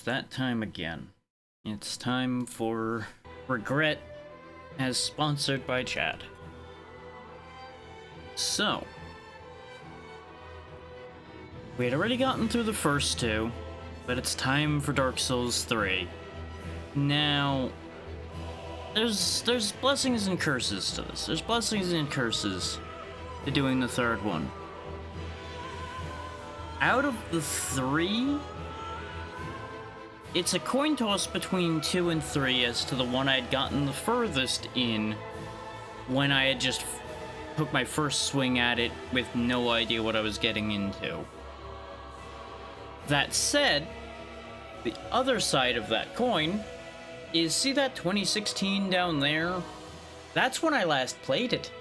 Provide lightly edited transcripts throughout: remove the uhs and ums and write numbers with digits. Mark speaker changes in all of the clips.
Speaker 1: It's that time again. It's time for Regret, as sponsored by Chad. So, we had already gotten through the first two, but it's time for Dark Souls 3. Now, there's blessings and curses to this. There's blessings and curses to doing the third one. Out of the three, it's a coin toss between 2 and 3 as to the one I had gotten the furthest in when I had just took my first swing at it with no idea what I was getting into. That said, the other side of that coin is, see that 2016 down there? That's when I last played it.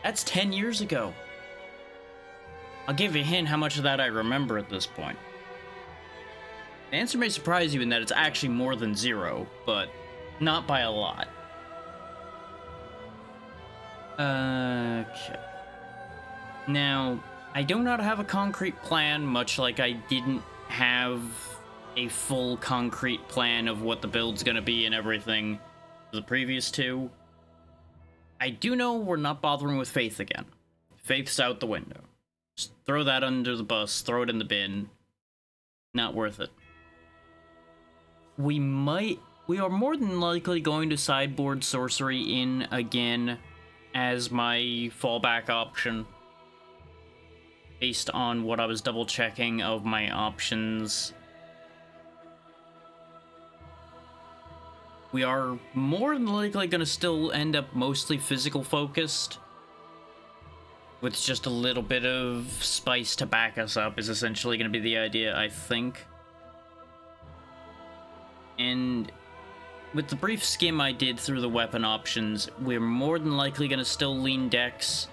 Speaker 1: That's 10 years ago. I'll give you a hint how much of that I remember at this point. The answer may surprise you in that it's actually more than 0, but not by a lot. Okay. Now, I do not have a concrete plan, much like I didn't have a full concrete plan of what the build's gonna be and everything for the previous two. I do know we're not bothering with Faith again. Faith's out the window. Just throw that under the bus, throw it in the bin. Not worth it. We are more than likely going to sideboard Sorcery in again as my fallback option, based on what I was double checking of my options. We are more than likely going to still end up mostly physical focused, with just a little bit of spice to back us up is essentially going to be the idea, I think. And with the brief skim I did through the weapon options, we're more than likely going to still lean Dex.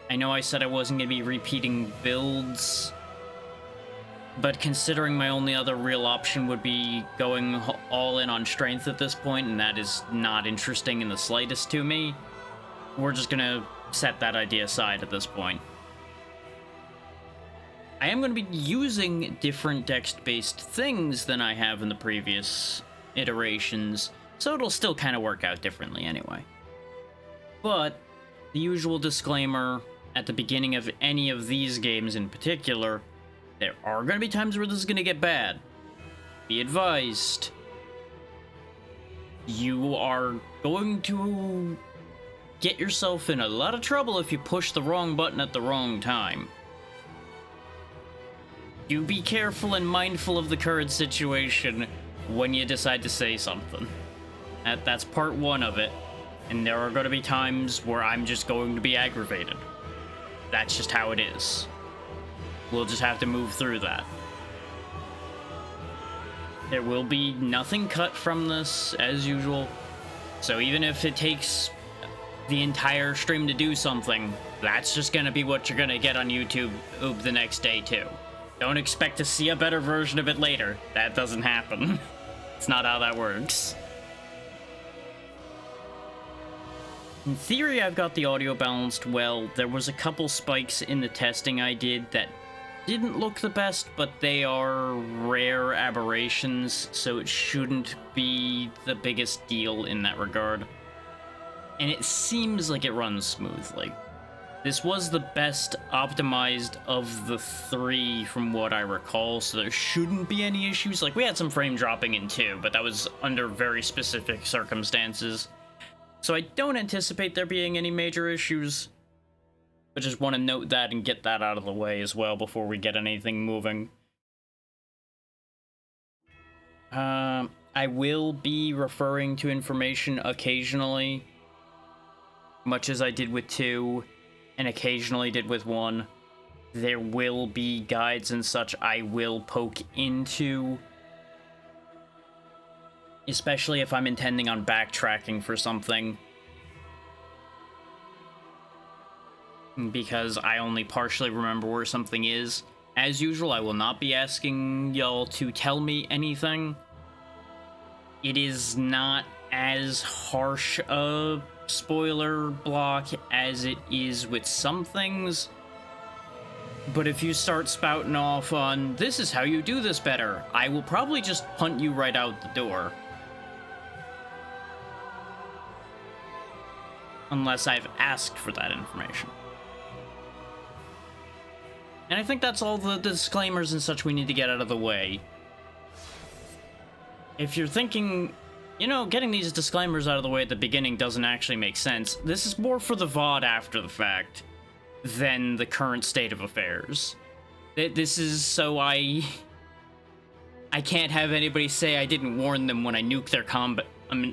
Speaker 1: I know I said I wasn't going to be repeating builds, but considering my only other real option would be going all in on Strength at this point, and that is not interesting in the slightest to me, we're just going to set that idea aside at this point. I am going to be using different Dex-based things than I have in the previous iterations, so it'll still kind of work out differently anyway. But the usual disclaimer at the beginning of any of these games in particular, there are going to be times where this is going to get bad. Be advised. You are going to get yourself in a lot of trouble if you push the wrong button at the wrong time. Do be careful and mindful of the current situation when you decide to say something. That's part one of it, and there are going to be times where I'm just going to be aggravated. That's just how it is. We'll just have to move through that. There will be nothing cut from this, as usual, so even if it takes the entire stream to do something, that's just going to be what you're going to get on YouTube the next day too. Don't expect to see a better version of it later. That doesn't happen. It's not how that works. In theory, I've got the audio balanced well. There was a couple spikes in the testing I did that didn't look the best, but they are rare aberrations, so it shouldn't be the biggest deal in that regard. And it seems like it runs smoothly. This was the best optimized of the three from what I recall, so there shouldn't be any issues. Like, we had some frame dropping in 2, but that was under very specific circumstances. So I don't anticipate there being any major issues. But just want to note that and get that out of the way as well before we get anything moving. I will be referring to information occasionally, much as I did with 2. And occasionally did with 1. There will be guides and such I will poke into, especially if I'm intending on backtracking for something, because I only partially remember where something is. As usual, I will not be asking y'all to tell me anything. It is not as harsh a spoiler block as it is with some things, But if you start spouting off on, this is how you do this better, I will probably just punt you right out the door. Unless I've asked for that information. And I think that's all the disclaimers and such we need to get out of the way. If you're thinking, you know, getting these disclaimers out of the way at the beginning doesn't actually make sense, this is more for the VOD after the fact than the current state of affairs. This is so I can't have anybody say I didn't warn them when I nuked their combat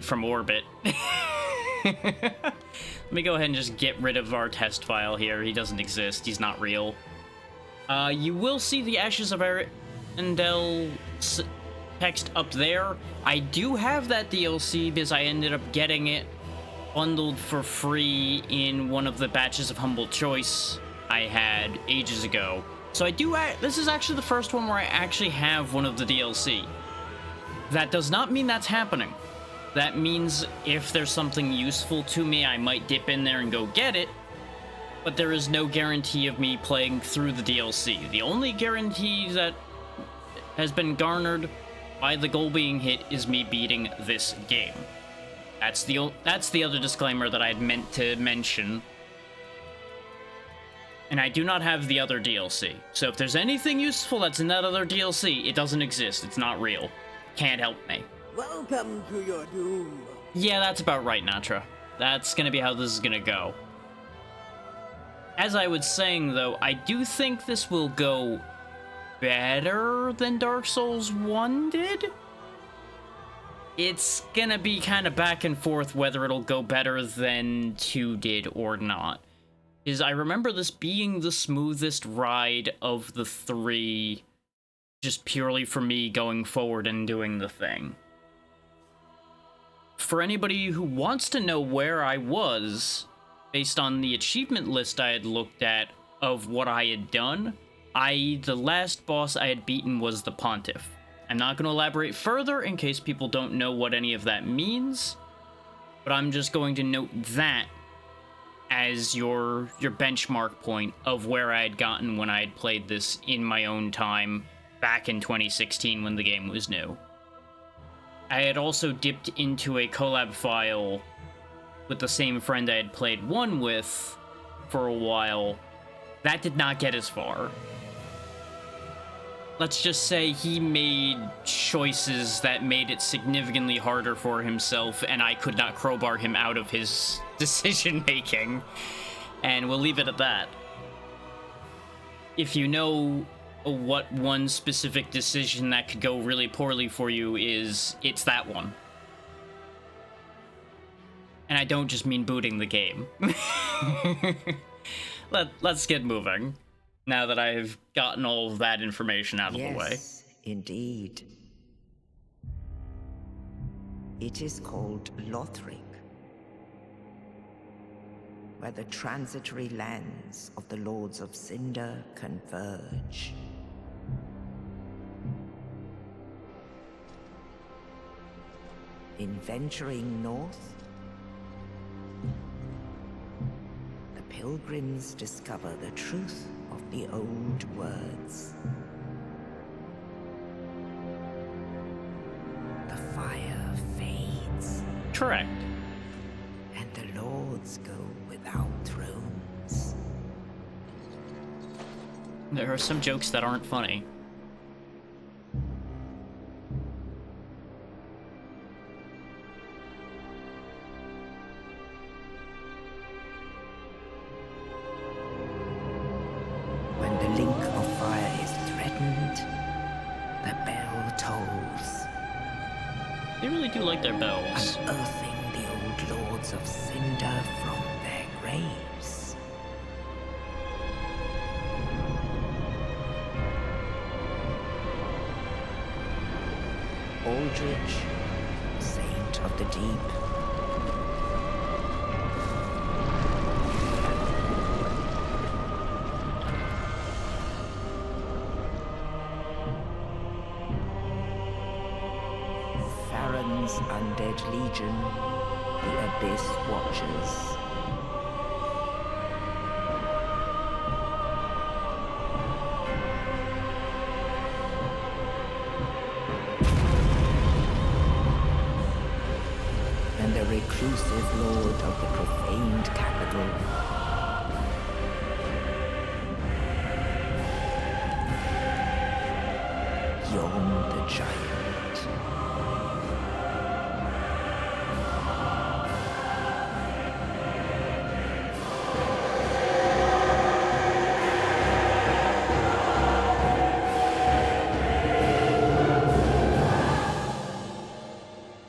Speaker 1: from orbit. Let me go ahead and just get rid of our test file here. He doesn't exist. He's not real. You will see the Ashes of Arendelle text up there. I do have that DLC because I ended up getting it bundled for free in one of the batches of Humble Choice I had ages ago. So I do, this is actually the first one where I actually have one of the DLC. That does not mean that's happening. That means if there's something useful to me, I might dip in there and go get it, but there is no guarantee of me playing through the DLC. The only guarantee that has been garnered by the goal being hit is me beating this game. That's the other disclaimer that I had meant to mention. And I do not have the other DLC. So if there's anything useful that's in that other DLC, it doesn't exist. It's not real. Can't help me.
Speaker 2: Welcome to your doom.
Speaker 1: Yeah, that's about right, Natra. That's gonna be how this is gonna go. As I was saying, though, I do think this will go better than Dark Souls 1 did. It's gonna be kind of back and forth whether it'll go better than 2 did or not. Because I remember this being the smoothest ride of the 3, just purely for me going forward and doing the thing. For anybody who wants to know where I was, based on the achievement list I had looked at of what I had done, the last boss I had beaten was the Pontiff. I'm not going to elaborate further in case people don't know what any of that means, but I'm just going to note that as your benchmark point of where I had gotten when I had played this in my own time back in 2016 when the game was new. I had also dipped into a collab file with the same friend I had played 1 with for a while. That did not get as far. Let's just say he made choices that made it significantly harder for himself, and I could not crowbar him out of his decision-making. And we'll leave it at that. If you know what one specific decision that could go really poorly for you is, it's that one. And I don't just mean booting the game. Let's get moving, now that I've gotten all of that information out of the way.
Speaker 3: Yes, indeed. It is called Lothric, where the transitory lands of the Lords of Cinder converge. In venturing north, the pilgrims discover the truth of the old words. The fire fades,
Speaker 1: Correct.
Speaker 3: and the lords go without thrones.
Speaker 1: There are some jokes that aren't funny.
Speaker 3: When the link of fire is threatened, the bell tolls,
Speaker 1: They really do like their bells.
Speaker 3: unearthing the old lords of Cinder from their graves. Aldrich, Saint of the Deep. Farron's Undead Legion, the Abyss Watchers. reclusive lord of the profaned capital. Yon the Giant.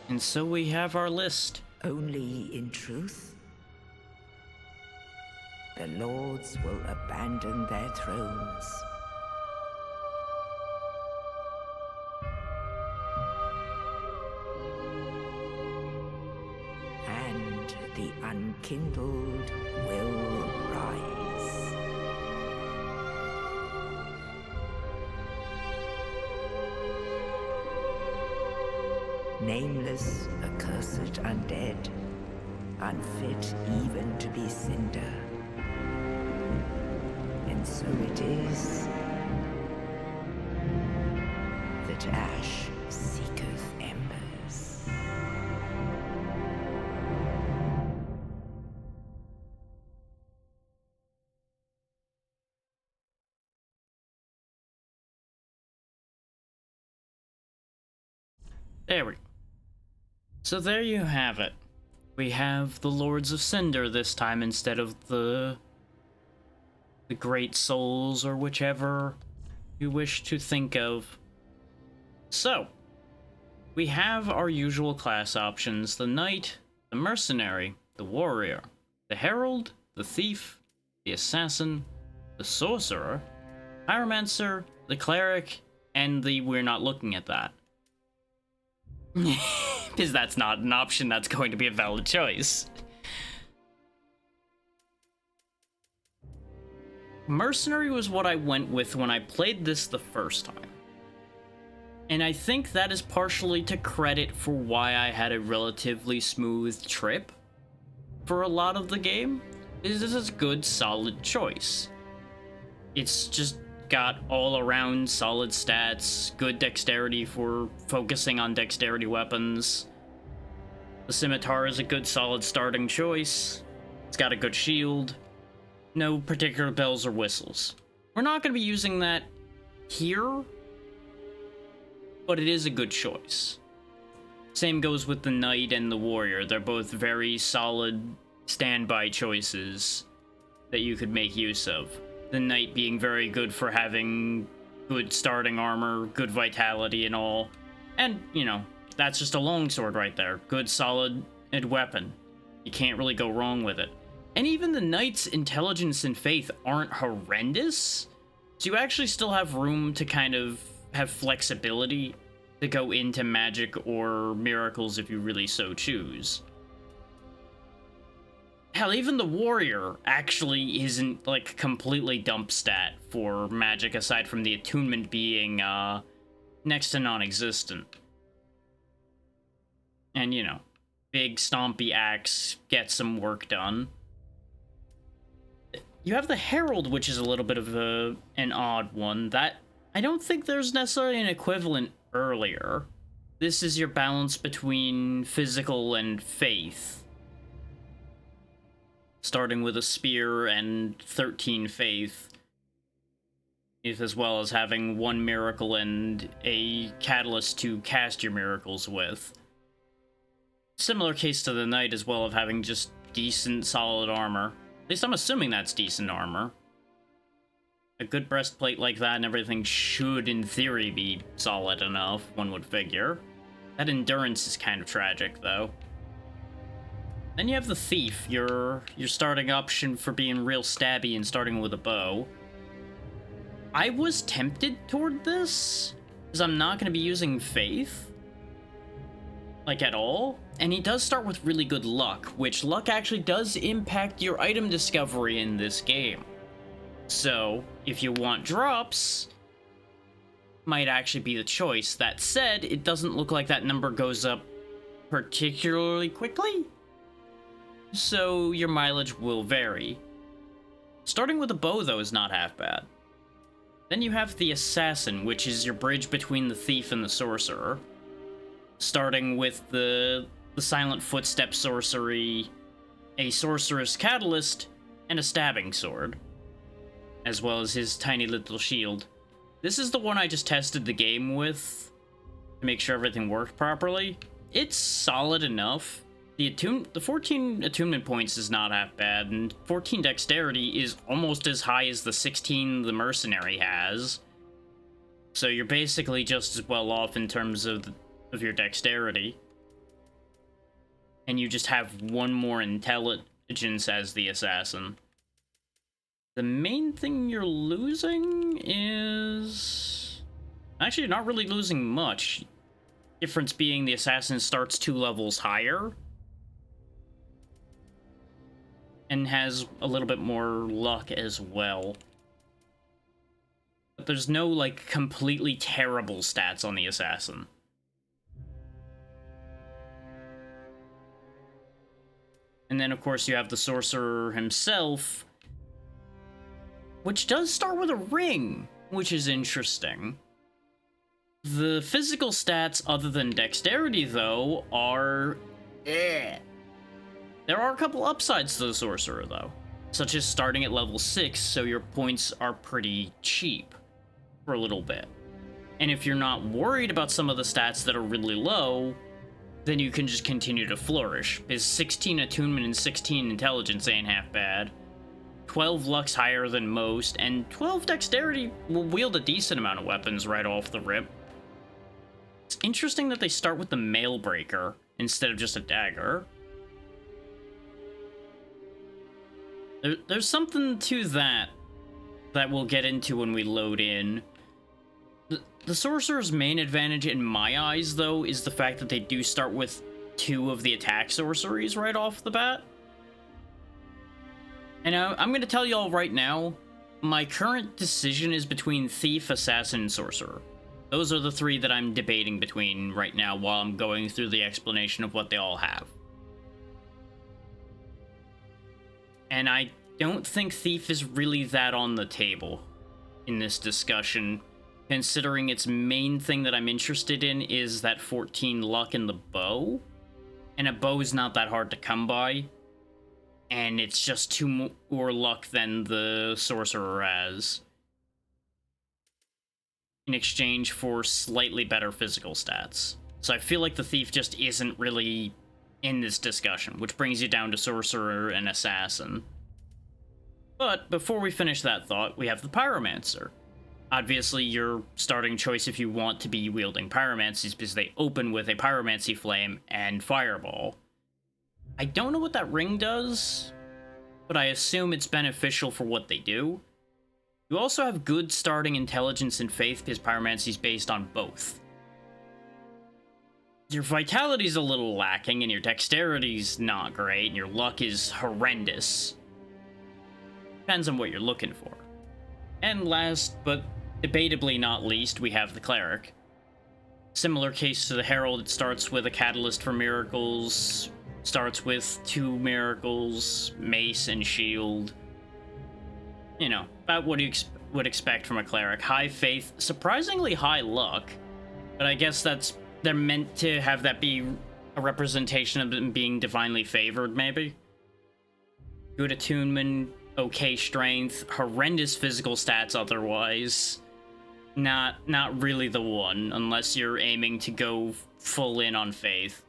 Speaker 1: And so we have our list.
Speaker 3: Only in truth, the lords will abandon their thrones. And the unkindled will rise. Nameless, accursed undead, unfit even to be cinder. And so it is that ash seeketh embers.
Speaker 1: There we go. So there you have it. We have the Lords of Cinder this time instead of the Great Souls, or whichever you wish to think of. So, we have our usual class options: the Knight, the Mercenary, the Warrior, the Herald, the Thief, the Assassin, the Sorcerer, Pyromancer, the Cleric, and the We're Not Looking at That. Because that's not an option that's going to be a valid choice. Mercenary was what I went with when I played this the first time. And I think that is partially to credit for why I had a relatively smooth trip for a lot of the game. This is a good, solid choice. It's just got all around solid stats, good dexterity for focusing on dexterity weapons. The scimitar is a good solid starting choice. It's got a good shield. No particular bells or whistles. We're not going to be using that here, but it is a good choice. Same goes with the Knight and the Warrior. They're both very solid standby choices that you could make use of. The Knight being very good for having good starting armor, good vitality and all. And, you know, that's just a longsword right there. Good, solid weapon. You can't really go wrong with it. And even the Knight's intelligence and faith aren't horrendous. So you actually still have room to kind of have flexibility to go into magic or miracles if you really so choose. Hell, even the Warrior actually isn't, like, completely dump stat for magic, aside from the attunement being, next to non-existent. And, you know, big stompy axe gets some work done. You have the Herald, which is a little bit of an odd one. That, I don't think there's necessarily an equivalent earlier. This is your balance between physical and faith. Starting with a spear and 13 faith, as well as having 1 miracle and a catalyst to cast your miracles with. Similar case to the Knight as well, of having just decent solid armor. At least I'm assuming that's decent armor. A good breastplate like that and everything should, in theory, be solid enough, one would figure. That endurance is kind of tragic, though. Then you have the Thief, your starting option for being real stabby and starting with a bow. I was tempted toward this, because I'm not going to be using Faith, like, at all. And he does start with really good luck, which luck actually does impact your item discovery in this game. So, if you want drops, might actually be the choice. That said, it doesn't look like that number goes up particularly quickly, so your mileage will vary. Starting with a bow, though, is not half bad. Then you have the Assassin, which is your bridge between the Thief and the Sorcerer. Starting with the the Silent Footstep sorcery, a Sorcerous Catalyst, and a Stabbing Sword, as well as his tiny little shield. This is the one I just tested the game with to make sure everything worked properly. It's solid enough. The 14 attunement points is not half bad, and 14 dexterity is almost as high as the 16 the mercenary has. So you're basically just as well off in terms of your dexterity. And you just have one more intelligence as the assassin. The main thing you're losing is... Actually, you're not really losing much. Difference being the assassin starts 2 levels higher. And has a little bit more luck as well. But there's no, like, completely terrible stats on the assassin. And then, of course, you have the sorcerer himself, which does start with a ring, which is interesting. The physical stats, other than dexterity, though, are eh. There are a couple upsides to the sorcerer, though, such as starting at level 6, so your points are pretty cheap for a little bit. And if you're not worried about some of the stats that are really low, then you can just continue to flourish, because 16 attunement and 16 intelligence ain't half bad. 12 luck's higher than most, and 12 dexterity will wield a decent amount of weapons right off the rip. It's interesting that they start with the Mailbreaker instead of just a dagger. There's something to that we'll get into when we load in. The sorcerer's main advantage in my eyes, though, is the fact that they do start with 2 of the attack sorceries right off the bat. And I'm going to tell y'all right now, my current decision is between Thief, Assassin, and Sorcerer. Those are the 3 that I'm debating between right now while I'm going through the explanation of what they all have. And I don't think Thief is really that on the table in this discussion, considering its main thing that I'm interested in is that 14 luck in the bow. And a bow is not that hard to come by. And it's just 2 more luck than the sorcerer has, in exchange for slightly better physical stats. So I feel like the Thief just isn't really in this discussion, which brings you down to Sorcerer and Assassin. But before we finish that thought, we have the Pyromancer. Obviously, your starting choice if you want to be wielding Pyromancies, because they open with a Pyromancy Flame and Fireball. I don't know what that ring does, but I assume it's beneficial for what they do. You also have good starting intelligence and faith, because Pyromancy is based on both. Your vitality's a little lacking, and your dexterity's not great, and your luck is horrendous. Depends on what you're looking for. And last, but debatably not least, we have the Cleric. Similar case to the Herald, it starts with a Catalyst for Miracles, starts with 2 Miracles, Mace, and Shield. You know, about what you would expect from a Cleric. High faith, surprisingly high luck, but I guess they're meant to have that be a representation of them being divinely favored, maybe? Good attunement, okay strength, horrendous physical stats otherwise. Not really the one, unless you're aiming to go full in on faith.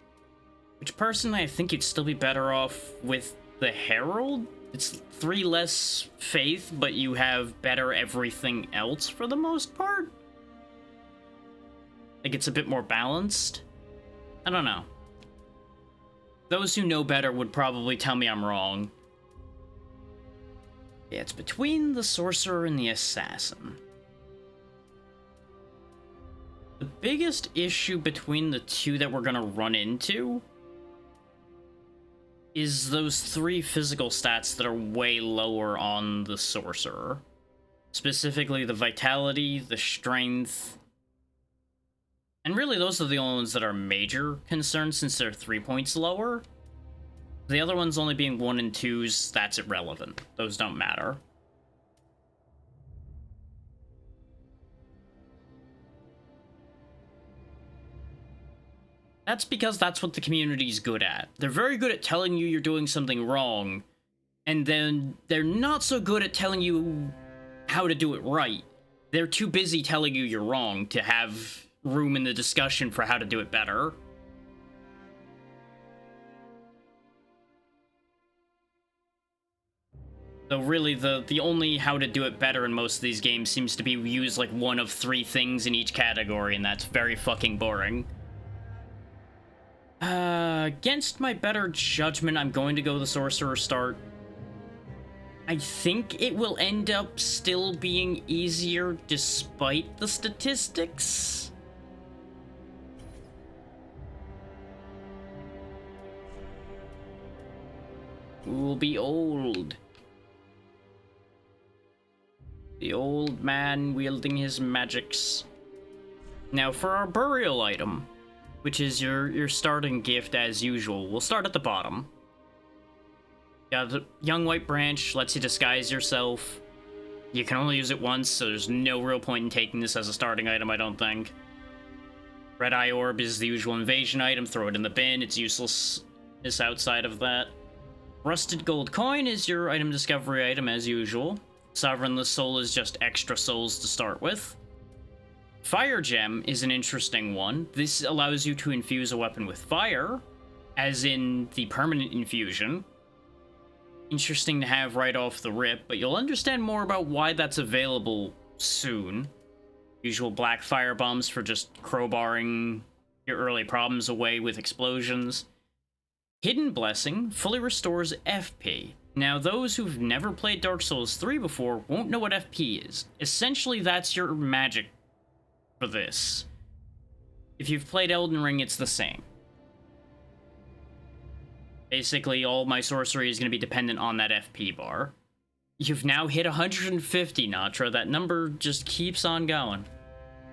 Speaker 1: Which personally, I think you'd still be better off with the Herald. It's 3 less faith, but you have better everything else for the most part. Like, it's a bit more balanced. I don't know. Those who know better would probably tell me I'm wrong. Yeah, it's between the Sorcerer and the Assassin. The biggest issue between the 2 that we're gonna run into is those 3 physical stats that are way lower on the Sorcerer. Specifically the Vitality, the Strength, and really those are the only ones that are major concerns since they're 3 points lower. The other ones only being 1 and 2s, that's irrelevant. Those don't matter. That's because that's what the community's good at. They're very good at telling you you're doing something wrong, and then they're not so good at telling you how to do it right. They're too busy telling you you're wrong to have room in the discussion for how to do it better. So really, the only how to do it better in most of these games seems to be use like one of 3 things in each category, and that's very fucking boring. Against my better judgment, I'm going to go the Sorcerer start. I think it will end up still being easier despite the statistics. We'll be old. The old man wielding his magics. Now for our burial item, which is your starting gift as usual, we'll start at the bottom. Yeah, the Young White Branch lets you disguise yourself. You can only use it once, so there's no real point in taking this as a starting item, I don't think. Red Eye Orb is the usual invasion item, throw it in the bin, it's useless outside of that. Rusted Gold Coin is your item discovery item as usual. Sovereignless Soul is just extra souls to start with. Fire Gem is an interesting one. This allows you to infuse a weapon with fire, as in the permanent infusion. Interesting to have right off the rip, but you'll understand more about why that's available soon. Usual black fire bombs for just crowbarring your early problems away with explosions. Hidden Blessing fully restores FP. Now, those who've never played Dark Souls 3 before won't know what FP is. Essentially, that's your magic for this. If you've played Elden Ring, it's the same. Basically, all my sorcery is going to be dependent on that FP bar. You've now hit 150, Natra. That number just keeps on going.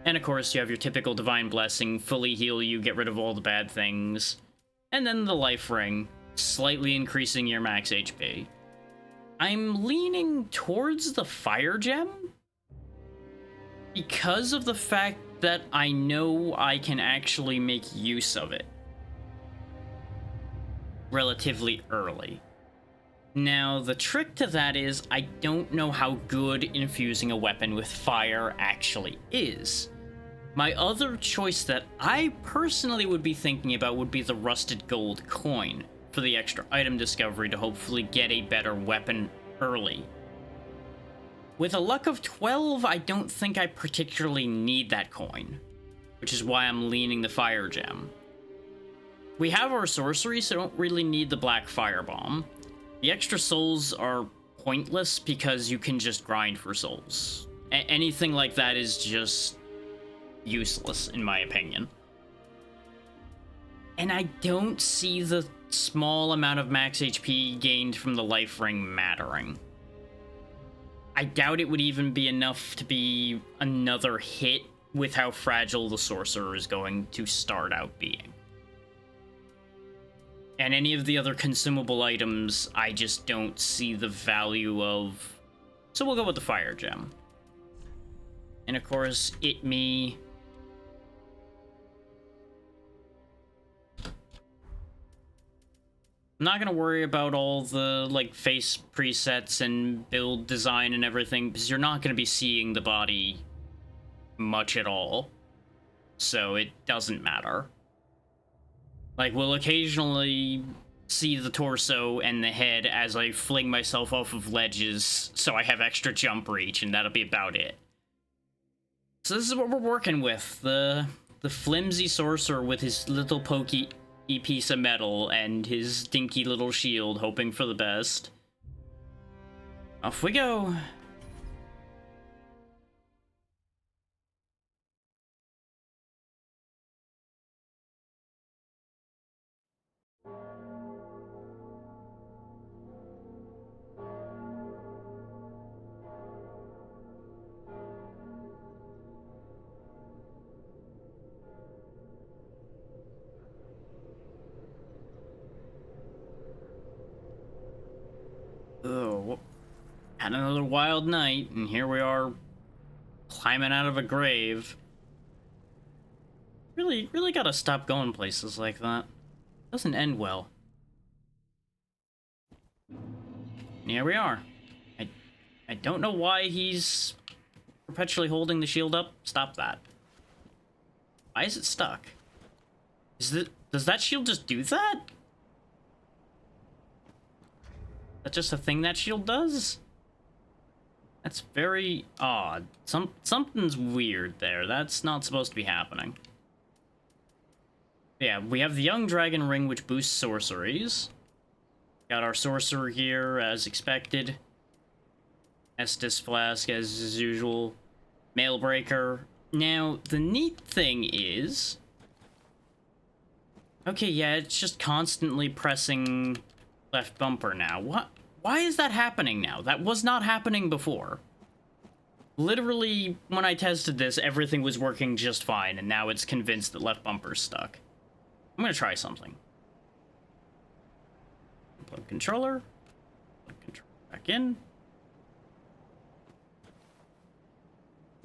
Speaker 1: And of course, you have your typical Divine Blessing, fully heal you, get rid of all the bad things. And then the Life Ring, slightly increasing your max HP. I'm leaning towards the Fire Gem because of the fact that I know I can actually make use of it relatively early. Now, the trick to that is I don't know how good infusing a weapon with fire actually is. My other choice that I personally would be thinking about would be the Rusted Gold Coin for the extra item discovery to hopefully get a better weapon early. With a luck of 12, I don't think I particularly need that coin, which is why I'm leaning the Fire Gem. We have our sorcery, so don't really need the Black Firebomb. The extra souls are pointless because you can just grind for souls. Anything like that is just useless, in my opinion. And I don't see the small amount of max HP gained from the Life Ring mattering. I doubt it would even be enough to be another hit with how fragile the Sorcerer is going to start out being. And any of the other consumable items, I just don't see the value of. So we'll go with the Fire Gem. And of course, me. I'm not gonna worry about all the, like, face presets and build design and everything, because you're not gonna be seeing the body much at all. So it doesn't matter. Like, we'll occasionally see the torso and the head as I fling myself off of ledges, so I have extra jump reach, and that'll be about it. So this is what we're working with. The flimsy sorcerer with his little pokey piece of metal and his dinky little shield, hoping for the best. Off we go. Oh, had another wild night, and here we are climbing out of a grave. Really really gotta stop going places like that. Doesn't end well. And here we are. I don't know why he's perpetually holding the shield up. Stop that. Why is it stuck? Does that shield just do that? That's just a thing that shield does? That's very odd. Something's weird there. That's not supposed to be happening. Yeah, we have the Young Dragon Ring, which boosts sorceries. Got our Sorcerer here, as expected. Estus Flask, as usual. Mailbreaker. Now, the neat thing is... Okay, yeah, it's just constantly pressing left bumper now. What? Why is that happening now? That was not happening before. Literally, when I tested this, everything was working just fine, and now it's convinced that left bumper's stuck. I'm gonna try something. Plug controller. Plug controller back in.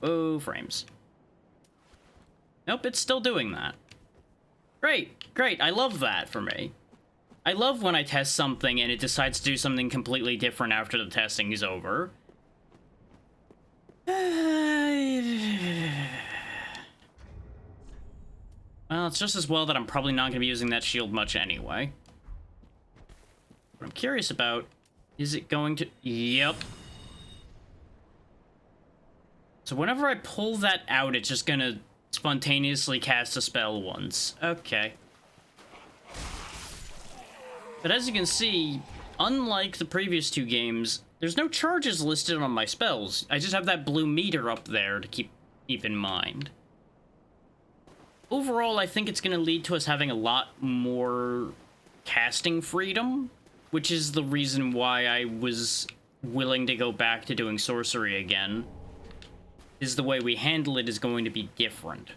Speaker 1: Oh, frames. Nope, it's still doing that. Great, great, I love that for me. I love when I test something and it decides to do something completely different after the testing is over. Well, it's just as well that I'm probably not going to be using that shield much anyway. What I'm curious about, is it going to... Yep. So whenever I pull that out, it's just going to spontaneously cast a spell once. Okay. But as you can see, unlike the previous two games, there's no charges listed on my spells. I just have that blue meter up there to keep in mind. Overall, I think it's going to lead to us having a lot more casting freedom, which is the reason why I was willing to go back to doing sorcery again. Is the way we handle it is going to be different.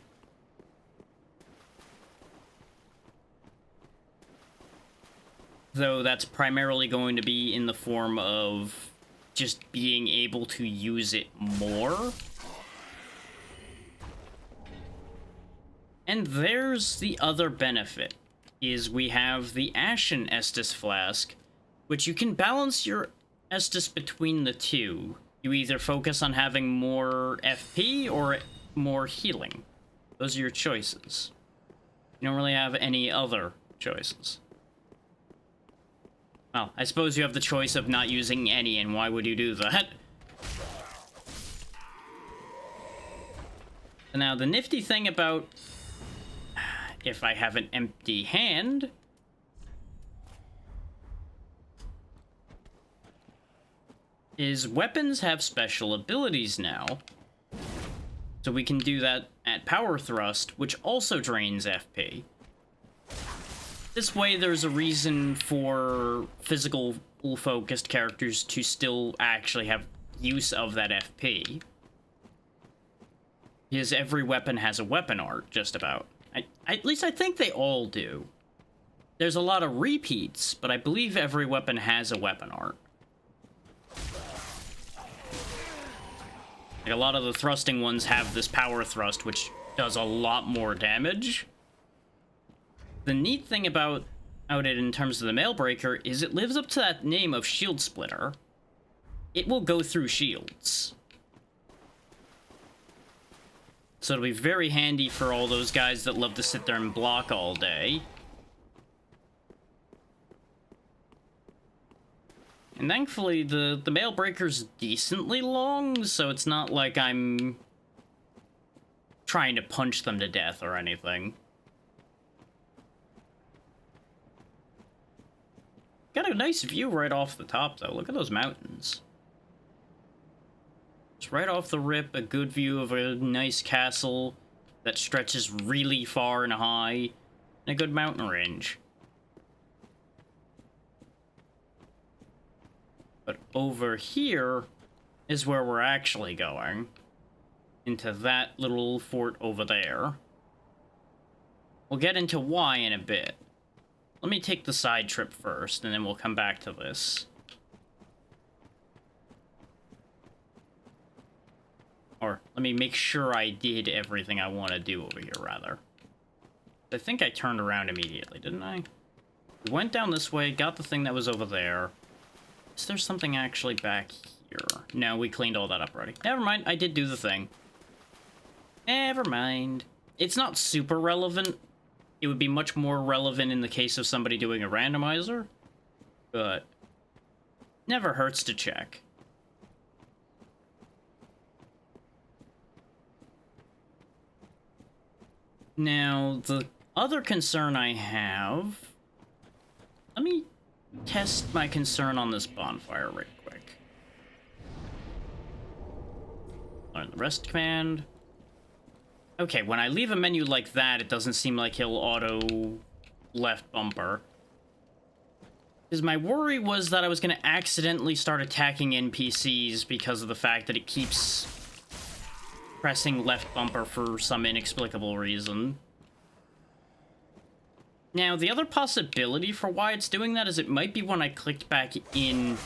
Speaker 1: Though that's primarily going to be in the form of just being able to use it more. And there's the other benefit, is we have the Ashen Estus Flask, which you can balance your Estus between the two. You either focus on having more FP or more healing. Those are your choices. You don't really have any other choices. Well, I suppose you have the choice of not using any, and why would you do that? Now, the nifty thing about... if I have an empty hand... is weapons have special abilities now. So we can do that at Power Thrust, which also drains FP. This way, there's a reason for physical-focused characters to still actually have use of that FP. Because every weapon has a weapon art, just about. At least I think they all do. There's a lot of repeats, but I believe every weapon has a weapon art. Like, a lot of the thrusting ones have this power thrust, which does a lot more damage. The neat thing about it in terms of the Mailbreaker is it lives up to that name of Shield Splitter. It will go through shields. So it'll be very handy for all those guys that love to sit there and block all day. And thankfully, the Mailbreaker's decently long, so it's not like I'm trying to punch them to death or anything. Got a nice view right off the top, though. Look at those mountains. It's right off the rip, a good view of a nice castle that stretches really far and high, and a good mountain range. But over here is where we're actually going. Into that little fort over there. We'll get into why in a bit. Let me take the side trip first, and then we'll come back to this. Or, let me make sure I did everything I want to do over here, rather. I think I turned around immediately, didn't I? We went down this way, got the thing that was over there. Is there something actually back here? No, we cleaned all that up already. Never mind, I did do the thing. Never mind. It's not super relevant. It would be much more relevant in the case of somebody doing a randomizer. But never hurts to check. Now, the other concern I have... Let me test my concern on this bonfire right quick. Learn the rest command. Okay, when I leave a menu like that, it doesn't seem like he'll auto left bumper. Because my worry was that I was going to accidentally start attacking NPCs because of the fact that it keeps pressing left bumper for some inexplicable reason. Now, the other possibility for why it's doing that is it might be when I clicked back in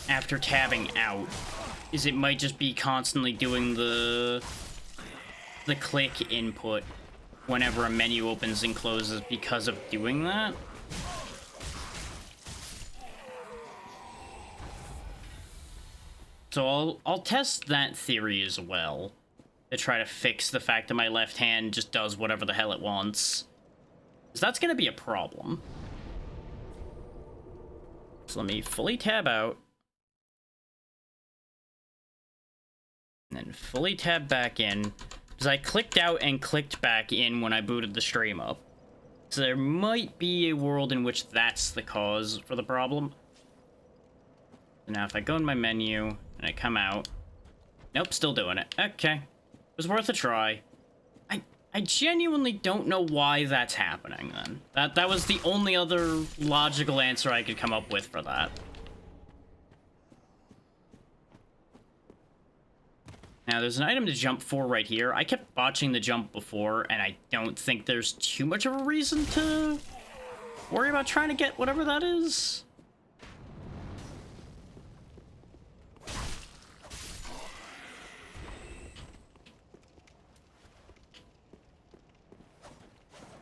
Speaker 1: after tabbing out. Is it might just be constantly doing the click input whenever a menu opens and closes because of doing that. So I'll test that theory as well to try to fix the fact that my left hand just does whatever the hell it wants. Because that's going to be a problem. So let me fully tab out. And then fully tab back in. Because I clicked out and clicked back in when I booted the stream up. So there might be a world in which that's the cause for the problem. Now if I go in my menu and I come out... Nope, still doing it. Okay. It was worth a try. I genuinely don't know why that's happening then. That was the only other logical answer I could come up with for that. Now, there's an item to jump for right here. I kept botching the jump before, and I don't think there's too much of a reason to worry about trying to get whatever that is.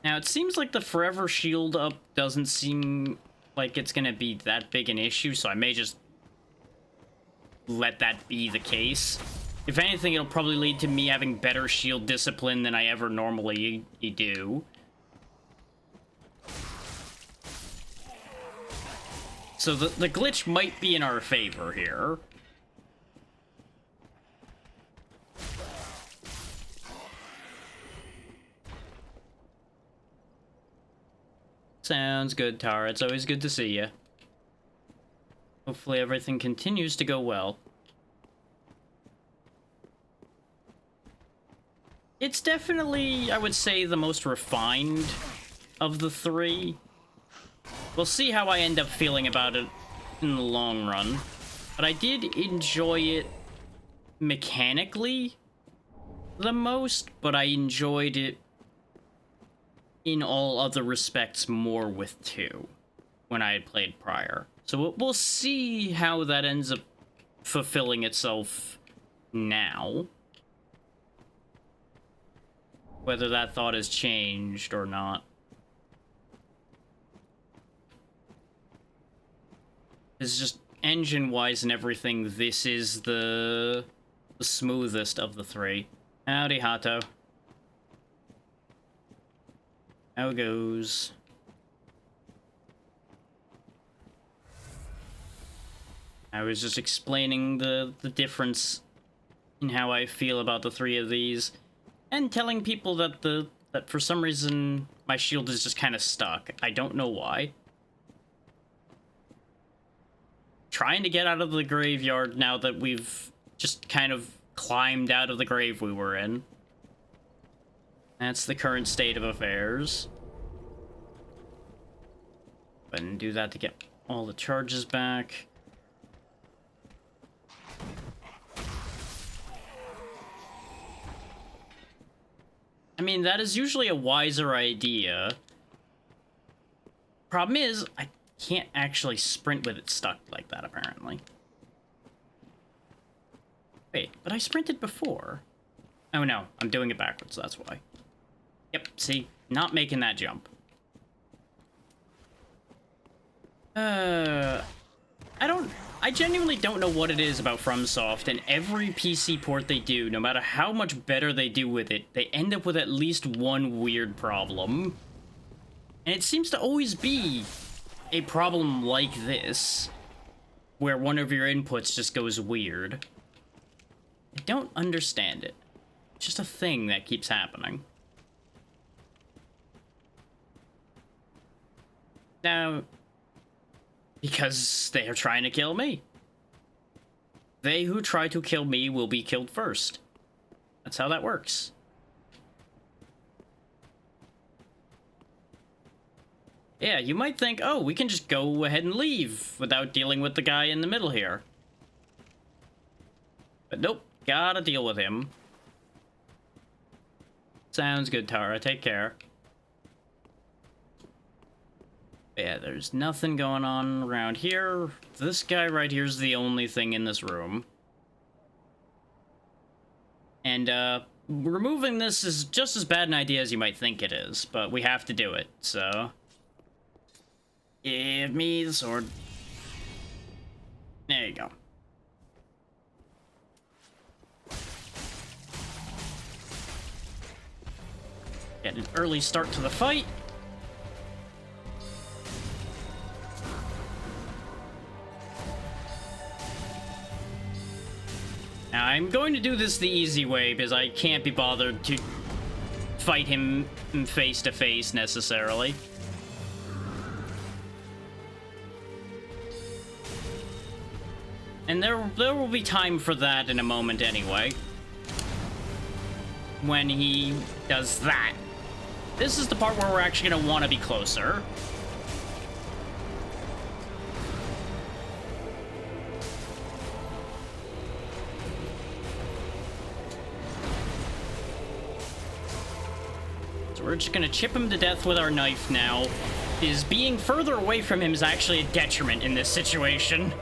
Speaker 1: Now, it seems like the forever shield up doesn't seem like it's going to be that big an issue, so I may just let that be the case. If anything, it'll probably lead to me having better shield discipline than I ever normally do. So the glitch might be in our favor here. Sounds good, Tara. It's always good to see you. Hopefully everything continues to go well. It's definitely, I would say, the most refined of the three. We'll see how I end up feeling about it in the long run. But I did enjoy it mechanically the most, but I enjoyed it in all other respects more with 2 when I had played prior. So we'll see how that ends up fulfilling itself now. Whether that thought has changed or not. It's just engine-wise and everything, this is the smoothest of the 3. Howdy, Hato. How it goes. I was just explaining the difference in how I feel about the 3 of these, and telling people that that for some reason my shield is just kind of stuck. I don't know why. Trying to get out of the graveyard now that we've just kind of climbed out of the grave we were in. That's the current state of affairs. Go ahead and do that to get all the charges back. I mean, that is usually a wiser idea. Problem is, I can't actually sprint with it stuck like that, apparently. Wait, but I sprinted before. Oh no, I'm doing it backwards, that's why. Yep, see? Not making that jump. I genuinely don't know what it is about FromSoft, and every PC port they do, no matter how much better they do with it, they end up with at least one weird problem. And it seems to always be a problem like this, where one of your inputs just goes weird. I don't understand it. It's just a thing that keeps happening. Now, because they are trying to kill me. They who try to kill me will be killed first. That's how that works. Yeah, you might think, oh, we can just go ahead and leave without dealing with the guy in the middle here. But nope, gotta deal with him. Sounds good, Tara. Take care. Yeah, there's nothing going on around here. This guy right here is the only thing in this room. And, removing this is just as bad an idea as you might think it is, but we have to do it, so... Give me the sword. There you go. Get an early start to the fight. Now, I'm going to do this the easy way, because I can't be bothered to fight him face to face, necessarily. And there will be time for that in a moment anyway. When he does that. This is the part where we're actually going to want to be closer. We're just gonna chip him to death with our knife now. Being further away from him is actually a detriment in this situation.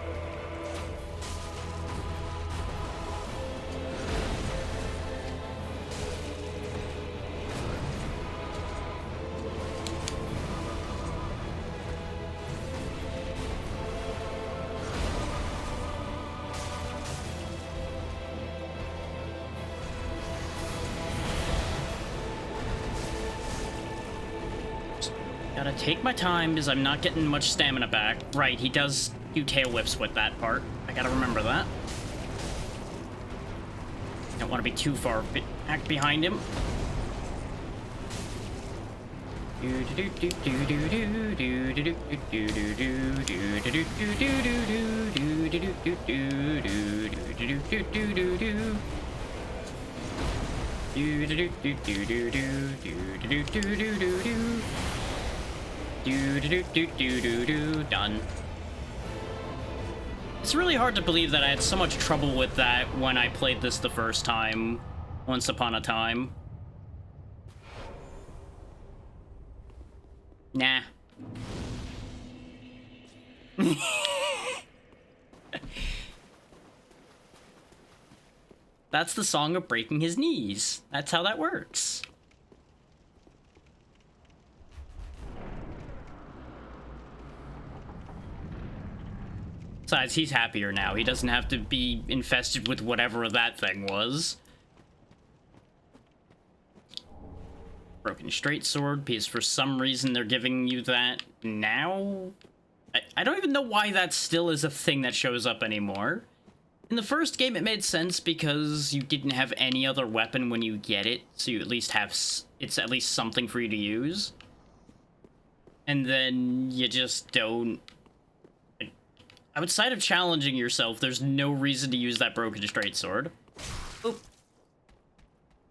Speaker 1: Gotta take my time because I'm not getting much stamina back. Right, he does do tail whips with that part. I gotta remember that. Don't want to be too far back behind him. Done. It's really hard to believe that I had so much trouble with that when I played this the first time, once upon a time. Nah. That's the song of breaking his knees. That's how that works. Besides, he's happier now. He doesn't have to be infested with whatever that thing was. Broken straight sword, because for some reason they're giving you that now? I don't even know why that still is a thing that shows up anymore. In the first game, it made sense because you didn't have any other weapon when you get it, so you at least have... it's at least something for you to use. And then you just don't... outside of challenging yourself, there's no reason to use that broken straight sword. Oop.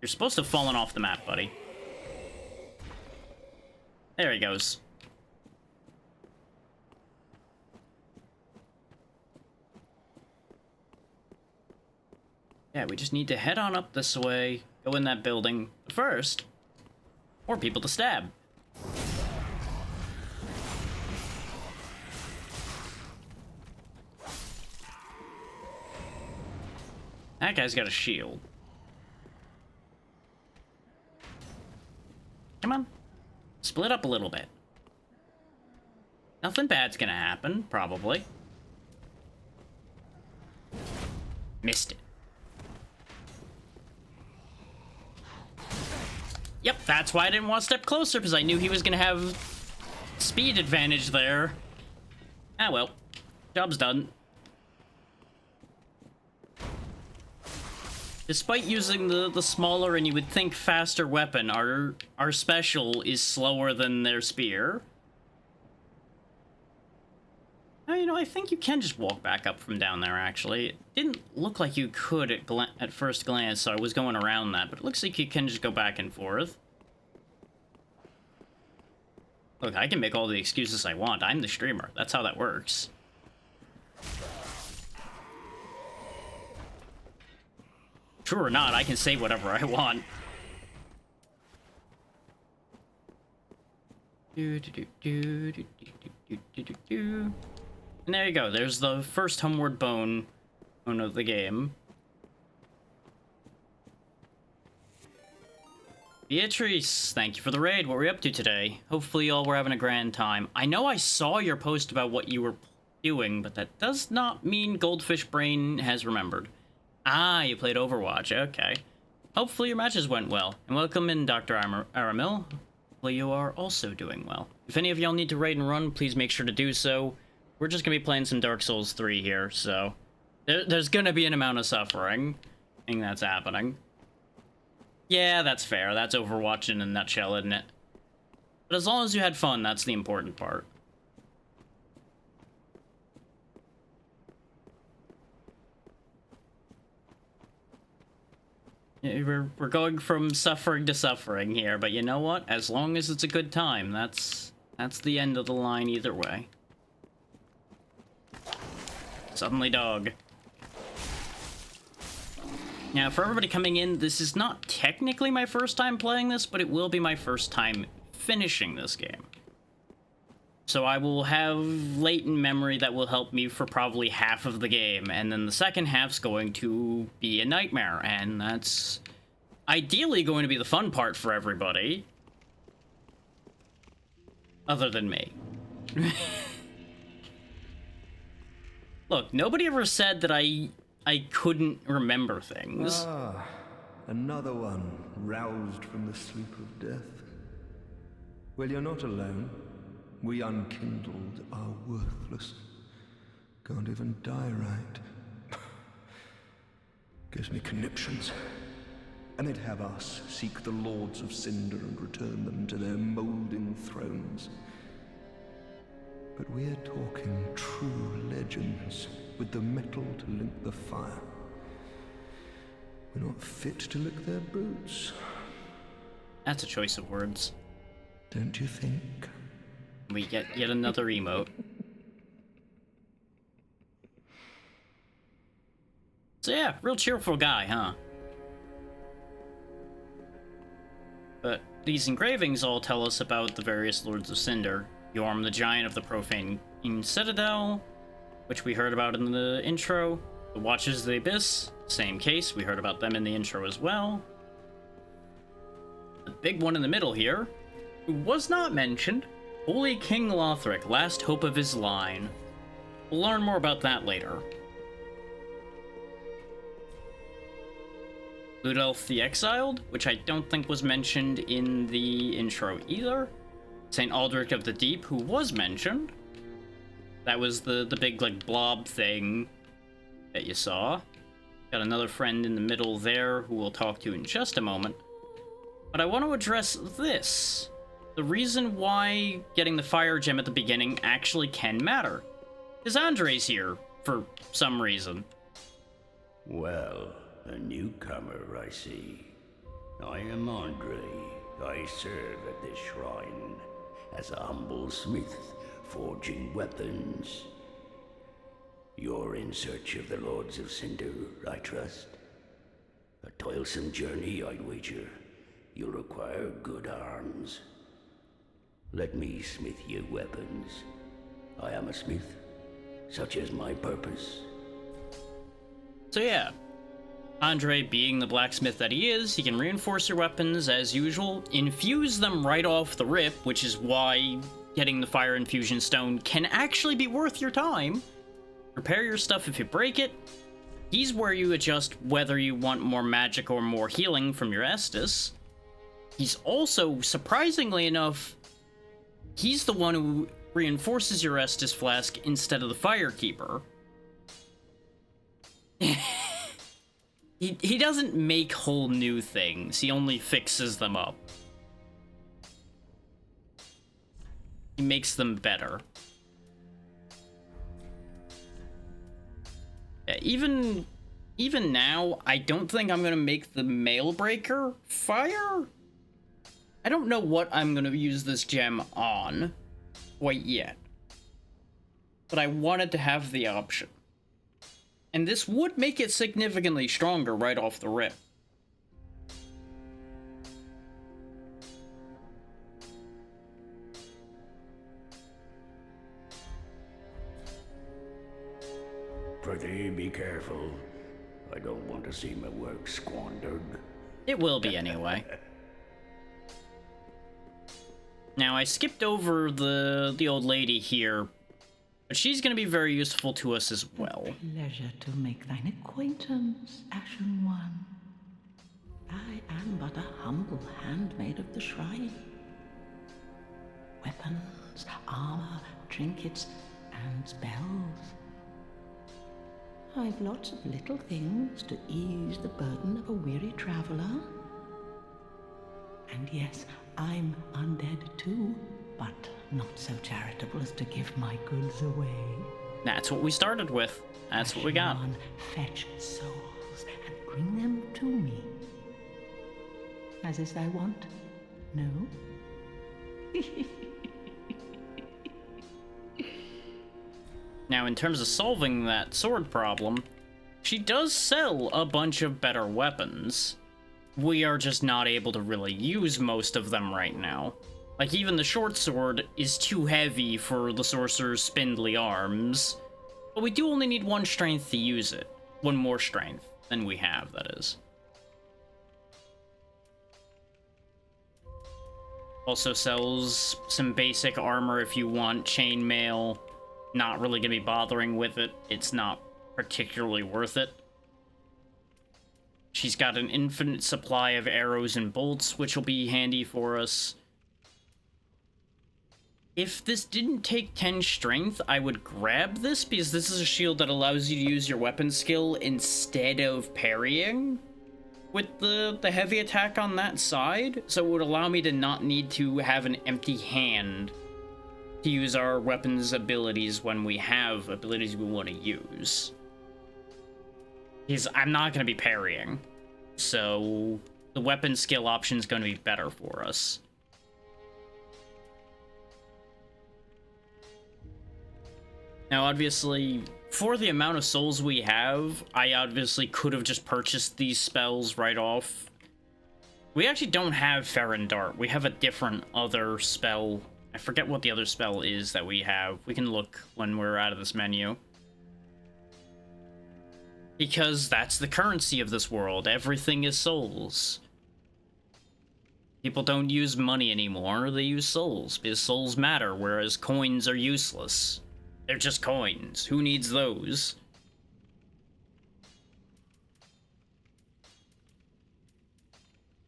Speaker 1: You're supposed to have fallen off the map, buddy. There he goes. Yeah, we just need to head on up this way, go in that building first. More people to stab. That guy's got a shield. Come on. split up a little bit. Nothing bad's gonna happen, probably. Missed it. Yep, that's why I didn't want to step closer, because I knew he was gonna have speed advantage there. Ah well, job's done. Despite using the smaller and you would think faster weapon, our special is slower than their spear. Oh, you know, I think you can just walk back up from down there, actually. It didn't look like you could at first glance, so I was going around that, but it looks like you can just go back and forth. Look, I can make all the excuses I want. I'm the streamer. That's how that works. True or not, I can say whatever I want. And there you go. There's the first homeward bone of the game. Beatrice, thank you for the raid. What were you up to today? Hopefully y'all were having a grand time. I know I saw your post about what you were doing, but that does not mean Goldfish Brain has remembered. Ah, you played Overwatch. Okay. Hopefully your matches went well. And welcome in, Dr. Aramil. Hopefully you are also doing well. If any of y'all need to raid and run, please make sure to do so. We're just gonna be playing some Dark Souls 3 here, so... There's gonna be an amount of suffering that's happening. Yeah, that's fair. That's Overwatch in a nutshell, isn't it? But as long as you had fun, that's the important part. Yeah, we're going from suffering to suffering here, but you know what? As long as it's a good time, that's the end of the line either way. Suddenly dog. Now, for everybody coming in, this is not technically my first time playing this, but it will be my first time finishing this game. So I will have latent memory that will help me for probably half of the game, and then the second half's going to be a nightmare, and that's ideally going to be the fun part for everybody. Other than me. Look, nobody ever said that I couldn't remember things.
Speaker 4: Ah, another one roused from the sleep of death. Well, you're not alone. We unkindled are worthless. Can't even die right. Gives me conniptions. And they'd have us seek the Lords of Cinder and return them to their molding thrones. But we're talking true legends with the metal to link the fire. We're not fit to lick their boots.
Speaker 1: That's a choice of words.
Speaker 4: Don't you think?
Speaker 1: We get yet another emote. So yeah, real cheerful guy, huh? But these engravings all tell us about the various Lords of Cinder. Yorm the Giant of the Profane Citadel, which we heard about in the intro. The Watchers of the Abyss, same case, we heard about them in the intro as well. The big one in the middle here, who was not mentioned, Holy King Lothric, last hope of his line. We'll learn more about that later. Ludelf the Exiled, which I don't think was mentioned in the intro either. St. Aldrich of the Deep, who was mentioned. That was the big, like, blob thing that you saw. Got another friend in the middle there who we'll talk to in just a moment. But I want to address this. The reason why getting the fire gem at the beginning actually can matter. Is Andre's here, for some reason.
Speaker 5: Well, a newcomer, I see. I am Andre. I serve at this shrine as a humble smith, forging weapons. You're in search of the Lords of Cinder, I trust. A toilsome journey, I'd wager. You'll require good arms. Let me smith you weapons. I am a smith, such is my purpose.
Speaker 1: So yeah, Andre, being the blacksmith that he is, he can reinforce your weapons as usual, infuse them right off the rip, which is why getting the fire infusion stone can actually be worth your time. Repair your stuff if you break it. He's where you adjust whether you want more magic or more healing from your Estus. He's also, surprisingly enough, he's the one who reinforces your Estus flask instead of the Firekeeper. He doesn't make whole new things, he only fixes them up. He makes them better. Yeah, even now, I don't think I'm gonna make the Mailbreaker fire. I don't know what I'm gonna use this gem on quite yet, but I wanted to have the option. And this would make it significantly stronger right off the rip.
Speaker 5: Pretty be careful. I don't want to see my work squandered.
Speaker 1: It will be anyway. Now, I skipped over the old lady here, but she's going to be very useful to us as well.
Speaker 3: Pleasure to make thine acquaintance, Ashen One. I am but a humble handmaid of the shrine. Weapons, armor, trinkets, and spells. I've lots of little things to ease the burden of a weary traveler. And yes, I'm undead too, but not so charitable as to give my goods away.
Speaker 1: That's what we started with. That's what we got.
Speaker 3: Ashen One, fetch souls and bring them to me. As is thy wont? No?
Speaker 1: Now, in terms of solving that sword problem, she does sell a bunch of better weapons. We are just not able to really use most of them right now. Like, even the short sword is too heavy for the sorcerer's spindly arms. But we do only need 1 strength to use it. 1 more strength than we have, that is. Also sells some basic armor if you want chainmail. Not really gonna be bothering with it. It's not particularly worth it. She's got an infinite supply of arrows and bolts, which will be handy for us. If this didn't take 10 strength, I would grab this, because this is a shield that allows you to use your weapon skill instead of parrying with the heavy attack on that side. So it would allow me to not need to have an empty hand to use our weapons abilities when we have abilities we want to use. Because I'm not going to be parrying, so the weapon skill option is going to be better for us. Now, obviously, for the amount of souls we have, I obviously could have just purchased these spells right off. We actually don't have Ferron Dart. We have a different other spell. I forget what the other spell is that we have. We can look when we're out of this menu. Because that's the currency of this world. Everything is souls. People don't use money anymore. They use souls, because souls matter, whereas coins are useless. They're just coins. Who needs those?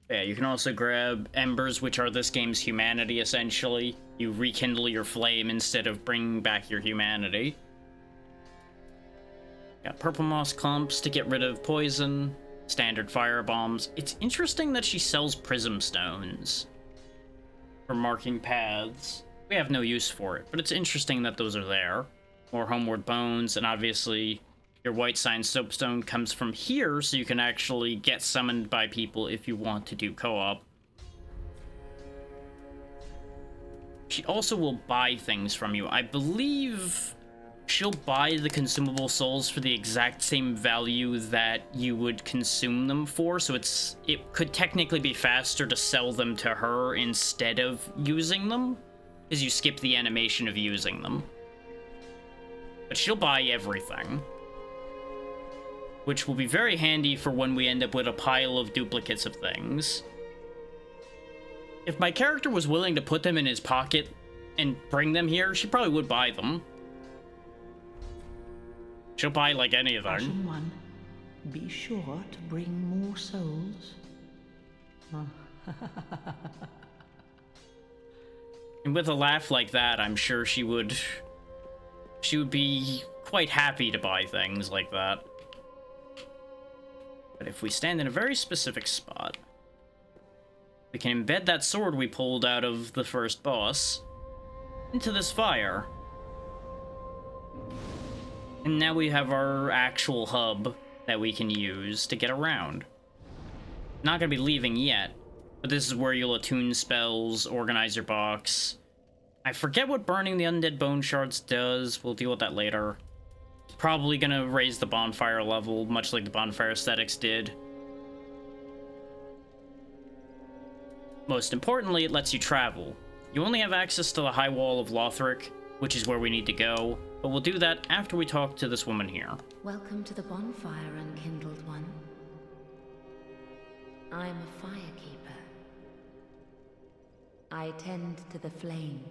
Speaker 1: Yeah, you can also grab embers, which are this game's humanity, essentially. You rekindle your flame instead of bringing back your humanity. Got purple moss clumps to get rid of poison. Standard fire bombs. It's interesting that she sells prism stones for marking paths. We have no use for it, but it's interesting that those are there. More homeward bones, and obviously your white sign soapstone comes from here, so you can actually get summoned by people if you want to do co-op. She also will buy things from you. I believe she'll buy the consumable souls for the exact same value that you would consume them for, so it could technically be faster to sell them to her instead of using them, because you skip the animation of using them. But she'll buy everything. which will be very handy for when we end up with a pile of duplicates of things. If my character was willing to put them in his pocket and bring them here, she probably would buy them. She'll buy, like, any of them.
Speaker 3: Ashen One, be sure to bring more souls.
Speaker 1: And with a laugh like that, I'm sure she would be quite happy to buy things like that. But if we stand in a very specific spot, we can embed that sword we pulled out of the first boss into this fire. And now we have our actual hub that we can use to get around. Not gonna be leaving yet, but this is where you'll attune spells, organize your box. I forget what burning the undead bone shards does. We'll deal with that later. Probably gonna raise the bonfire level, much like the bonfire aesthetics did. Most importantly, it lets you travel. You only have access to the High Wall of Lothric, which is where we need to go, but we'll do that after we talk to this woman here.
Speaker 6: Welcome to the bonfire, unkindled one. I am a firekeeper. I tend to the flame,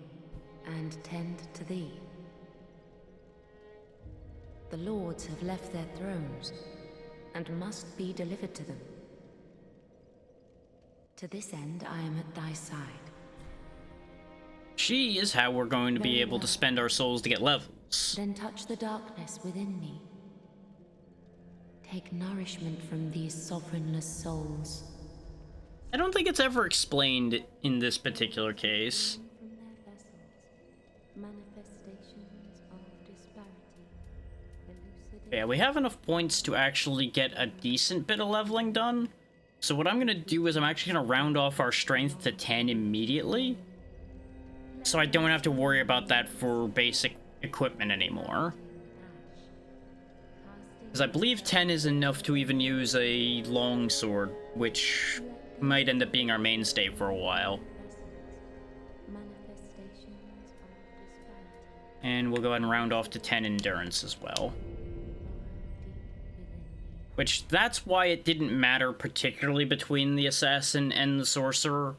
Speaker 6: and tend to thee. The lords have left their thrones, and must be delivered to them. To this end, I am at thy side.
Speaker 1: She is how we're going to be able to spend our souls to get levels.
Speaker 6: Then touch the darkness within me. Take nourishment from these sovereignless souls.
Speaker 1: I don't think it's ever explained in this particular case.
Speaker 6: From their vessels, manifestations of disparity, elucidate.
Speaker 1: Yeah, we have enough points to actually get a decent bit of leveling done. So what I'm gonna do is I'm actually gonna round off our strength to 10 immediately, so I don't have to worry about that for basic equipment anymore. Because I believe 10 is enough to even use a longsword, which might end up being our mainstay for a while.
Speaker 6: Manifestations of disparity.
Speaker 1: And we'll go ahead and round off to 10 endurance as well. Which, that's why it didn't matter particularly between the assassin and the sorcerer,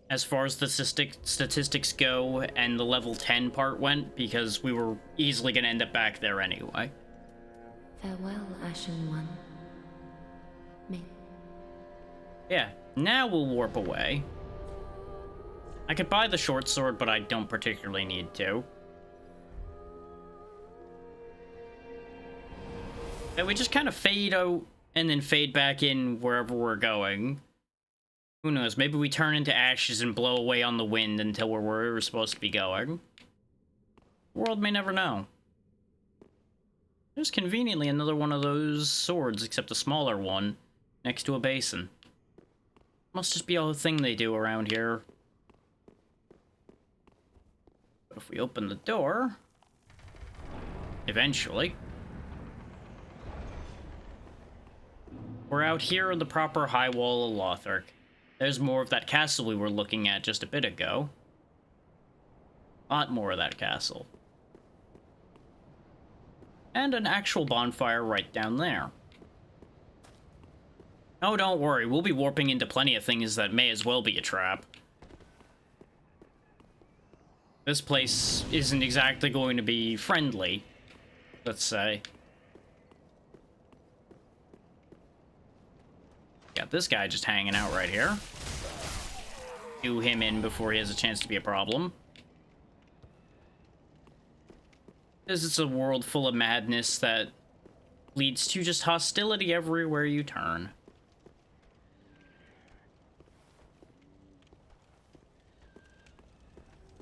Speaker 1: as far as the statistics go, and the level 10 part went, because we were easily going to end up back there anyway.
Speaker 6: Farewell, Ashen One. May
Speaker 1: Yeah, now we'll warp away. I could buy the short sword, but I don't particularly need to. And we just kind of fade out and then fade back in wherever we're going. Who knows, maybe we turn into ashes and blow away on the wind until we're where we're supposed to be going. The world may never know. There's conveniently another one of those swords, except a smaller one, next to a basin. Must just be a thing they do around here. But if we open the door, eventually, we're out here in the proper High Wall of Lothric. There's more of that castle we were looking at just a bit ago. A lot more of that castle. And an actual bonfire right down there. Oh, don't worry, we'll be warping into plenty of things that may as well be a trap. This place isn't exactly going to be friendly, let's say. Got this guy just hanging out right here. Do him in before he has a chance to be a problem. This is a world full of madness that leads to just hostility everywhere you turn.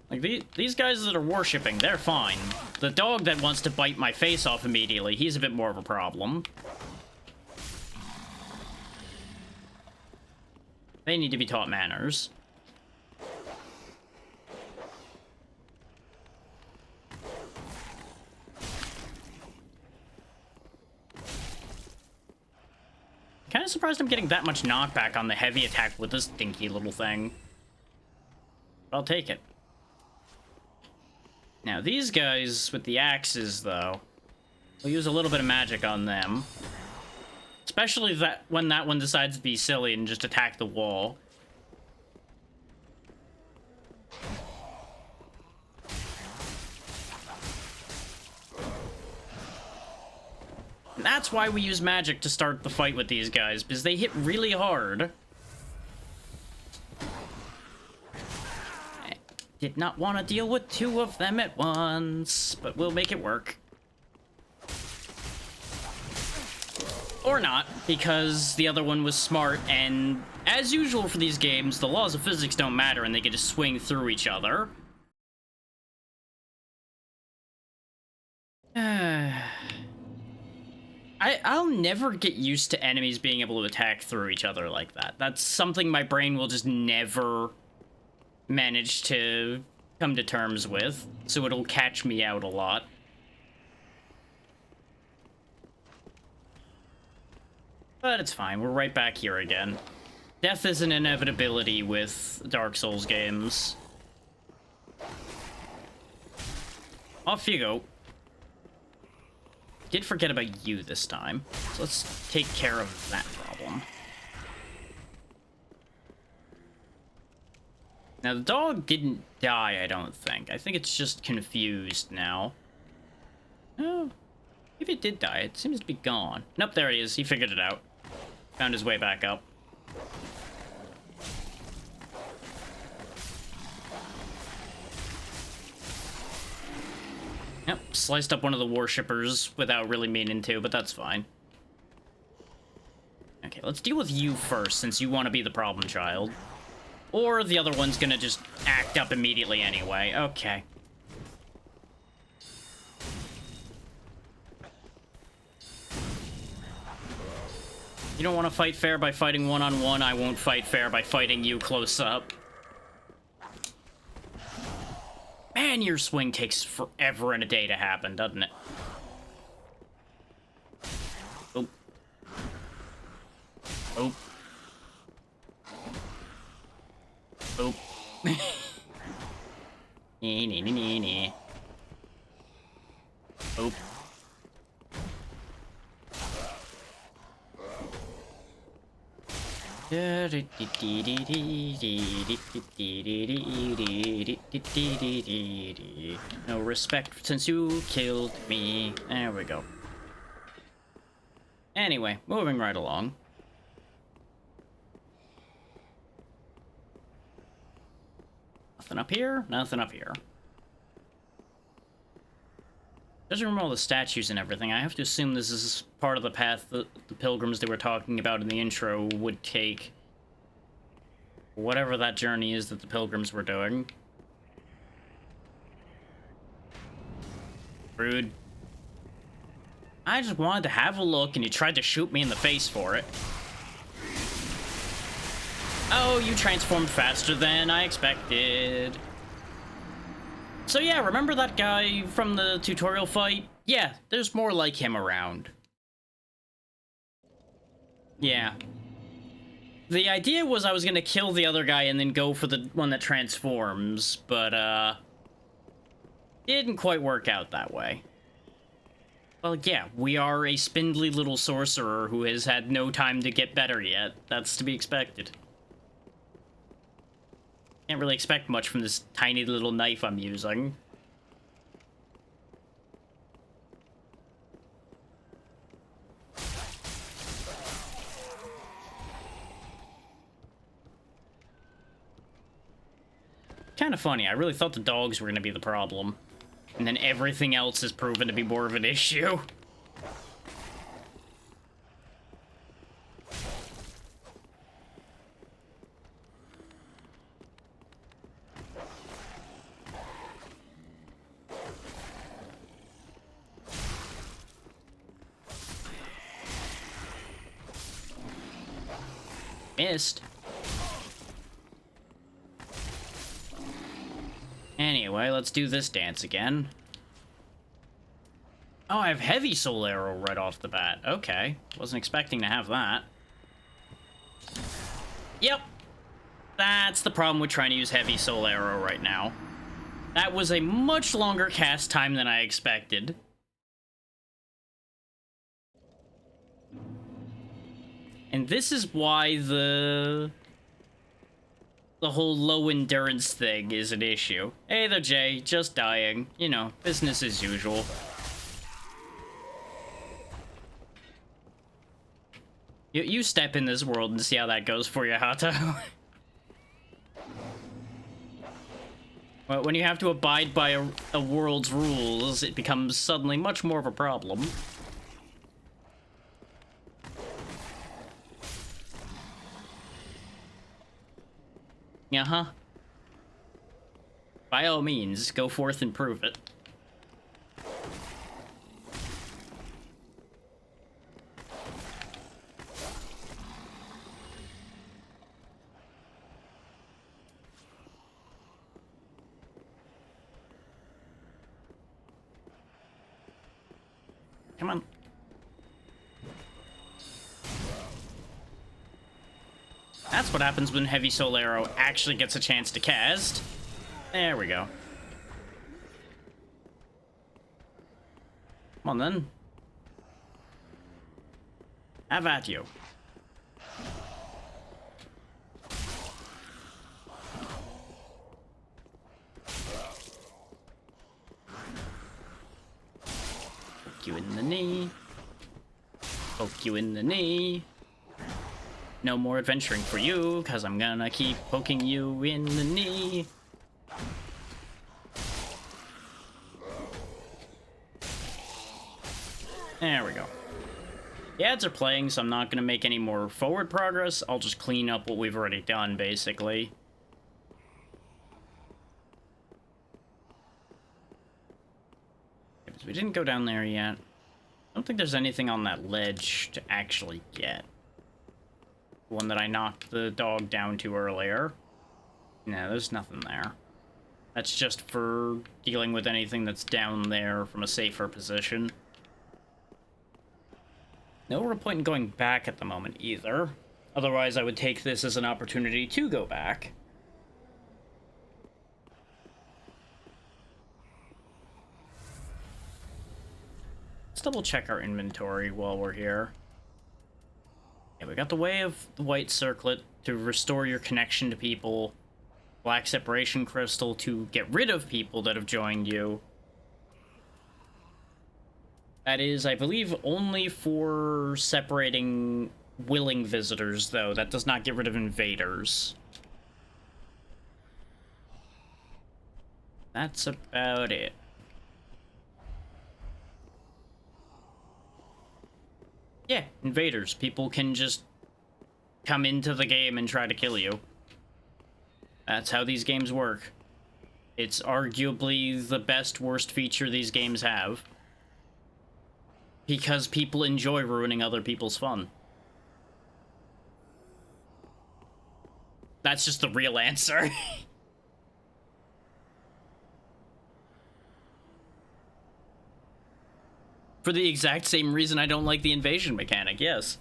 Speaker 1: Like, these guys that are worshipping, they're fine. The dog that wants to bite my face off immediately, he's a bit more of a problem. They need to be taught manners. Kind of surprised I'm getting that much knockback on the heavy attack with this dinky little thing. But I'll take it. Now, these guys with the axes, though, we'll use a little bit of magic on them. Especially that when that one decides to be silly and just attack the wall. And that's why we use magic to start the fight with these guys, because they hit really hard. I did not want to deal with two of them at once, but we'll make it work. Or not, because the other one was smart, and as usual for these games, the laws of physics don't matter and they get to swing through each other. I'll never get used to enemies being able to attack through each other like that. That's something my brain will just never manage to come to terms with, so it'll catch me out a lot. But it's fine, we're right back here again. Death is an inevitability with Dark Souls games. Off you go. Did forget about you this time, so let's take care of that problem. Now, the dog didn't die, I don't think. I think it's just confused now. Oh, maybe it did die. It seems to be gone. Nope, there he is. He figured it out. Found his way back up. Yep, sliced up one of the worshippers without really meaning to, but that's fine. Okay, let's deal with you first, since you want to be the problem child. Or the other one's gonna just act up immediately anyway. Okay. You don't want to fight fair by fighting one-on-one, I won't fight fair by fighting you close up. Man, your swing takes forever and a day to happen, doesn't it? Oh. Oh. Oh. Nee, nee, nee, nee, nee. Oh. No respect since you killed me. There we go. Anyway, moving right along. Nothing up here, nothing up here. Doesn't remember all the statues and everything. I have to assume this is part of the path that the pilgrims they were talking about in the intro would take. Whatever that journey is that the pilgrims were doing. Rude. I just wanted to have a look and you tried to shoot me in the face for it. Oh, you transformed faster than I expected. So yeah, remember that guy from the tutorial fight? Yeah, there's more like him around. Yeah. The idea was I was gonna kill the other guy and then go for the one that transforms, but, didn't quite work out that way. Well, yeah, we are a spindly little sorcerer who has had no time to get better yet. That's to be expected. Can't really expect much from this tiny little knife I'm using. Kind of funny, I really thought the dogs were going to be the problem. And then everything else has proven to be more of an issue. Missed. Anyway, let's do this dance again. Oh, I have heavy soul arrow right off the bat. Okay, wasn't expecting to have that. Yep. That's the problem with trying to use heavy soul arrow right now. That was a much longer cast time than I expected. And this is why the whole low endurance thing is an issue. Hey there, Jay. Just dying. You know, business as usual. You step in this world and see how that goes for you, Hato. Well, when you have to abide by a world's rules, it becomes suddenly much more of a problem. Uh-huh. By all means, go forth and prove it. Come on. That's what happens when Heavy Soul Arrow actually gets a chance to cast. There we go. Come on then. Have at you. Poke you in the knee. Poke you in the knee. No more adventuring for you, because I'm gonna keep poking you in the knee. There we go. The ads are playing, so I'm not gonna make any more forward progress. I'll just clean up what we've already done, basically. We didn't go down there yet. I don't think there's anything on that ledge to actually get. The one that I knocked the dog down to earlier. No, there's nothing there. That's just for dealing with anything that's down there from a safer position. No real point in going back at the moment either. Otherwise, I would take this as an opportunity to go back. Let's double check our inventory while we're here. Yeah, we got the Way of the White Circlet to restore your connection to people. Black Separation Crystal to get rid of people that have joined you. That is, I believe, only for separating willing visitors, though. That does not get rid of invaders. That's about it. Yeah, invaders. People can just come into the game and try to kill you. That's how these games work. It's arguably the best, worst feature these games have. Because people enjoy ruining other people's fun. That's just the real answer. For the exact same reason I don't like the invasion mechanic, yes.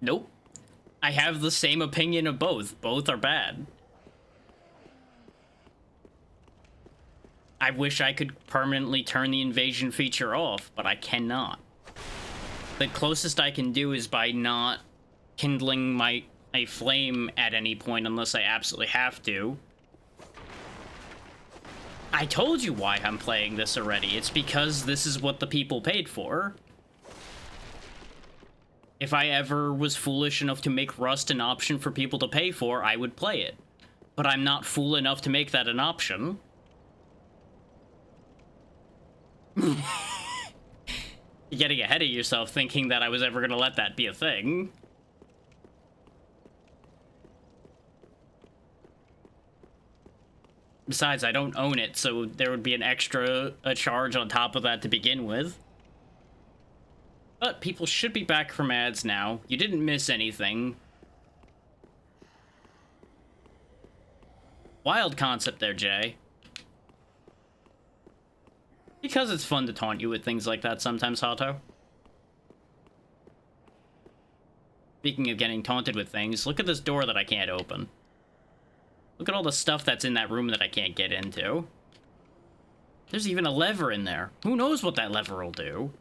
Speaker 1: Nope. I have the same opinion of both. Both are bad. I wish I could permanently turn the invasion feature off, but I cannot. The closest I can do is by not kindling my flame at any point unless I absolutely have to. I told you why I'm playing this already. It's because this is what the people paid for. If I ever was foolish enough to make Rust an option for people to pay for, I would play it. But I'm not fool enough to make that an option. You're getting ahead of yourself thinking that I was ever gonna let that be a thing. Besides, I don't own it, so there would be an extra charge on top of that to begin with. But people should be back from ads now. You didn't miss anything. Wild concept there, Jay. Because it's fun to taunt you with things like that sometimes, Hato. Speaking of getting taunted with things, look at this door that I can't open. Look at all the stuff that's in that room that I can't get into. There's even a lever in there. Who knows what that lever will do?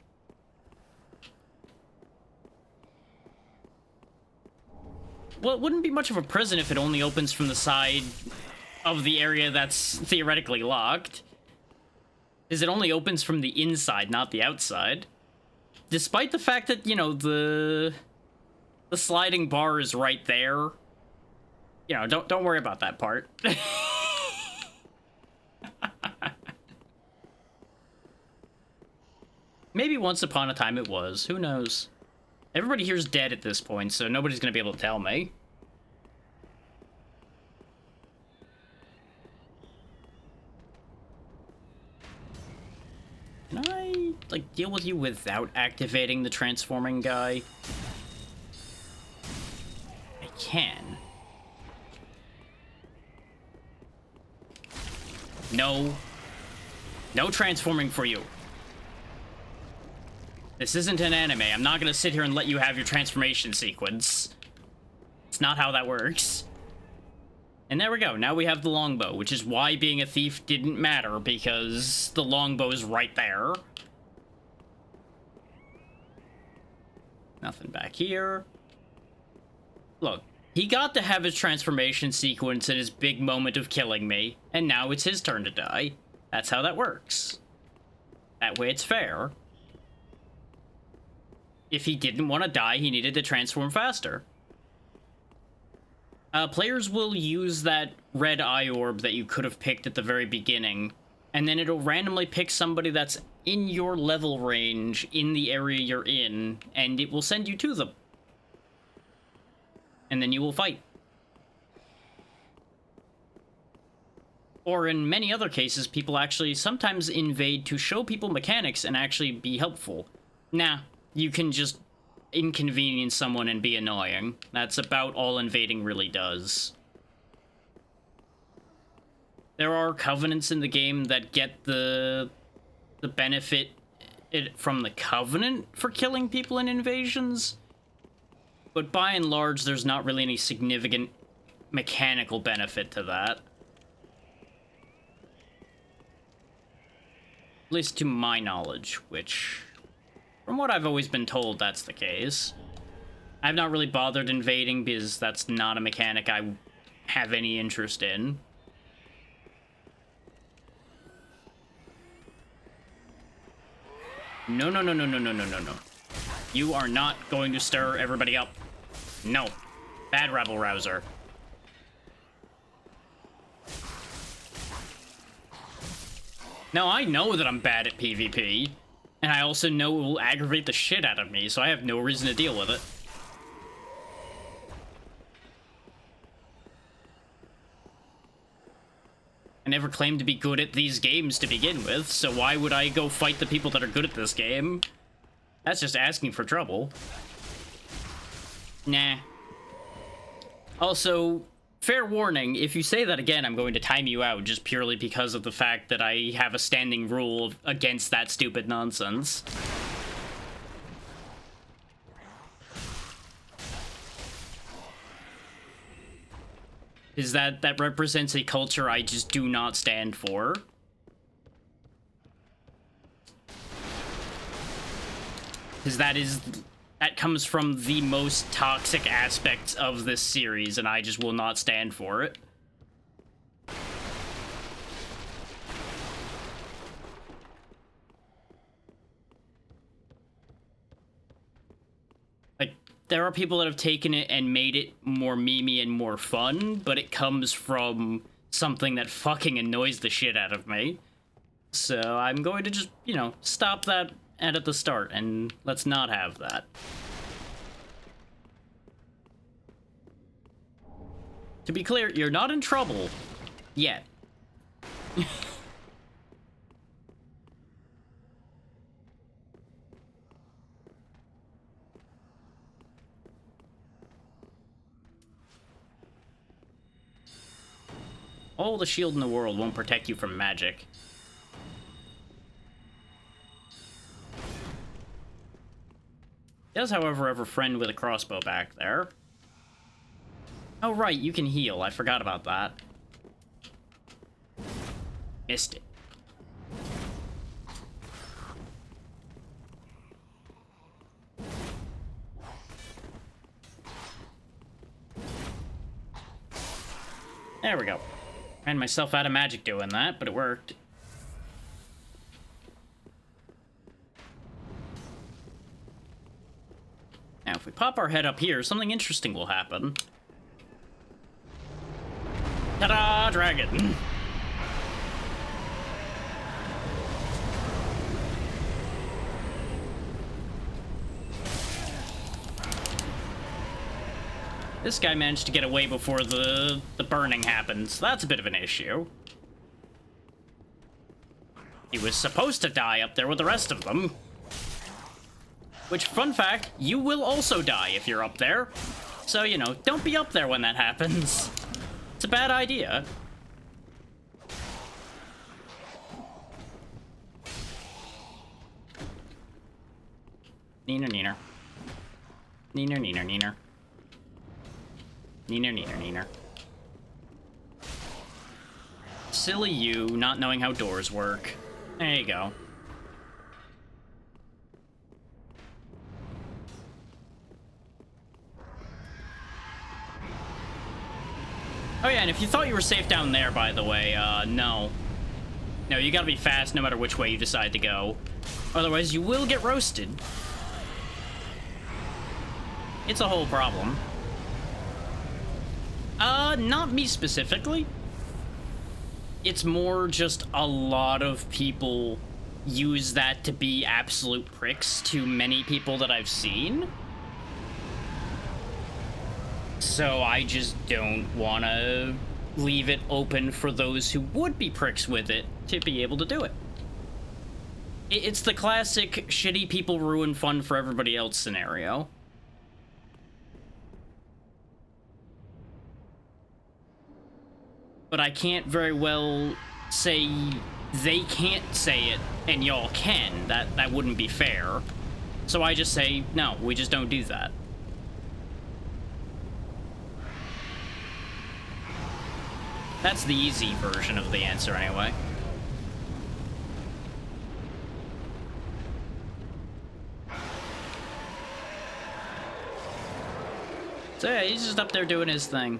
Speaker 1: well, it wouldn't be much of a prison if it only opens from the side of the area that's theoretically locked. Is it only opens from the inside, not the outside. Despite the fact that, you know, the sliding bar is right there. You know, don't worry about that part. Maybe once upon a time it was. Who knows? Everybody here's dead at this point, so nobody's gonna be able to tell me. Can I, like, deal with you without activating the transforming guy? I can. No. No transforming for you. This isn't an anime. I'm not gonna sit here and let you have your transformation sequence. It's not how that works. And there we go. Now we have the longbow, which is why being a thief didn't matter, because the longbow is right there. Nothing back here. Look, he got to have his transformation sequence in his big moment of killing me, and now it's his turn to die. That's how that works. That way it's fair. If he didn't want to die, he needed to transform faster. Players will use that red eye orb that you could have picked at the very beginning, and then it'll randomly pick somebody that's in your level range in the area you're in, and it will send you to them. And then you will fight. Or in many other cases, people actually sometimes invade to show people mechanics and actually be helpful. Nah. You can just inconvenience someone and be annoying. That's about all invading really does. There are covenants in the game that get the benefit from the covenant for killing people in invasions. But by and large, there's not really any significant mechanical benefit to that. At least to my knowledge, which... from what I've always been told, that's the case. I've not really bothered invading because that's not a mechanic I have any interest in. No, no, no, no, no, no, no, no, no. You are not going to stir everybody up. No. Bad rabble-rouser. Now, I know that I'm bad at PvP. And I also know it will aggravate the shit out of me, so I have no reason to deal with it. I never claimed to be good at these games to begin with, so why would I go fight the people that are good at this game? That's just asking for trouble. Nah. Also, fair warning, if you say that again, I'm going to time you out just purely because of the fact that I have a standing rule against that stupid nonsense. Is that represents a culture I just do not stand for. Because that comes from the most toxic aspects of this series, and I just will not stand for it. Like, there are people that have taken it and made it more memey and more fun, but it comes from something that fucking annoys the shit out of me. So I'm going to just, you know, stop that at the start, and let's not have that. To be clear, you're not in trouble yet. All the shield in the world won't protect you from magic. Does, however, have a friend with a crossbow back there. Oh, right, you can heal. I forgot about that. Missed it. There we go. Ran myself out of magic doing that, but it worked. Now, if we pop our head up here, something interesting will happen. Ta-da! Dragon! This guy managed to get away before the burning happens. That's a bit of an issue. He was supposed to die up there with the rest of them. Which, fun fact, you will also die if you're up there. So, you know, don't be up there when that happens. It's a bad idea. Neener, neener. Neener, neener, neener. Neener, neener, neener. Silly you, not knowing how doors work. There you go. Oh yeah, and if you thought you were safe down there, by the way, no. No, you gotta be fast no matter which way you decide to go. Otherwise, you will get roasted. It's a whole problem. Not me specifically. It's more just a lot of people use that to be absolute pricks to many people that I've seen. So I just don't want to leave it open for those who would be pricks with it to be able to do it. It's the classic shitty people ruin fun for everybody else scenario. But I can't very well say they can't say it and y'all can. That wouldn't be fair. So I just say, no, we just don't do that. That's the easy version of the answer anyway. So yeah, he's just up there doing his thing.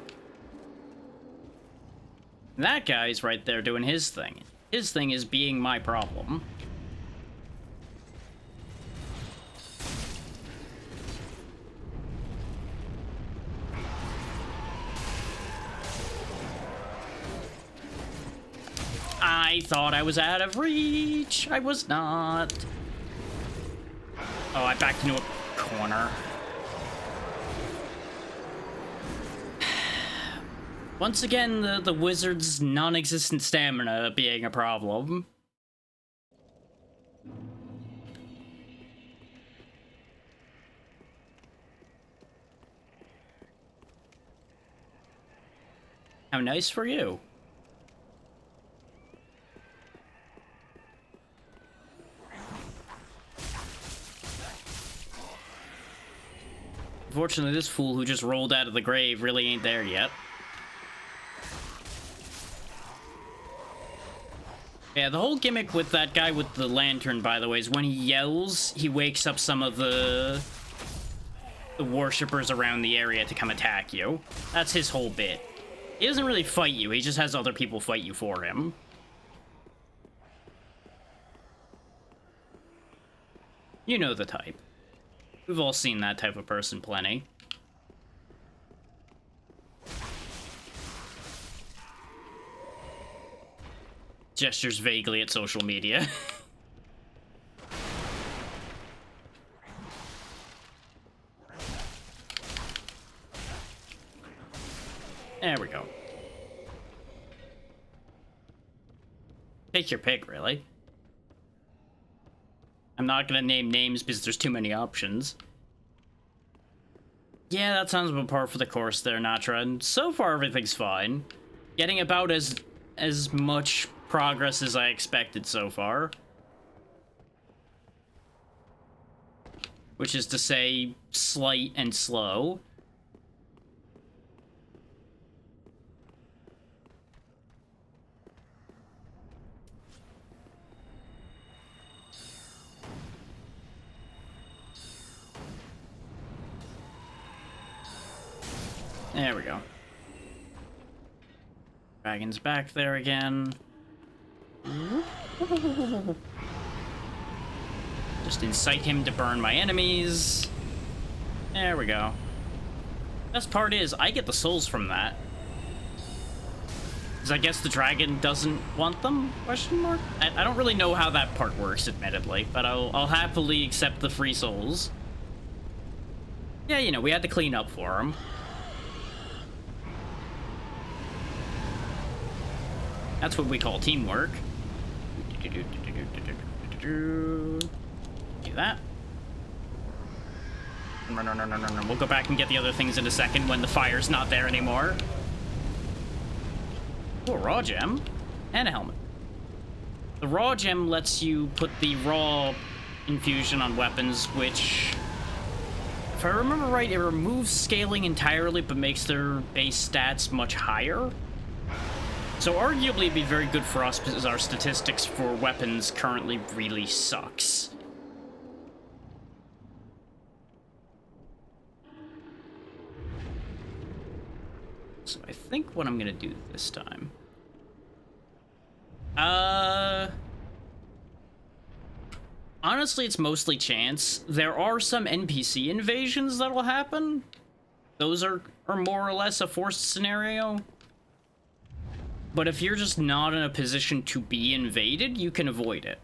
Speaker 1: That guy's right there doing his thing. His thing is being my problem. I thought I was out of reach. I was not. Oh, I backed into a corner. Once again, the wizard's non-existent stamina being a problem. How nice for you. Unfortunately, this fool who just rolled out of the grave really ain't there yet. Yeah, the whole gimmick with that guy with the lantern, by the way, is when he yells, he wakes up some of the worshippers around the area to come attack you. That's his whole bit. He doesn't really fight you, he just has other people fight you for him. You know the type. We've all seen that type of person plenty. Gestures vaguely at social media. There we go. Take your pick, really. I'm not gonna name names because there's too many options. Yeah, that sounds about par for the course there, Natra, and so far everything's fine. Getting about as much progress as I expected so far. Which is to say, slight and slow. There we go. Dragon's back there again. Just incite him to burn my enemies. There we go. Best part is, I get the souls from that. Because I guess the dragon doesn't want them? Question mark? I don't really know how that part works, admittedly, but I'll happily accept the free souls. Yeah, you know, we had to clean up for him. That's what we call teamwork. Do that. No. We'll go back and get the other things in a second when the fire's not there anymore. Oh, a raw gem. And a helmet. The raw gem lets you put the raw infusion on weapons, which, if I remember right, it removes scaling entirely but makes their base stats much higher. So arguably it'd be very good for us because our statistics for weapons currently really sucks. So I think what I'm gonna do this time... honestly, it's mostly chance. There are some NPC invasions that'll happen. Those are more or less a forced scenario. But if you're just not in a position to be invaded, you can avoid it.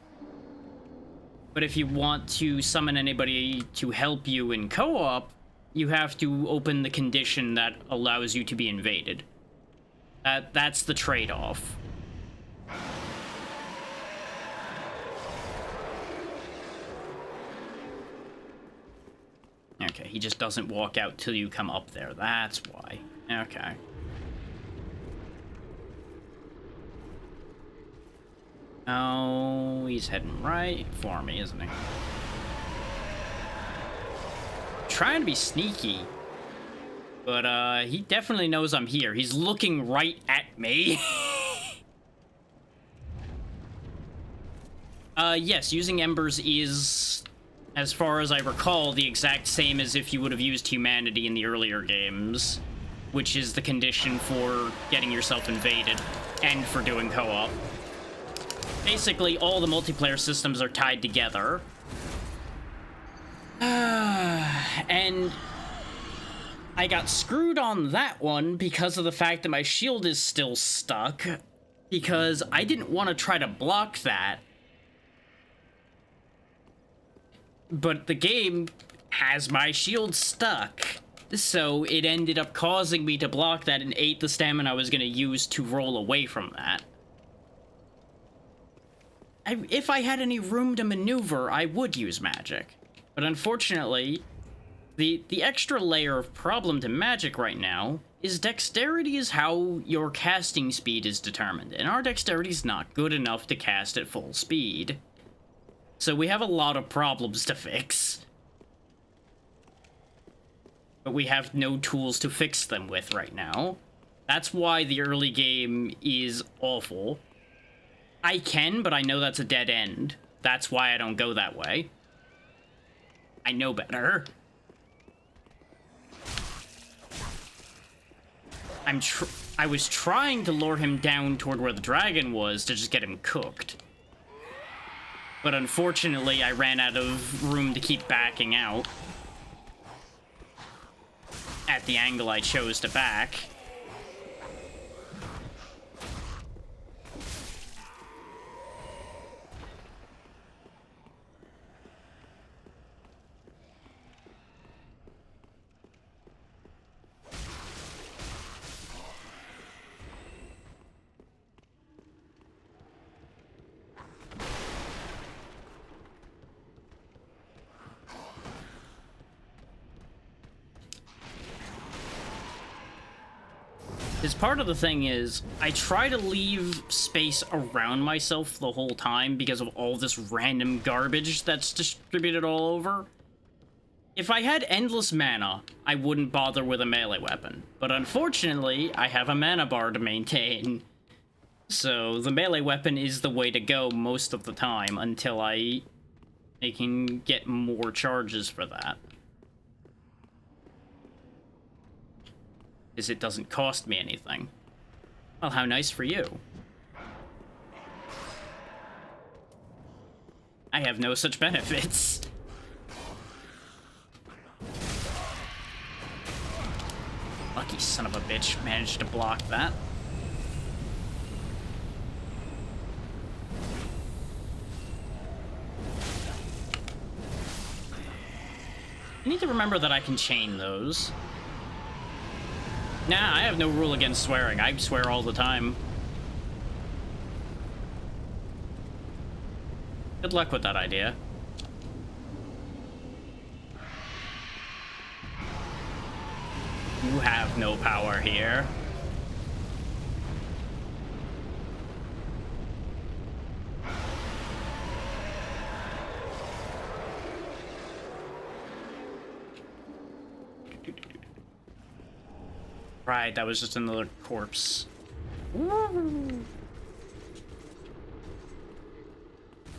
Speaker 1: But if you want to summon anybody to help you in co-op, you have to open the condition that allows you to be invaded. That's the trade-off. Okay, he just doesn't walk out till you come up there. That's why. Okay. Oh, he's heading right for me, isn't he? Trying to be sneaky, but he definitely knows I'm here. He's looking right at me. Yes, using embers is, as far as I recall, the exact same as if you would have used humanity in the earlier games, which is the condition for getting yourself invaded and for doing co-op. Basically, all the multiplayer systems are tied together. And I got screwed on that one because of the fact that my shield is still stuck, because I didn't want to try to block that. But the game has my shield stuck, so it ended up causing me to block that and ate the stamina I was going to use to roll away from that. If I had any room to maneuver, I would use magic. But unfortunately, the extra layer of problem to magic right now is dexterity is how your casting speed is determined, and our dexterity is not good enough to cast at full speed. So we have a lot of problems to fix. But we have no tools to fix them with right now. That's why the early game is awful. I can, but I know that's a dead end. That's why I don't go that way. I know better. I was trying to lure him down toward where the dragon was to just get him cooked. But unfortunately, I ran out of room to keep backing out at the angle I chose to back. Because part of the thing is, I try to leave space around myself the whole time because of all this random garbage that's distributed all over. If I had endless mana, I wouldn't bother with a melee weapon. But unfortunately, I have a mana bar to maintain. So the melee weapon is the way to go most of the time until I can get more charges for that. Because it doesn't cost me anything. Well, how nice for you. I have no such benefits. Lucky son of a bitch managed to block that. I need to remember that I can chain those. Nah, I have no rule against swearing. I swear all the time. Good luck with that idea. You have no power here. Right, that was just another corpse.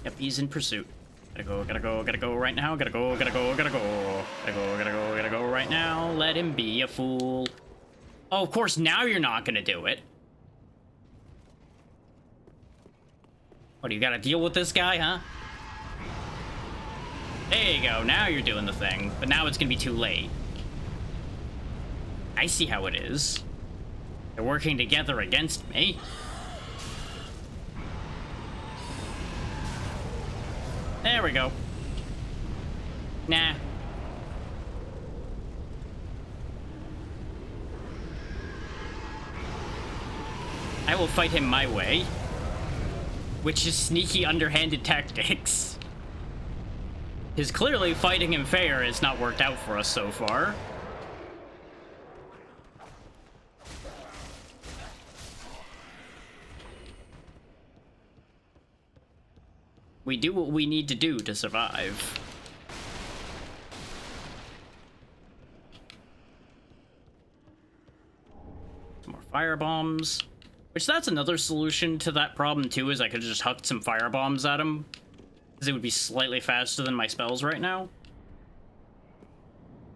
Speaker 1: Yep, he's in pursuit. Gotta go right now. Gotta go right now. Let him be a fool. Oh, of course, now you're not gonna do it. What, do you gotta deal with this guy, huh? There you go, now you're doing the thing. But now it's gonna be too late. I see how it is. They're working together against me. There we go. Nah. I will fight him my way, which is sneaky, underhanded tactics. Because clearly fighting him fair has not worked out for us so far. We do what we need to do to survive. Some more fire bombs. Which, that's another solution to that problem too, is I could just huck some fire bombs at him. Because it would be slightly faster than my spells right now.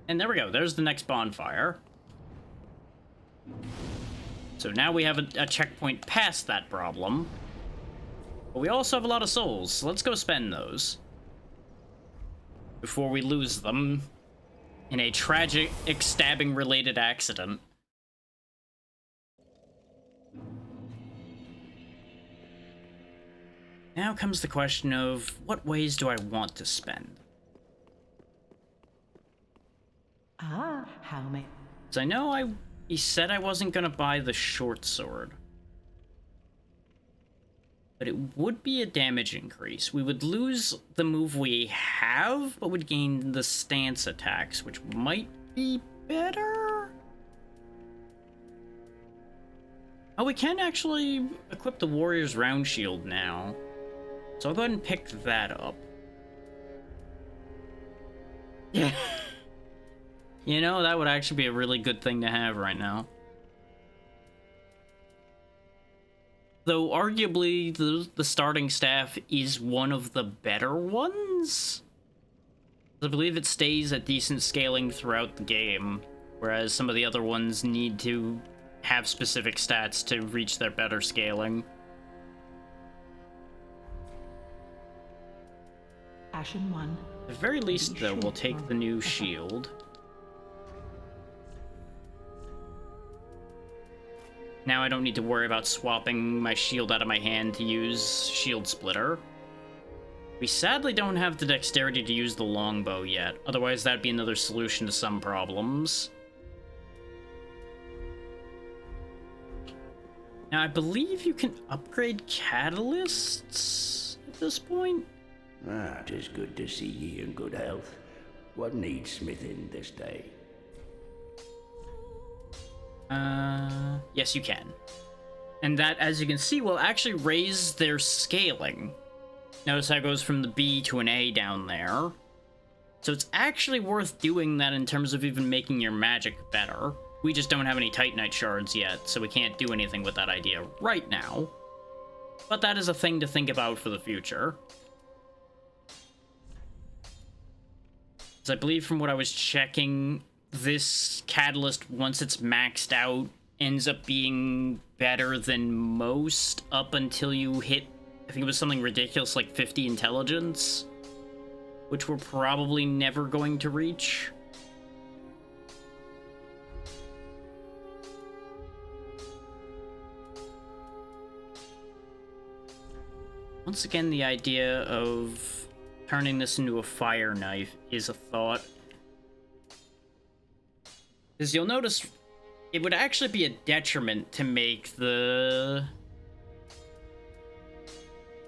Speaker 1: And there we go, there's the next bonfire. So now we have a checkpoint past that problem. But we also have a lot of souls, so let's go spend those. Before we lose them in a tragic stabbing-related accident. Now comes the question of, what ways do I want to spend?
Speaker 3: Ah, how may...
Speaker 1: So I know he said I wasn't gonna buy the short sword. But it would be a damage increase. We would lose the move we have, but would gain the stance attacks, which might be better? Oh, we can actually equip the Warrior's Round Shield now. So I'll go ahead and pick that up. Yeah. You know, that would actually be a really good thing to have right now. Though arguably the starting staff is one of the better ones. I believe it stays at decent scaling throughout the game, whereas some of the other ones need to have specific stats to reach their better scaling.
Speaker 3: Ashen One.
Speaker 1: At the very least, though, we'll take the new shield. Now I don't need to worry about swapping my shield out of my hand to use Shield Splitter. We sadly don't have the dexterity to use the longbow yet, otherwise that'd be another solution to some problems. Now I believe you can upgrade catalysts at this point?
Speaker 5: Ah, 'tis good to see ye in good health. What needs smithing this day?
Speaker 1: Yes, you can. And that, as you can see, will actually raise their scaling. Notice how it goes from the B to an A down there. So it's actually worth doing that in terms of even making your magic better. We just don't have any Titanite shards yet, so we can't do anything with that idea right now. But that is a thing to think about for the future. As I believe from what I was checking, this catalyst, once it's maxed out ends up being better than most up until you hit, I think it was something ridiculous like 50 intelligence, which we're probably never going to reach. Once again, the idea of turning this into a fire knife is a thought. Because you'll notice it would actually be a detriment to make the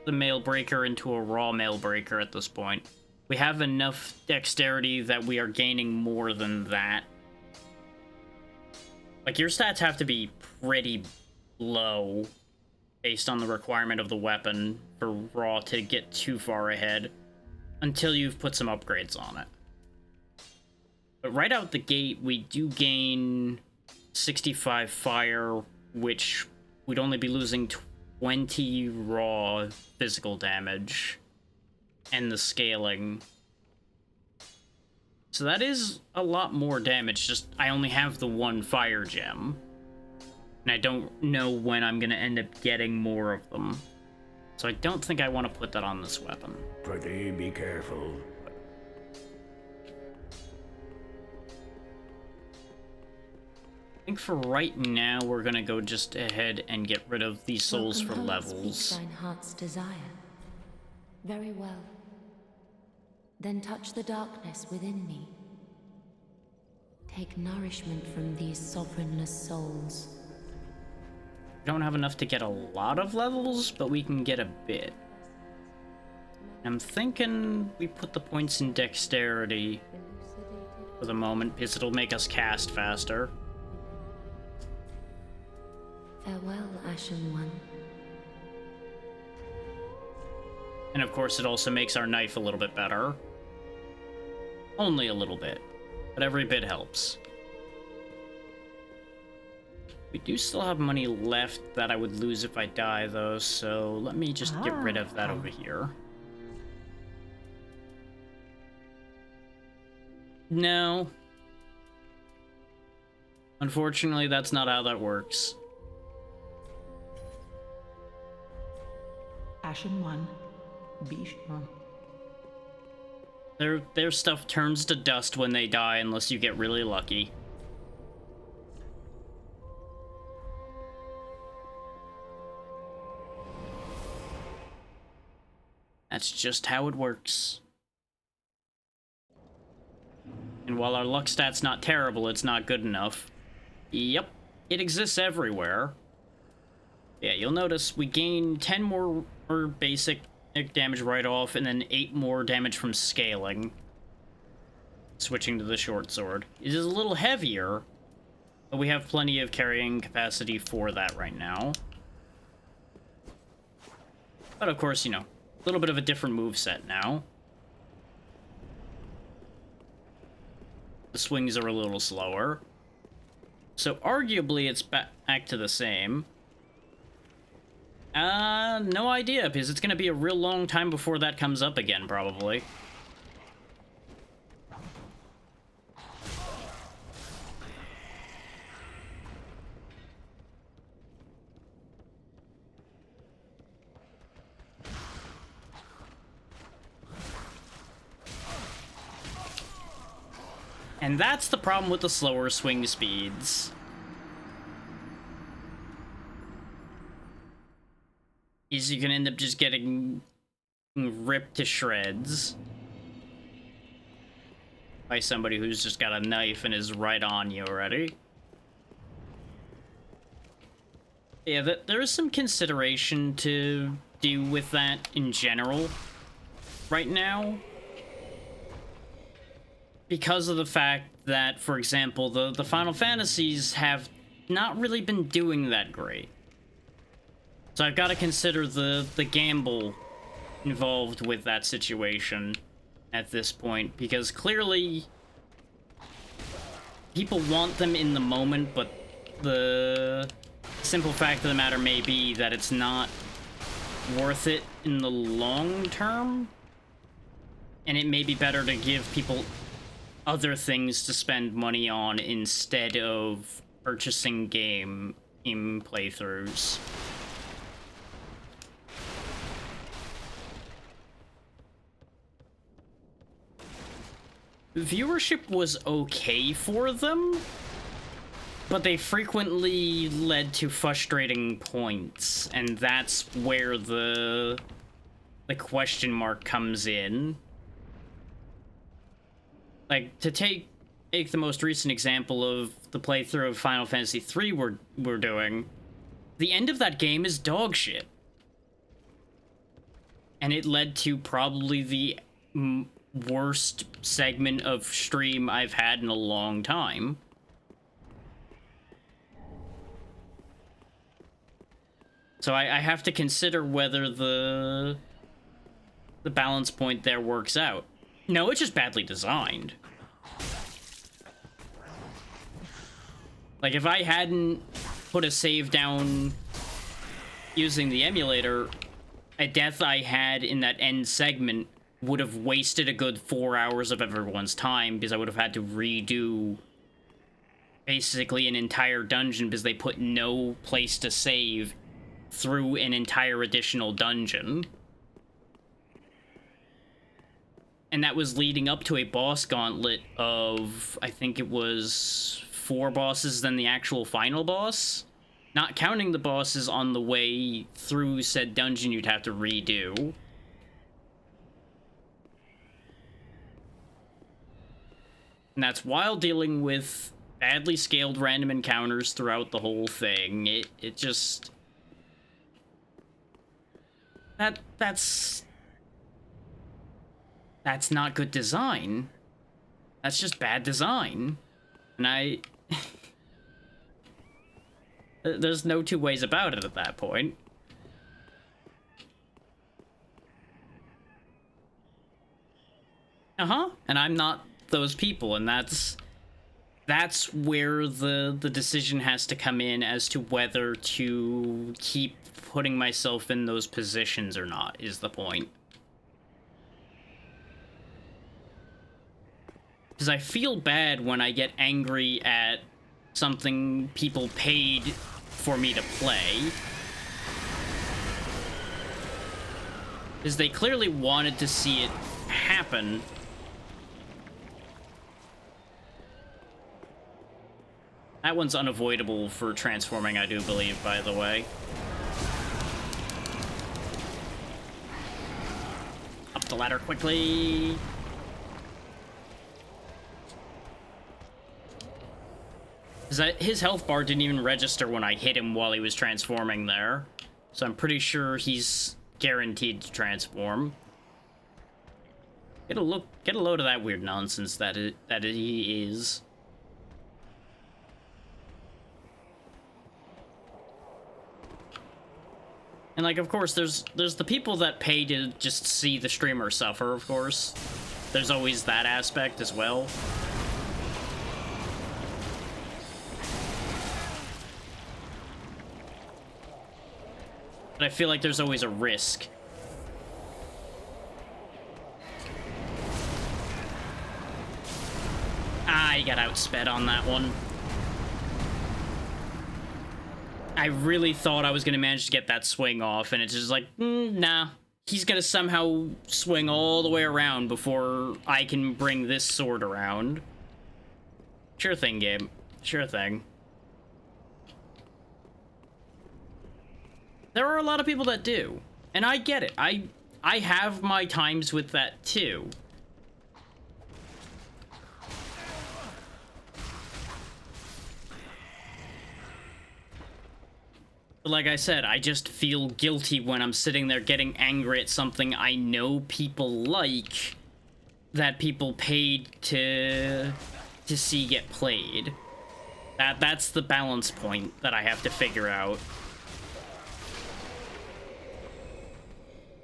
Speaker 1: mail breaker into a raw mail breaker at this point. We have enough dexterity that we are gaining more than that. Like, your stats have to be pretty low based on the requirement of the weapon for raw to get too far ahead until you've put some upgrades on it. But right out the gate, we do gain 65 fire, which we'd only be losing 20 raw physical damage and the scaling. So that is a lot more damage, just I only have the one fire gem. And I don't know when I'm gonna end up getting more of them. So I don't think I want to put that on this weapon.
Speaker 5: Pretty be careful.
Speaker 1: I think for right now, we're gonna go just ahead and get rid of these souls for
Speaker 6: Welcome home
Speaker 1: levels.
Speaker 6: speaks thine heart's desire. Very well. Then touch the darkness within me. Take nourishment from these sovereignless souls.
Speaker 1: We don't have enough to get a lot of levels, but we can get a bit. I'm thinking we put the points in dexterity for the moment, because it'll make us cast faster.
Speaker 6: Farewell, Ashen One.
Speaker 1: And of course, it also makes our knife a little bit better. Only a little bit, but every bit helps. We do still have money left that I would lose if I die, though, so let me just get rid of that over here. No. Unfortunately, that's not how that works.
Speaker 3: Ashen One, be sure.
Speaker 1: Their stuff turns to dust when they die unless you get really lucky. That's just how it works. And while our luck stat's not terrible, it's not good enough. Yep, it exists everywhere. Yeah, you'll notice we gain 10 more basic damage right off, and then 8 more damage from scaling. Switching to the short sword. It is a little heavier, but we have plenty of carrying capacity for that right now. But of course, you know, a little bit of a different moveset now. The swings are a little slower. So arguably it's back to the same. No idea, because it's gonna be a real long time before that comes up again, probably. And that's the problem with the slower swing speeds. Is you can end up just getting ripped to shreds by somebody who's just got a knife and is right on you already. Yeah, there is some consideration to do with that in general right now. Because of the fact that, for example, the Final Fantasies have not really been doing that great. So I've got to consider the gamble involved with that situation at this point, because clearly people want them in the moment, but the simple fact of the matter may be that it's not worth it in the long term, and it may be better to give people other things to spend money on instead of purchasing game in playthroughs. Viewership was okay for them, but they frequently led to frustrating points, and that's where the question mark comes in. Like, to take the most recent example of the playthrough of Final Fantasy III we're doing, the end of that game is dog shit. And it led to probably the worst segment of stream I've had in a long time. So I have to consider whether the balance point there works out. No, it's just badly designed. Like, if I hadn't put a save down using the emulator, a death I had in that end segment would have wasted a good 4 hours of everyone's time, because I would have had to redo basically an entire dungeon because they put no place to save through an entire additional dungeon. And that was leading up to a boss gauntlet of, I think it was 4 bosses than the actual final boss. Not counting the bosses on the way through said dungeon you'd have to redo. And that's while dealing with badly scaled random encounters throughout the whole thing. It just... That's not good design. That's just bad design. And there's no two ways about it at that point. And I'm not those people, and that's where the decision has to come in as to whether to keep putting myself in those positions or not, is the point. Because I feel bad when I get angry at something people paid for me to play. Because they clearly wanted to see it happen. That one's unavoidable for transforming, I do believe, by the way. Up the ladder quickly. His health bar didn't even register when I hit him while he was transforming there. So I'm pretty sure he's guaranteed to transform. Get a load of that weird nonsense that he is. And, like, of course, there's the people that pay to just see the streamer suffer, of course. There's always that aspect as well. But I feel like there's always a risk. Ah, he got outsped on that one. I really thought I was going to manage to get that swing off, and it's just like, nah. He's going to somehow swing all the way around before I can bring this sword around. Sure thing, game. Sure thing. There are a lot of people that do, and I get it. I have my times with that, too. But like I said, I just feel guilty when I'm sitting there getting angry at something I know people like, that people paid to see get played. That's the balance point that I have to figure out.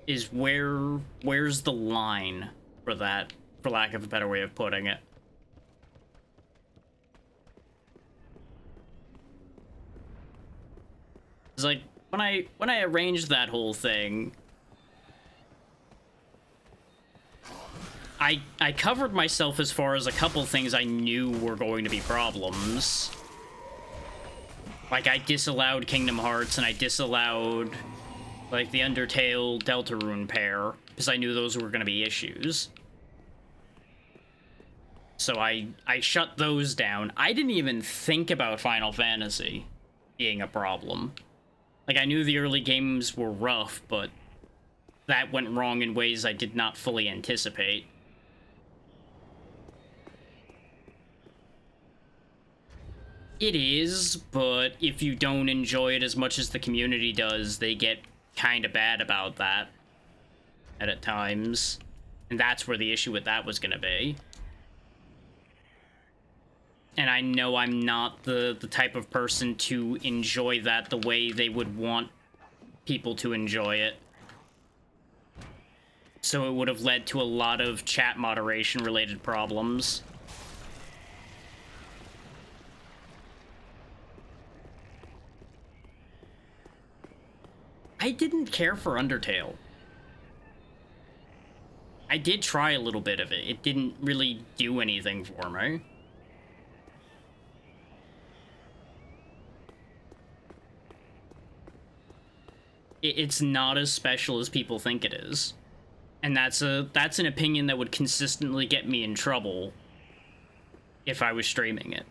Speaker 1: Is where's the line for that, for lack of a better way of putting it. It's like, when I arranged that whole thing, I covered myself as far as a couple things I knew were going to be problems. Like, I disallowed Kingdom Hearts, and I disallowed, like, the Undertale Deltarune pair, because I knew those were going to be issues. So I shut those down. I didn't even think about Final Fantasy being a problem. Like, I knew the early games were rough, but that went wrong in ways I did not fully anticipate. It is, but if you don't enjoy it as much as the community does, they get kind of bad about that at times. And that's where the issue with that was going to be. And I know I'm not the type of person to enjoy that the way they would want people to enjoy it. So it would have led to a lot of chat moderation related problems. I didn't care for Undertale. I did try a little bit of it. It didn't really do anything for me. It's not as special as people think it is. And that's an opinion that would consistently get me in trouble if I was streaming it.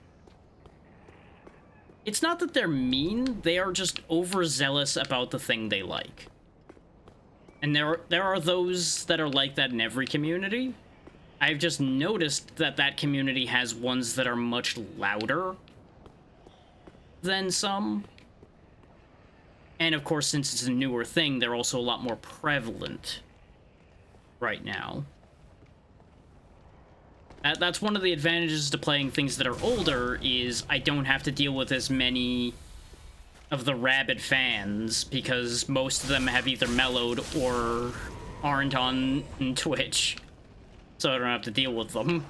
Speaker 1: It's not that they're mean, they are just overzealous about the thing they like. And there are those that are like that in every community. I've just noticed that that community has ones that are much louder than some. And of course, since it's a newer thing, they're also a lot more prevalent right now. That's one of the advantages to playing things that are older, is I don't have to deal with as many of the rabid fans, because most of them have either mellowed or aren't on Twitch, so I don't have to deal with them.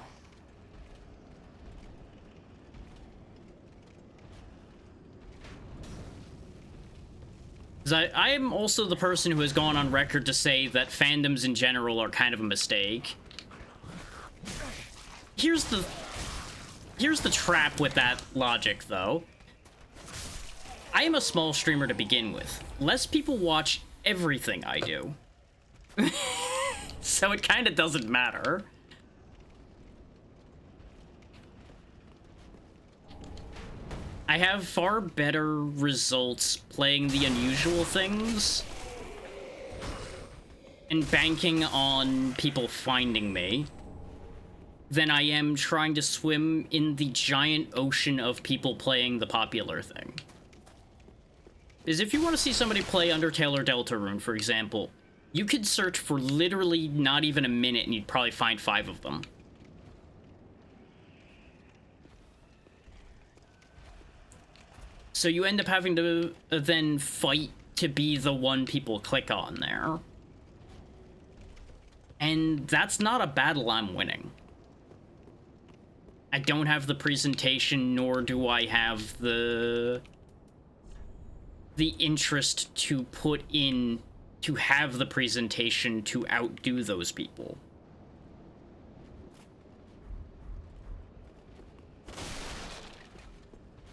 Speaker 1: I am also the person who has gone on record to say that fandoms in general are kind of a mistake. Here's the trap with that logic, though. I am a small streamer to begin with. Less people watch everything I do. So it kind of doesn't matter. I have far better results playing the unusual things and banking on people finding me than I am trying to swim in the giant ocean of people playing the popular thing. Because if you want to see somebody play Undertale or Deltarune, for example, you could search for literally not even a minute and you'd probably find 5 of them. So you end up having to then fight to be the one people click on there. And that's not a battle I'm winning. I don't have the presentation, nor do I have the interest to put in to have the presentation to outdo those people.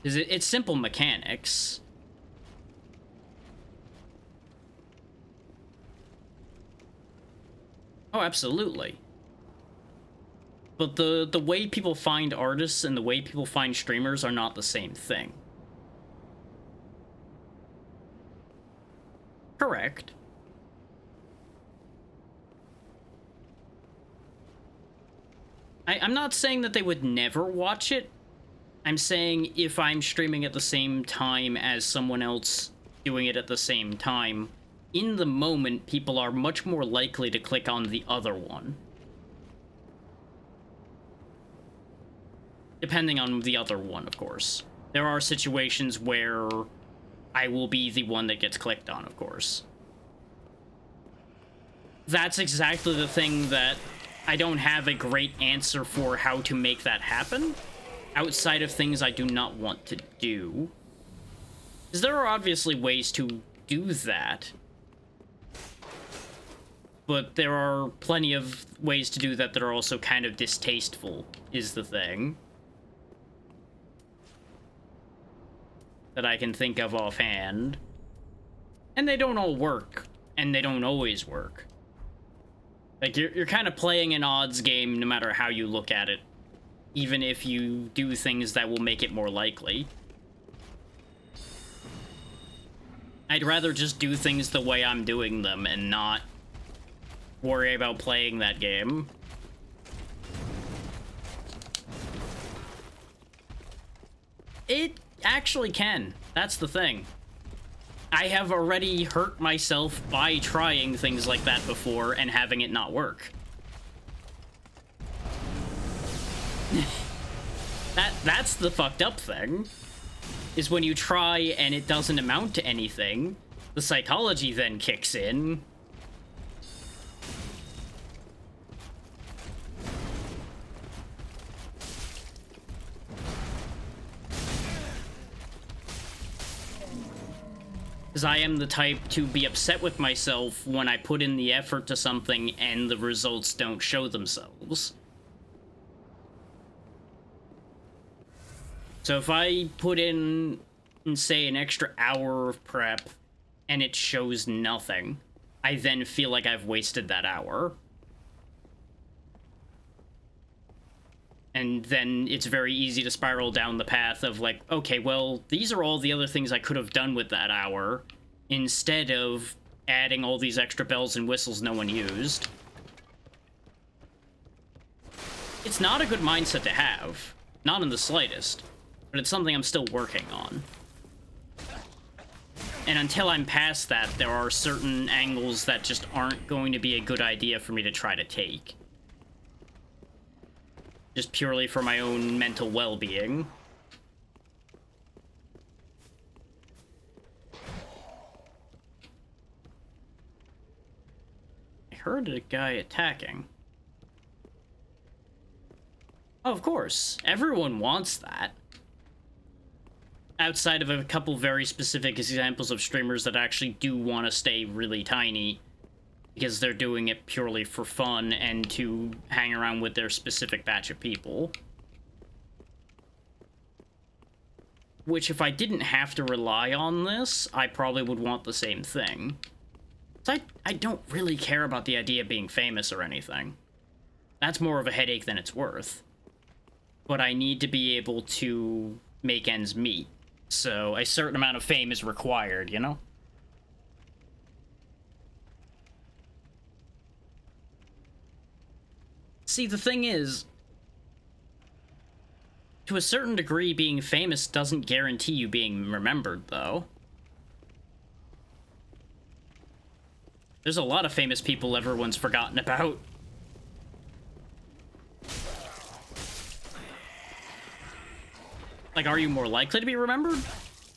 Speaker 1: It's simple mechanics. Oh, absolutely. But the way people find artists and the way people find streamers are not the same thing. Correct. I'm not saying that they would never watch it. I'm saying if I'm streaming at the same time as someone else doing it at the same time, in the moment, people are much more likely to click on the other one. Depending on the other one, of course. There are situations where I will be the one that gets clicked on, of course. That's exactly the thing that I don't have a great answer for how to make that happen, outside of things I do not want to do. Because there are obviously ways to do that. But there are plenty of ways to do that that are also kind of distasteful, is the thing. that I can think of offhand. And they don't all work, and they don't always work. Like, you're kind of playing an odds game no matter how you look at it, even if you do things that will make it more likely. I'd rather just do things the way I'm doing them and not worry about playing that game. It actually can. That's the thing. I have already hurt myself by trying things like that before and having it not work. That's the fucked up thing, is when you try and it doesn't amount to anything, the psychology then kicks in. Because I am the type to be upset with myself when I put in the effort to something and the results don't show themselves. So if I put in, say, an extra hour of prep and it shows nothing, I then feel like I've wasted that hour. And then it's very easy to spiral down the path of like, okay, well, these are all the other things I could have done with that hour, instead of adding all these extra bells and whistles no one used. It's not a good mindset to have. Not in the slightest. But it's something I'm still working on. And until I'm past that, there are certain angles that just aren't going to be a good idea for me to try to take. Just purely for my own mental well-being. I heard a guy attacking. Oh, of course. Everyone wants that. Outside of a couple very specific examples of streamers that actually do want to stay really tiny, because they're doing it purely for fun and to hang around with their specific batch of people. Which, if I didn't have to rely on this, I probably would want the same thing. So I don't really care about the idea of being famous or anything. That's more of a headache than it's worth. But I need to be able to make ends meet. So a certain amount of fame is required, you know? See, the thing is, to a certain degree, being famous doesn't guarantee you being remembered, though. There's a lot of famous people everyone's forgotten about. Like, are you more likely to be remembered?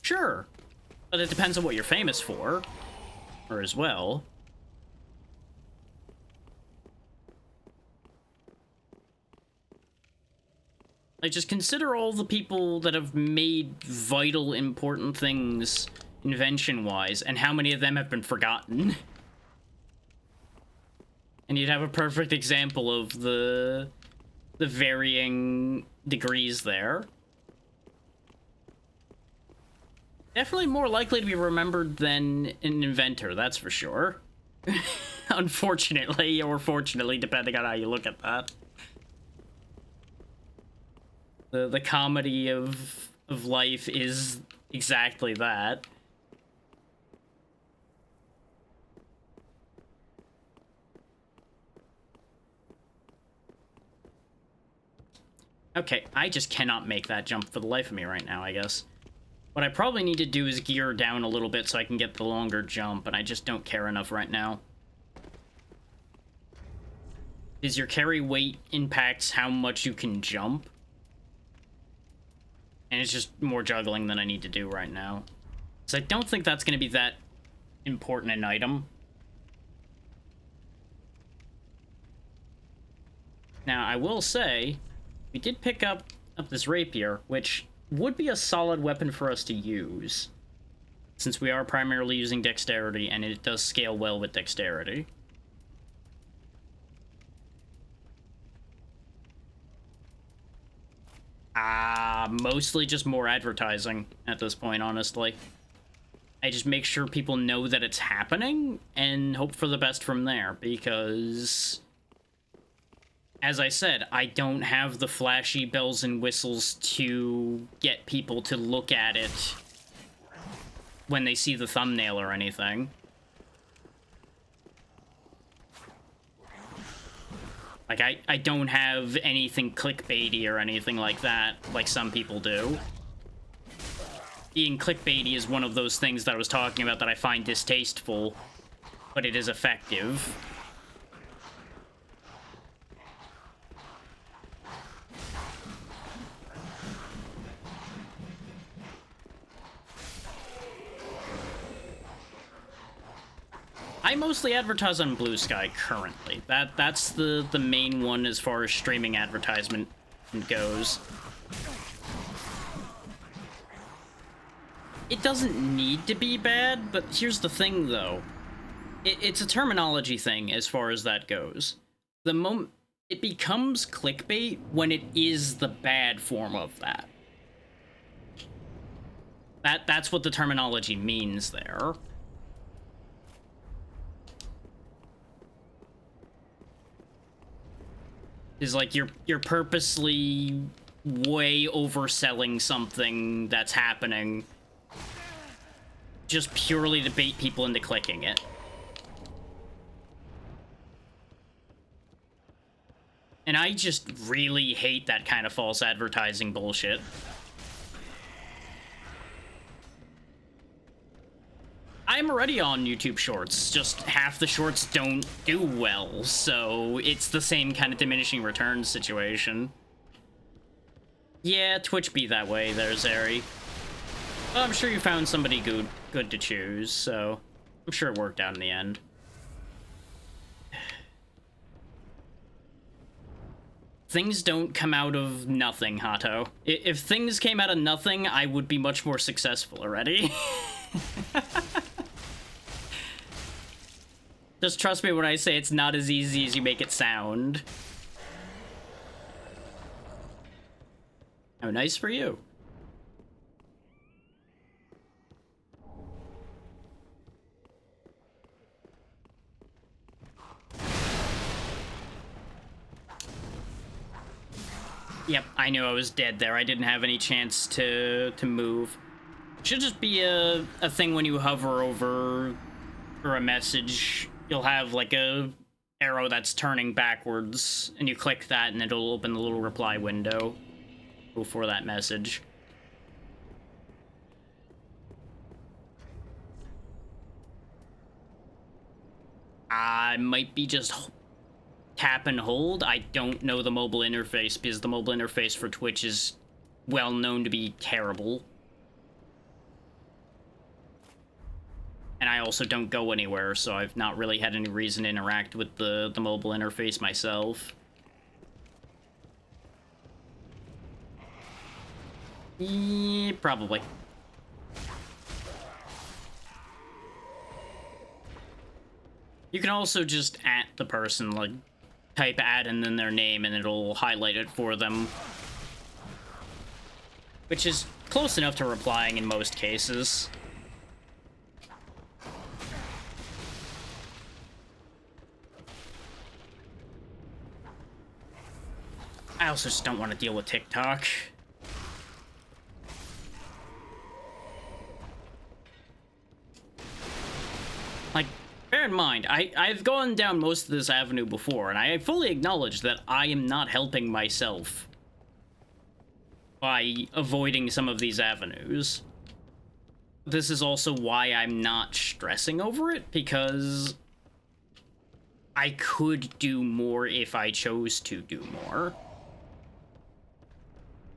Speaker 1: Sure. But it depends on what you're famous for. Or as well. Like, just consider all the people that have made vital, important things invention-wise, and how many of them have been forgotten. And you'd have a perfect example of the varying degrees there. Definitely more likely to be remembered than an inventor, that's for sure. Unfortunately, or fortunately, depending on how you look at that. The comedy of life is exactly that. Okay, I just cannot make that jump for the life of me right now, I guess. What I probably need to do is gear down a little bit so I can get the longer jump, and I just don't care enough right now. Because your carry weight impacts how much you can jump. And it's just more juggling than I need to do right now. So I don't think that's going to be that important an item. Now, I will say, we did pick up this rapier, which would be a solid weapon for us to use, since we are primarily using dexterity, and it does scale well with dexterity. Mostly just more advertising at this point, honestly. I just make sure people know that it's happening and hope for the best from there, because, as I said, I don't have the flashy bells and whistles to get people to look at it when they see the thumbnail or anything. Like, I don't have anything clickbaity or anything like that, like some people do. Being clickbaity is one of those things that I was talking about that I find distasteful, but it is effective. I mostly advertise on Blue Sky currently. That's the main one as far as streaming advertisement goes. It doesn't need to be bad, but here's the thing, though. It's a terminology thing as far as that goes. The moment it becomes clickbait when it is the bad form of that. That's what the terminology means there. Is like you're purposely way overselling something that's happening just purely to bait people into clicking it. And I just really hate that kind of false advertising bullshit. I'm already on YouTube Shorts, just half the shorts don't do well, so it's the same kind of diminishing returns situation. Yeah, Twitch be that way there, Zeri. Well, I'm sure you found somebody good to choose, so I'm sure it worked out in the end. Things don't come out of nothing, Hato. If things came out of nothing, I would be much more successful already. Just trust me when I say it's not as easy as you make it sound. Oh, nice for you. Yep, I knew I was dead there. I didn't have any chance to move. Should just be a thing when you hover over or a message. You'll have like a arrow that's turning backwards, and you click that and it'll open the little reply window before that message. I might be just tap and hold. I don't know the mobile interface because the mobile interface for Twitch is well known to be terrible. And I also don't go anywhere, so I've not really had any reason to interact with the mobile interface myself. Yeah, probably. You can also just @ the person, like, type @ and then their name, and it'll highlight it for them. Which is close enough to replying in most cases. I also just don't want to deal with TikTok. Like, bear in mind, I've gone down most of this avenue before, and I fully acknowledge that I am not helping myself by avoiding some of these avenues. This is also why I'm not stressing over it, because I could do more if I chose to do more.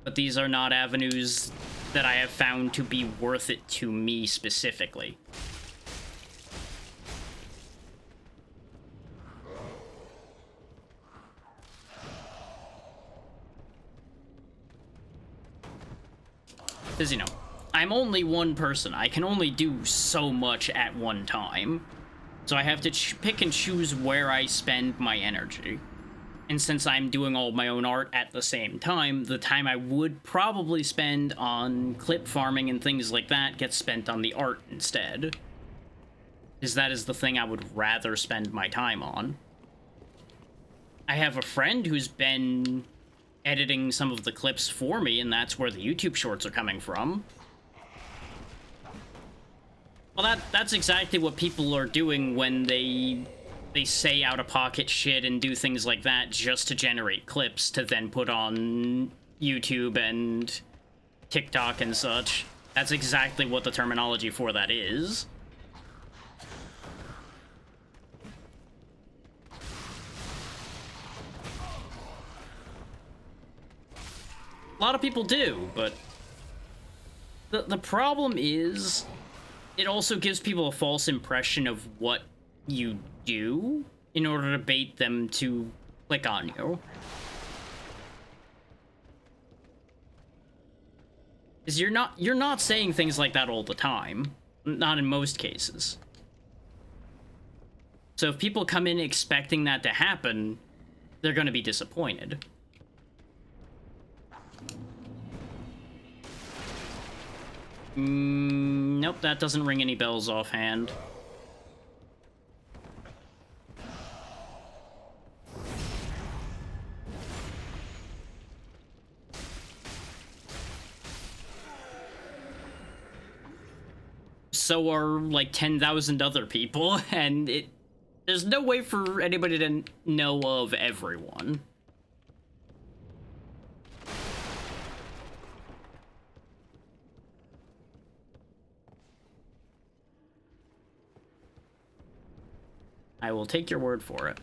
Speaker 1: But these are not avenues that I have found to be worth it to me specifically. Because, you know, I'm only one person. I can only do so much at one time. So I have to pick and choose where I spend my energy. And since I'm doing all my own art at the same time, the time I would probably spend on clip farming and things like that gets spent on the art instead. Because that is the thing I would rather spend my time on. I have a friend who's been editing some of the clips for me, and that's where the YouTube shorts are coming from. Well, that's exactly what people are doing when they say out-of-pocket shit and do things like that just to generate clips to then put on YouTube and TikTok and such. That's exactly what the terminology for that is. A lot of people do, but the problem is it also gives people a false impression of what you do in order to bait them to click on you. Because you're not saying things like that all the time. Not in most cases. So if people come in expecting that to happen, they're going to be disappointed. Nope, that doesn't ring any bells offhand. So are like 10,000 other people, and there's no way for anybody to know of everyone. I will take your word for it.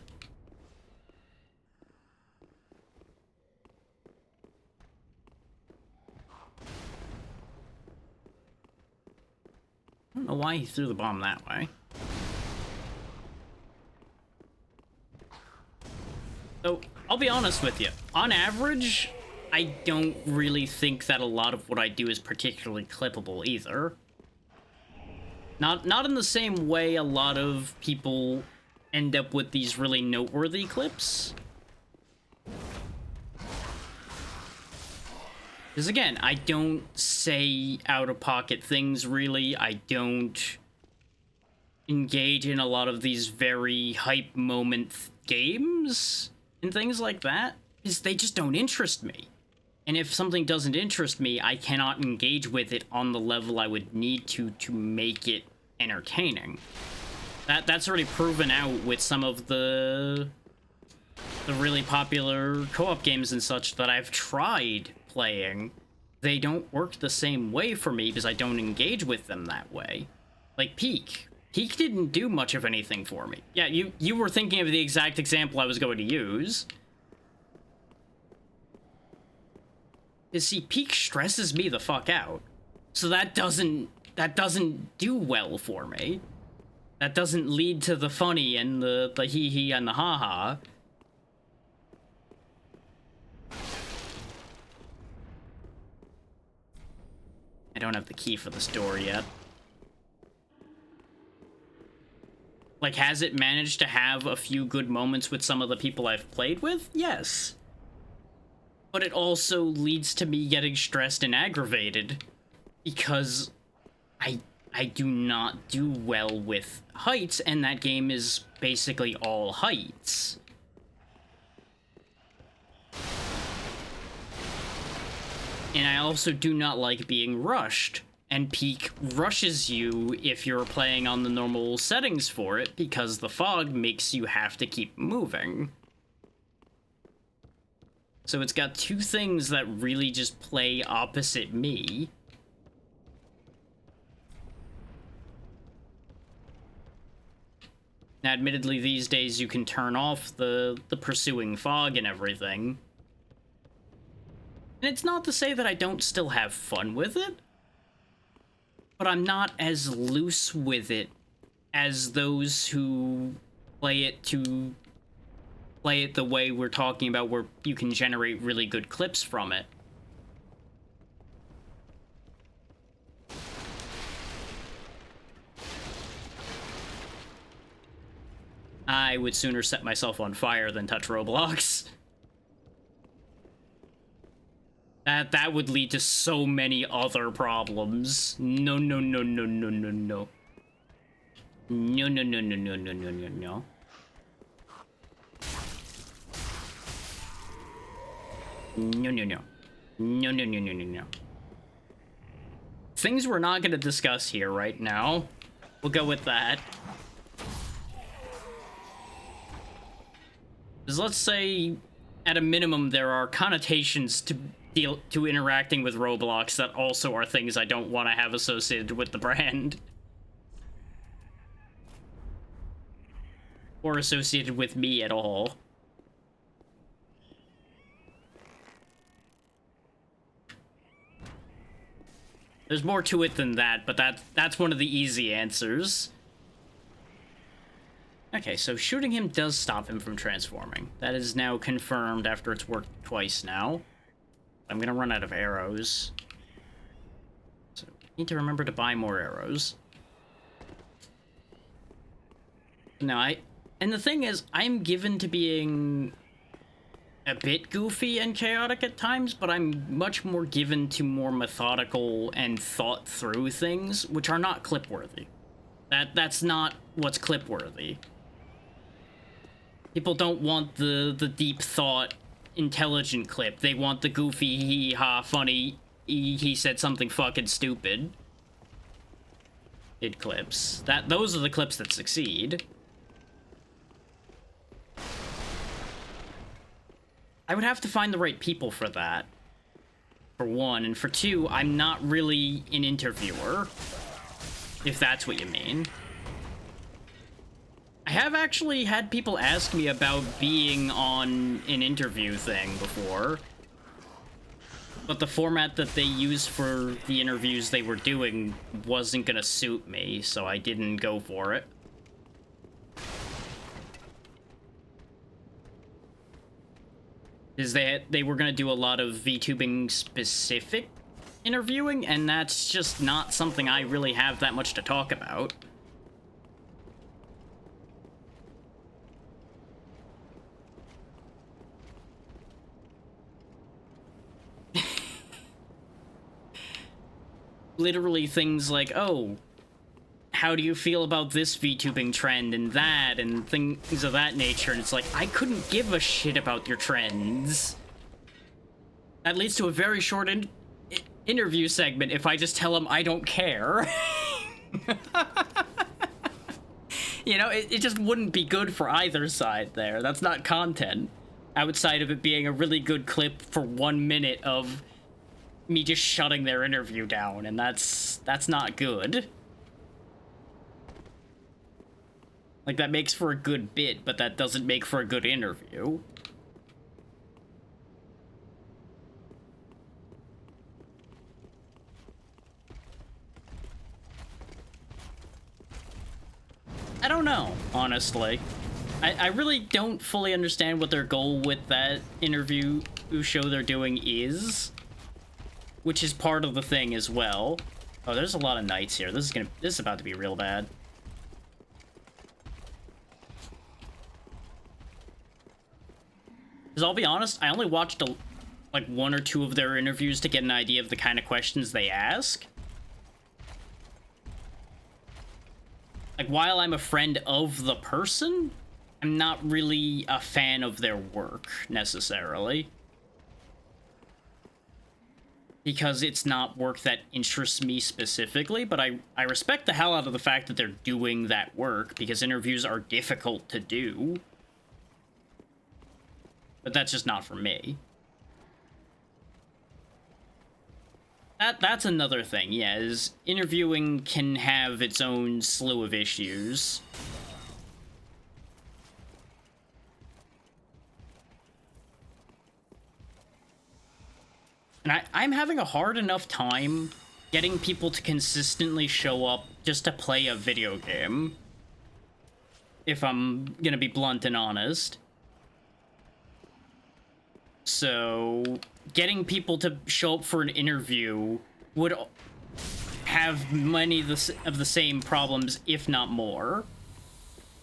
Speaker 1: I don't know why he threw the bomb that way. So, I'll be honest with you. On average, I don't really think that a lot of what I do is particularly clippable either. Not in the same way a lot of people end up with these really noteworthy clips. Because again, I don't say out-of-pocket things, really. I don't engage in a lot of these very hype moment games and things like that, because they just don't interest me. And if something doesn't interest me, I cannot engage with it on the level I would need to make it entertaining. That's already proven out with some of the really popular co-op games and such that I've tried playing. They don't work the same way for me because I don't engage with them that way. Like Peak. Peak didn't do much of anything for me. Yeah, you were thinking of the exact example I was going to use. You see, Peak stresses me the fuck out. So that doesn't do well for me. That doesn't lead to the funny and the hee-hee and the ha-ha. I don't have the key for this door yet. Like, has it managed to have a few good moments with some of the people I've played with? Yes. But it also leads to me getting stressed and aggravated because I do not do well with heights, and that game is basically all heights. And I also do not like being rushed, and Peak rushes you if you're playing on the normal settings for it, because the fog makes you have to keep moving. So it's got two things that really just play opposite me. Now, admittedly, these days you can turn off the pursuing fog and everything. And it's not to say that I don't still have fun with it, but I'm not as loose with it as those who play it the way we're talking about, where you can generate really good clips from it. I would sooner set myself on fire than touch Roblox. That would lead to so many other problems. No, no, no, no, no, no, no. No, no, no, no, no, no, no, no, no. No, no, no. No, no, no, no, no, no. Things we're not going to discuss here right now. We'll go with that. Because let's say, at a minimum, there are connotations to interacting with Roblox that also are things I don't want to have associated with the brand. Or associated with me at all. There's more to it than that, but that's one of the easy answers. Okay, so shooting him does stop him from transforming. That is now confirmed after it's worked twice now. I'm gonna run out of arrows. So, need to remember to buy more arrows. No, and the thing is, I'm given to being a bit goofy and chaotic at times, but I'm much more given to more methodical and thought through things, which are not clip-worthy. That's not what's clip-worthy. People don't want the deep thought, intelligent clip. They want the goofy, hee-ha, funny, he said something fucking stupid. Clips. Those are the clips that succeed. I would have to find the right people for that, for one, and for two, I'm not really an interviewer, if that's what you mean. I have actually had people ask me about being on an interview thing before, but the format that they used for the interviews they were doing wasn't gonna suit me, so I didn't go for it. Is that they were going to do a lot of VTubing specific interviewing, and that's just not something I really have that much to talk about. Literally things like, oh, how do you feel about this VTubing trend and that, and things of that nature, and it's like, I couldn't give a shit about your trends. That leads to a very short interview segment if I just tell them I don't care. You know, it just wouldn't be good for either side there. That's not content. Outside of it being a really good clip for 1 minute of me just shutting their interview down, and that's not good. Like, that makes for a good bit, but that doesn't make for a good interview. I don't know, honestly. I really don't fully understand what their goal with that interview show they're doing is. Which is part of the thing as well. Oh, there's a lot of knights here. This is about to be real bad. Because I'll be honest, I only watched like 1 or 2 of their interviews to get an idea of the kind of questions they ask. Like, while I'm a friend of the person, I'm not really a fan of their work, necessarily. Because it's not work that interests me specifically, but I respect the hell out of the fact that they're doing that work, because interviews are difficult to do. But that's just not for me. That's another thing, yeah, is interviewing can have its own slew of issues. And I'm having a hard enough time getting people to consistently show up just to play a video game. If I'm gonna be blunt and honest. So, getting people to show up for an interview would have many of the same problems, if not more.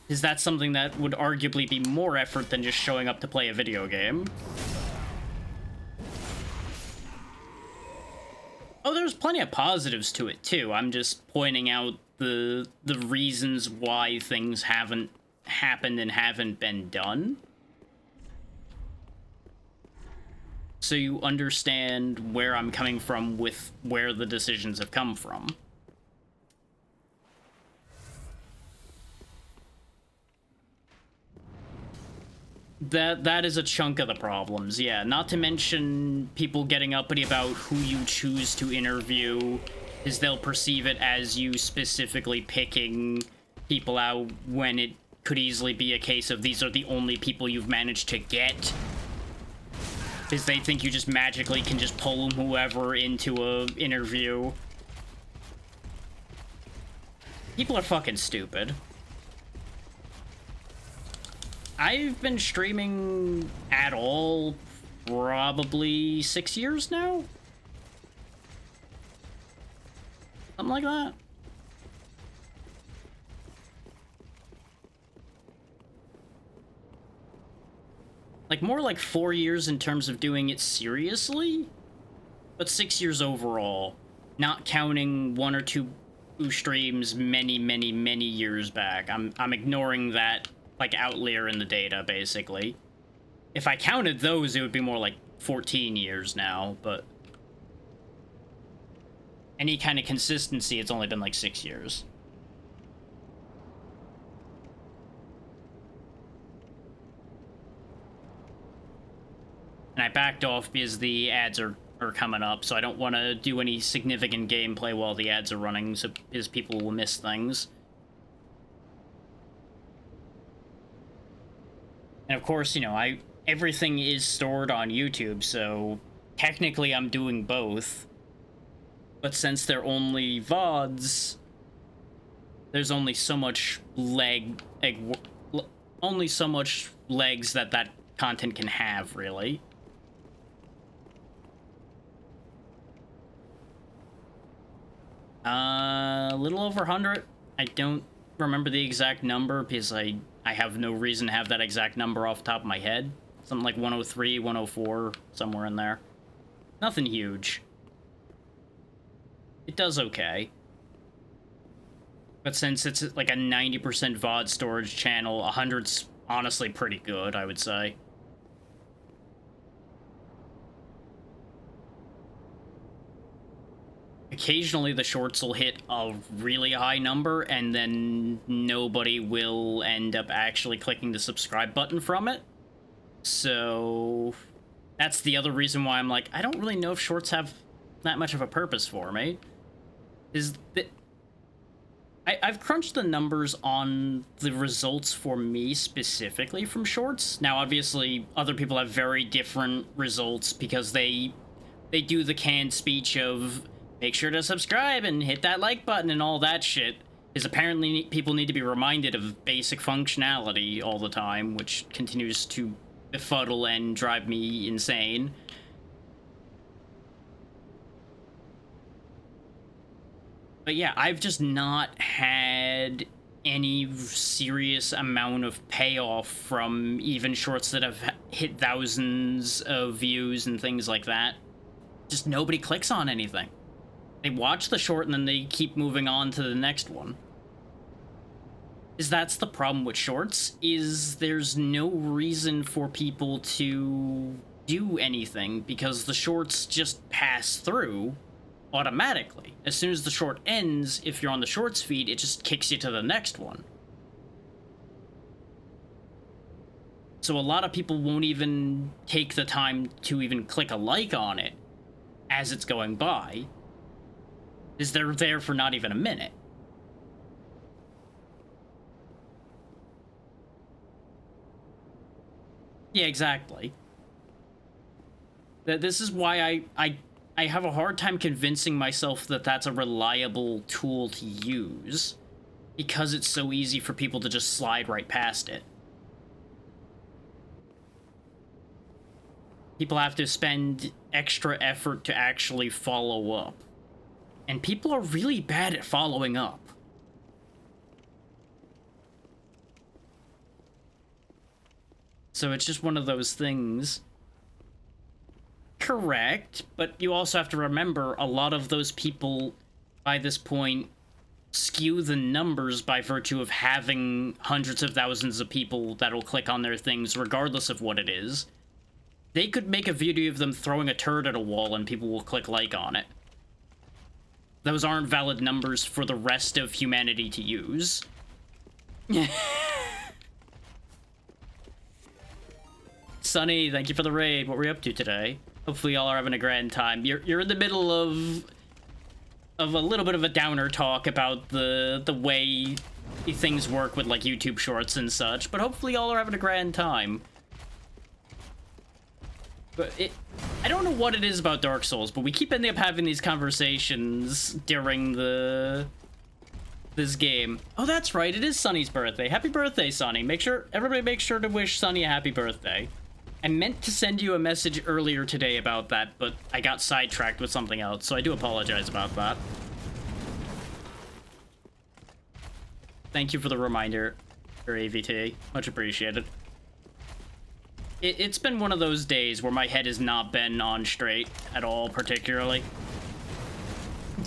Speaker 1: Is that something that would arguably be more effort than just showing up to play a video game? there's plenty of positives to it too. I'm just pointing out the reasons why things haven't happened and haven't been done. So you understand where I'm coming from with where the decisions have come from. That is a chunk of the problems, yeah. Not to mention people getting uppity about who you choose to interview, is they'll perceive it as you specifically picking people out when it could easily be a case of these are the only people you've managed to get. Is they think you just magically can just pull whoever into a interview. People are fucking stupid. I've been streaming at all probably 6 years now? Something like that. Like, more like 4 years in terms of doing it seriously, but 6 years overall, not counting 1 or 2 streams many years back. I'm ignoring that, like, outlier in the data, basically. If I counted those, it would be more like 14 years now, but any kind of consistency, it's only been like 6 years. And I backed off because the ads are coming up, so I don't want to do any significant gameplay while the ads are running, so because people will miss things. And of course, you know, everything is stored on YouTube, so technically I'm doing both. But since they're only VODs, there's only so much only so much legs that content can have, really. A little over 100. I don't remember the exact number because I have no reason to have that exact number off the top of my head. Something like 103, 104, somewhere in there. Nothing huge. It does okay. But since it's like a 90% VOD storage channel, 100's honestly pretty good, I would say. Occasionally the shorts will hit a really high number and then nobody will end up actually clicking the subscribe button from it. So that's the other reason why I'm like, I don't really know if shorts have that much of a purpose for me. Is that I've crunched the numbers on the results for me specifically from shorts. Now, obviously, other people have very different results because they do the canned speech of make sure to subscribe and hit that like button and all that shit. Is apparently people need to be reminded of basic functionality all the time, which continues to befuddle and drive me insane. But yeah, I've just not had any serious amount of payoff from even shorts that have hit thousands of views and things like that. Just nobody clicks on anything. They watch the short and then they keep moving on to the next one. That's the problem with shorts, is there's no reason for people to do anything because the shorts just pass through automatically. As soon as the short ends, if you're on the shorts feed, it just kicks you to the next one. So a lot of people won't even take the time to even click a like on it as it's going by, is they're there for not even a minute. Yeah, exactly. This is why I have a hard time convincing myself that that's a reliable tool to use, because it's so easy for people to just slide right past it. People have to spend extra effort to actually follow up. And people are really bad at following up. So it's just one of those things. correct, but you also have to remember a lot of those people by this point skew the numbers by virtue of having hundreds of thousands of people that'll click on their things regardless of what it is. They could make a video of them throwing a turd at a wall and people will click like on it. Those aren't valid numbers for the rest of humanity to use. Sunny, thank you for the raid. What were you up to today? Hopefully y'all are having a grand time. You're in the middle of a little bit of a downer talk about the way things work with like YouTube shorts and such, but hopefully y'all are having a grand time. But I don't know what it is about Dark Souls, but we keep ending up having these conversations during this game. Oh, that's right, it is Sunny's birthday. Happy birthday, Sunny. Everybody make sure to wish Sunny a happy birthday. I meant to send you a message earlier today about that, but I got sidetracked with something else, so I do apologize about that. Thank you for the reminder, for AVT. Much appreciated. It's been one of those days where my head has not been on straight at all, particularly.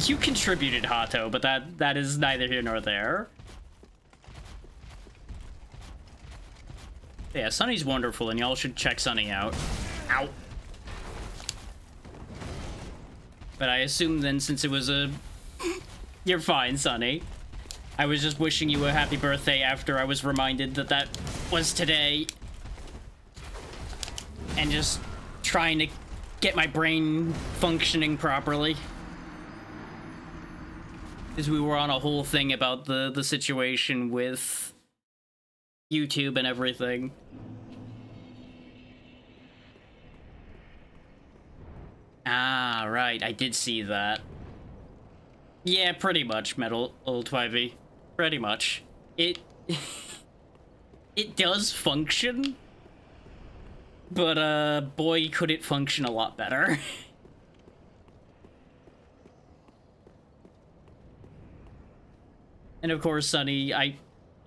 Speaker 1: You contributed, Hato, but that is neither here nor there. Yeah, Sunny's wonderful, and y'all should check Sunny out. Ow. But I assume then, since it was a... You're fine, Sunny. I was just wishing you a happy birthday after I was reminded that that was today. And just trying to get my brain functioning properly. Because we were on a whole thing about the situation with YouTube and everything. Ah, right, I did see that. Yeah, pretty much, Metal Old 5e. Pretty much. It does function. But, boy, could it function a lot better. And of course, Sunny,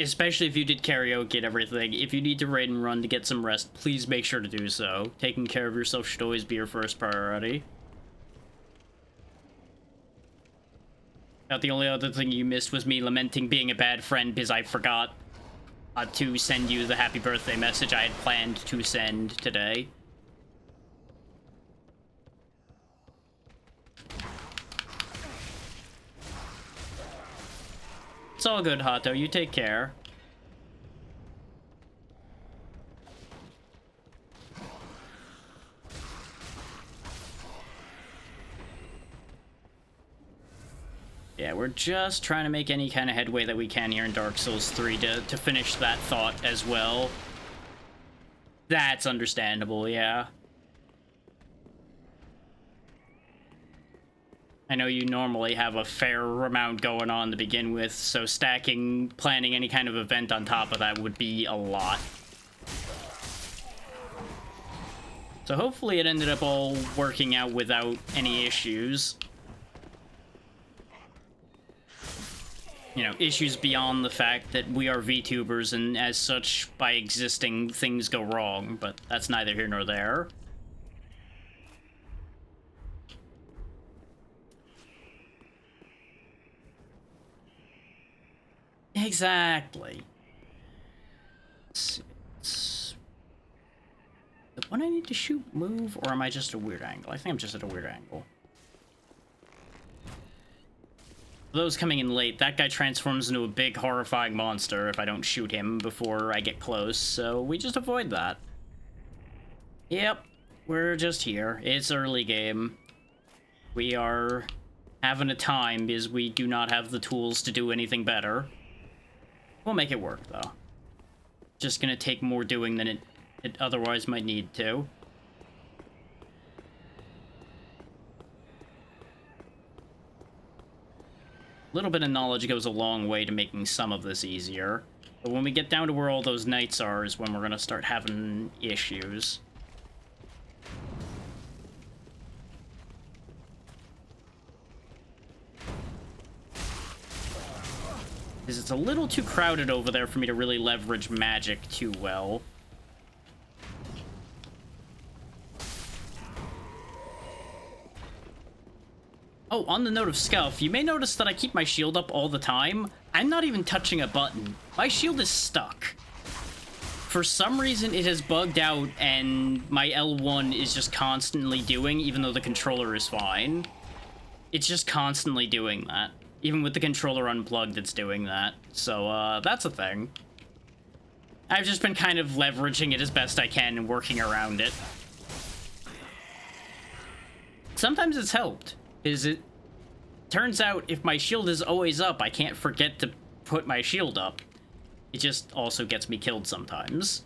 Speaker 1: especially if you did karaoke and everything, if you need to raid and run to get some rest, please make sure to do so. Taking care of yourself should always be your first priority. Now, the only other thing you missed was me lamenting being a bad friend because I forgot to send you the happy birthday message I had planned to send today. It's all good, Hato. You take care. Yeah, we're just trying to make any kind of headway that we can here in Dark Souls 3 to finish that thought as well. That's understandable, yeah. I know you normally have a fair amount going on to begin with, so planning any kind of event on top of that would be a lot. So hopefully it ended up all working out without any issues. You know, issues beyond the fact that we are VTubers, and as such, by existing, things go wrong, but that's neither here nor there. Exactly. It's... The one I need to shoot move, or am I just at a weird angle? I think I'm just at a weird angle. For those coming in late, that guy transforms into a big, horrifying monster if I don't shoot him before I get close, so we just avoid that. Yep, we're just here. It's early game. We are having a time because we do not have the tools to do anything better. We'll make it work, though. Just gonna take more doing than it otherwise might need to. A little bit of knowledge goes a long way to making some of this easier. But when we get down to where all those knights are is when we're gonna start having issues. Because it's a little too crowded over there for me to really leverage magic too well. Oh, on the note of Scuff, you may notice that I keep my shield up all the time. I'm not even touching a button. My shield is stuck. For some reason, it has bugged out, and my L1 is just constantly doing, even though the controller is fine. It's just constantly doing that. Even with the controller unplugged, it's doing that. So, that's a thing. I've just been kind of leveraging it as best I can and working around it. Sometimes it's helped. It turns out if my shield is always up, I can't forget to put my shield up. It just also gets me killed sometimes.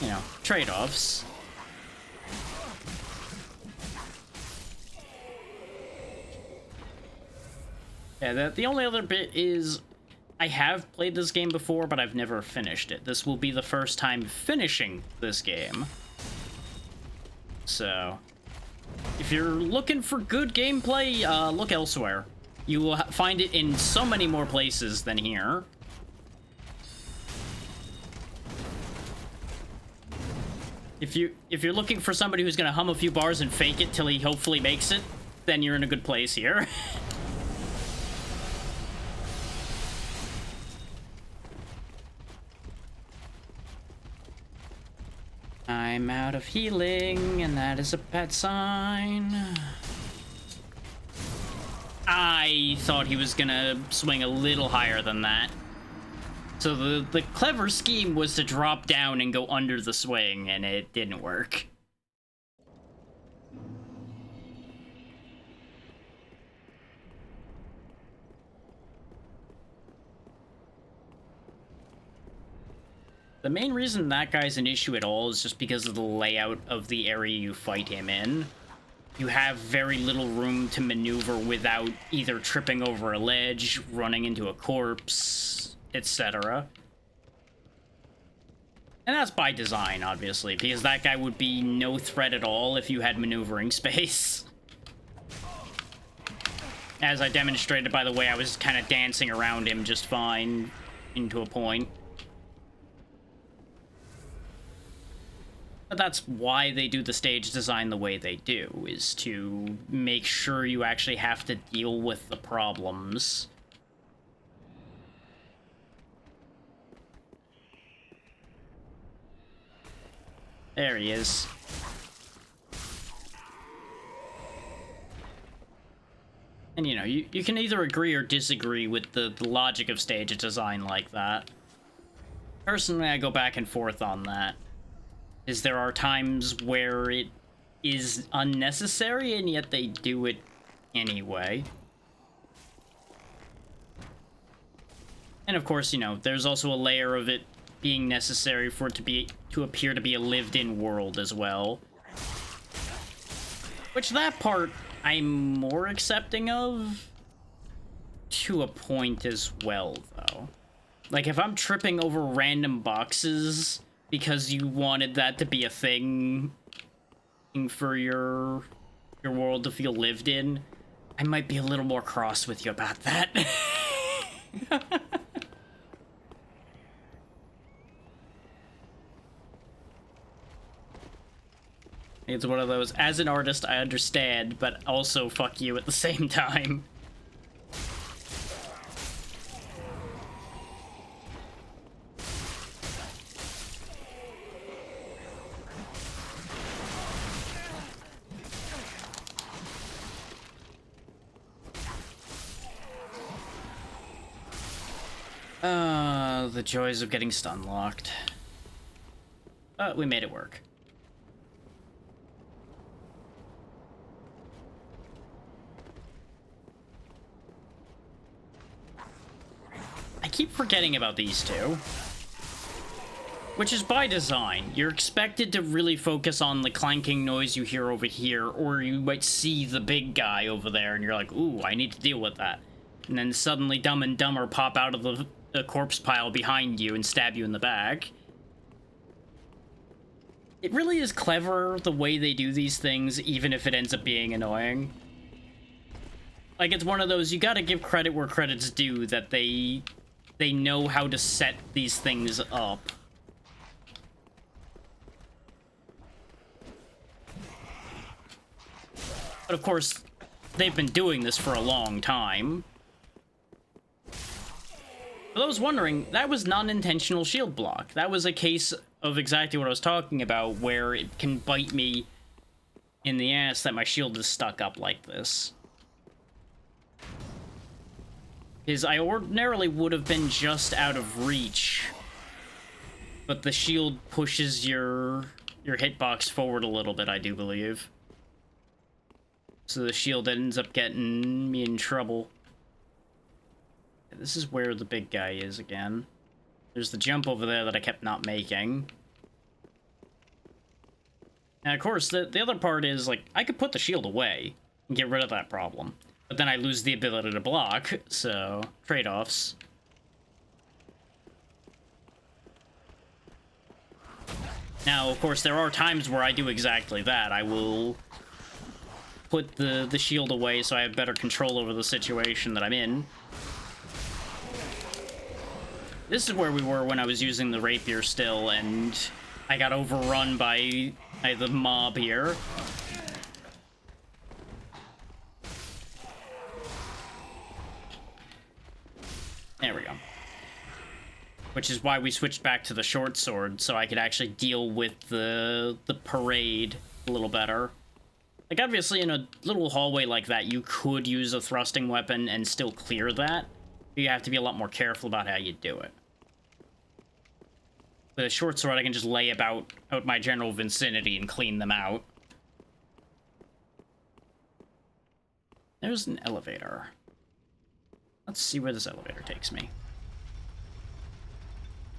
Speaker 1: You know, trade-offs. Yeah, the only other bit is I have played this game before, but I've never finished it. This will be the first time finishing this game. So, if you're looking for good gameplay, look elsewhere. You will find it in so many more places than here. If you're looking for somebody who's gonna hum a few bars and fake it till he hopefully makes it, then you're in a good place here. I'm out of healing, and that is a bad sign. I thought he was gonna swing a little higher than that. So the clever scheme was to drop down and go under the swing, and it didn't work. The main reason that guy's an issue at all is just because of the layout of the area you fight him in. You have very little room to maneuver without either tripping over a ledge, running into a corpse, etc. And that's by design, obviously, because that guy would be no threat at all if you had maneuvering space. As I demonstrated by the way I was kind of dancing around him just fine, into a point. But that's why they do the stage design the way they do, is to make sure you actually have to deal with the problems. There he is. And you know, you can either agree or disagree with the logic of stage design like that. Personally, I go back and forth on that. Is there are times where it is unnecessary, and yet they do it anyway. And of course, you know, there's also a layer of it being necessary for it to appear to be a lived-in world as well. Which that part I'm more accepting of to a point as well, though. Like, if I'm tripping over random boxes because you wanted that to be a thing for your world to feel lived in, I might be a little more cross with you about that. It's one of those, as an artist, I understand, but also fuck you at the same time. The joys of getting stun locked. But we made it work. I keep forgetting about these two. Which is by design. You're expected to really focus on the clanking noise you hear over here, or you might see the big guy over there and you're like, ooh, I need to deal with that. And then suddenly Dumb and Dumber pop out of the corpse pile behind you and stab you in the back. It really is clever the way they do these things, even if it ends up being annoying. Like, it's one of those, you gotta give credit where credit's due, that they know how to set these things up. But of course, they've been doing this for a long time. For those wondering, that was not an intentional shield block. That was a case of exactly what I was talking about, where it can bite me in the ass that my shield is stuck up like this. Because I ordinarily would have been just out of reach, but the shield pushes your hitbox forward a little bit, I do believe. So the shield ends up getting me in trouble. This is where the big guy is again. There's the jump over there that I kept not making. And of course, the other part is, like, I could put the shield away and get rid of that problem. But then I lose the ability to block, so trade-offs. Now, of course, there are times where I do exactly that. I will put the shield away so I have better control over the situation that I'm in. This is where we were when I was using the rapier still, and I got overrun by the mob here. There we go. Which is why we switched back to the short sword, so I could actually deal with the parade a little better. Like, obviously, in a little hallway like that, you could use a thrusting weapon and still clear that. You have to be a lot more careful about how you do it. With a short sword, I can just lay out my general vicinity and clean them out. There's an elevator. Let's see where this elevator takes me.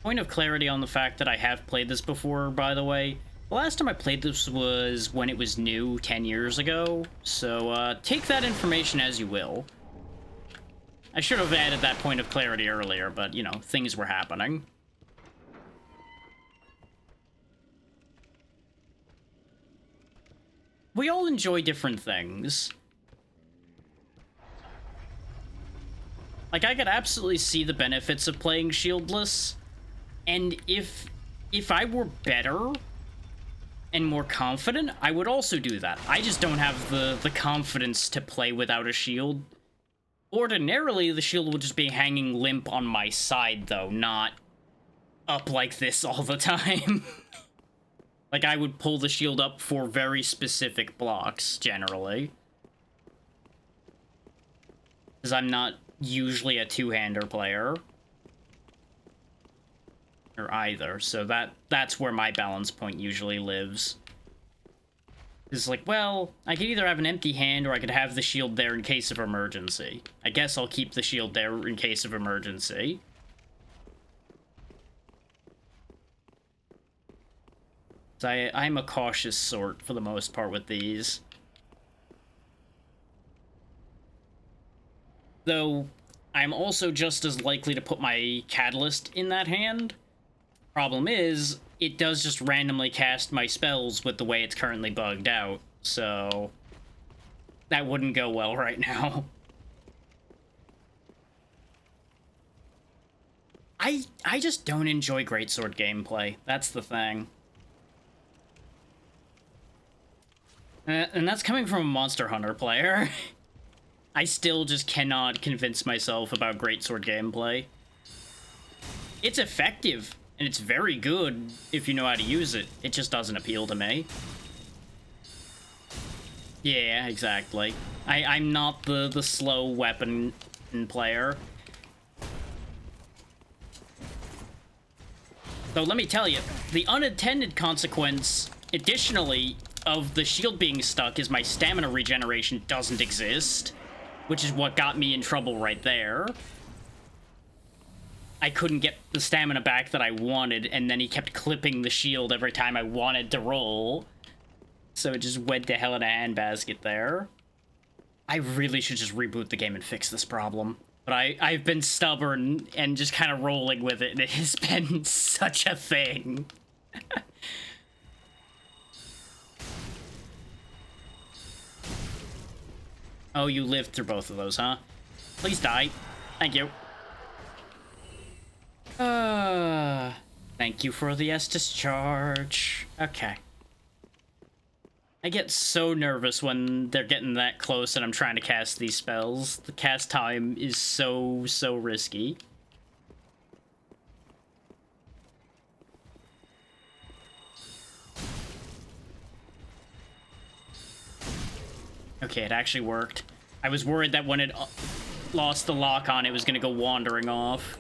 Speaker 1: Point of clarity on the fact that I have played this before, by the way. The last time I played this was when it was new 10 years ago, so take that information as you will. I should have added that point of clarity earlier, but, you know, things were happening. We all enjoy different things. Like, I could absolutely see the benefits of playing shieldless, and if I were better and more confident, I would also do that. I just don't have the confidence to play without a shield. Ordinarily, the shield would just be hanging limp on my side, though, not up like this all the time. Like, I would pull the shield up for very specific blocks, generally. Because I'm not usually a two-hander player. Or either, so that's where my balance point usually lives. It's like, well, I could either have an empty hand or I could have the shield there in case of emergency. I guess I'll keep the shield there in case of emergency. So I'm a cautious sort for the most part with these. Though, I'm also just as likely to put my catalyst in that hand. Problem is, it does just randomly cast my spells with the way it's currently bugged out, so that wouldn't go well right now. I just don't enjoy greatsword gameplay. That's the thing. And that's coming from a Monster Hunter player. I still just cannot convince myself about greatsword gameplay. It's effective, and it's very good if you know how to use it. It just doesn't appeal to me. Yeah, exactly. I'm not the slow weapon player. Though let me tell you, the unintended consequence, additionally, of the shield being stuck is my stamina regeneration doesn't exist, which is what got me in trouble right there. I couldn't get the stamina back that I wanted, and then he kept clipping the shield every time I wanted to roll. So it just went to hell in a handbasket there. I really should just reboot the game and fix this problem. But I've been stubborn and just kind of rolling with it, and it has been such a thing. Oh, you lived through both of those, huh? Please die. Thank you. Thank you for the Estus charge. Okay. I get so nervous when they're getting that close and I'm trying to cast these spells. The cast time is so risky. Okay, it actually worked. I was worried that when it lost the lock on, it was gonna go wandering off.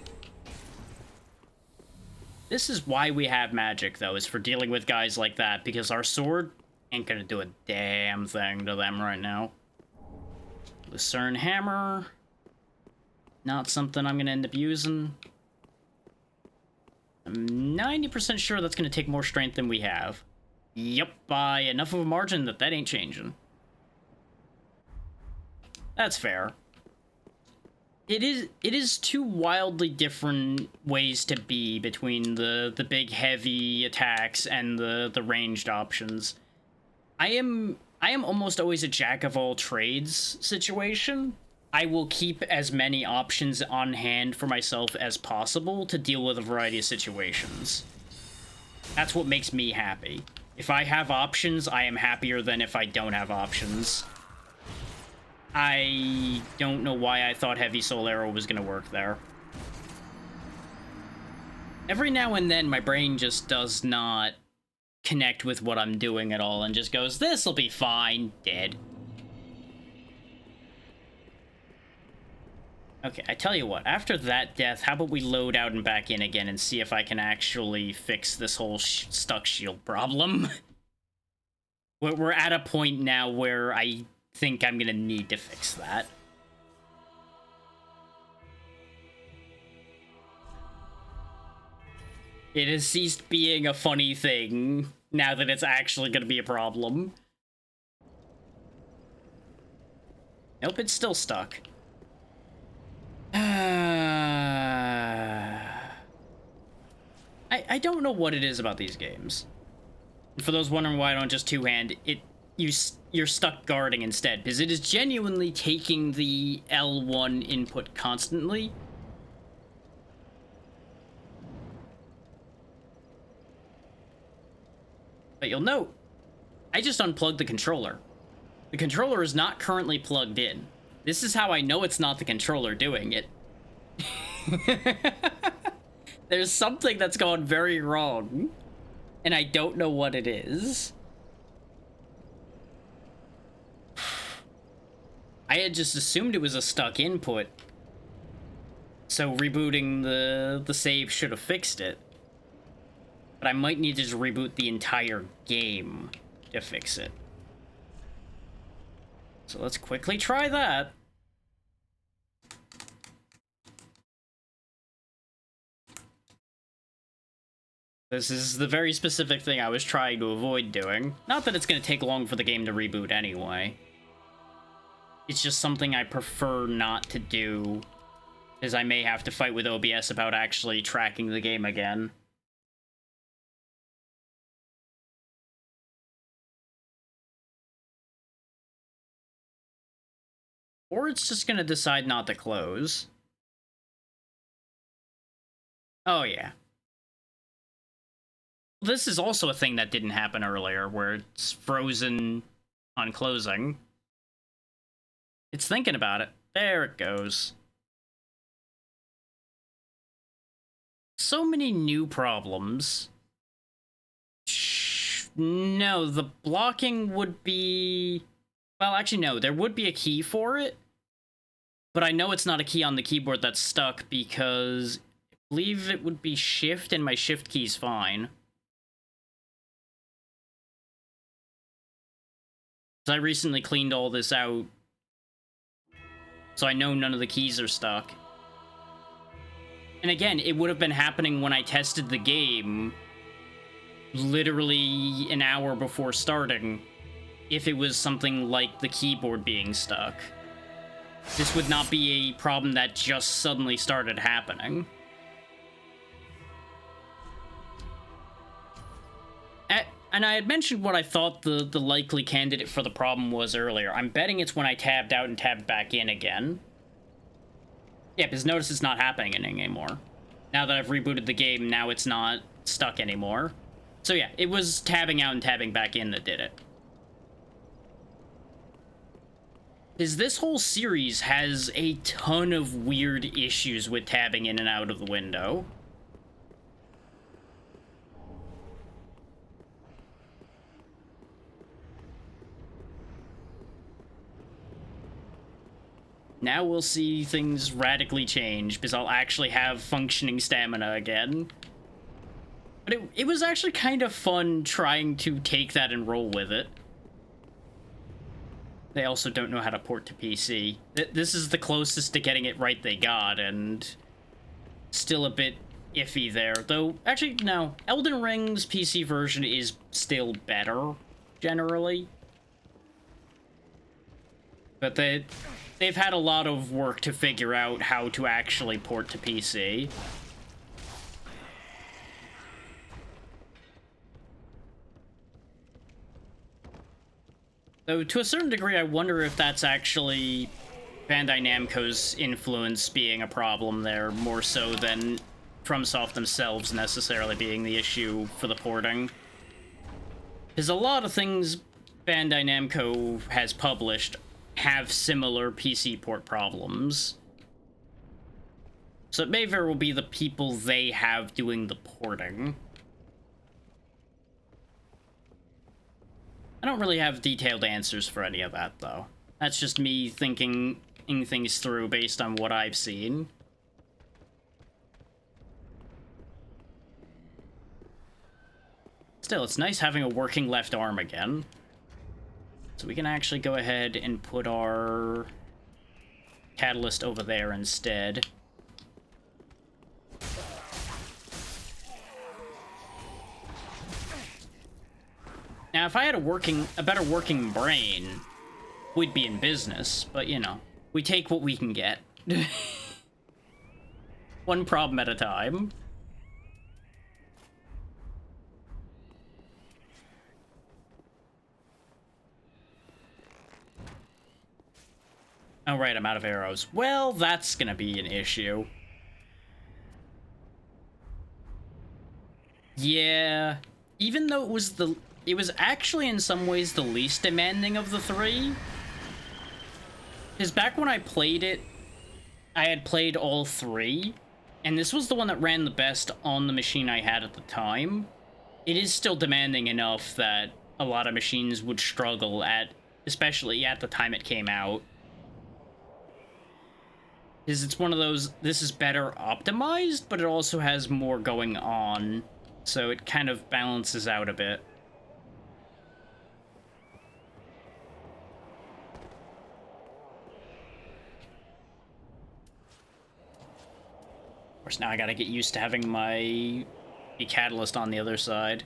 Speaker 1: This is why we have magic, though, is for dealing with guys like that, because our sword ain't gonna do a damn thing to them right now. Lucerne Hammer. Not something I'm gonna end up using. I'm 90% sure that's gonna take more strength than we have. Yep, by enough of a margin that ain't changing. That's fair. It is two wildly different ways to be between the big heavy attacks and the ranged options. I am almost always a jack of all trades situation. I will keep as many options on hand for myself as possible to deal with a variety of situations. That's what makes me happy. If I have options, I am happier than if I don't have options. I don't know why I thought Heavy Soul Arrow was gonna work there. Every now and then, my brain just does not connect with what I'm doing at all and just goes, this'll be fine, dead. Okay, I tell you what, after that death, how about we load out and back in again and see if I can actually fix this whole stuck shield problem. We're at a point now where I think I'm gonna need to fix that. It has ceased being a funny thing now that it's actually gonna be a problem. Nope, it's still stuck. I don't know what it is about these games. For those wondering why I don't just two-hand, you're stuck guarding instead, because it is genuinely taking the L1 input constantly. But you'll note, I just unplugged the controller. The controller is not currently plugged in. This is how I know it's not the controller doing it. There's something that's gone very wrong, and I don't know what it is. I had just assumed it was a stuck input, so rebooting the save should have fixed it. But I might need to just reboot the entire game to fix it. So let's quickly try that. This is the very specific thing I was trying to avoid doing. Not that it's going to take long for the game to reboot anyway. It's just something I prefer not to do, as I may have to fight with OBS about actually tracking the game again. Or it's just going to decide not to close. Oh, yeah. This is also a thing that didn't happen earlier, where it's frozen on closing. It's thinking about it. There it goes. So many new problems. No, the blocking would be... Well, actually, no. There would be a key for it. But I know it's not a key on the keyboard that's stuck because I believe it would be shift, and my shift key's fine. I recently cleaned all this out, so I know none of the keys are stuck. And again, it would have been happening when I tested the game, literally an hour before starting, if it was something like the keyboard being stuck. This would not be a problem that just suddenly started happening. And I had mentioned what I thought the likely candidate for the problem was earlier. I'm betting it's when I tabbed out and tabbed back in again. Yeah, because notice it's not happening anymore. Now that I've rebooted the game, now it's not stuck anymore. So yeah, it was tabbing out and tabbing back in that did it. is this whole series has a ton of weird issues with tabbing in and out of the window. Now we'll see things radically change, because I'll actually have functioning stamina again. But it was actually kind of fun trying to take that and roll with it. They also don't know how to port to PC. This is the closest to getting it right they got, and still a bit iffy there. Though, actually, no. Elden Ring's PC version is still better, generally. But they've had a lot of work to figure out how to actually port to PC. Though, to a certain degree, I wonder if that's actually Bandai Namco's influence being a problem there, more so than FromSoft themselves necessarily being the issue for the porting. Because a lot of things Bandai Namco has published have similar PC port problems. So it may very well be the people they have doing the porting. I don't really have detailed answers for any of that, though. That's just me thinking things through based on what I've seen. Still, it's nice having a working left arm again. So we can actually go ahead and put our catalyst over there instead. Now, if I had a better working brain, we'd be in business, but you know, we take what we can get. One problem at a time. Oh, right, I'm out of arrows. Well, that's gonna be an issue. Yeah, even though it was actually in some ways the least demanding of the three. Because back when I played it, I had played all three, and this was the one that ran the best on the machine I had at the time. It is still demanding enough that a lot of machines would struggle at, especially at the time it came out. Because it's one of those, this is better optimized, but it also has more going on, so it kind of balances out a bit. Of course, now I gotta get used to having my catalyst on the other side.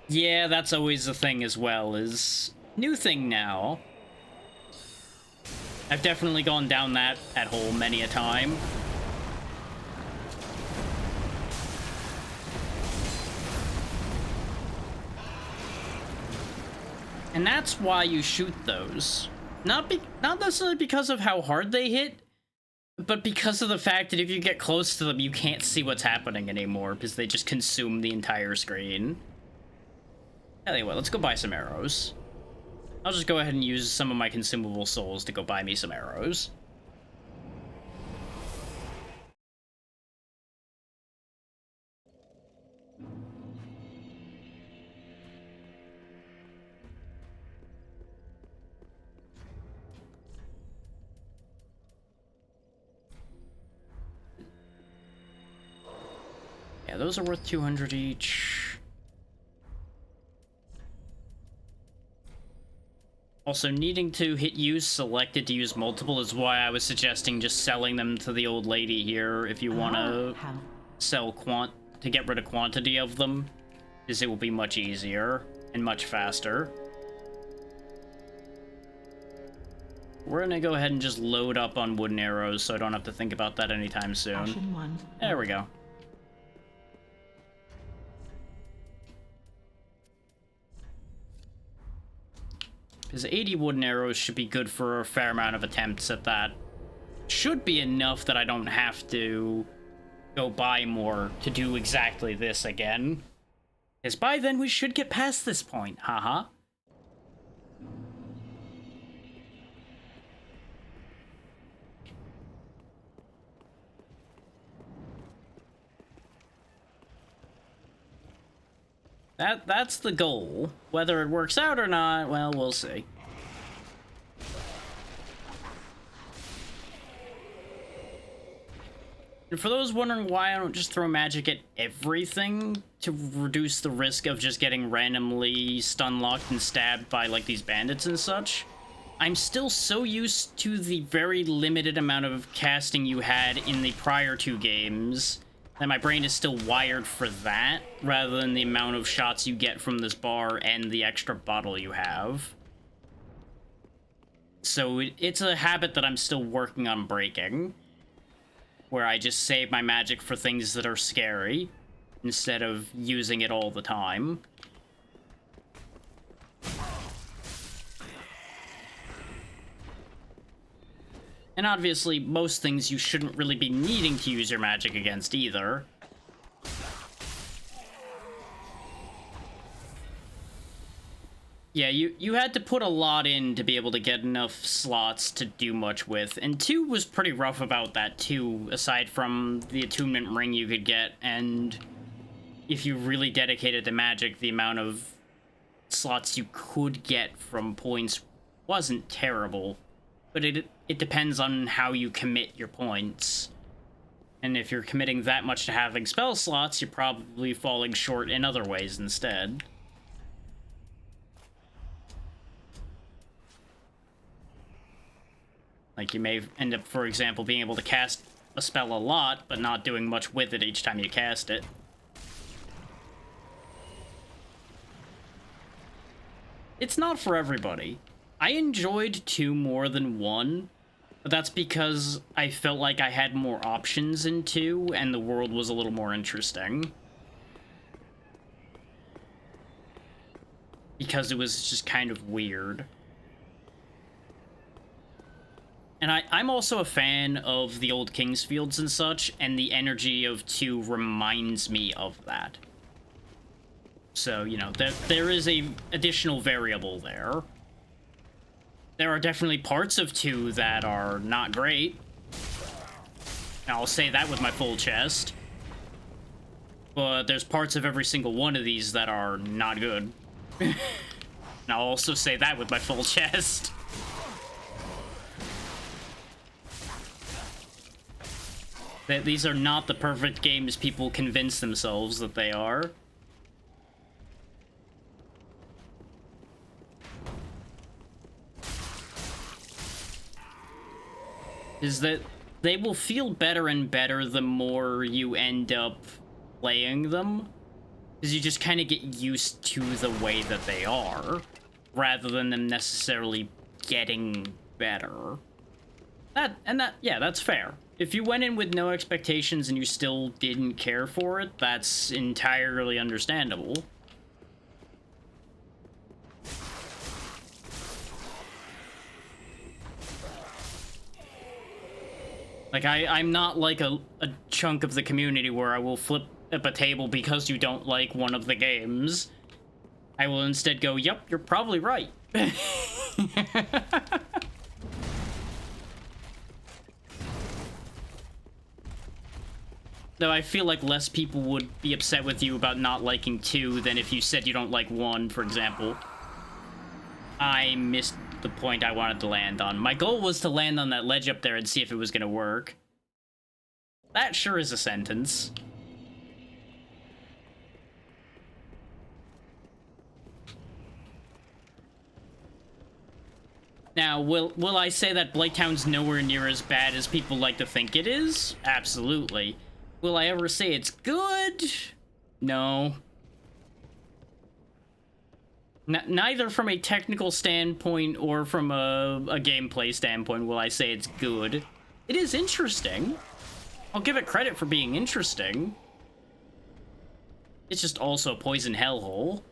Speaker 1: Yeah, that's always the thing as well, is new thing now. I've definitely gone down that hole many a time. And that's why you shoot those. Not necessarily because of how hard they hit, but because of the fact that if you get close to them, you can't see what's happening anymore, because they just consume the entire screen. Anyway, let's go buy some arrows. I'll just go ahead and use some of my consumable souls to go buy me some arrows. Yeah, those are worth 200 each. Also, needing to hit use selected to use multiple is why I was suggesting just selling them to the old lady here if you want to sell to get rid of quantity of them, because it will be much easier and much faster. We're gonna go ahead and just load up on wooden arrows so I don't have to think about that anytime soon. There we go. Because 80 wooden arrows should be good for a fair amount of attempts at that. Should be enough that I don't have to go buy more to do exactly this again. Because by then we should get past this point, haha. That's the goal. Whether it works out or not, well, we'll see. And for those wondering why I don't just throw magic at everything to reduce the risk of just getting randomly stun-locked and stabbed by, like, these bandits and such, I'm still so used to the very limited amount of casting you had in the prior 2 games that my brain is still wired for that, rather than the amount of shots you get from this bar and the extra bottle you have. So it's a habit that I'm still working on breaking, where I just save my magic for things that are scary, instead of using it all the time. And obviously, most things you shouldn't really be needing to use your magic against either. Yeah, you had to put a lot in to be able to get enough slots to do much with, and 2 was pretty rough about that too, aside from the attunement ring you could get, and if you really dedicated to magic, the amount of slots you could get from points wasn't terrible, but it depends on how you commit your points. And if you're committing that much to having spell slots, you're probably falling short in other ways instead. Like, you may end up, for example, being able to cast a spell a lot, but not doing much with it each time you cast it. It's not for everybody. I enjoyed 2 more than 1, but that's because I felt like I had more options in 2, and the world was a little more interesting. Because it was just kind of weird. And I'm also a fan of the old Kingsfields and such, and the energy of 2 reminds me of that. So, you know, there is a additional variable there. There are definitely parts of 2 that are not great. I'll say that with my full chest. But there's parts of every single one of these that are not good. And I'll also say that with my full chest. That these are not the perfect games people convince themselves that they are. Is that they will feel better and better the more you end up playing them. Because you just kind of get used to the way that they are, rather than them necessarily getting better. Yeah, that's fair. If you went in with no expectations and you still didn't care for it, that's entirely understandable. Like, I'm not like a chunk of the community where I will flip up a table because you don't like one of the games. I will instead go, yep, you're probably right. Though I feel like less people would be upset with you about not liking 2 than if you said you don't like 1, for example. I missed the point I wanted to land on. My goal was to land on that ledge up there and see if it was gonna work. That sure is a sentence. Now, will I say that Blighttown's nowhere near as bad as people like to think it is? Absolutely. Will I ever say it's good? No. Neither from a technical standpoint or from a gameplay standpoint will I say it's good. It is interesting. I'll give it credit for being interesting. It's just also a poison hellhole.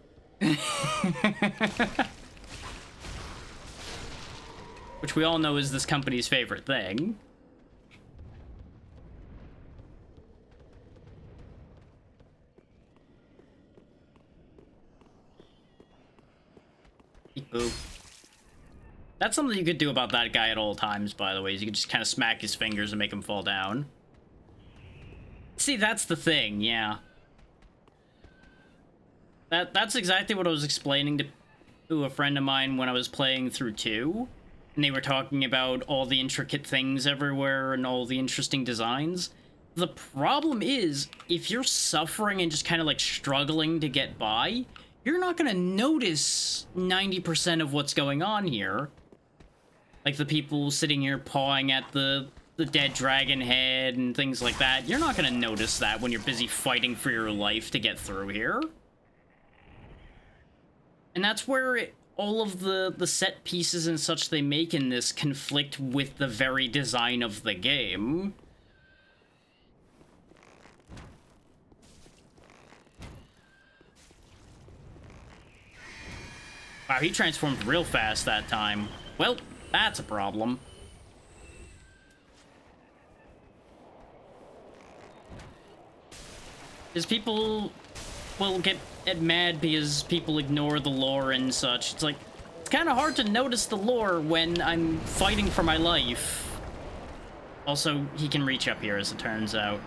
Speaker 1: Which we all know is this company's favorite thing. Boop. That's something you could do about that guy at all times, by the way, is you could just kind of smack his fingers and make him fall down. See, that's the thing, yeah. That's exactly what I was explaining to a friend of mine when I was playing through 2. And they were talking about all the intricate things everywhere and all the interesting designs. The problem is, if you're suffering and just kind of like struggling to get by, you're not going to notice 90% of what's going on here. Like the people sitting here pawing at the dead dragon head and things like that. You're not going to notice that when you're busy fighting for your life to get through here. And that's where all of the set pieces and such they make in this conflict with the very design of the game. Wow, he transformed real fast that time. Well, that's a problem. Because people will get mad because people ignore the lore and such. It's like, it's kind of hard to notice the lore when I'm fighting for my life. Also, he can reach up here, as it turns out.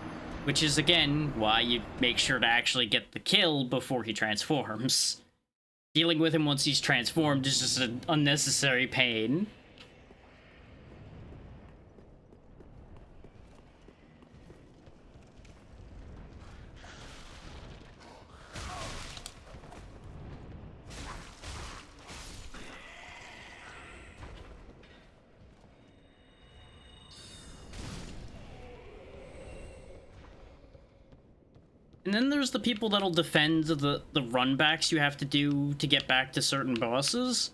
Speaker 1: Which is, again, why you make sure to actually get the kill before he transforms. Dealing with him once he's transformed is just an unnecessary pain. And then there's the people that'll defend the runbacks you have to do to get back to certain bosses.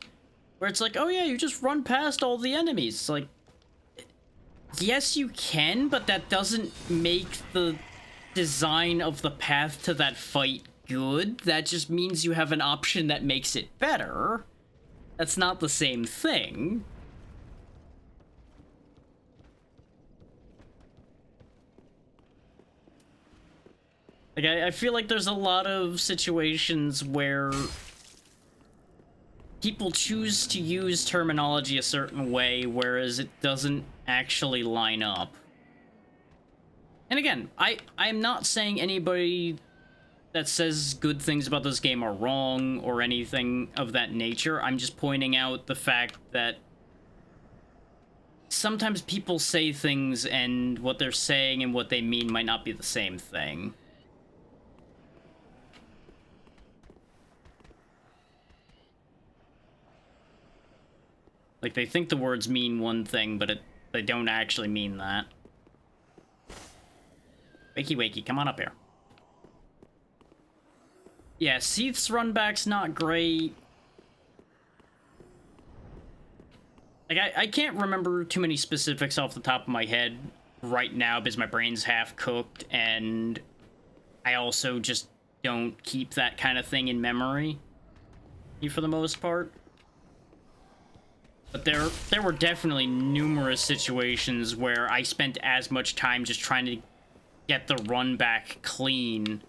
Speaker 1: Where it's like, oh yeah, you just run past all the enemies. It's like, yes you can, but that doesn't make the design of the path to that fight good. That just means you have an option that makes it better. That's not the same thing. Like, I feel like there's a lot of situations where people choose to use terminology a certain way, whereas it doesn't actually line up. And again, I'm not saying anybody that says good things about this game are wrong or anything of that nature. I'm just pointing out the fact that sometimes people say things and what they're saying and what they mean might not be the same thing. Like, they think the words mean one thing, but they don't actually mean that. Wakey, wakey, come on up here. Yeah, Seath's runback's not great. Like, I can't remember too many specifics off the top of my head right now because my brain's half cooked, and I also just don't keep that kind of thing in memory for the most part. But there were definitely numerous situations where I spent as much time just trying to get the run back clean,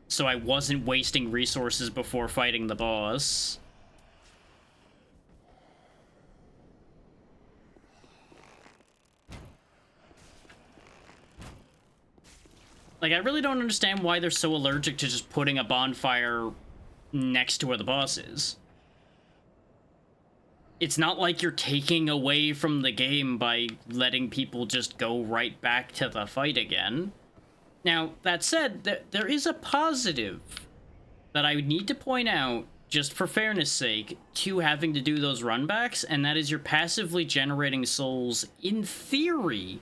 Speaker 1: so I wasn't wasting resources before fighting the boss. Like, I really don't understand why they're so allergic to just putting a bonfire next to where the boss is. It's not like you're taking away from the game by letting people just go right back to the fight again. Now, that said, there is a positive that I would need to point out, just for fairness sake, to having to do those runbacks, and that is you're passively generating souls, in theory,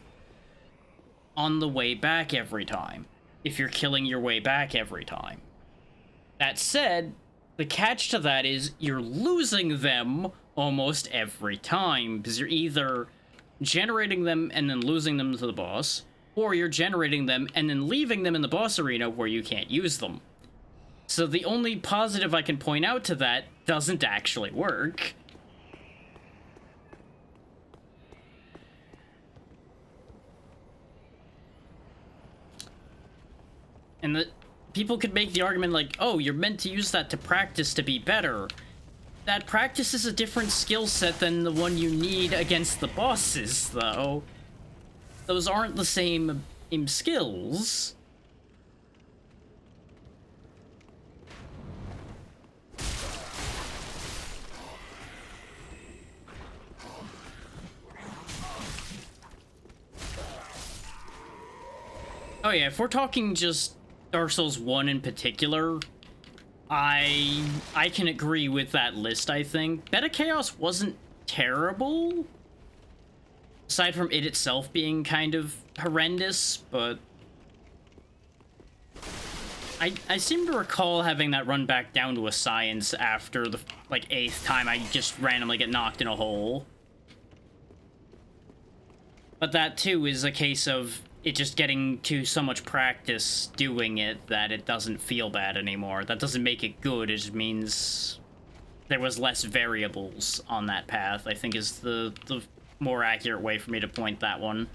Speaker 1: on the way back every time, if you're killing your way back every time. That said, the catch to that is you're losing them almost every time, because you're either generating them and then losing them to the boss, or you're generating them and then leaving them in the boss arena where you can't use them. So the only positive I can point out to that doesn't actually work. And the people could make the argument like, oh, you're meant to use that to practice to be better. That practice is a different skill set than the one you need against the bosses, though. Those aren't the same skills. Oh yeah, if we're talking just Dark Souls 1 in particular, I can agree with that list, I think. Bed of Chaos wasn't terrible, aside from it itself being kind of horrendous, but I seem to recall having that run back down to a science after the, like, 8th time I just randomly get knocked in a hole. But that, too, is a case of it just getting to so much practice doing it that it doesn't feel bad anymore. That doesn't make it good, it just means there was less variables on that path, I think is the more accurate way for me to point that one.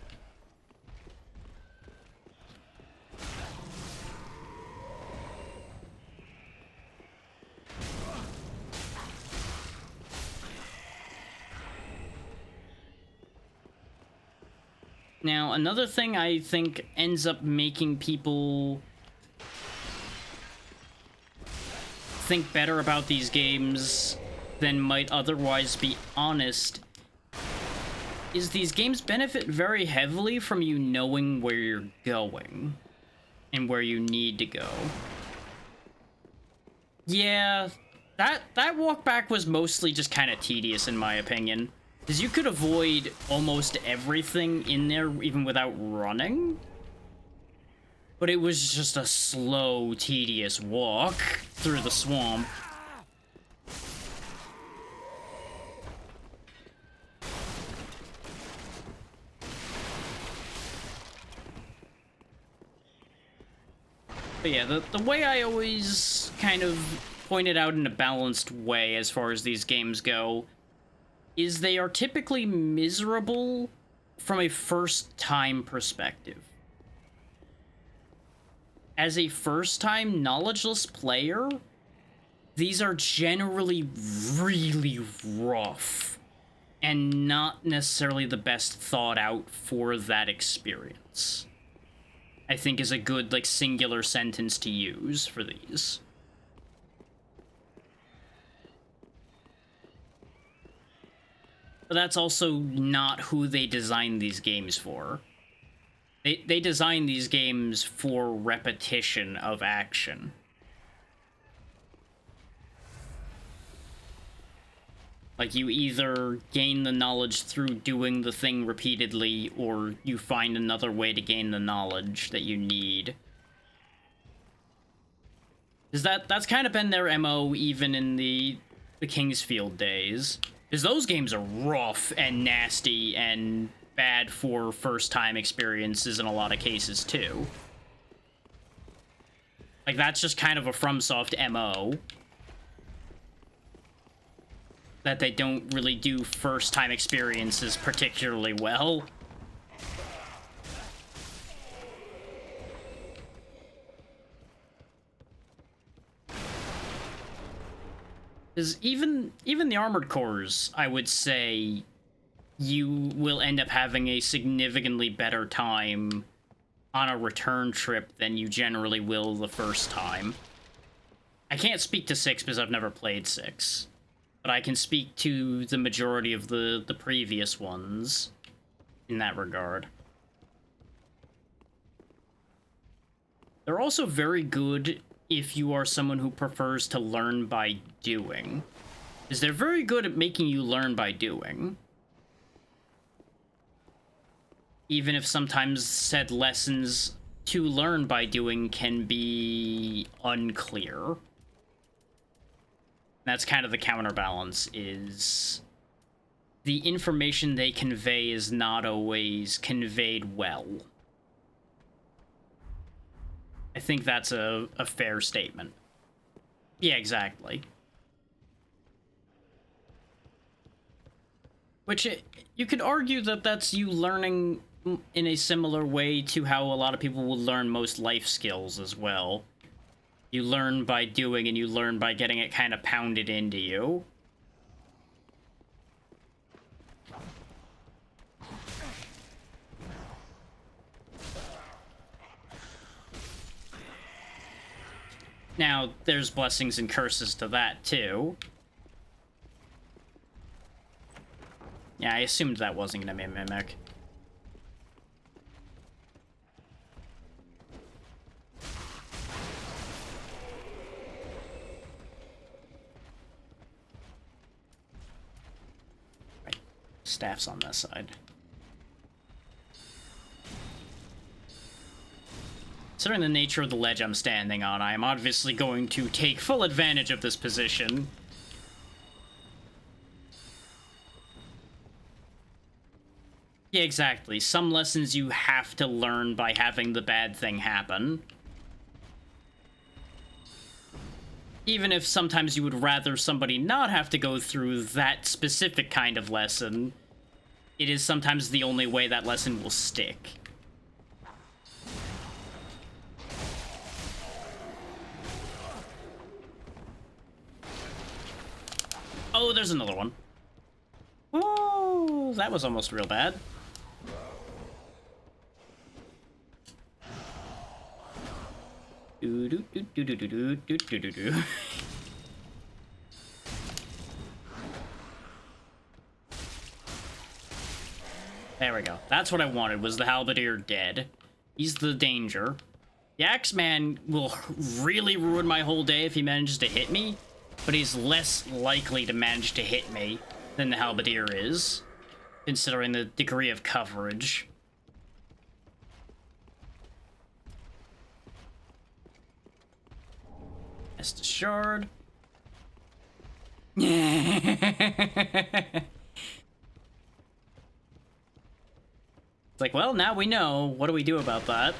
Speaker 1: Now, another thing I think ends up making people think better about these games than might otherwise be honest is these games benefit very heavily from you knowing where you're going and where you need to go. Yeah, that walk back was mostly just kind of tedious in my opinion. Because you could avoid almost everything in there even without running. But it was just a slow, tedious walk through the swamp. But yeah, the way I always kind of point it out in a balanced way as far as these games go is they are typically miserable from a first-time perspective. As a first-time knowledgeless player, these are generally really rough and not necessarily the best thought out for that experience. I think is a good, like, singular sentence to use for these. But that's also not who they designed these games for. They designed these games for repetition of action. Like, you either gain the knowledge through doing the thing repeatedly, or you find another way to gain the knowledge that you need. Because that's kind of been their MO even in the Kingsfield days. Because those games are rough and nasty and bad for first-time experiences in a lot of cases, too. Like, that's just kind of a FromSoft MO. That they don't really do first-time experiences particularly well. Because even the Armored Cores, I would say, you will end up having a significantly better time on a return trip than you generally will the first time. I can't speak to 6 because I've never played 6. But I can speak to the majority of the previous ones in that regard. They're also very good if you are someone who prefers to learn by doing. Because they're very good at making you learn by doing. Even if sometimes said lessons to learn by doing can be unclear. That's kind of the counterbalance, is the information they convey is not always conveyed well. I think that's a fair statement. Yeah, exactly. Which, you could argue that that's you learning in a similar way to how a lot of people will learn most life skills as well. You learn by doing, and you learn by getting it kind of pounded into you. Now, there's blessings and curses to that, too. Yeah, I assumed that wasn't gonna be a mimic. staff's on this side. Considering the nature of the ledge I'm standing on, I am obviously going to take full advantage of this position. Yeah, exactly. Some lessons you have to learn by having the bad thing happen. Even if sometimes you would rather somebody not have to go through that specific kind of lesson, it is sometimes the only way that lesson will stick. Oh, there's another one. Oh, that was almost real bad. Do do do do do do do do do do. There we go. That's what I wanted, was the Halberdier dead. He's the danger. The Axeman will really ruin my whole day if he manages to hit me, but he's less likely to manage to hit me than the Halberdier is, considering the degree of coverage. Estus Shard. It's like, well, now we know. What do we do about that?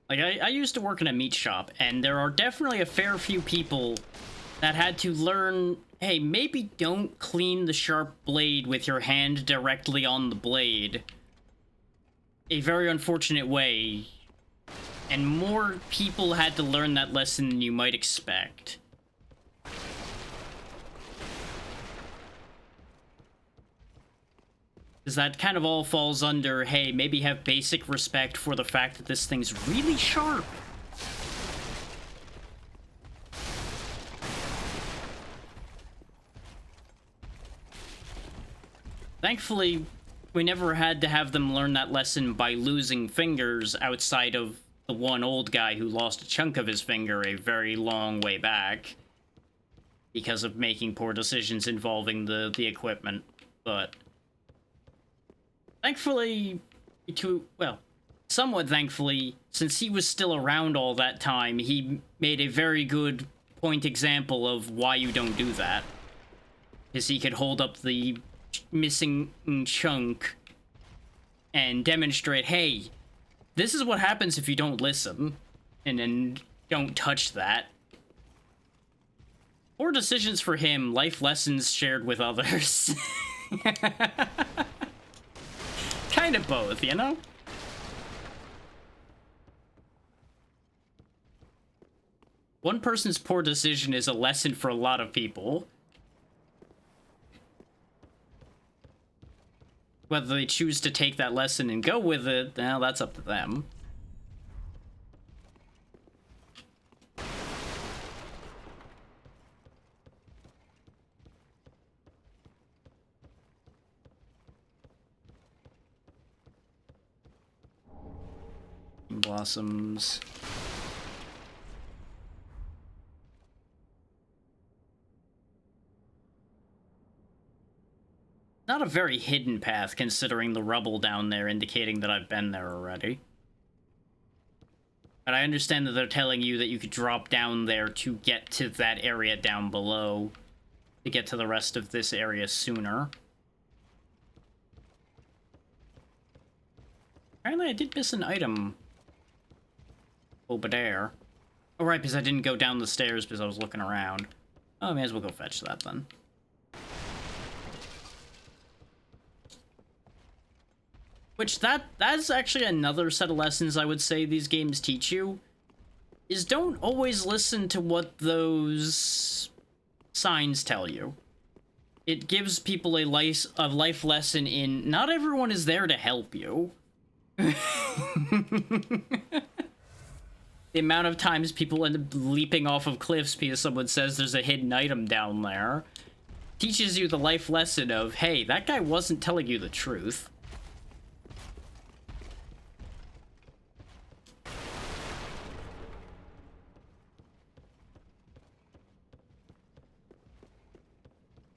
Speaker 1: Like, I used to work in a meat shop, and there are definitely a fair few people that had to learn, hey, maybe don't clean the sharp blade with your hand directly on the blade. A very unfortunate way. And more people had to learn that lesson than you might expect. Because that kind of all falls under, hey, maybe have basic respect for the fact that this thing's really sharp. Thankfully, we never had to have them learn that lesson by losing fingers outside of the one old guy who lost a chunk of his finger a very long way back because of making poor decisions involving the equipment. But thankfully, somewhat thankfully, since he was still around all that time, he made a very good point example of why you don't do that. Because he could hold up the missing chunk and demonstrate, hey, this is what happens if you don't listen, and then don't touch that. Poor decisions for him, life lessons shared with others. Kind of both, you know? One person's poor decision is a lesson for a lot of people. Whether they choose to take that lesson and go with it, well, that's up to them. Blossoms. Not a very hidden path, considering the rubble down there indicating that I've been there already. But I understand that they're telling you that you could drop down there to get to that area down below, to get to the rest of this area sooner. Apparently I did miss an item over there. Oh, right, because I didn't go down the stairs because I was looking around. Oh, I may as well go fetch that then. Which, that's actually another set of lessons I would say these games teach you, is don't always listen to what those signs tell you. It gives people a life lesson in, not everyone is there to help you. The amount of times people end up leaping off of cliffs because someone says there's a hidden item down there teaches you the life lesson of, hey, that guy wasn't telling you the truth.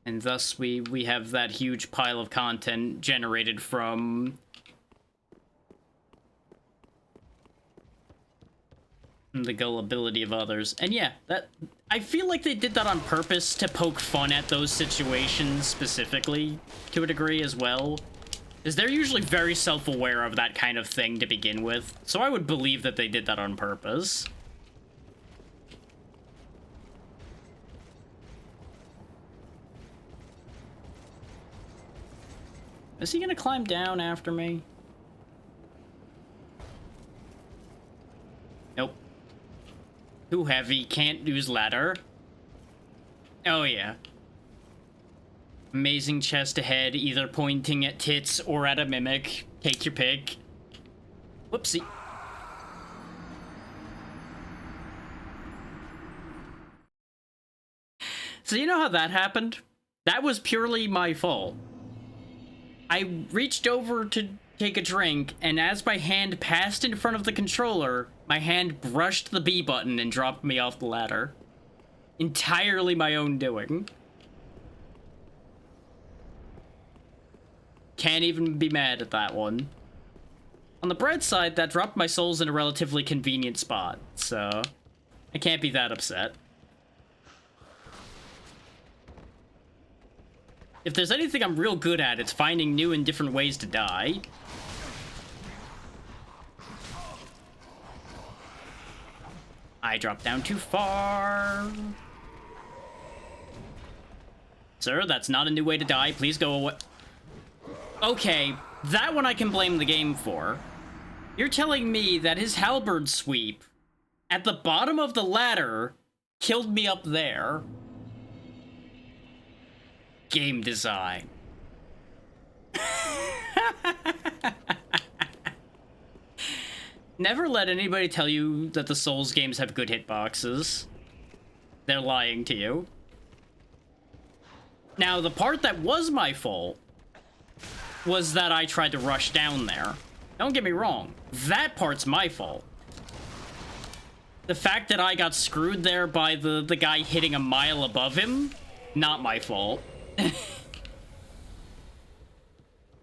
Speaker 1: And thus we have that huge pile of content generated from the gullibility of others. And yeah, that I feel like they did that on purpose to poke fun at those situations specifically to a degree as well. Because they're usually very self-aware of that kind of thing to begin with. So I would believe that they did that on purpose. Is he gonna climb down after me? Nope. Too heavy, can't use ladder. Oh yeah. Amazing chest ahead, either pointing at tits or at a mimic. Take your pick. Whoopsie. So you know how that happened? That was purely my fault. I reached over to take a drink, and as my hand passed in front of the controller, my hand brushed the B button and dropped me off the ladder. Entirely my own doing. Can't even be mad at that one. On the bright side, that dropped my souls in a relatively convenient spot, so I can't be that upset. If there's anything I'm real good at, it's finding new and different ways to die. I dropped down too far. Sir, that's not a new way to die. Please go away. Okay, that one I can blame the game for. You're telling me that his halberd sweep at the bottom of the ladder killed me up there. Game design. Never let anybody tell you that the Souls games have good hitboxes. They're lying to you. Now, the part that was my fault was that I tried to rush down there. Don't get me wrong. That part's my fault. The fact that I got screwed there by the guy hitting a mile above him, not my fault.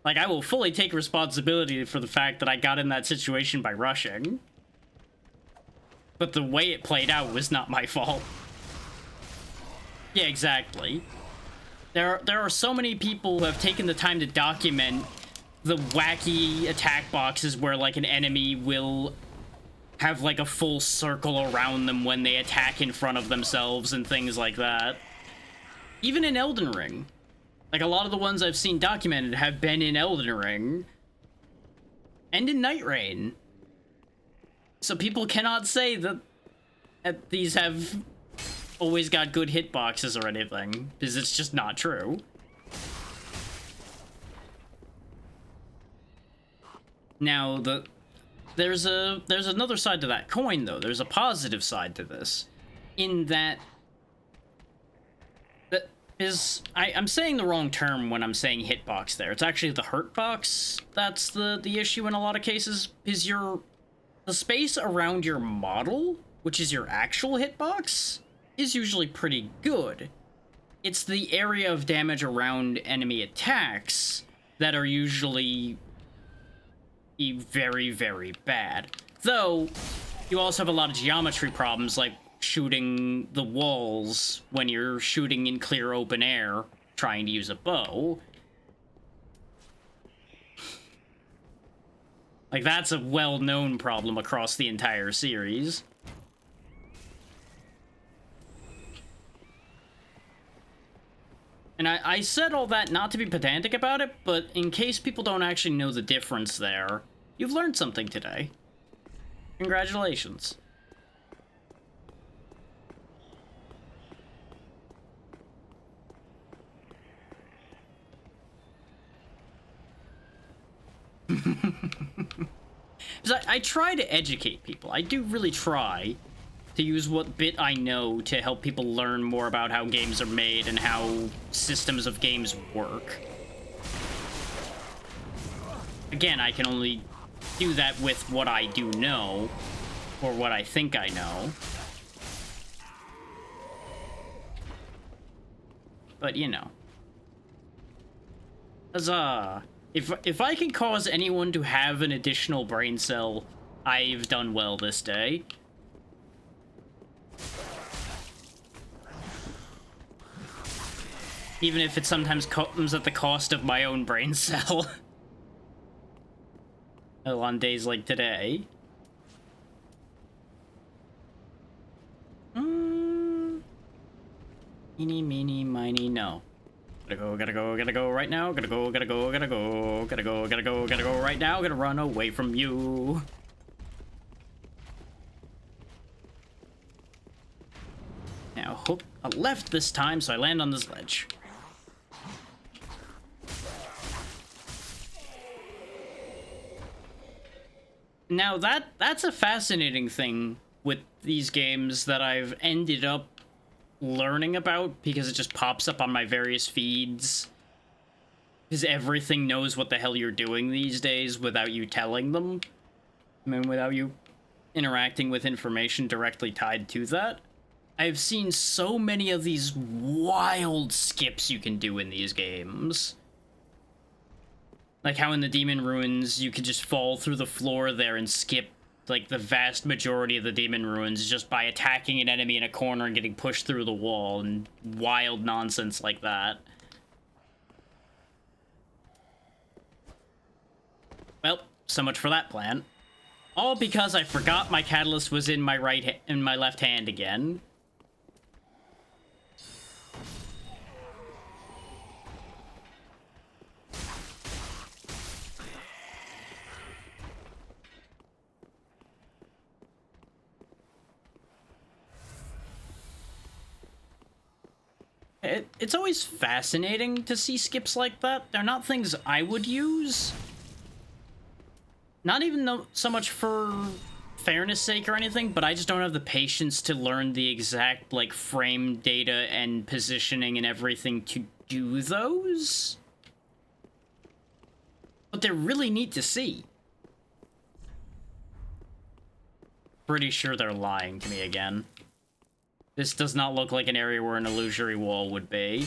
Speaker 1: Like, I will fully take responsibility for the fact that I got in that situation by rushing. But the way it played out was not my fault. Yeah, exactly. There are so many people who have taken the time to document the wacky attack boxes where, like, an enemy will have, like, a full circle around them when they attack in front of themselves and things like that. Even in Elden Ring. Like, a lot of the ones I've seen documented have been in Elden Ring. And in Night Rain. So people cannot say that these have always got good hitboxes or anything, because it's just not true. Now, there's another side to that coin, though. There's a positive side to this. In that... I'm saying the wrong term when I'm saying hitbox there. It's actually the hurtbox that's the issue in a lot of cases. Is the space around your model, which is your actual hitbox, is usually pretty good. It's the area of damage around enemy attacks that are usually very, very bad. Though, you also have a lot of geometry problems, like shooting the walls when you're shooting in clear open air, trying to use a bow. Like, that's a well-known problem across the entire series. And I said all that not to be pedantic about it, but in case people don't actually know the difference there, you've learned something today. Congratulations. I try to educate people. I do really try to use what bit I know to help people learn more about how games are made and how systems of games work. Again, I can only do that with what I do know, or what I think I know. But, you know, Huzzah! If I can cause anyone to have an additional brain cell, I've done well this day. Even if it sometimes comes at the cost of my own brain cell. Well, on days like today. Eeny, meeny, miny, no. Gotta go right now. Gotta go right now. Gotta run away from you. Now, hook a left this time, so I land on this ledge. Now, that's a fascinating thing with these games that I've ended up learning about, because it just pops up on my various feeds. Because everything knows what the hell you're doing these days without you telling them. I mean, without you interacting with information directly tied to that. I've seen so many of these wild skips you can do in these games. Like how in the Demon Ruins, you could just fall through the floor there and skip, like, the vast majority of the Demon Ruins just by attacking an enemy in a corner and getting pushed through the wall, and wild nonsense like that. Well, so much for that plan. All because I forgot my catalyst was in my left hand again. It's always fascinating to see skips like that. They're not things I would use. Not even so much for fairness sake or anything, but I just don't have the patience to learn the exact, like, frame data and positioning and everything to do those. But they're really neat to see. Pretty sure they're lying to me again. This does not look like an area where an illusory wall would be.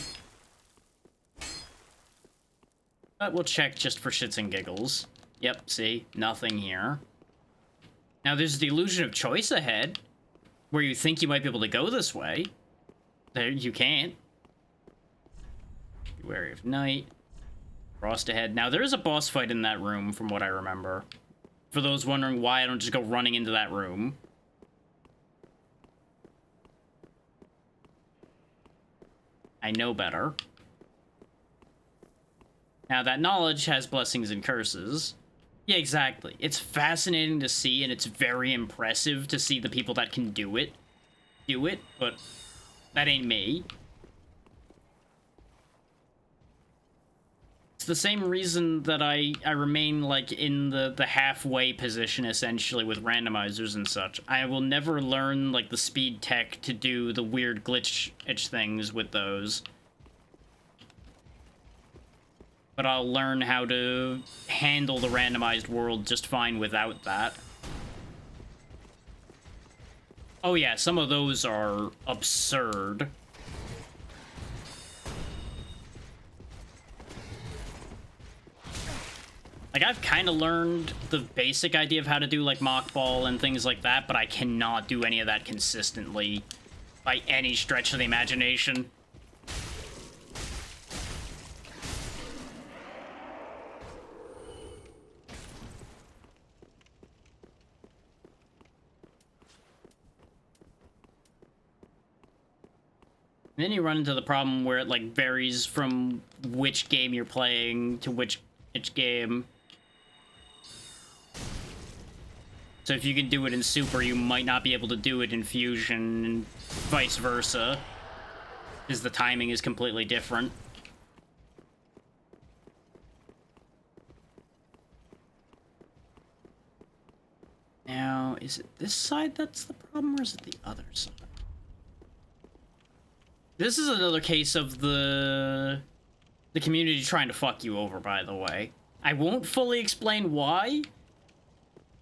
Speaker 1: But we'll check just for shits and giggles. Yep, see? Nothing here. Now there's the illusion of choice ahead, where you think you might be able to go this way. There, you can't. Be wary of night. Frost ahead. Now there is a boss fight in that room, from what I remember. For those wondering why I don't just go running into that room. I know better. Now, that knowledge has blessings and curses. Yeah, exactly. It's fascinating to see, and it's very impressive to see the people that can do it, but that ain't me. It's the same reason that I remain, like, in the halfway position, essentially, with randomizers and such. I will never learn, like, the speed tech to do the weird glitch-itch things with those. But I'll learn how to handle the randomized world just fine without that. Oh yeah, some of those are absurd. Like, I've kind of learned the basic idea of how to do, like, mock ball and things like that, but I cannot do any of that consistently by any stretch of the imagination. And then you run into the problem where it, like, varies from which game you're playing to which game. So if you can do it in Super, you might not be able to do it in Fusion, and vice versa, because the timing is completely different. Now, is it this side that's the problem, or is it the other side? This is another case of the community trying to fuck you over, by the way. I won't fully explain why,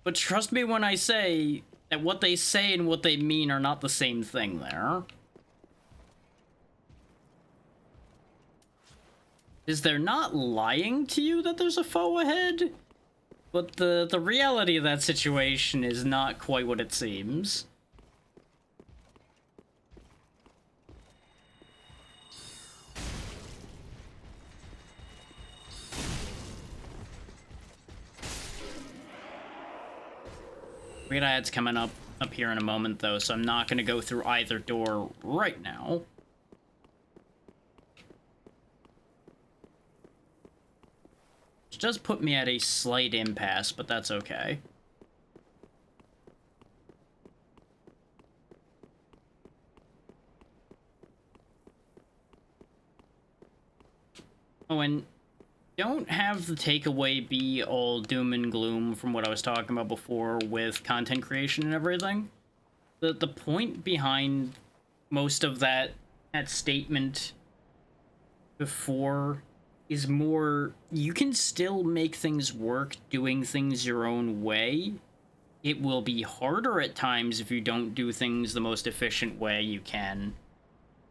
Speaker 1: but trust me when I say that what they say and what they mean are not the same thing there. is they're not lying to you that there's a foe ahead, but the reality of that situation is not quite what it seems. Great ads coming up here in a moment, though, so I'm not going to go through either door right now. Which does put me at a slight impasse, but that's okay. Oh, and don't have the takeaway be all doom and gloom from what I was talking about before with content creation and everything. The point behind most of that statement before is more, you can still make things work doing things your own way. It will be harder at times if you don't do things the most efficient way you can,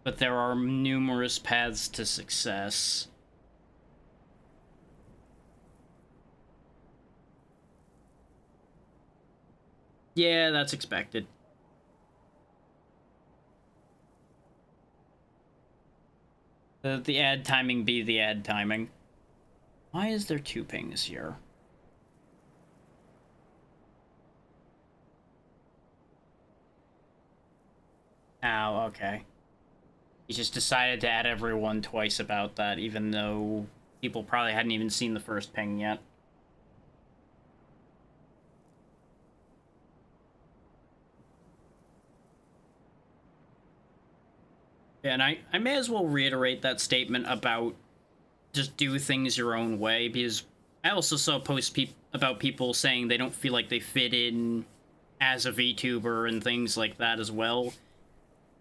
Speaker 1: but there are numerous paths to success. Yeah, that's expected. The ad timing be the ad timing. Why is there 2 pings here? Oh, okay. He just decided to add everyone twice about that, even though people probably hadn't even seen the first ping yet. And I may as well reiterate that statement about just do things your own way, because I also saw posts about people saying they don't feel like they fit in as a VTuber and things like that as well.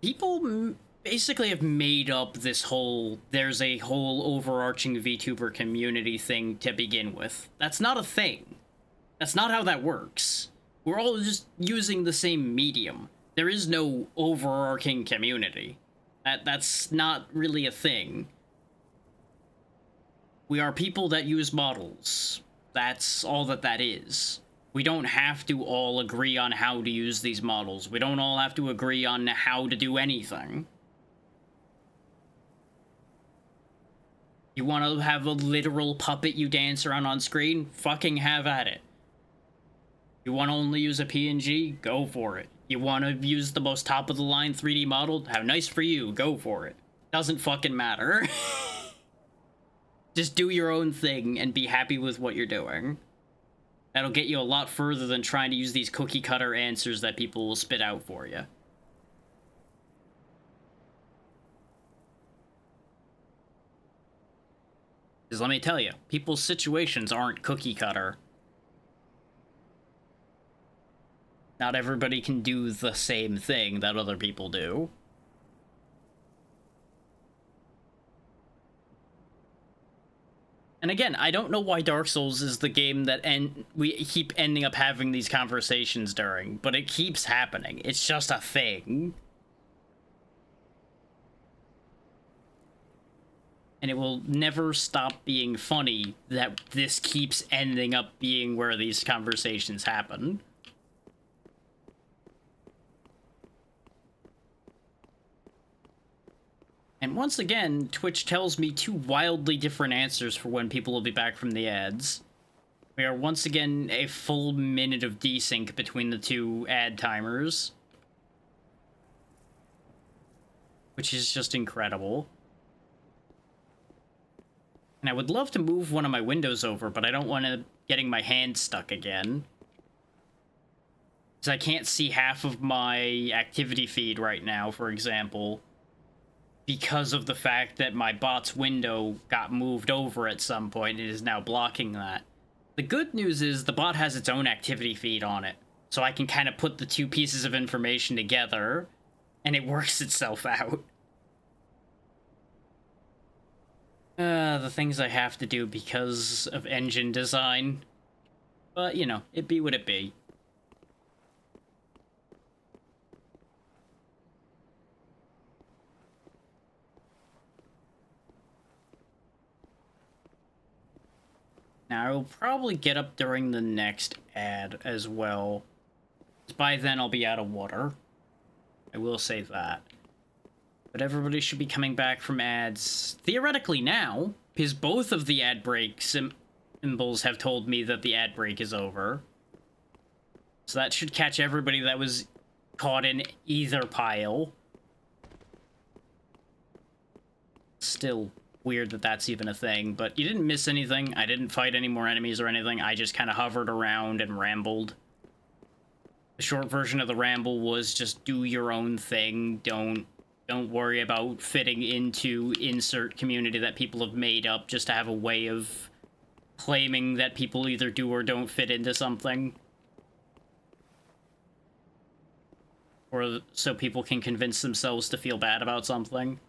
Speaker 1: People basically have made up this whole, there's a whole overarching VTuber community thing to begin with. That's not a thing. That's not how that works. We're all just using the same medium. There is no overarching community. That's not really a thing. We are people that use models. That's all that is. We don't have to all agree on how to use these models. We don't all have to agree on how to do anything. You want to have a literal puppet you dance around on screen? Fucking have at it. You want to only use a PNG? Go for it. You want to use the most top-of-the-line 3D model? How nice for you. Go for it. Doesn't fucking matter. Just do your own thing and be happy with what you're doing. That'll get you a lot further than trying to use these cookie-cutter answers that people will spit out for you. Because let me tell you, people's situations aren't cookie-cutter. Not everybody can do the same thing that other people do. And again, I don't know why Dark Souls is the game that we keep ending up having these conversations during, but it keeps happening. It's just a thing. And it will never stop being funny that this keeps ending up being where these conversations happen. And once again, Twitch tells me 2 wildly different answers for when people will be back from the ads. We are once again a full minute of desync between the 2 ad timers. Which is just incredible. And I would love to move one of my windows over, but I don't want to getting my hand stuck again. Because I can't see half of my activity feed right now, for example, because of the fact that my bot's window got moved over at some point. It is now blocking that. The good news is the bot has its own activity feed on it, so I can kind of put the 2 pieces of information together, and it works itself out. The things I have to do because of engine design. But, you know, it be what it be. Now, I will probably get up during the next ad as well. By then, I'll be out of water. I will say that. But everybody should be coming back from ads theoretically now, because both of the ad break symbols have told me that the ad break is over. So that should catch everybody that was caught in either pile. Still weird that that's even a thing, but you didn't miss anything. I didn't fight any more enemies or anything. I just kind of hovered around and rambled. The short version of the ramble was just do your own thing. Don't worry about fitting into insert community that people have made up just to have a way of claiming that people either do or don't fit into something. Or so people can convince themselves to feel bad about something.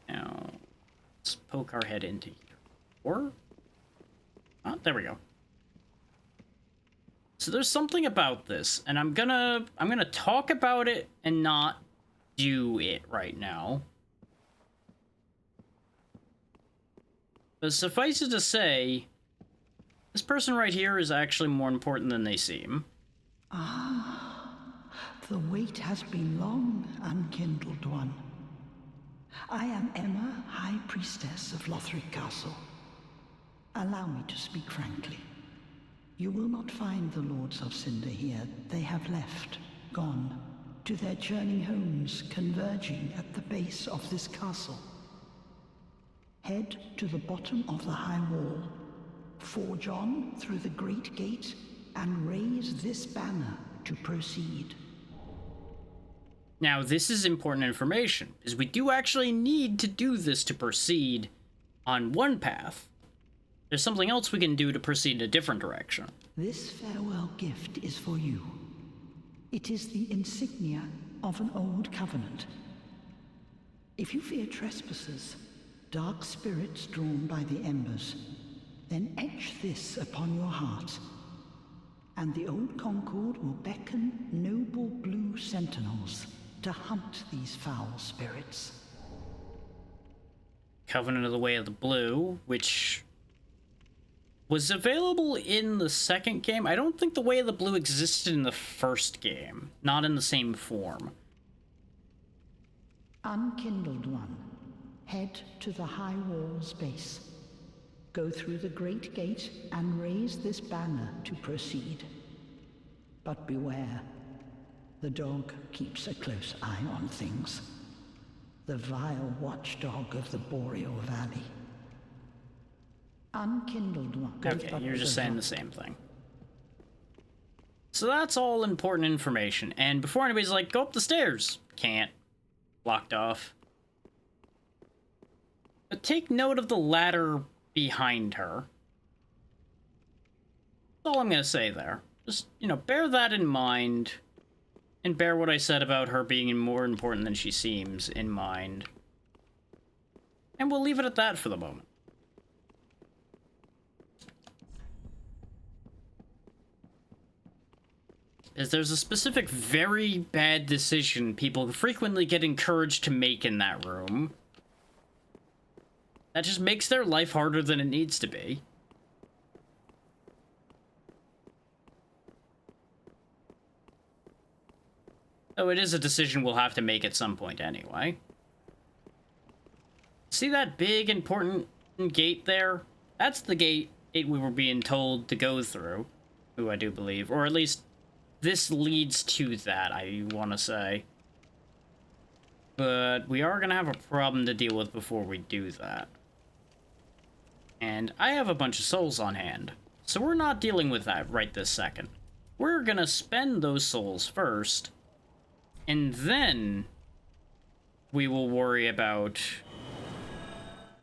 Speaker 1: Now, let's poke our head into here. Or... oh, there we go. So there's something about this, and I'm gonna talk about it and not do it right now. But suffice it to say, this person right here is actually more important than they seem.
Speaker 3: Ah, the wait has been long, unkindled one. I am Emma, High Priestess of Lothric Castle. Allow me to speak frankly. You will not find the Lords of Cinder here. They have left, gone, to their churning homes, converging at the base of this castle. Head to the bottom of the high wall, forge on through the great gate, and raise this banner to proceed.
Speaker 1: Now, this is important information, because we do actually need to do this to proceed on one path. There's something else we can do to proceed in a different direction.
Speaker 3: This farewell gift is for you. It is the insignia of an old covenant. If you fear trespassers, dark spirits drawn by the embers, then etch this upon your heart, and the old Concord will beckon noble blue sentinels to hunt these foul spirits.
Speaker 1: Covenant of the Way of the Blue, which was available in the second game. I don't think the Way of the Blue existed in the first game, not in the same form.
Speaker 3: Unkindled one, head to the high wall's base. Go through the great gate and raise this banner to proceed. But beware, the dog keeps a close eye on things. The vile watchdog of the Boreal Valley. Unkindled one.
Speaker 1: Okay, you're just saying the same thing. So that's all important information, and before anybody's like, go up the stairs. Can't. Blocked off. But take note of the ladder behind her. That's all I'm gonna say there. Just, bear that in mind, and bear what I said about her being more important than she seems in mind. And we'll leave it at that for the moment. Is there's a specific very bad decision people frequently get encouraged to make in that room. That just makes their life harder than it needs to be. Oh, it is a decision we'll have to make at some point anyway. See that big, important gate there? That's the gate we were being told to go through. Ooh, I do believe. Or at least, this leads to that, I want to say. But we are going to have a problem to deal with before we do that. And I have a bunch of souls on hand. So we're not dealing with that right this second. We're going to spend those souls first. And then we will worry about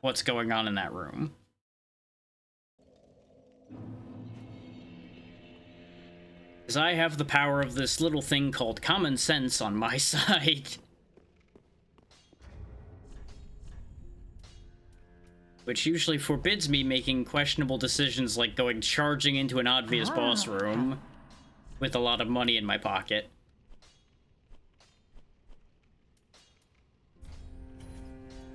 Speaker 1: what's going on in that room. Because I have the power of this little thing called common sense on my side. Which usually forbids me making questionable decisions like going charging into an obvious boss room with a lot of money in my pocket.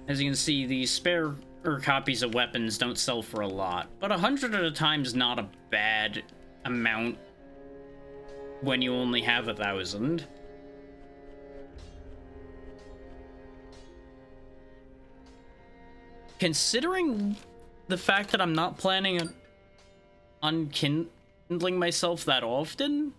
Speaker 1: As you can see, the spare or copies of weapons don't sell for a lot, but 100 at a time is not a bad amount when you only have 1,000. Considering the fact that I'm not planning on unkindling myself that often,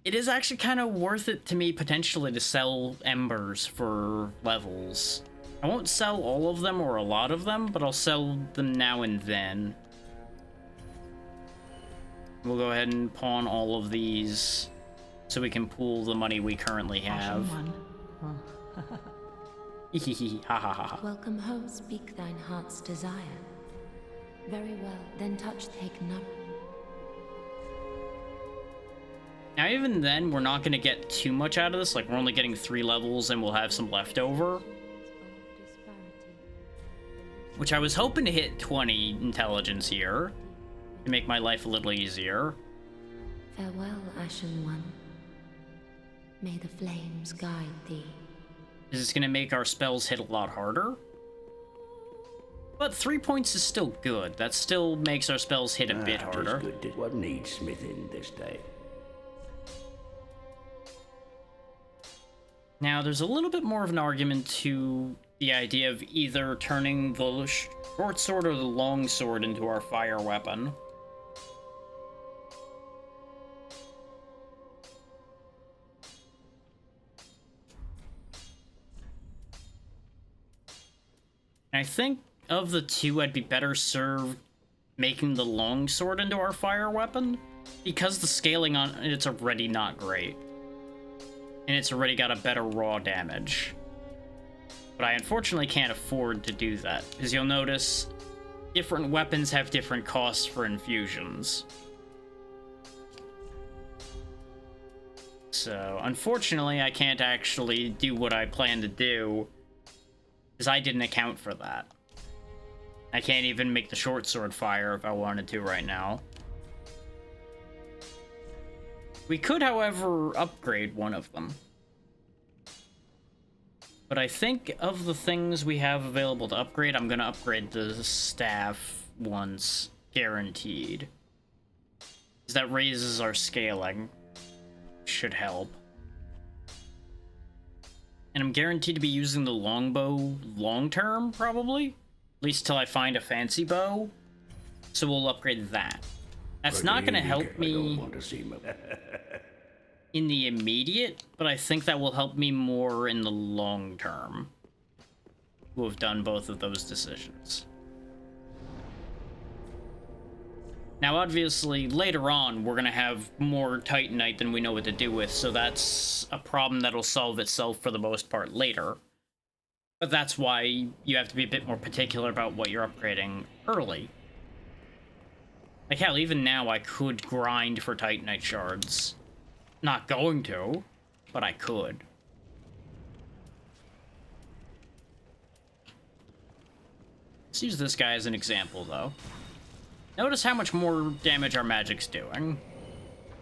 Speaker 1: it is actually kind of worth it to me potentially to sell embers for levels. I won't sell all of them or a lot of them, but I'll sell them now and then. We'll go ahead and pawn all of these so we can pool the money we currently have. Ha ha ha.
Speaker 6: Welcome home, speak thine heart's desire. Very well, then touch take none.
Speaker 1: Now even then, we're not going to get too much out of this, like we're only getting 3 levels and we'll have some left over. Which I was hoping to hit 20 intelligence here, to make my life a little easier.
Speaker 6: Farewell, Ashen One. May the flames guide thee.
Speaker 1: Is this going to make our spells hit a lot harder? But 3 points is still good. That still makes our spells hit a bit harder.
Speaker 5: Good. What needs smithing this day?
Speaker 1: Now, there's a little bit more of an argument to the idea of either turning the short sword or the long sword into our fire weapon. And I think of the two, I'd be better served making the long sword into our fire weapon, because the scaling on it's already not great. And it's already got a better raw damage. But I unfortunately can't afford to do that, because you'll notice different weapons have different costs for infusions. So, unfortunately, I can't actually do what I plan to do, because I didn't account for that. I can't even make the short sword fire if I wanted to right now. We could, however, upgrade one of them. But I think of the things we have available to upgrade, I'm going to upgrade the staff once, guaranteed. Because that raises our scaling. Should help. And I'm guaranteed to be using the longbow long-term, probably. At least till I find a fancy bow. So we'll upgrade that. That's not going to help me in the immediate, but I think that will help me more in the long term. Who have done both of those decisions. Now, obviously, later on, we're going to have more Titanite than we know what to do with, so that's a problem that'll solve itself for the most part later. But that's why you have to be a bit more particular about what you're upgrading early. Like, hell, even now I could grind for Titanite shards. Not going to, but I could. Let's use this guy as an example, though. Notice how much more damage our magic's doing.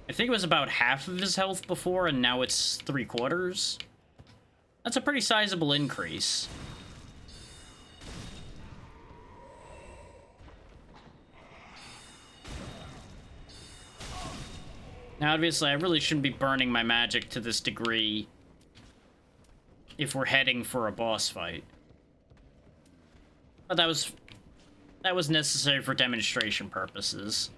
Speaker 1: I think it was about half of his health before, and now it's 3/4. That's a pretty sizable increase. Now, obviously, I really shouldn't be burning my magic to this degree if we're heading for a boss fight. But that was necessary for demonstration purposes.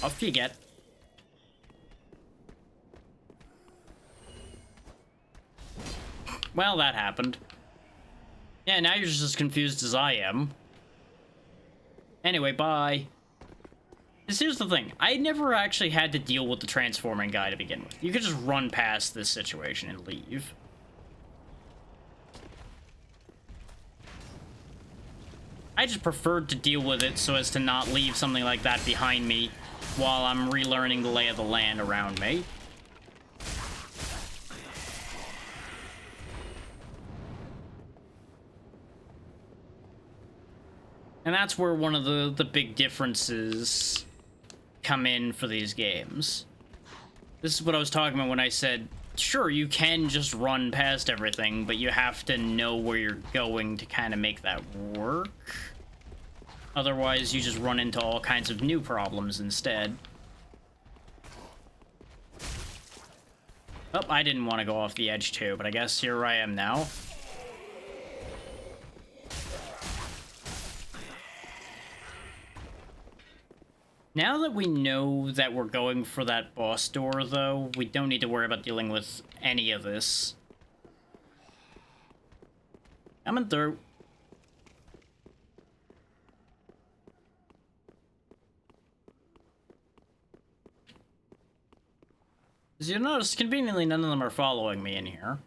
Speaker 1: Off you get. Well, that happened. Yeah, now you're just as confused as I am. Anyway, bye. Here's the thing. I never actually had to deal with the transforming guy to begin with. You could just run past this situation and leave. I just preferred to deal with it so as to not leave something like that behind me while I'm relearning the lay of the land around me. And that's where one of the big differences come in for these games. This is what I was talking about when I said sure, you can just run past everything, but you have to know where you're going to kind of make that work. Otherwise, you just run into all kinds of new problems instead. Oh, I didn't want to go off the edge too, but I guess here I am now. Now that we know that we're going for that boss door, though, we don't need to worry about dealing with any of this. Coming through. As you notice, conveniently, none of them are following me in here.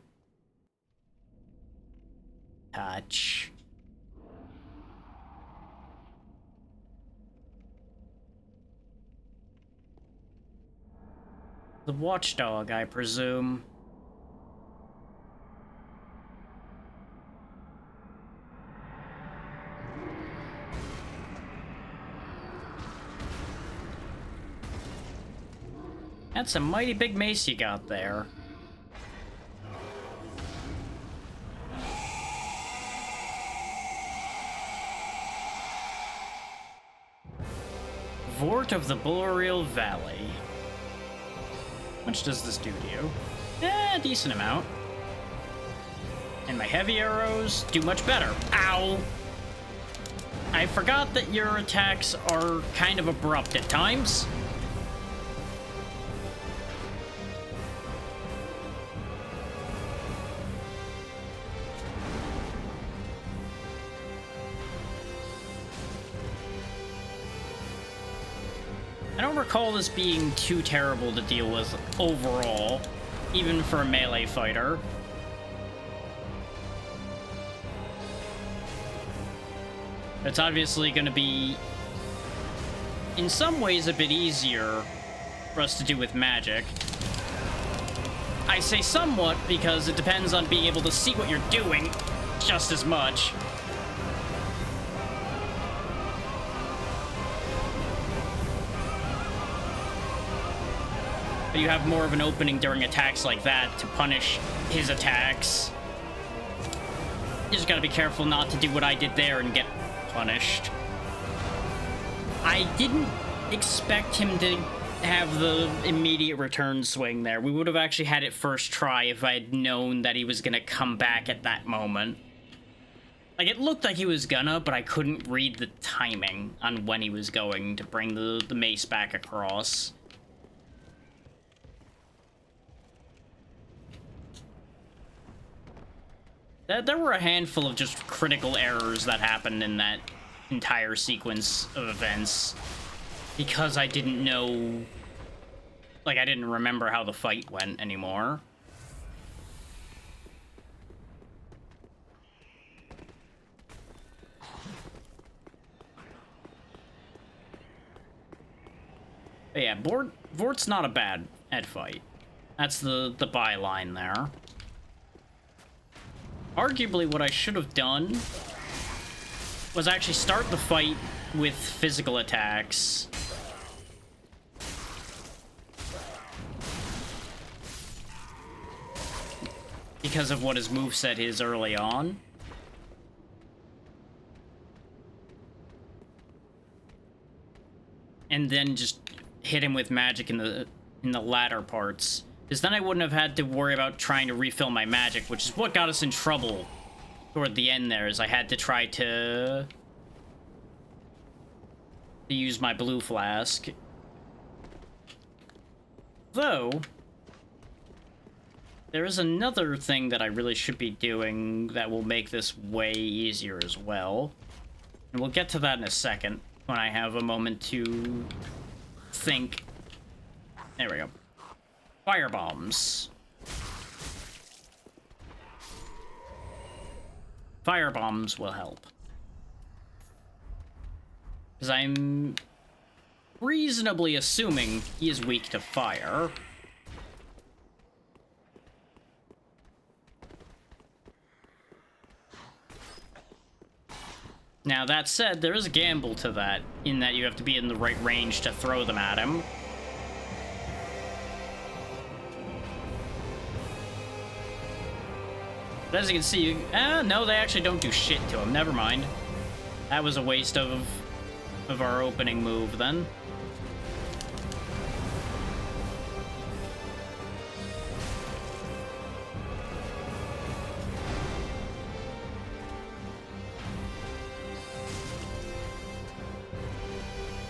Speaker 1: Touch. The watchdog, I presume. That's a mighty big mace you got there. Vort of the Boreal Valley. How much does this do to you? A decent amount. And my heavy arrows do much better. Ow! I forgot that your attacks are kind of abrupt at times. I don't recall this being too terrible to deal with overall, even for a melee fighter. It's obviously going to be, in some ways, a bit easier for us to do with magic. I say somewhat because it depends on being able to see what you're doing just as much. But you have more of an opening during attacks like that to punish his attacks. You just gotta be careful not to do what I did there and get punished. I didn't expect him to have the immediate return swing there. We would have actually had it first try if I had known that he was gonna come back at that moment. Like, it looked like he was gonna, but I couldn't read the timing on when he was going to bring the mace back across. There were a handful of just critical errors that happened in that entire sequence of events because I didn't know, like, I didn't remember how the fight went anymore. But yeah, Vort's not a bad head fight. That's the byline there. Arguably, what I should have done was actually start the fight with physical attacks. Because of what his moveset is early on. And then just hit him with magic in the latter parts. Because then I wouldn't have had to worry about trying to refill my magic, which is what got us in trouble toward the end there, is I had to try to use my blue flask. Though, there is another thing that I really should be doing that will make this way easier as well. And we'll get to that in a second, when I have a moment to think. There we go. Fire bombs. Fire bombs will help. Because I'm reasonably assuming he is weak to fire. Now, that said, there is a gamble to that, in that you have to be in the right range to throw them at him. But as you can see, no, they actually don't do shit to him. Never mind. That was a waste of our opening move then.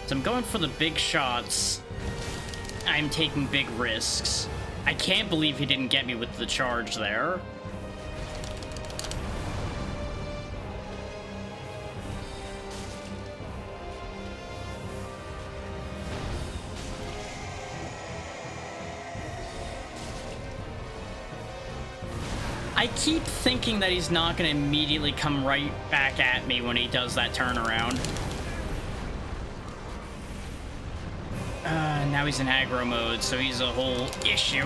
Speaker 1: So I'm going for the big shots. I'm taking big risks. I can't believe he didn't get me with the charge there. I keep thinking that he's not going to immediately come right back at me when he does that turnaround. Now he's in aggro mode, so he's a whole issue.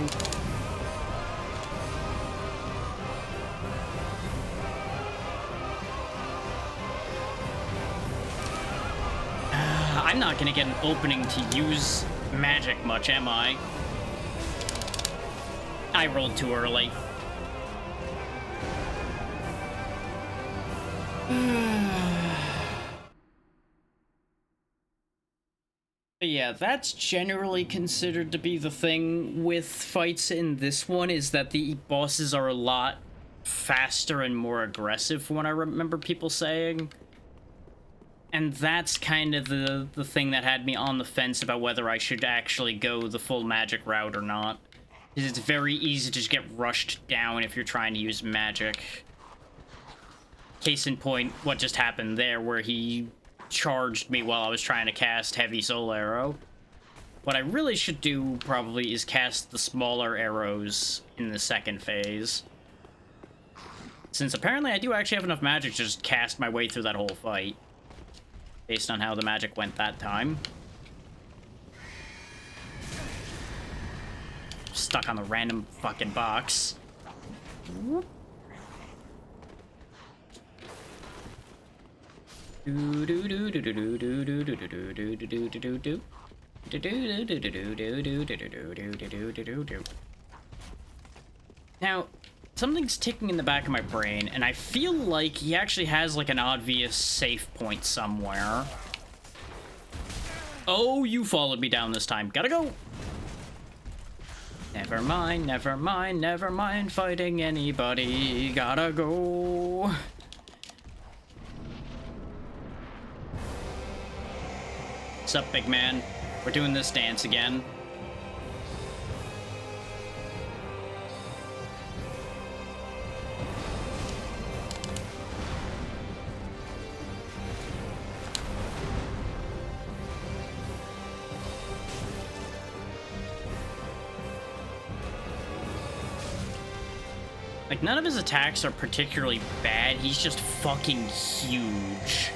Speaker 1: I'm not gonna get an opening to use magic much, am I? I rolled too early. Yeah, that's generally considered to be the thing with fights in this one, is that the bosses are a lot faster and more aggressive, from what I remember people saying. And that's kind of the thing that had me on the fence about whether I should actually go the full magic route or not. Because it's very easy to just get rushed down if you're trying to use magic. Case in point, what just happened there, where he charged me while I was trying to cast Heavy Soul Arrow. What I really should do, probably, is cast the smaller arrows in the second phase. Since apparently I do actually have enough magic to just cast my way through that whole fight. Based on how the magic went that time. Stuck on the random fucking box. Now, something's ticking in the back of my brain, and I feel like he actually has like an obvious safe point somewhere. Oh, you followed me down this time. Gotta go. Never mind, never mind, never mind fighting anybody. Gotta go. What's up, big man? We're doing this dance again. Like, none of his attacks are particularly bad. He's just fucking huge.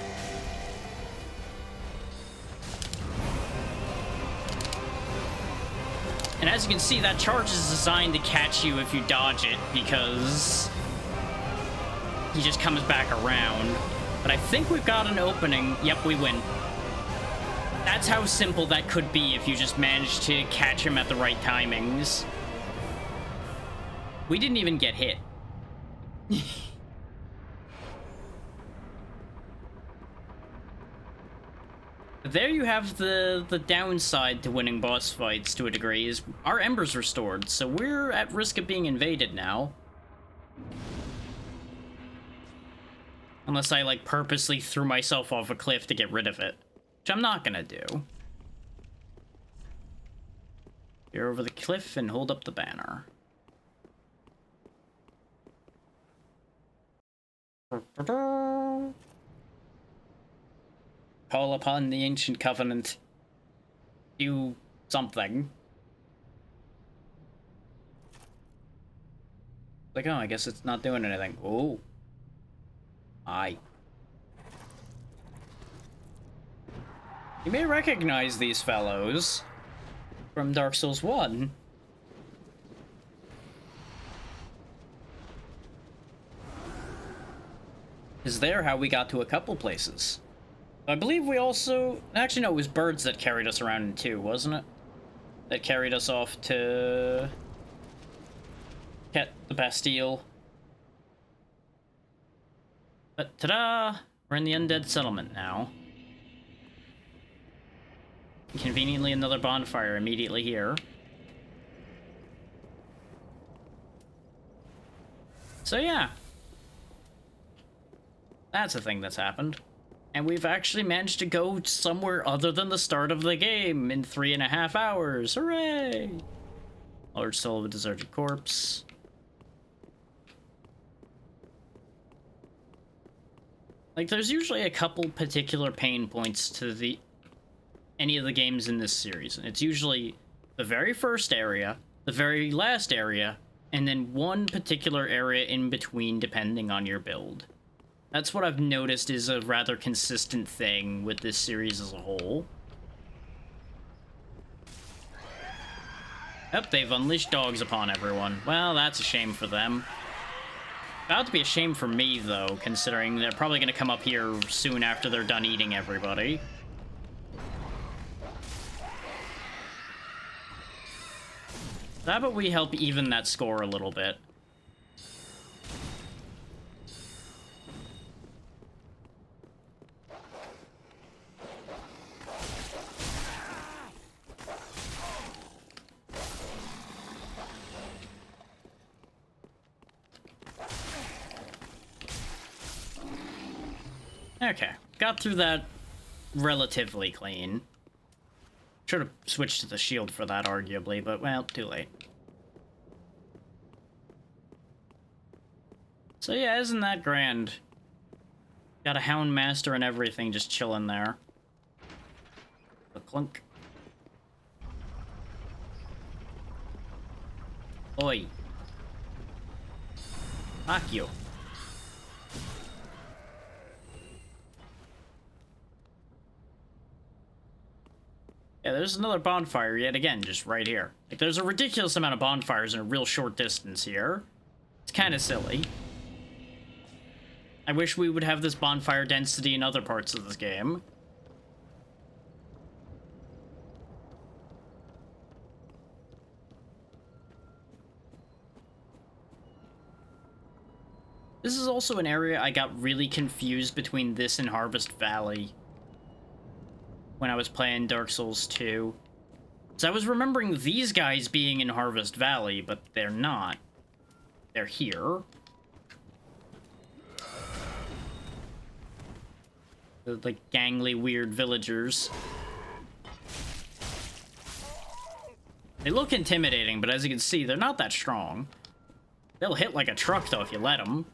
Speaker 1: And as you can see, that charge is designed to catch you if you dodge it, because he just comes back around. But I think we've got an opening. Yep, we win. That's how simple that could be if you just managed to catch him at the right timings. We didn't even get hit. There you have the downside to winning boss fights to a degree, is our embers restored, so we're at risk of being invaded now. Unless I, like, purposely threw myself off a cliff to get rid of it. Which I'm not gonna do. You're over the cliff and hold up the banner. Call upon the ancient covenant. Do something. Like, oh, I guess it's not doing anything. Oh. Aye. You may recognize these fellows from Dark Souls 1. Is there how we got to a couple places? I believe we also... Actually, no, it was birds that carried us around in 2, wasn't it? That carried us off to... the Bastille. But ta-da! We're in the undead settlement now. Conveniently, another bonfire immediately here. So yeah. That's a thing that's happened. And we've actually managed to go somewhere other than the start of the game in 3.5 hours. Hooray! Large cell of a deserted corpse. Like, there's usually a couple particular pain points to any of the games in this series. And it's usually the very first area, the very last area, and then one particular area in between depending on your build. That's what I've noticed is a rather consistent thing with this series as a whole. Yep, they've unleashed dogs upon everyone. Well, that's a shame for them. About to be a shame for me, though, considering they're probably going to come up here soon after they're done eating everybody. How about we help even that score a little bit? Okay, got through that relatively clean. Should have switched to the shield for that, arguably, but, well, too late. So yeah, isn't that grand? Got a Hound Master and everything just chilling there. A clunk. Oi. Fuck you. Yeah, there's another bonfire yet again, just right here. Like, there's a ridiculous amount of bonfires in a real short distance here. It's kind of silly. I wish we would have this bonfire density in other parts of this game. This is also an area I got really confused between this and Harvest Valley when I was playing Dark Souls 2. So I was remembering these guys being in Harvest Valley, but they're not. They're here. The, like, gangly, weird villagers. They look intimidating, but as you can see, they're not that strong. They'll hit like a truck, though, if you let them.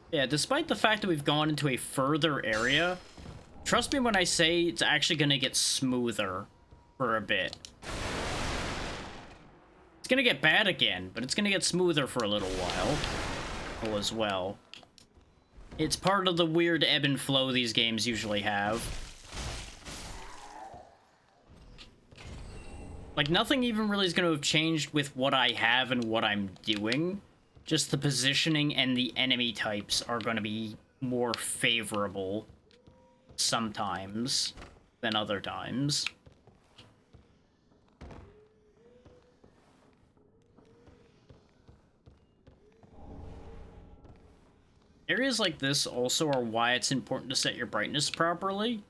Speaker 1: Yeah, despite the fact that we've gone into a further area, trust me when I say it's actually going to get smoother for a bit. It's going to get bad again, but it's going to get smoother for a little while as well. It's part of the weird ebb and flow these games usually have. Like, nothing even really is going to have changed with what I have and what I'm doing. Just the positioning and the enemy types are going to be more favorable sometimes than other times. Areas like this also are why it's important to set your brightness properly.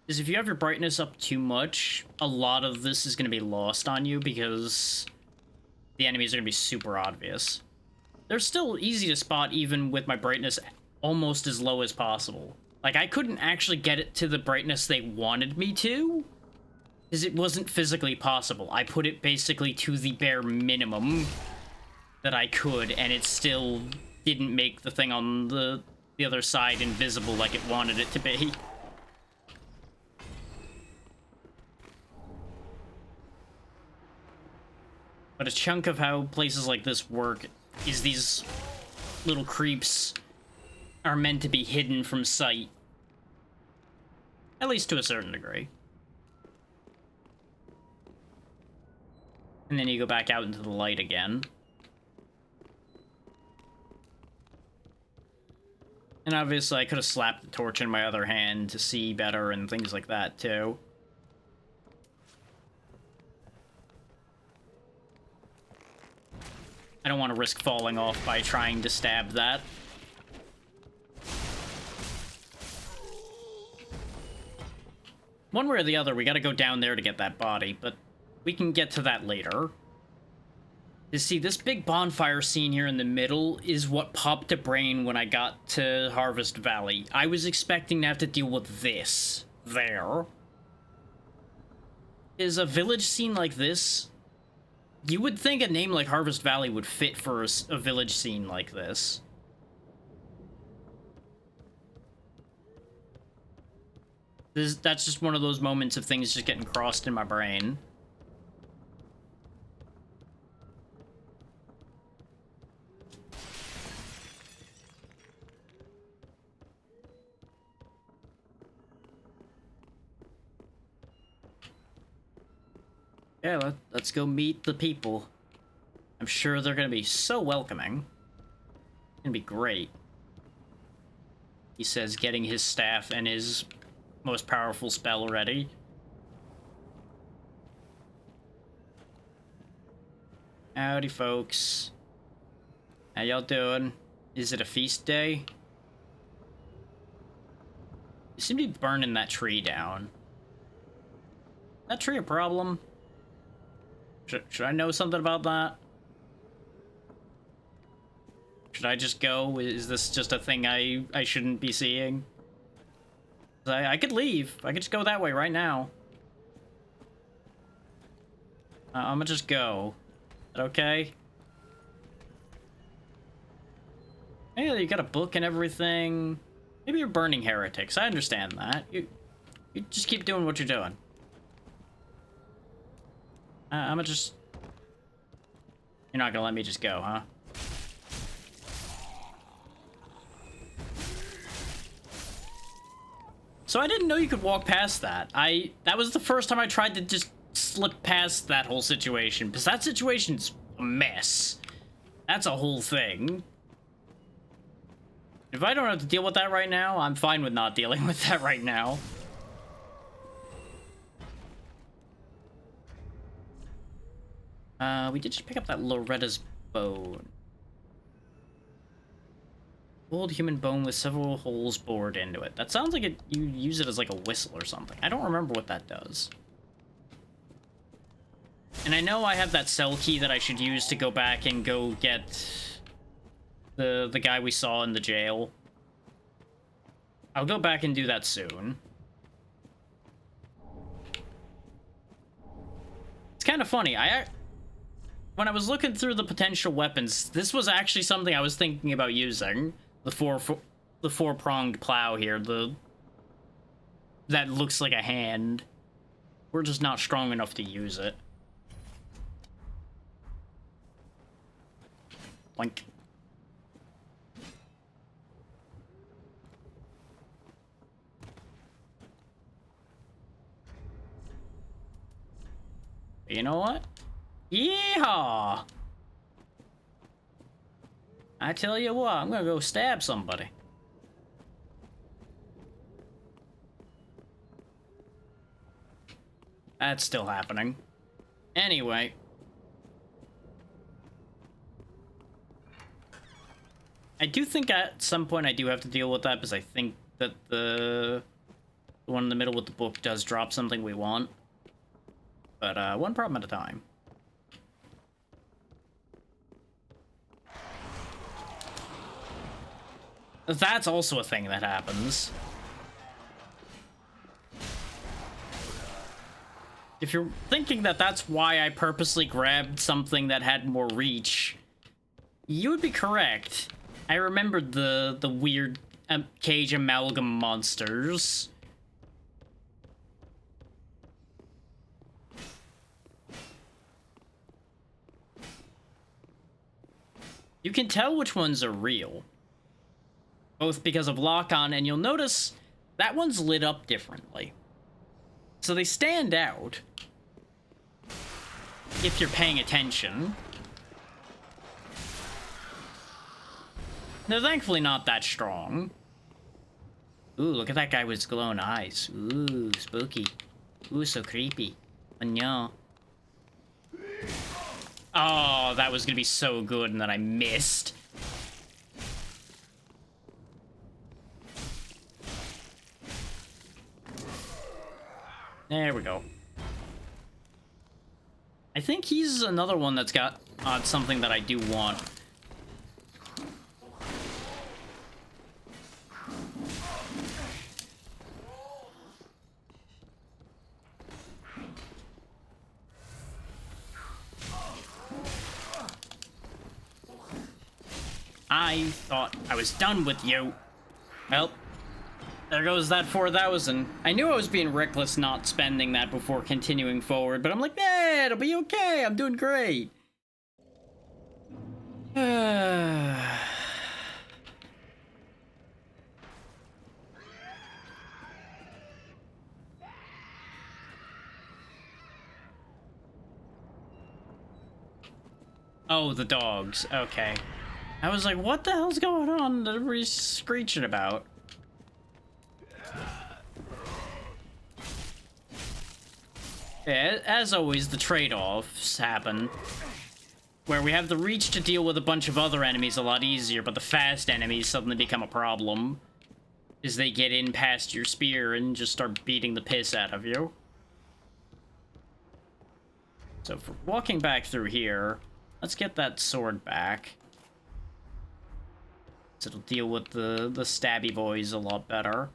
Speaker 1: Because if you have your brightness up too much, a lot of this is going to be lost on you because the enemies are going to be super obvious. They're still easy to spot even with my brightness almost as low as possible. Like, I couldn't actually get it to the brightness they wanted me to, because it wasn't physically possible. I put it basically to the bare minimum that I could, and it still didn't make the thing on the other side invisible like it wanted it to be. But a chunk of how places like this work is these little creeps are meant to be hidden from sight. At least to a certain degree. And then you go back out into the light again. And obviously I could have slapped the torch in my other hand to see better and things like that too. I don't want to risk falling off by trying to stab that. One way or the other, we gotta go down there to get that body, but we can get to that later. You see, this big bonfire scene here in the middle is what popped a brain when I got to Harvest Valley. I was expecting to have to deal with this there. Is a village scene like this? You would think a name like Harvest Valley would fit for a village scene like this. That's just one of those moments of things just getting crossed in my brain. Yeah, let's go meet the people. I'm sure they're gonna be so welcoming. It's gonna be great. He says, getting his staff and his most powerful spell ready. Howdy, folks. How y'all doing? Is it a feast day? You seem to be burning that tree down. Is that tree a problem? Should I know something about that? Should I just go? Is this just a thing I shouldn't be seeing? I could leave. I could just go that way right now. I'm gonna just go. Is that okay? Hey, you got a book and everything. Maybe you're burning heretics. I understand that. You just keep doing what you're doing. I'm gonna just... You're not gonna let me just go, huh? So I didn't know you could walk past that. That was the first time I tried to just slip past that whole situation, because that situation's a mess. That's a whole thing. If I don't have to deal with that right now, I'm fine with not dealing with that right now. We did just pick up that Loretta's bone. Old human bone with several holes bored into it. That sounds like you use it as like a whistle or something. I don't remember what that does. And I know I have that cell key that I should use to go back and go get the guy we saw in the jail. I'll go back and do that soon. It's kind of funny. When I was looking through the potential weapons, this was actually something I was thinking about using. The four-pronged plow here, that looks like a hand. We're just not strong enough to use it. Boink. You know what? Yeehaw! I tell you what, I'm gonna go stab somebody. That's still happening. Anyway. I do think at some point I do have to deal with that, because I think that the one in the middle with the book does drop something we want. But one problem at a time. That's also a thing that happens. If you're thinking that that's why I purposely grabbed something that had more reach, you would be correct. I remembered the weird cage amalgam monsters. You can tell which ones are real. Both because of lock-on, and you'll notice that one's lit up differently. So they stand out if you're paying attention. They're thankfully not that strong. Ooh, look at that guy with his glowing eyes. Ooh, spooky. Ooh, so creepy. Oh no. Oh, that was gonna be so good, and then I missed. There we go. I think he's another one that's got something that I do want. I thought I was done with you. Well, there goes that 4,000. I knew I was being reckless not spending that before continuing forward, but I'm like, nah, it'll be okay. I'm doing great. Oh, the dogs. Okay. I was like, what the hell's going on that everybody's screeching about? Yeah, as always, the trade-offs happen. Where we have the reach to deal with a bunch of other enemies a lot easier, but the fast enemies suddenly become a problem. As they get in past your spear and just start beating the piss out of you. So for walking back through here, let's get that sword back. So it'll deal with the stabby boys a lot better.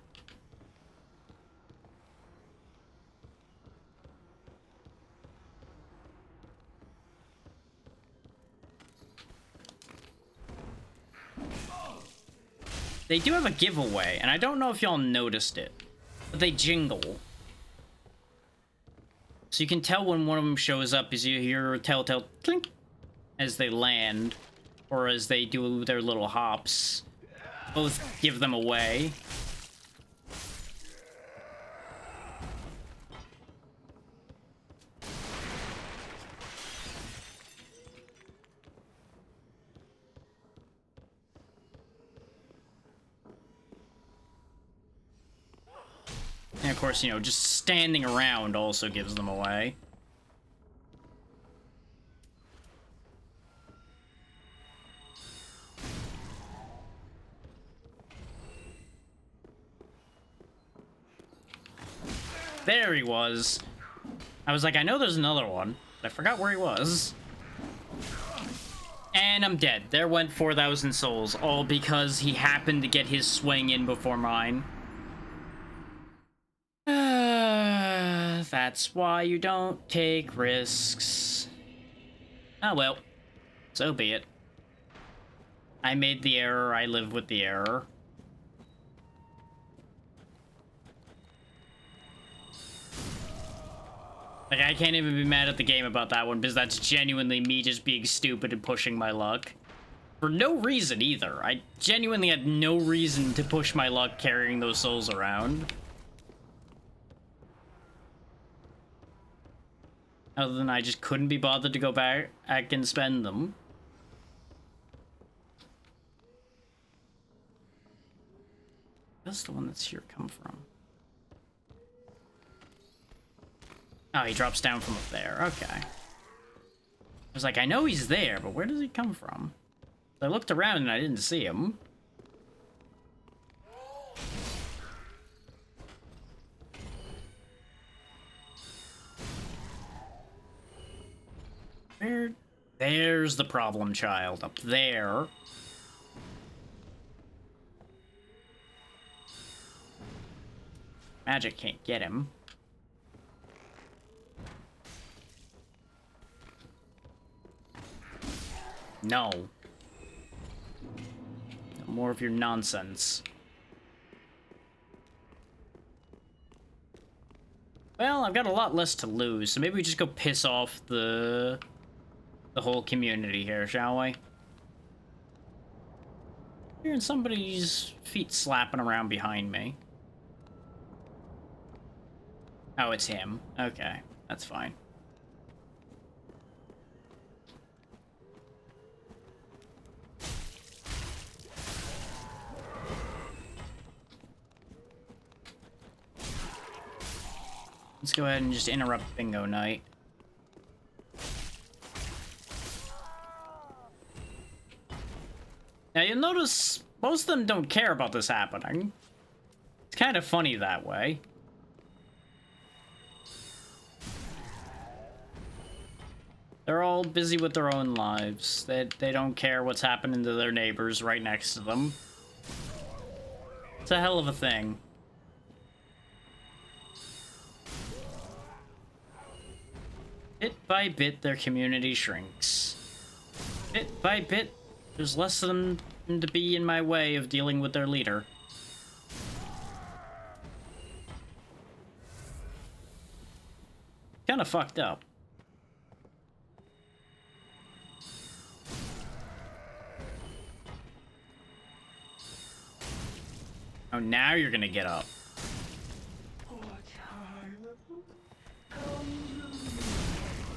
Speaker 1: They do have a giveaway, and I don't know if y'all noticed it, but they jingle. So you can tell when one of them shows up as you hear a telltale clink as they land, or as they do their little hops. Both give them away. And of course, you know, just standing around also gives them away. There he was. I was like, I know there's another one, but I forgot where he was. And I'm dead. There went 4,000 souls, all because he happened to get his swing in before mine. That's why you don't take risks. Oh well, so be it. I made the error, I live with the error. Like, I can't even be mad at the game about that one, because that's genuinely me just being stupid and pushing my luck. For no reason, either. I genuinely had no reason to push my luck carrying those souls around. Other than I just couldn't be bothered to go back and spend them. Where's the one that's here come from? Oh, he drops down from up there. Okay. I was like, I know he's there, but where does he come from? I looked around and I didn't see him. Where? There's the problem child, up there. Magic can't get him. No. No more of your nonsense. Well, I've got a lot less to lose, so maybe we just go piss off the whole community here, shall we? Hearing somebody's feet slapping around behind me. Oh, it's him. Okay, that's fine. Let's go ahead and just interrupt bingo night. you notice most of them don't care about this happening. It's kind of funny that way. They're all busy with their own lives. They don't care what's happening to their neighbors right next to them. It's a hell of a thing. Bit by bit, their community shrinks. Bit by bit, there's less of them to be in my way of dealing with their leader. Kinda fucked up. Oh, now you're gonna get up.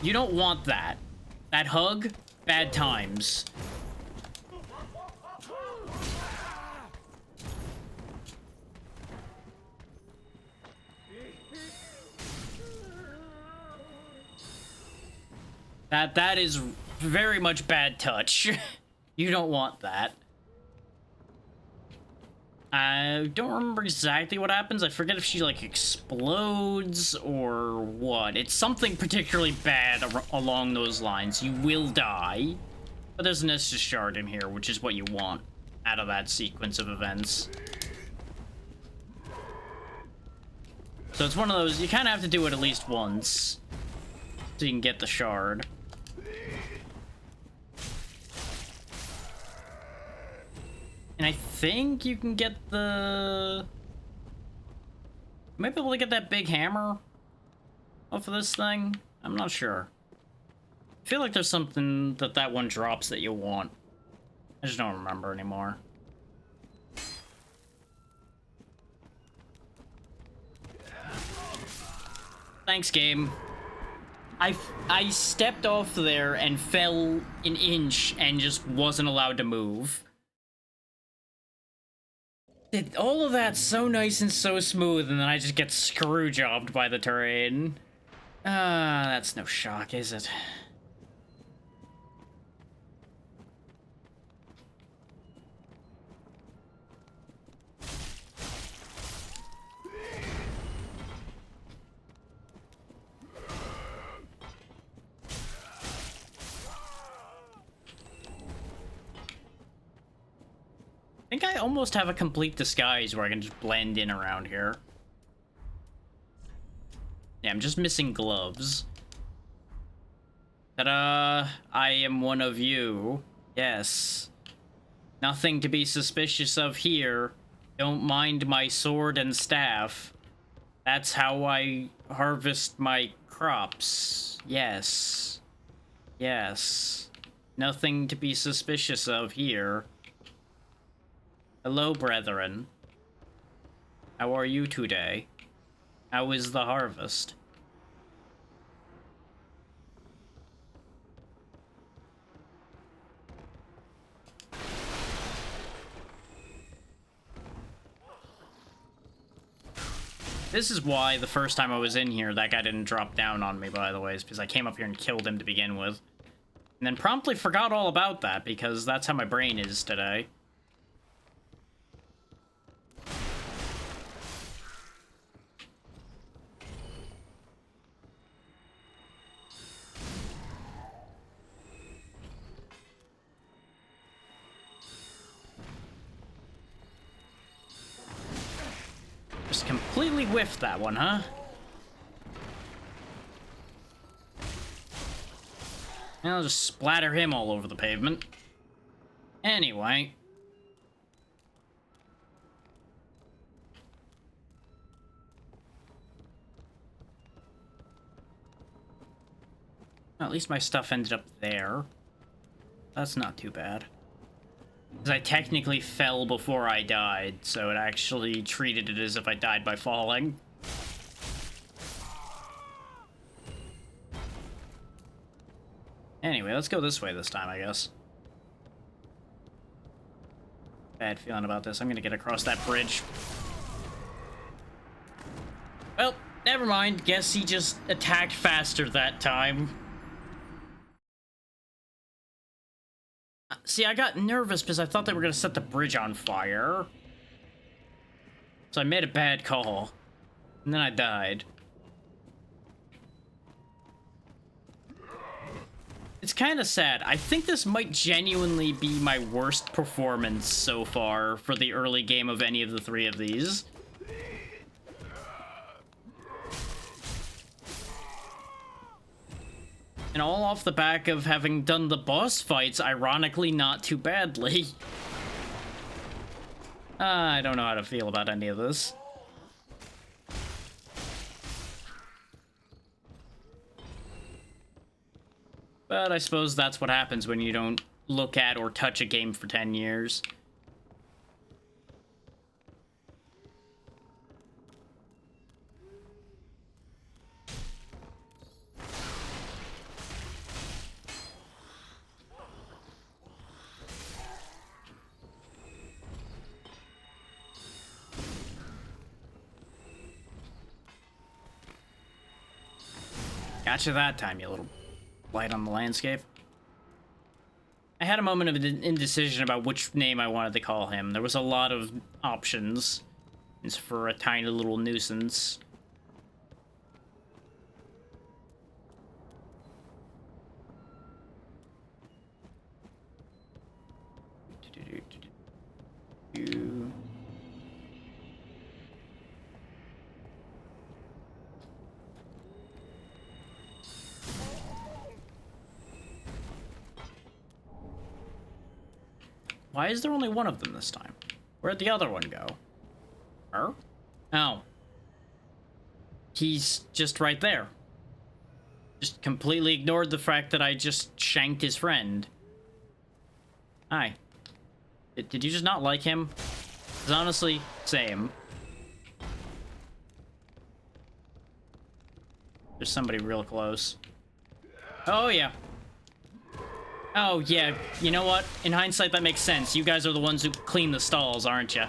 Speaker 1: You don't want that. That hug? Bad times. That is very much bad touch. You don't want that. I don't remember exactly what happens. I forget if she, like, explodes or what. It's something particularly bad along those lines. You will die. But there's an Estus shard in here, which is what you want out of that sequence of events. So it's one of those, you kind of have to do it at least once so you can get the shard. And I think you can get the... You might be able to get that big hammer off of this thing. I'm not sure. I feel like there's something that one drops that you want. I just don't remember anymore. Thanks, game. I stepped off there and fell an inch and just wasn't allowed to move. Did all of that so nice and so smooth, and then I just get screw-jobbed by the terrain. That's no shock, is it? I think I almost have a complete disguise where I can just blend in around here. Yeah, I'm just missing gloves. Ta-da! I am one of you. Yes. Nothing to be suspicious of here. Don't mind my sword and staff. That's how I harvest my crops. Yes. Yes. Nothing to be suspicious of here. Hello, brethren. How are you today? How is the harvest? This is why the first time I was in here, that guy didn't drop down on me, by the way, is because I came up here and killed him to begin with. And then promptly forgot all about that, because that's how my brain is today. Just completely whiffed that one, huh? And I'll just splatter him all over the pavement. Anyway. Well, at least my stuff ended up there. That's not too bad. Because I technically fell before I died, so it actually treated it as if I died by falling. Anyway, let's go this way this time, I guess. Bad feeling about this. I'm gonna get across that bridge. Well, never mind. Guess he just attacked faster that time. See, I got nervous because I thought they were gonna set the bridge on fire. So I made a bad call. And then I died. It's kind of sad. I think this might genuinely be my worst performance so far for the early game of any of the three of these. And all off the back of having done the boss fights, ironically, not too badly. I don't know how to feel about any of this. But I suppose that's what happens when you don't look at or touch a game for 10 years. Gotcha that time, you little light on the landscape. I had a moment of indecision about which name I wanted to call him. There was a lot of options. It's for a tiny little nuisance. Why is there only one of them this time? Where'd the other one go? Her? Oh. He's just right there. Just completely ignored the fact that I just shanked his friend. Hi. Did you just not like him? 'Cause honestly, same. There's somebody real close. Oh, yeah. Oh, yeah, you know what? In hindsight, that makes sense. You guys are the ones who clean the stalls, aren't you?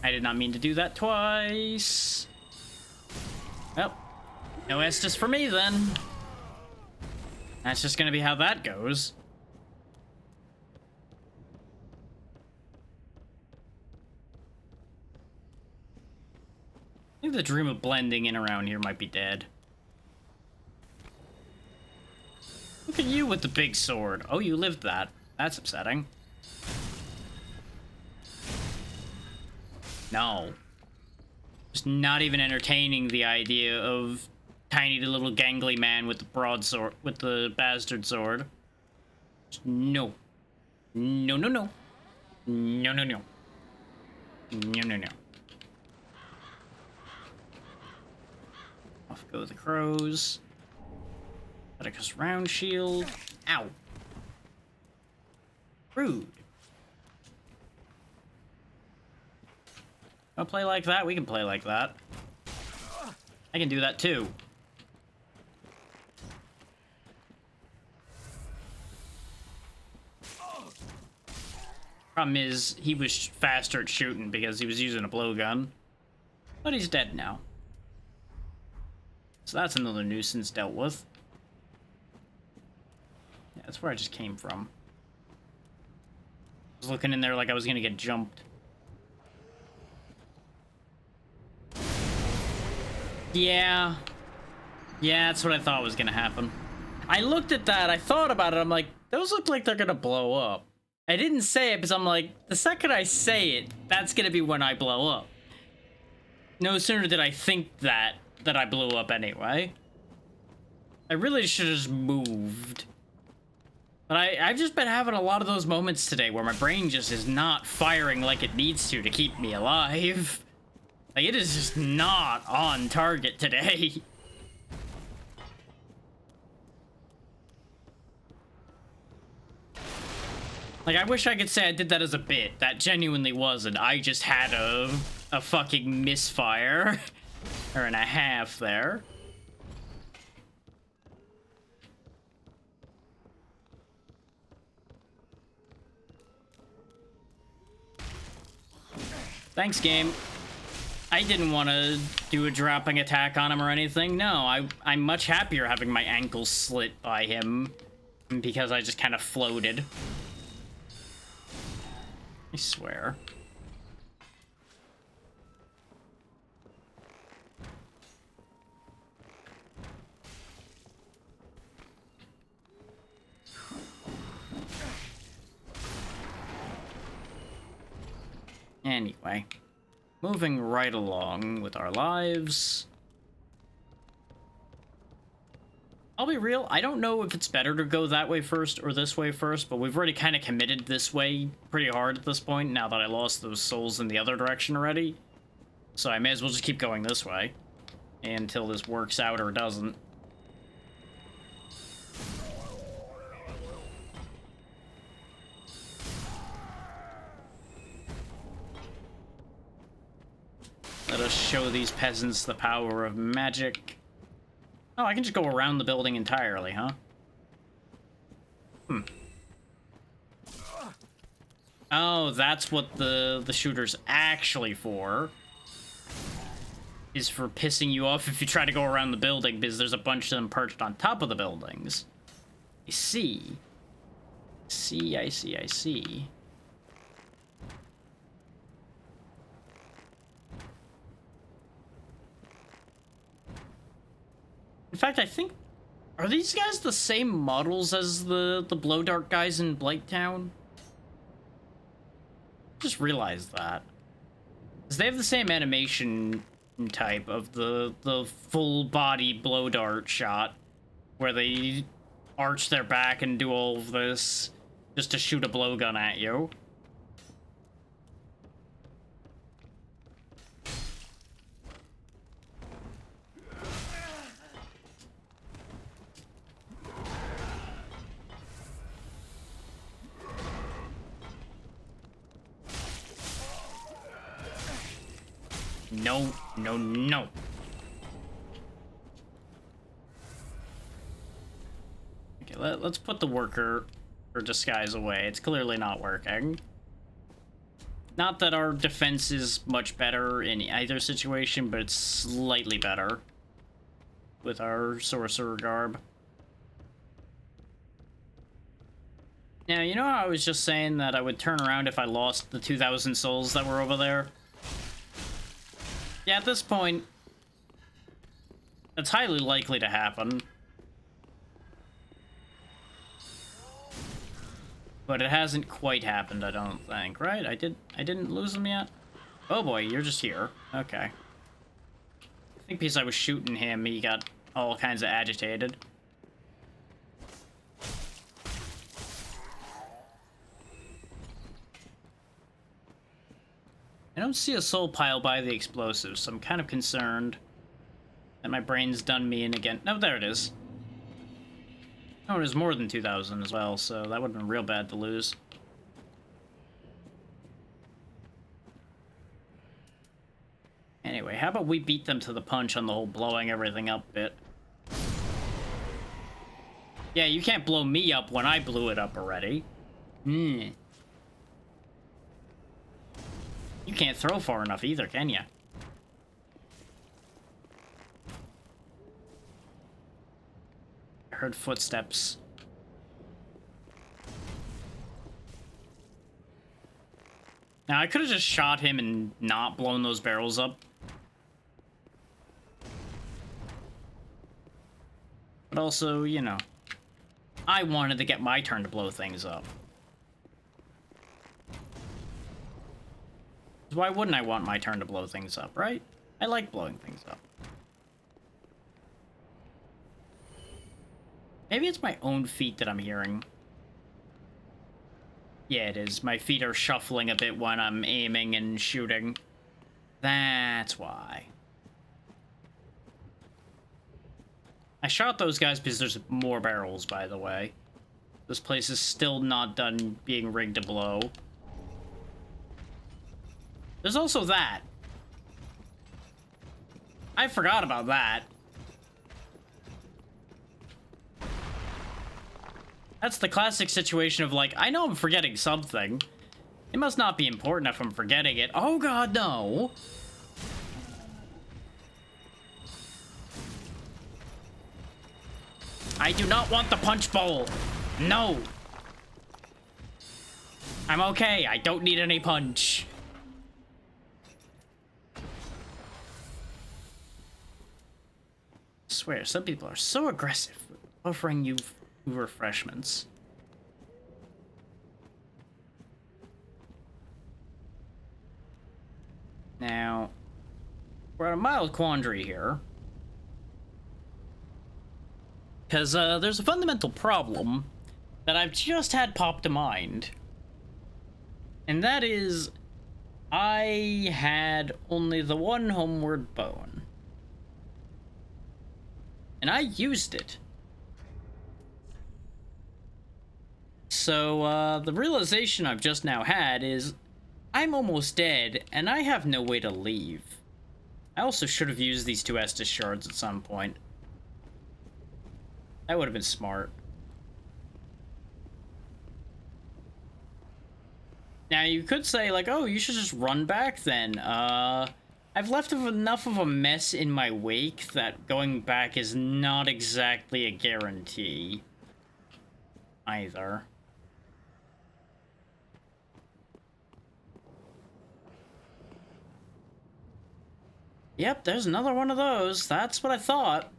Speaker 1: I did not mean to do that twice. Well, no Estus for me, then. That's just gonna be how that goes. I think the dream of blending in around here might be dead. Look at you with the big sword. Oh, you lived that. That's upsetting. No. Just not even entertaining the idea of tiny little gangly man with the broadsword, with the bastard sword. Just no. No, no, no. No, no, no. No, no, no. Off go the crows. Atticus round shield. Ow. Rude. Wanna play like that? We can play like that. I can do that too. Problem is, he was faster at shooting because he was using a blowgun. But he's dead now. So that's another nuisance dealt with. Yeah, that's where I just came from. I was looking in there like I was gonna get jumped. Yeah. Yeah, that's what I thought was gonna happen. I looked at that, I thought about it, I'm like, those look like they're gonna blow up. I didn't say it because I'm like, the second I say it, that's gonna be when I blow up. No sooner did I think that I blew up anyway. I really should have just moved. But I've just been having a lot of those moments today where my brain just is not firing like it needs to keep me alive. Like, it is just not on target today. Like, I wish I could say I did that as a bit. That genuinely wasn't. I just had a fucking misfire. Or and a half there. Thanks, game. I didn't want to do a dropping attack on him or anything. No, I'm much happier having my ankle slit by him because I just kind of floated. I swear. Anyway, moving right along with our lives. I'll be real, I don't know if it's better to go that way first or this way first, but we've already kind of committed this way pretty hard at this point, now that I lost those souls in the other direction already. So I may as well just keep going this way until this works out or doesn't. Let us show these peasants the power of magic. Oh, I can just go around the building entirely, huh? Oh, that's what the shooter's actually for. Is for pissing you off if you try to go around the building, because there's a bunch of them perched on top of the buildings. I see. I see. In fact, I think... Are these guys the same models as the Blow Dart guys in Blighttown? Just realized that. Because they have the same animation type of the full body Blow Dart shot. Where they arch their back and do all of this just to shoot a blowgun at you. No. Okay, let's put the worker or disguise away. It's clearly not working. Not that our defense is much better in either situation, but it's slightly better with our sorcerer garb. Now, you know how I was just saying that I would turn around if I lost the 2,000 souls that were over there? Yeah, at this point, it's highly likely to happen. But it hasn't quite happened, I don't think, right? I didn't lose them yet? Oh boy, you're just here. Okay. I think because I was shooting him, he got all kinds of agitated. I don't see a soul pile by the explosives, so I'm kind of concerned that my brain's done me in again. No, there it is. Oh, there's more than 2,000 as well, so that would have been real bad to lose. Anyway, how about we beat them to the punch on the whole blowing everything up bit? Yeah, you can't blow me up when I blew it up already. You can't throw far enough either, can ya? I heard footsteps. Now, I could have just shot him and not blown those barrels up. But also, you know, I wanted to get my turn to blow things up. Why wouldn't I want my turn to blow things up, right? I like blowing things up. Maybe it's my own feet that I'm hearing. Yeah, it is. My feet are shuffling a bit when I'm aiming and shooting. That's why. I shot those guys because there's more barrels, by the way. This place is still not done being rigged to blow. There's also that. I forgot about that. That's the classic situation of like, I know I'm forgetting something. It must not be important if I'm forgetting it. Oh god, no. I do not want the punch bowl. No! I'm okay. I don't need any punch. I swear, some people are so aggressive with offering you refreshments. Now, we're at a mild quandary here. Because there's a fundamental problem that I've just had pop to mind. And that is, I had only the one homeward bone. And I used it. So, the realization I've just now had is, I'm almost dead, and I have no way to leave. I also should have used these two Estus shards at some point. That would have been smart. Now, you could say, like, oh, you should just run back then. I've left enough of a mess in my wake that going back is not exactly a guarantee. Either. Yep, there's another one of those. That's what I thought.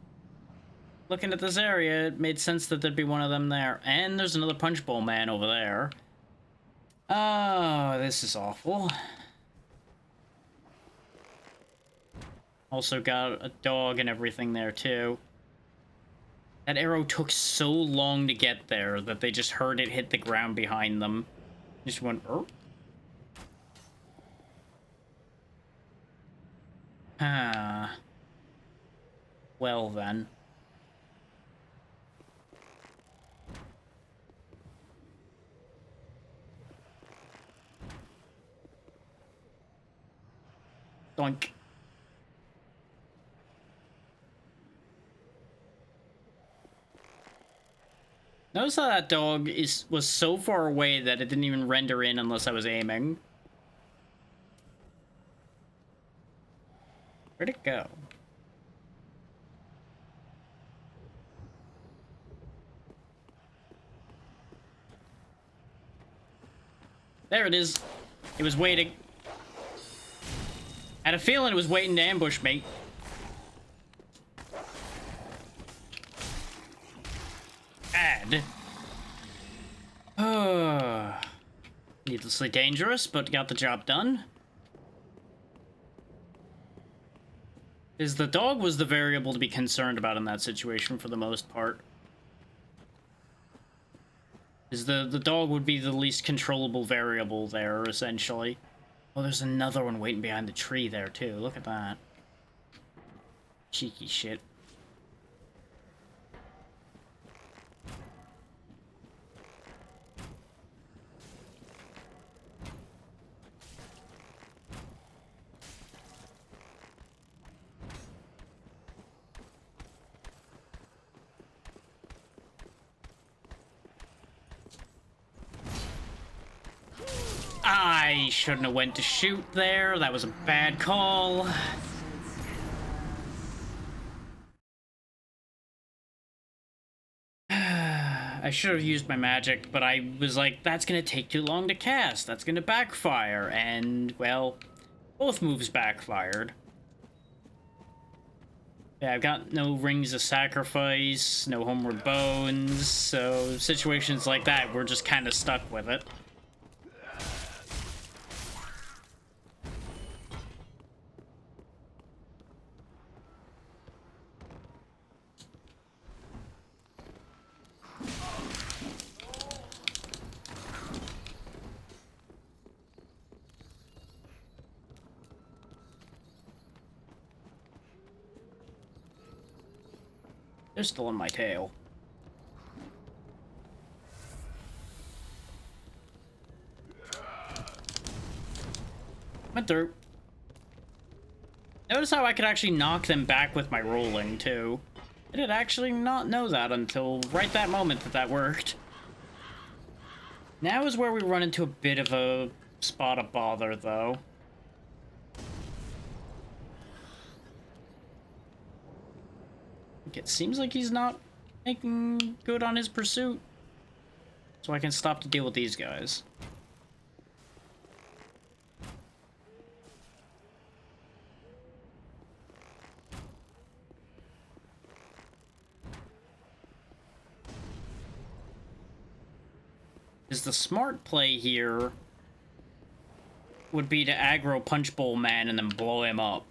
Speaker 1: Looking at this area, it made sense that there'd be one of them there. And there's another punch bowl man over there. Oh, this is awful. Also got a dog and everything there, too. That arrow took so long to get there that they just heard it hit the ground behind them. Just went, Ah. Well, then. Doink. Notice how that dog was so far away that it didn't even render in unless I was aiming. Where'd it go? There it is. It was waiting. I had a feeling it was waiting to ambush me. Bad. Needlessly dangerous, but got the job done. Is the dog was the variable to be concerned about in that situation for the most part. Is the dog would be the least controllable variable there, essentially. Oh, there's another one waiting behind the tree there, too. Look at that. Cheeky shit. I shouldn't have went to shoot there. That was a bad call. I should have used my magic, but I was like, that's gonna take too long to cast. That's gonna backfire. And, well, both moves backfired. Yeah, I've got no rings of sacrifice, no homeward bones, so situations like that, we're just kind of stuck with it. They're still on my tail. Went through. Notice how I could actually knock them back with my rolling, too. I did actually not know that until right that moment that worked. Now is where we run into a bit of a spot of bother, though. It seems like he's not making good on his pursuit. so I can stop to deal with these guys. Is the smart play here would be to aggro Punch Bowl Man and then blow him up.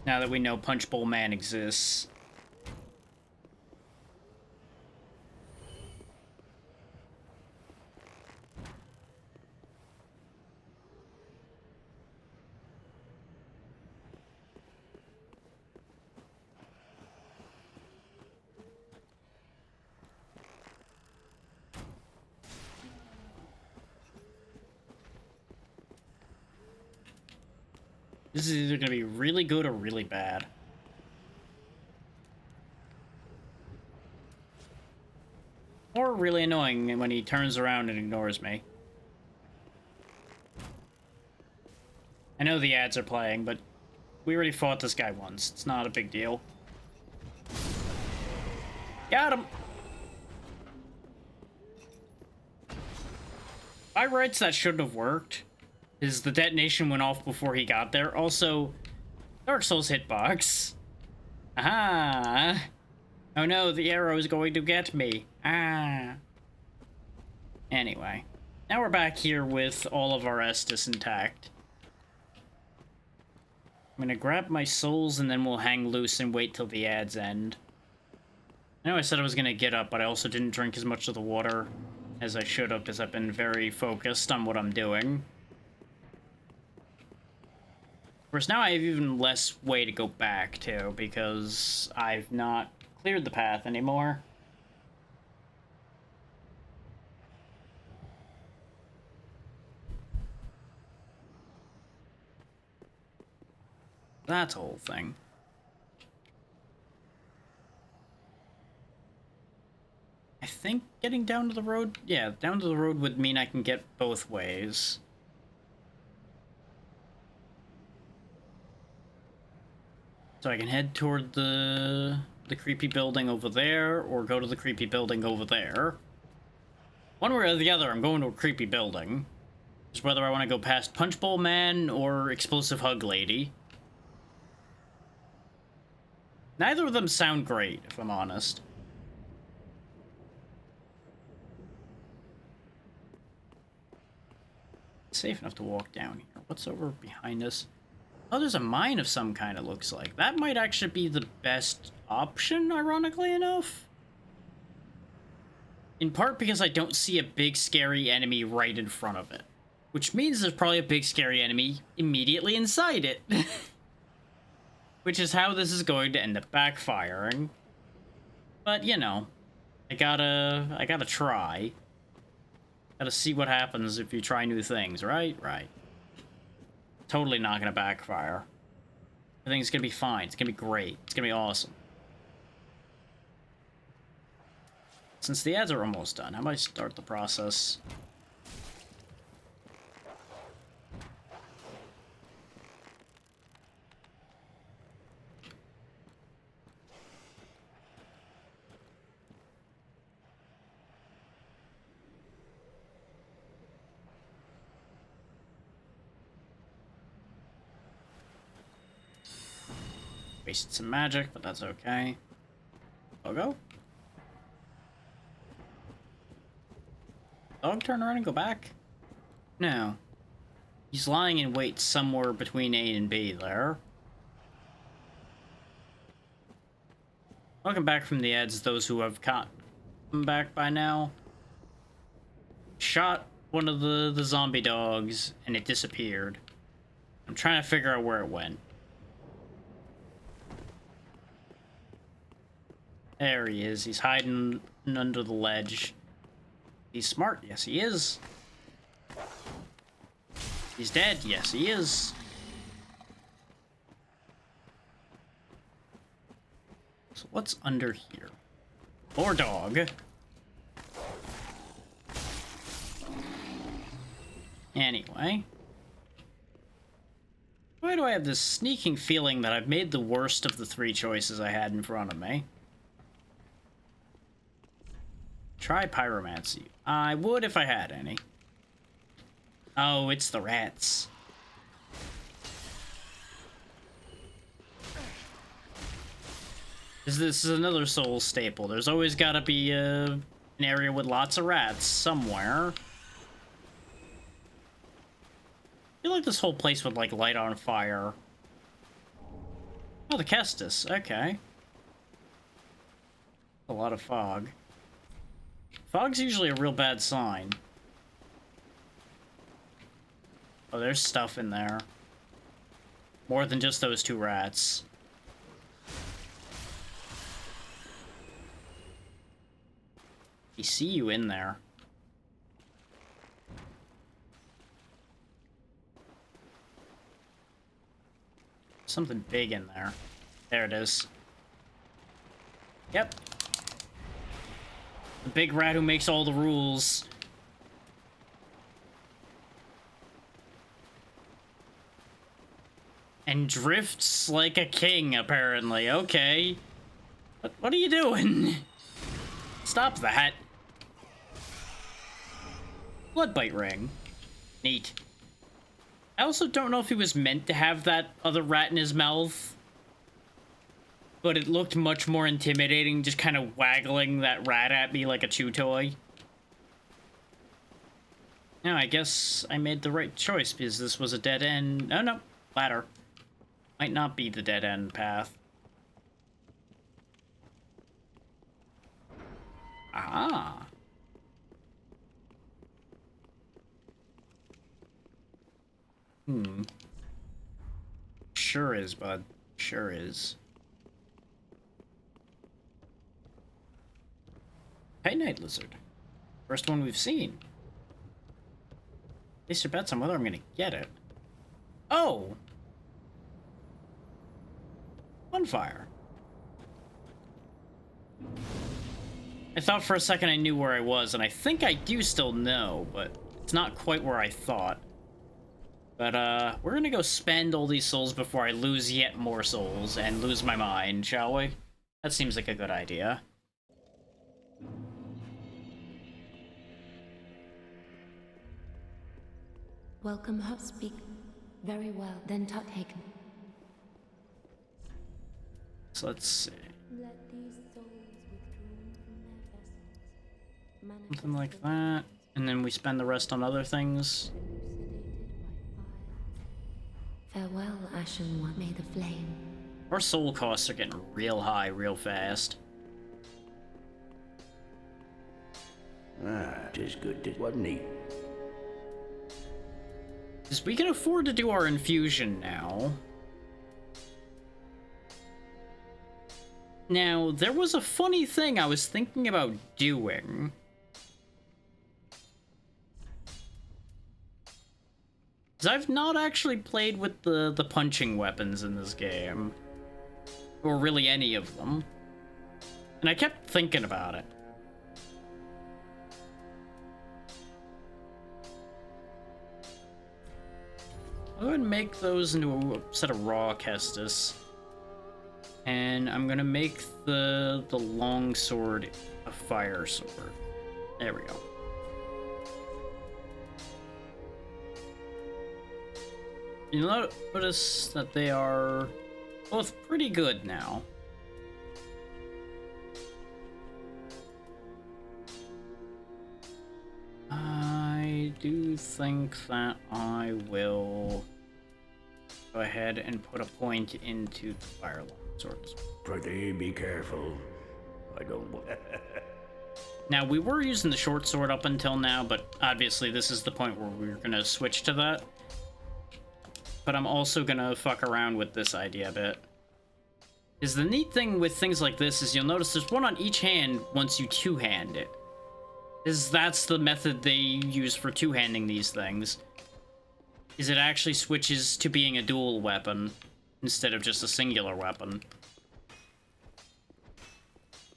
Speaker 1: Now that we know Punch Bowl Man exists. This is either going to be really good or really bad. Or really annoying when he turns around and ignores me. I know the ads are playing, but we already fought this guy once. It's not a big deal. Got him! By rights, that shouldn't have worked. Is the detonation went off before he got there. Also, Dark Souls hitbox. Aha! Oh no, the arrow is going to get me. Ah. Anyway, now we're back here with all of our Estus intact. I'm gonna grab my souls and then we'll hang loose and wait till the ads end. I know I said I was gonna get up, but I also didn't drink as much of the water as I should have because I've been very focused on what I'm doing. Of course, now I have even less way to go back to because I've not cleared the path anymore. That's the whole thing. I think getting down to the road, yeah, down to the road would mean I can get both ways. So I can head toward the creepy building over there, or go to the creepy building over there. One way or the other, I'm going to a creepy building. Just whether I want to go past Punch Bowl Man or Explosive Hug Lady. Neither of them sound great, if I'm honest. It's safe enough to walk down here. What's over behind us? Oh, there's a mine of some kind, it looks like. That might actually be the best option, ironically enough. In part because I don't see a big, scary enemy right in front of it. Which means there's probably a big, scary enemy immediately inside it. Which is how this is going to end up backfiring. But, you know, I gotta try. Gotta see what happens if you try new things, right? Right. Totally not gonna backfire. Everything's gonna be fine. It's gonna be great. It's gonna be awesome. Since the ads are almost done, how about I start the process? Wasted some magic, but that's okay. Doggo? Dog turn around and go back? No. He's lying in wait somewhere between A and B there. Welcome back from the ads, those who have come back by now. Shot one of the zombie dogs, and it disappeared. I'm trying to figure out where it went. There he is. He's hiding under the ledge. He's smart. Yes, he is. He's dead. Yes, he is. So what's under here? More dog. Anyway. Go ahead do I have this sneaking feeling that I've made the worst of the 3 choices I had in front of me? Try pyromancy. I would if I had any. Oh, it's the rats. This is another Soul staple. There's always gotta be an area with lots of rats somewhere. I feel like this whole place would, like, light on fire. Oh, the Kestis. Okay. A lot of fog. Fog's usually a real bad sign. Oh, there's stuff in there. More than just those 2 rats. I see you in there. Something big in there. There it is. Yep. The big rat who makes all the rules. And drifts like a king, apparently. Okay. What are you doing? Stop that. Bloodbite ring. Neat. I also don't know if he was meant to have that other rat in his mouth. But it looked much more intimidating, just kind of waggling that rat at me like a chew toy. No, I guess I made the right choice, because this was a dead end. Oh, no. Ladder. Might not be the dead end path. Ah. Sure is, bud. Sure is. Hey, Night Lizard. First one we've seen. Place your bets on whether I'm gonna get it. Oh! Bonfire. I thought for a second I knew where I was, and I think I do still know, but it's not quite where I thought. But, we're gonna go spend all these souls before I lose yet more souls and lose my mind, shall we? That seems like a good idea.
Speaker 6: Welcome, her speak. Very well, then take.
Speaker 1: So let's see.
Speaker 6: Let these souls withdrawn from their vessels.
Speaker 1: Something like that. And then we spend the rest on other things.
Speaker 6: Farewell, Ashen One. May the flame.
Speaker 1: Our soul costs are getting real high real fast.
Speaker 5: Ah, 'tis good, wasn't he?
Speaker 1: Because we can afford to do our infusion now. Now, there was a funny thing I was thinking about doing. Because I've not actually played with the punching weapons in this game. Or really any of them. And I kept thinking about it. I'm going to make those into a set of raw Kestis. And I'm going to make the long sword a fire sword. There we go. You'll notice that they are both pretty good now. I do think that I will go ahead and put a point into the fire sword.
Speaker 5: Pretty be careful. I don't want.
Speaker 1: Now, we were using the short sword up until now, but obviously this is the point where we're gonna switch to that. But I'm also gonna fuck around with this idea a bit. Because the neat thing with things like this is you'll notice there's one on each hand once you two-hand it. That's the method they use for two-handing these things. Is it actually switches to being a dual weapon instead of just a singular weapon.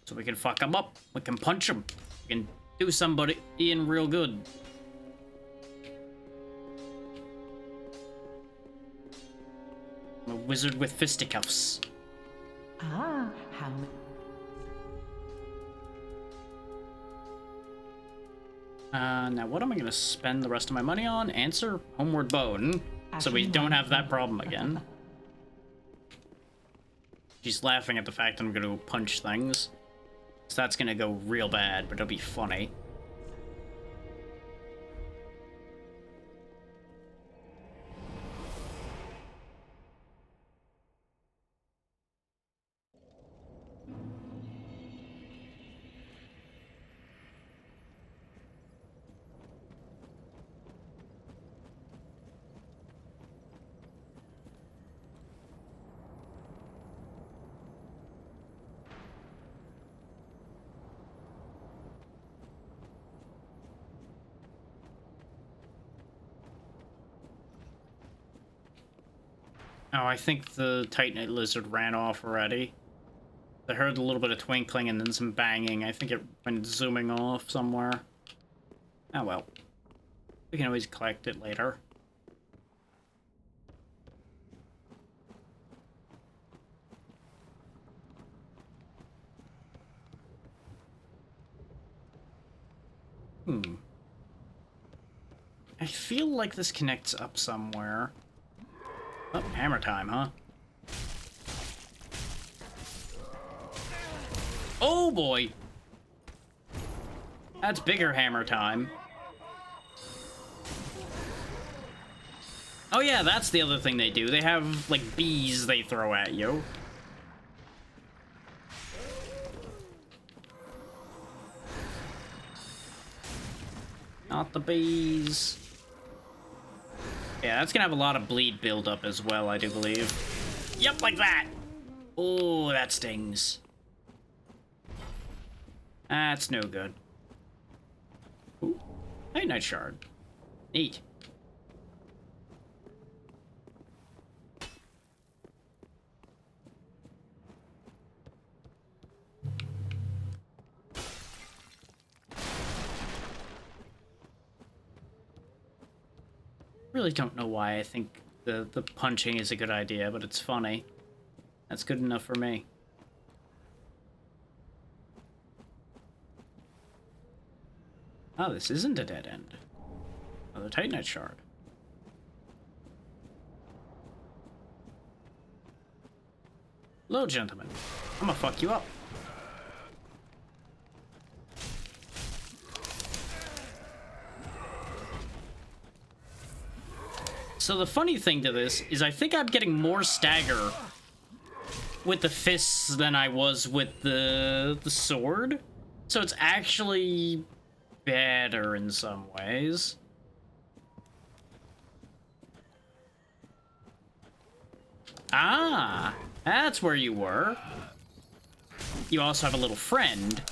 Speaker 1: So we can fuck them up. We can punch them. We can do somebody in real good. wizard with fisticuffs.
Speaker 3: Ah, how
Speaker 1: Now what am I gonna spend the rest of my money on? Answer Homeward Bone, so we don't have that problem again. She's laughing at the fact I'm gonna punch things. So that's gonna go real bad, but it'll be funny. Oh, I think the Titanite lizard ran off already. I heard a little bit of twinkling and then some banging. I think it went zooming off somewhere. Oh well. We can always collect it later. I feel like this connects up somewhere. Oh, hammer time, huh? Oh boy! That's bigger hammer time. Oh yeah, that's the other thing they do. They have, like, bees they throw at you. Not the bees. Yeah, that's gonna have a lot of bleed buildup as well, I do believe. Yep, like that! Oh, that stings. That's no good. Ooh. Hey, Night Shard. Neat. Really don't know why I think the punching is a good idea, but it's funny. That's good enough for me. Oh, this isn't a dead end. Another Titanite shard. Hello, gentlemen. I'm gonna fuck you up. So the funny thing to this is I think I'm getting more stagger with the fists than I was with the sword. So it's actually better in some ways. Ah, that's where you were. You also have a little friend.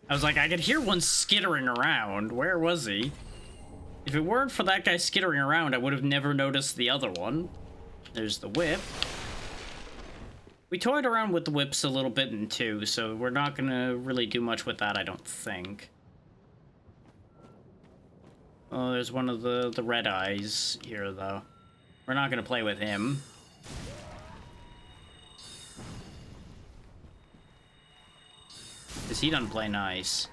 Speaker 1: I was like, I could hear one skittering around. Where was he? If it weren't for that guy skittering around, I would have never noticed the other one. There's the whip. We toyed around with the whips a little bit in 2, so we're not gonna really do much with that, I don't think. Oh, there's one of the red eyes here, though. We're not gonna play with him. Because he doesn't play nice.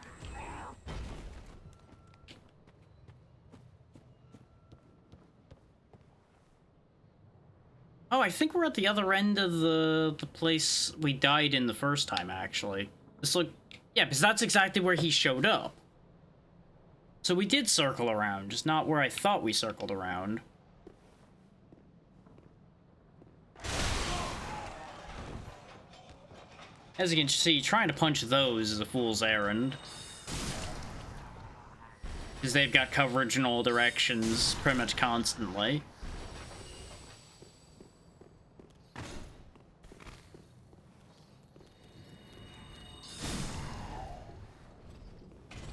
Speaker 1: Oh, I think we're at the other end of the place we died in the first time, actually. This look... Yeah, because that's exactly where he showed up. So we did circle around, just not where I thought we circled around. As you can see, trying to punch those is a fool's errand. Because they've got coverage in all directions pretty much constantly.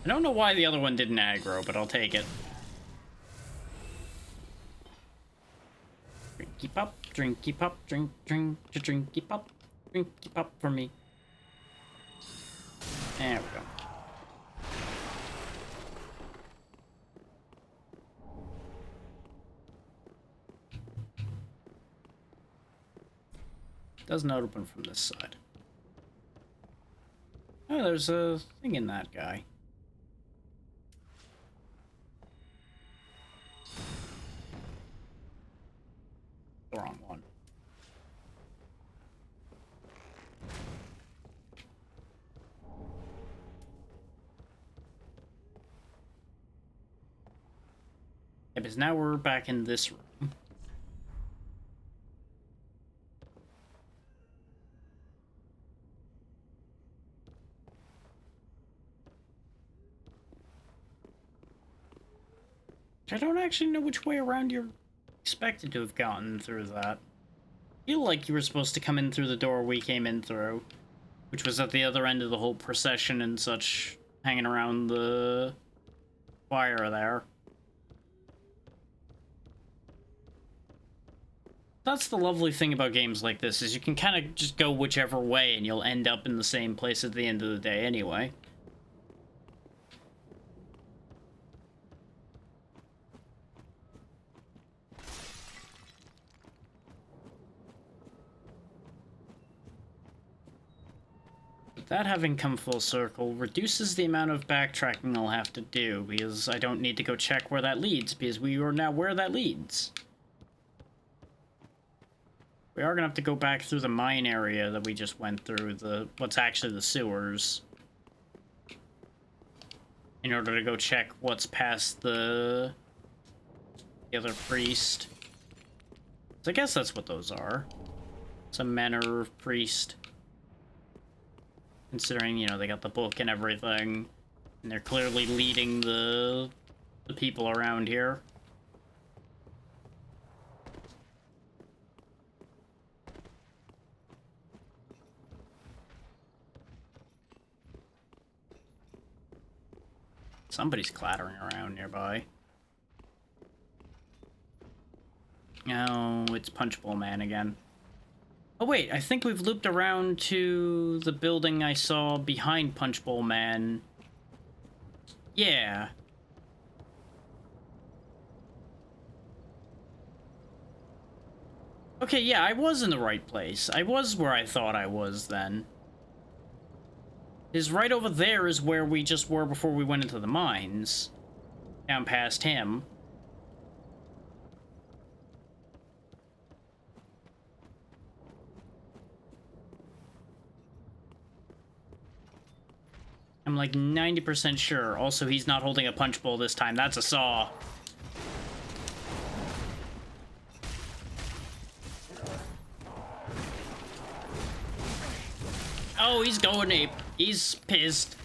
Speaker 1: I don't know why the other one didn't aggro, but I'll take it. Drinky pop, drinky pop, drinky pop, drinky pop for me. There we go. does not open from this side. Oh, there's a thing in that guy. The wrong one. Yeah, because now we're back in this room. I don't actually know which way around you're expected to have gotten through that. I feel like you were supposed to come in through the door we came in through, which was at the other end of the whole procession and such, hanging around the fire there. That's the lovely thing about games like this, is you can kind of just go whichever way and you'll end up in the same place at the end of the day anyway. That having come full circle reduces the amount of backtracking I'll have to do, because I don't need to go check where that leads, because we are now where that leads. We are gonna have to go back through the mine area that we just went through, what's actually the sewers, in order to go check what's past the other priest. So I guess that's what those are. Some manner of priest. Considering, you know, they got the book and everything, and they're clearly leading the people around here. Somebody's clattering around nearby. Oh, it's Punch Bowl Man again. Oh wait, I think we've looped around to the building I saw behind Punch Bowl Man. Yeah. Okay, yeah, I was in the right place. I was where I thought I was then. Right over there is where we just were before we went into the mines. Down past him. I'm like 90% sure. Also, he's not holding a punch bowl this time. That's a saw. Oh, he's going ape. He's pissed.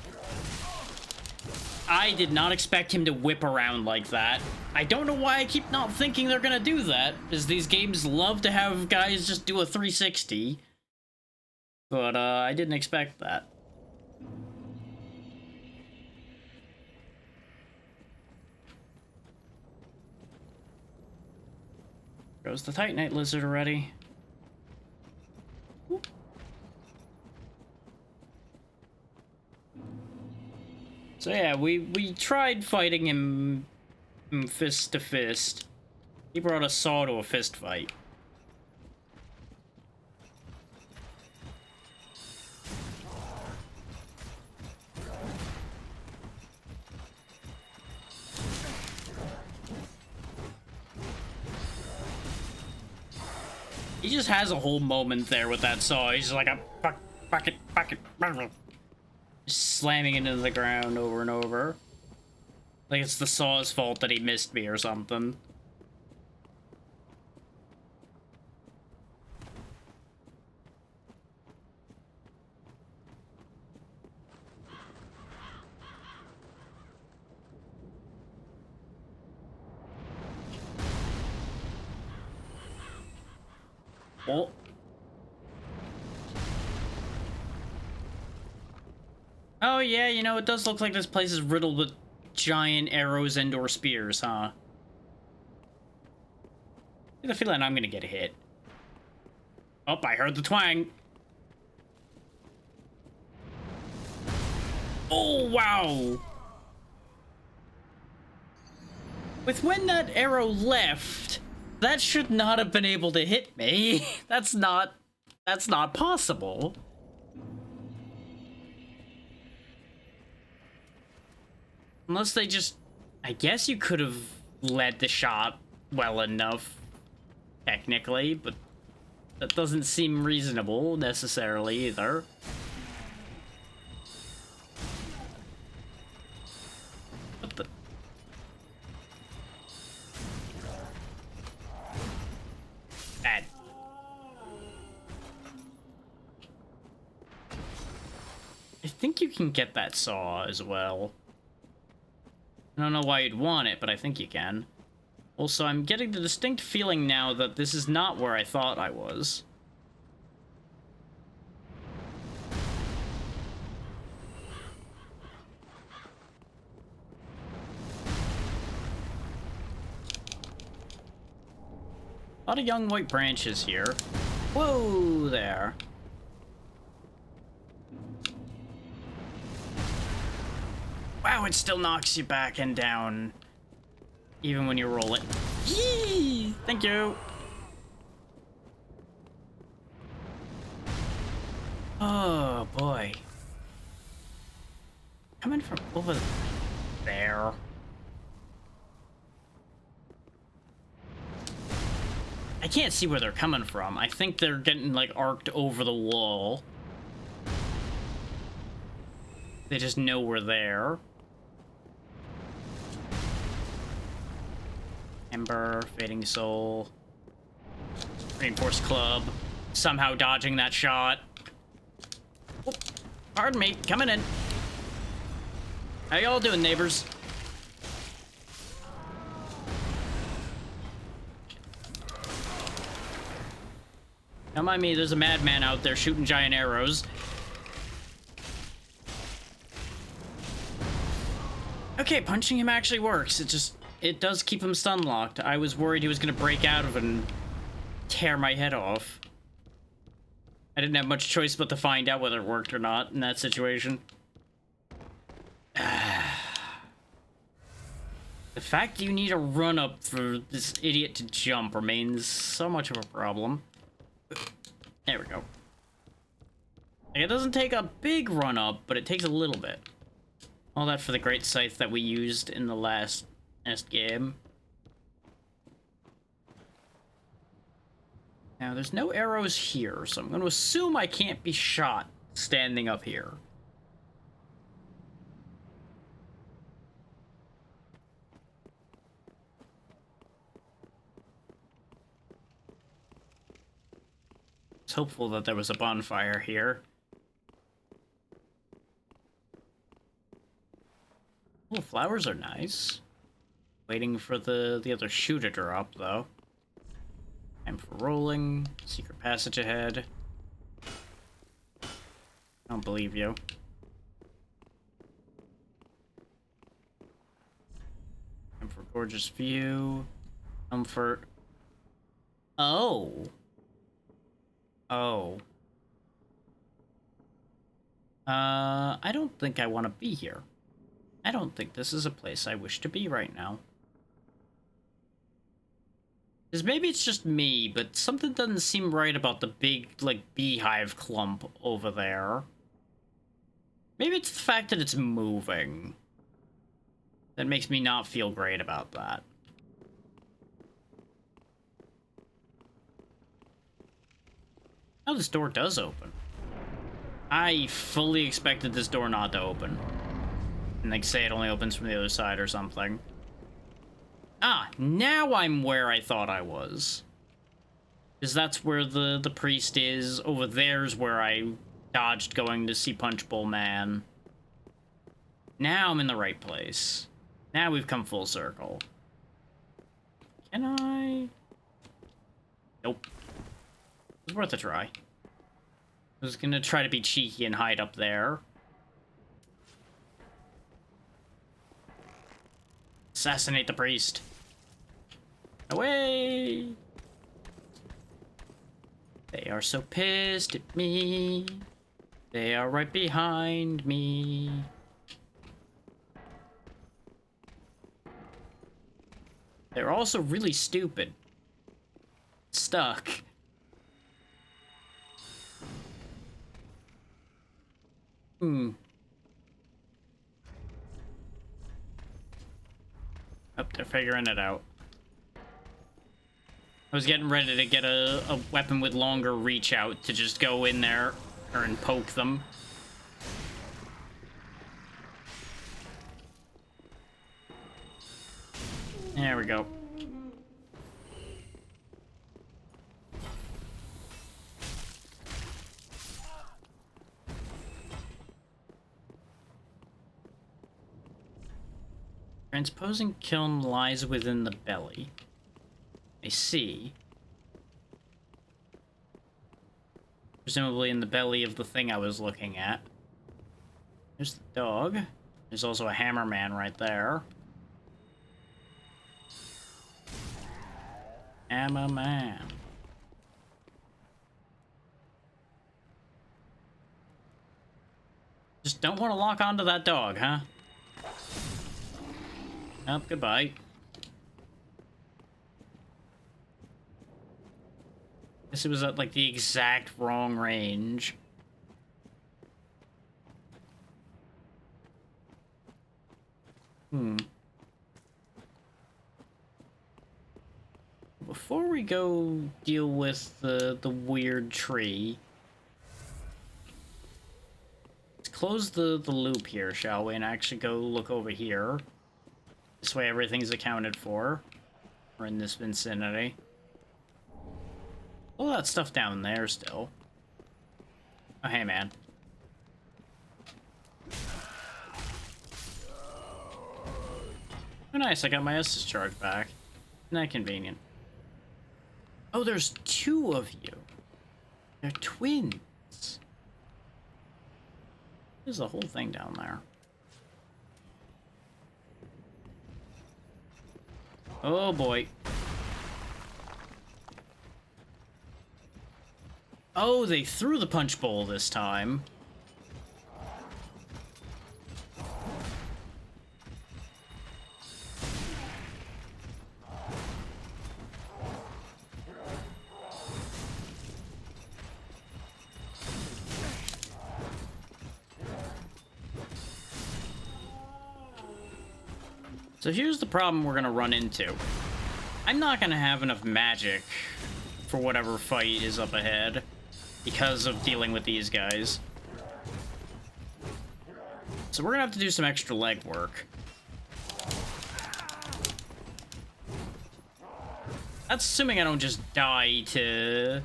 Speaker 1: I did not expect him to whip around like that. I don't know why I keep not thinking they're gonna do that, because these games love to have guys just do a 360. But, I didn't expect that. Goes the Titanite Lizard already. Whoop. So yeah, we tried fighting him fist to fist. He brought a saw to a fist fight. He just has a whole moment there with that saw. He's just like a bucket, slamming it into the ground over and over. Like it's the saw's fault that he missed me or something. Oh. Oh yeah, you know, it does look like this place is riddled with giant arrows and or spears, huh? I have a feeling I'm gonna get hit. Oh, I heard the twang. Oh, wow. With when that arrow left, that should not have been able to hit me. That's not That's not possible. Unless they just... I guess you could have led the shot well enough, technically, but that doesn't seem reasonable necessarily either. What the... Bad. I think you can get that saw as well. I don't know why you'd want it, but I think you can. Also, I'm getting the distinct feeling now that this is not where I thought I was. A lot of young white branches here. Whoa there. Wow, it still knocks you back and down. Even when you roll it. Yee! Thank you. Oh, boy. Coming from over there. I can't see where they're coming from. I think they're getting, like, arced over the wall. They just know we're there. Ember, Fading Soul, Reinforced Club, somehow dodging that shot. Oh, pardon me, coming in. How y'all doing, neighbors? Don't mind me, there's a madman out there shooting giant arrows. Okay, punching him actually works. It does keep him stun locked. I was worried he was gonna break out of it and tear my head off. I didn't have much choice but to find out whether it worked or not in that situation. The fact you need a run up for this idiot to jump remains so much of a problem. There we go. Like, it doesn't take a big run up, but it takes a little bit. All that for the great scythe that we used in the last game. Now, there's no arrows here, so I'm going to assume I can't be shot standing up here. I was hopeful that there was a bonfire here. Oh, flowers are nice. Waiting for the other shoe to drop, though. Time for rolling. Secret passage ahead. I don't believe you. Time for gorgeous view. Comfort. Oh. Oh. I don't think I want to be here. I don't think this is a place I wish to be right now. Because maybe it's just me, but something doesn't seem right about the big, like, beehive clump over there. Maybe it's the fact that it's moving that makes me not feel great about that. Oh, this door does open. I fully expected this door not to open. And like say it only opens from the other side or something. Ah, now I'm where I thought I was. Because that's where the priest is. Over there's where I dodged going to see Punch Bowl Man. Now I'm in the right place. Now we've come full circle. Can I? Nope. It was worth a try. I was gonna try to be cheeky and hide up there. Assassinate the priest. Away! They are so pissed at me. They are right behind me. They're also really stupid. Stuck. Oh, they're figuring it out. I was getting ready to get a weapon with longer reach out to just go in there and poke them. There we go. Transposing kiln lies within the belly. I see. Presumably in the belly of the thing I was looking at. There's the dog. There's also a hammerman right there. Hammerman. Just don't want to lock onto that dog, huh? Oh, goodbye. Guess it was at, like, the exact wrong range. Before we go deal with the weird tree, let's close the loop here, shall we, and actually go look over here. This way everything's accounted for. We're in this vicinity. All that stuff down there still. Oh, hey, man. Oh, nice, I got my Estus charge back. Isn't that convenient? Oh, there's two of you. They're twins. There's a whole thing down there. Oh boy. Oh, they threw the punch bowl this time. So here's the problem we're gonna run into. I'm not gonna have enough magic for whatever fight is up ahead because of dealing with these guys. So we're gonna have to do some extra legwork. That's assuming I don't just die to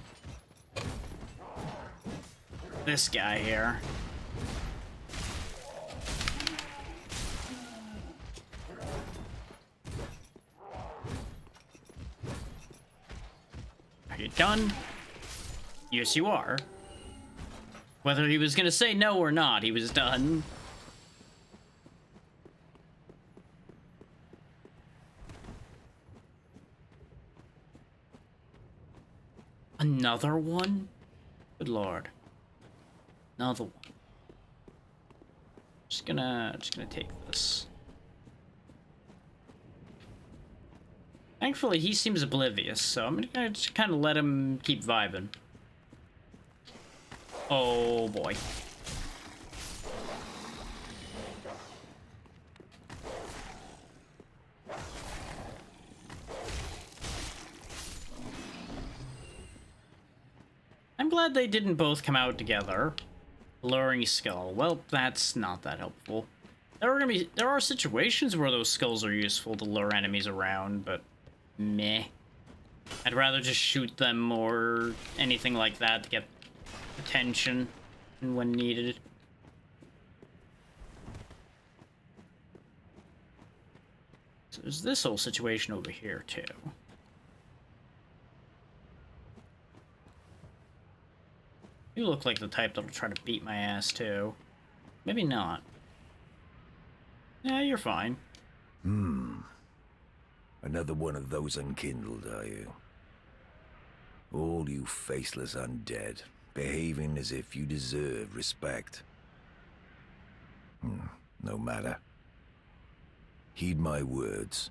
Speaker 1: this guy here. Are you done? Yes, you are. Whether he was gonna say no or not, he was done. Another one? Good lord. Another one. Just gonna take this. Thankfully, he seems oblivious, so I'm gonna just kind of let him keep vibing. Oh boy. I'm glad they didn't both come out together. Luring skull. Well, that's not that helpful. There are situations where those skulls are useful to lure enemies around, but meh. I'd rather just shoot them or anything like that to get attention when needed. So there's this whole situation over here too. You look like the type that'll try to beat my ass too. Maybe not. Yeah, you're fine.
Speaker 7: Another one of those unkindled, are you? All you faceless undead, behaving as if you deserve respect. No matter. Heed my words.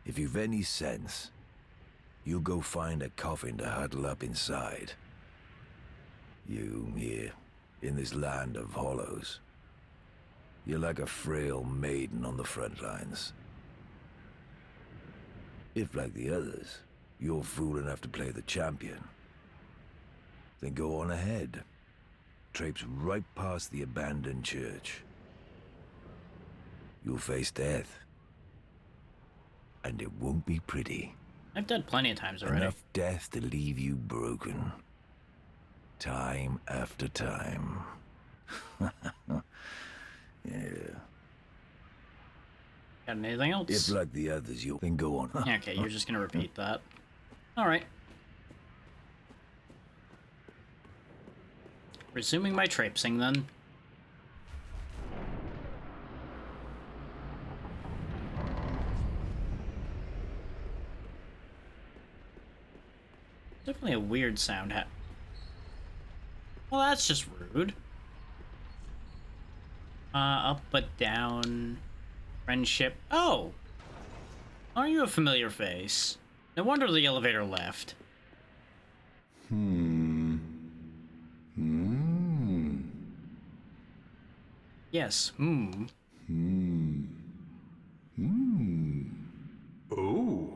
Speaker 7: If you've any sense, you go find a coffin to huddle up inside. You here, in this land of hollows. You're like a frail maiden on the front lines. If, like the others, you're fool enough to play the champion, then go on ahead. Traipse right past the abandoned church. You'll face death. And it won't be pretty.
Speaker 1: I've died plenty of times already.
Speaker 7: Enough death to leave you broken. Time after time. Yeah.
Speaker 1: Got anything else?
Speaker 7: If, like the others, you'll... Then go on.
Speaker 1: Okay, you're just gonna repeat that. Alright. Resuming my traipsing, then. Definitely a weird sound. Well, that's just rude. Up but down. Friendship. Oh! Aren't you a familiar face? No wonder the elevator left. Yes,
Speaker 8: Oh.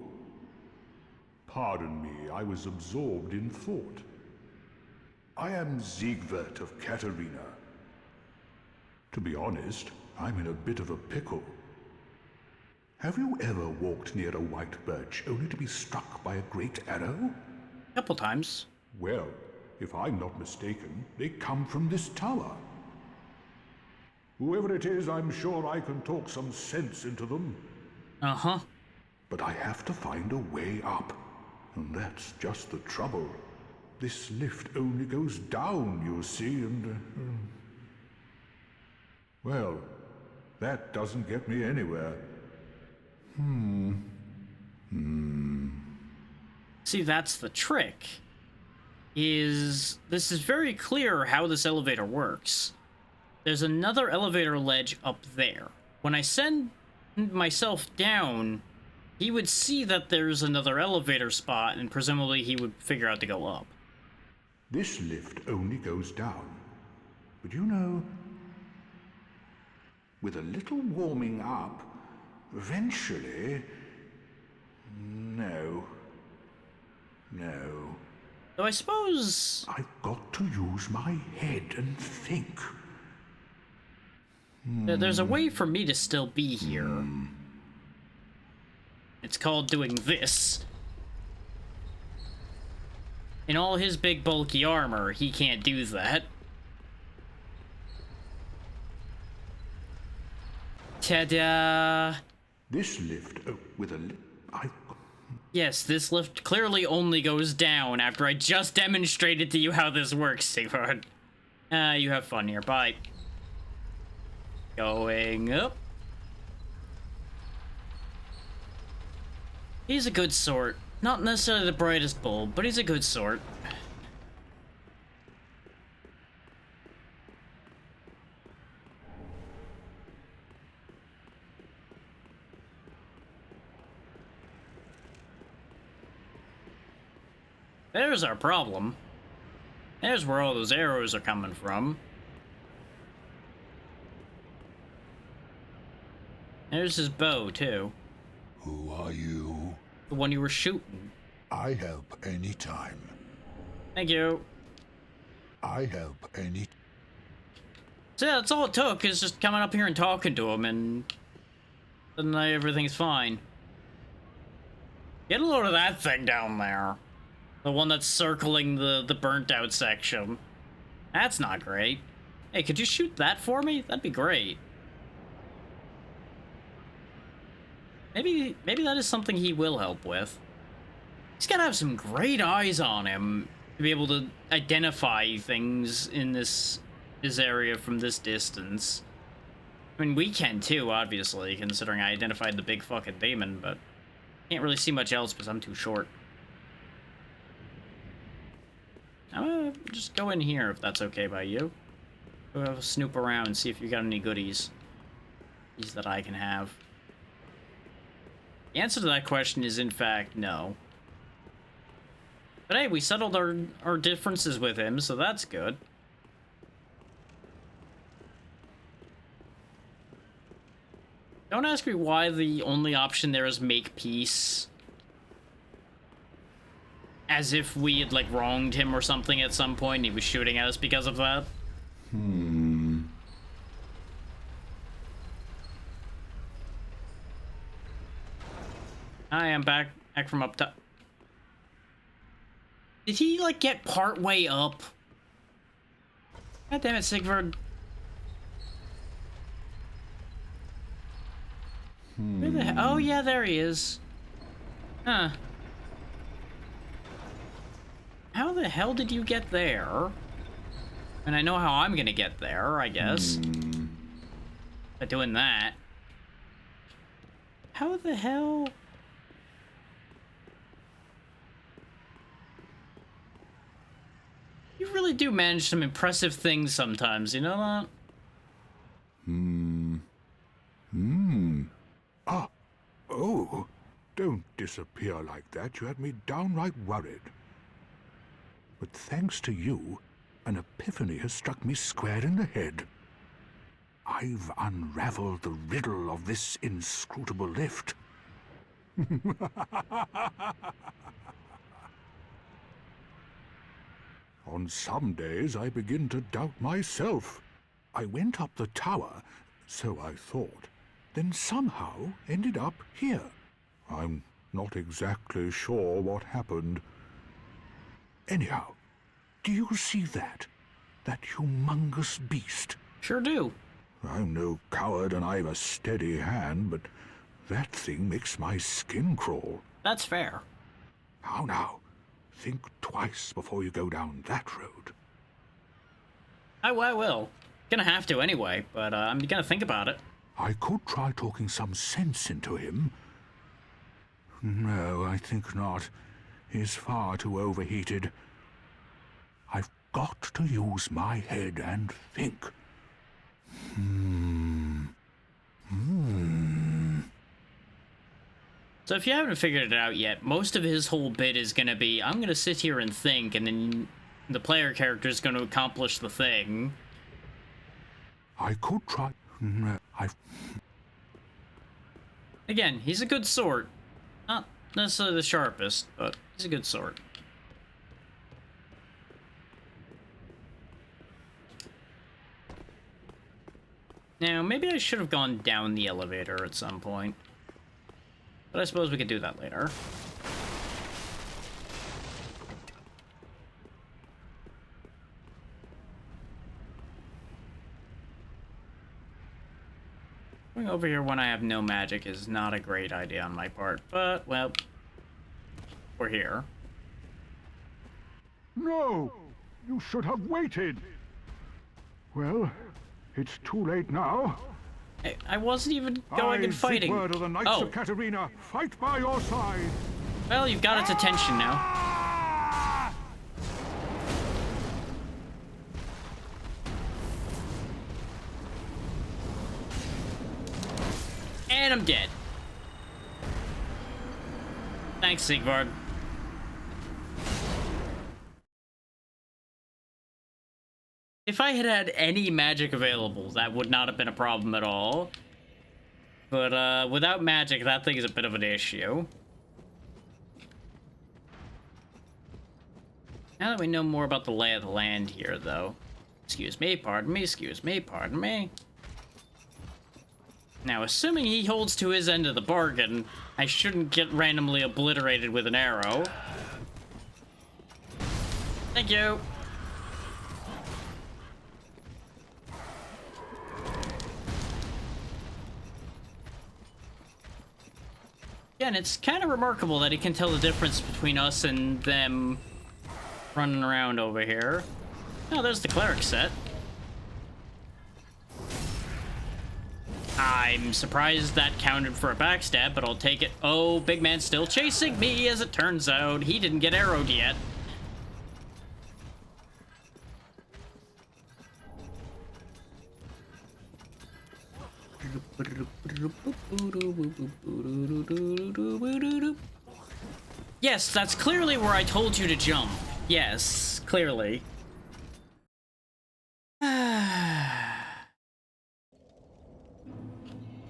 Speaker 8: Pardon me, I was absorbed in thought. I am Siegwart of Katarina. To be honest, I'm in a bit of a pickle. Have you ever walked near a white birch only to be struck by a great arrow?
Speaker 1: Couple times.
Speaker 8: Well, if I'm not mistaken, they come from this tower. Whoever it is, I'm sure I can talk some sense into them.
Speaker 1: Uh-huh.
Speaker 8: But I have to find a way up. And that's just the trouble. This lift only goes down, you see, and... well, that doesn't get me anywhere.
Speaker 1: See, that's the trick. This is very clear how this elevator works. There's another elevator ledge up there. When I send myself down, he would see that there's another elevator spot, and presumably he would figure out to go up.
Speaker 8: This lift only goes down. But you know, with a little warming up, eventually... No.
Speaker 1: Though I suppose...
Speaker 8: I've got to use my head and think.
Speaker 1: There's a way for me to still be here. It's called doing this. In all his big bulky armor, he can't do that. Ta-da!
Speaker 8: This lift, with a
Speaker 1: Yes, this lift clearly only goes down after I just demonstrated to you how this works, Sigvard. You have fun here. Bye. Going up. He's a good sort. Not necessarily the brightest bulb, but he's a good sort. There's our problem. There's where all those arrows are coming from. There's his bow, too.
Speaker 9: Who are you?
Speaker 1: The one you were shooting.
Speaker 9: I help any time.
Speaker 1: Thank you.
Speaker 9: I help any...
Speaker 1: So yeah, that's all it took, is just coming up here and talking to him, and then everything's fine. Get a load of that thing down there. The one that's circling the burnt out section. That's not great. Hey, could you shoot that for me? That'd be great. Maybe that is something he will help with. He's gotta have some great eyes on him to be able to identify things in this area from this distance. I mean, we can too, obviously, considering I identified the big fucking demon, but can't really see much else because I'm too short. I'm gonna just go in here if that's okay by you. Go have a snoop around and see if you got any goodies. These that I can have. The answer to that question is, in fact, no. But hey, we settled our differences with him, so that's good. Don't ask me why the only option there is make peace. As if we had, like, wronged him or something at some point and he was shooting at us because of that. I am back from up top. Did he, like, get part way up? God damn it, Sigvard. Where the hell? Oh, yeah, there he is. Huh. How the hell did you get there? And I know how I'm gonna get there, I guess. By doing that. How the hell? You really do manage some impressive things sometimes, you know that?
Speaker 8: Ah, oh, don't disappear like that. You had me downright worried. But thanks to you, an epiphany has struck me square in the head. I've unraveled the riddle of this inscrutable lift. On some days I begin to doubt myself. I went up the tower, so I thought, then somehow ended up here. I'm not exactly sure what happened. Anyhow, do you see that? That humongous beast?
Speaker 1: Sure do.
Speaker 8: I'm no coward and I've a steady hand, but that thing makes my skin crawl.
Speaker 1: That's fair.
Speaker 8: How now? Think twice before you go down that road.
Speaker 1: I will. Gonna have to anyway, but I'm gonna think about it.
Speaker 8: I could try talking some sense into him. No, I think not. He's far too overheated. I've got to use my head and think.
Speaker 1: So if you haven't figured it out yet, most of his whole bit is gonna be, I'm gonna sit here and think, and then the player character is gonna accomplish the thing.
Speaker 8: I could try... No,
Speaker 1: Again, he's a good sword. Not necessarily the sharpest, but he's a good sword. Now, maybe I should have gone down the elevator at some point. But I suppose we could do that later. Going over here when I have no magic is not a great idea on my part, but, well, we're here.
Speaker 8: No! You should have waited! Well, it's too late now.
Speaker 1: I wasn't even going and fighting.
Speaker 8: Sigvard of the Knights of Catarina, fight by your side!
Speaker 1: Well, you've got its attention now. And I'm dead. Thanks, Sigvard. If I had had any magic available, that would not have been a problem at all. But without magic, that thing is a bit of an issue. Now that we know more about the lay of the land here, though. Excuse me, pardon me, excuse me, pardon me. Now, assuming he holds to his end of the bargain, I shouldn't get randomly obliterated with an arrow. Thank you. Again, it's kind of remarkable that he can tell the difference between us and them running around over here. Oh, there's the cleric set. I'm surprised that counted for a backstab, but I'll take it. Oh, big man's still chasing me, as it turns out. He didn't get arrowed yet. Yes, that's clearly where I told you to jump. Yes, clearly.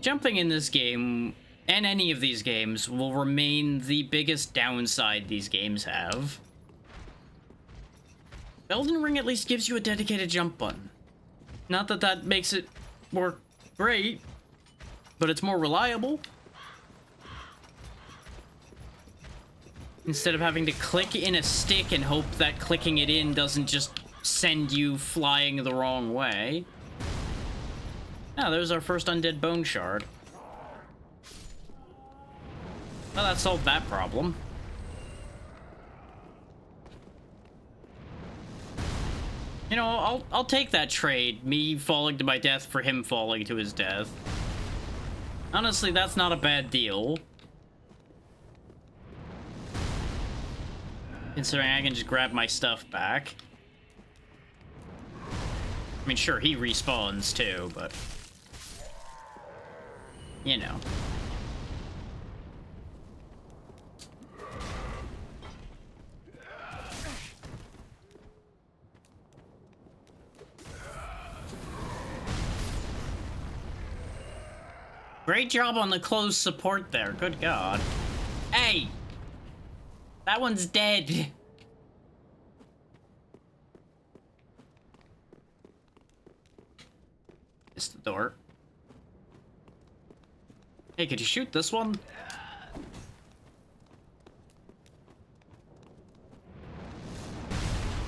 Speaker 1: Jump jumping in this game, and any of these games, will remain the biggest downside these games have. Elden Ring at least gives you a dedicated jump button. Not that that makes it work great, but it's more reliable. Instead of having to click in a stick and hope that clicking it in doesn't just send you flying the wrong way. Ah, there's our first undead bone shard. Well, that solved that problem. You know, I'll take that trade. Me falling to my death for him falling to his death. Honestly, that's not a bad deal. Considering I can just grab my stuff back. I mean, sure, he respawns too, but... you know. Great job on the close support there, good god. Hey! That one's dead. It's the door. Hey, could you shoot this one?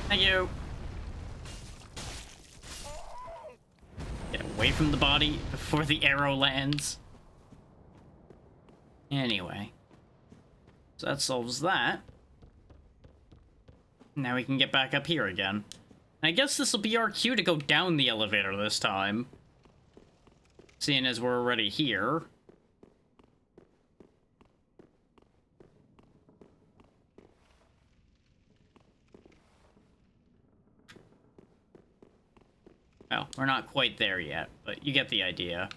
Speaker 1: Thank you. Get away from the body before the arrow lands. Anyway. So that solves that. Now we can get back up here again. I guess this will be our cue to go down the elevator this time. Seeing as we're already here. Oh, we're not quite there yet, but you get the idea.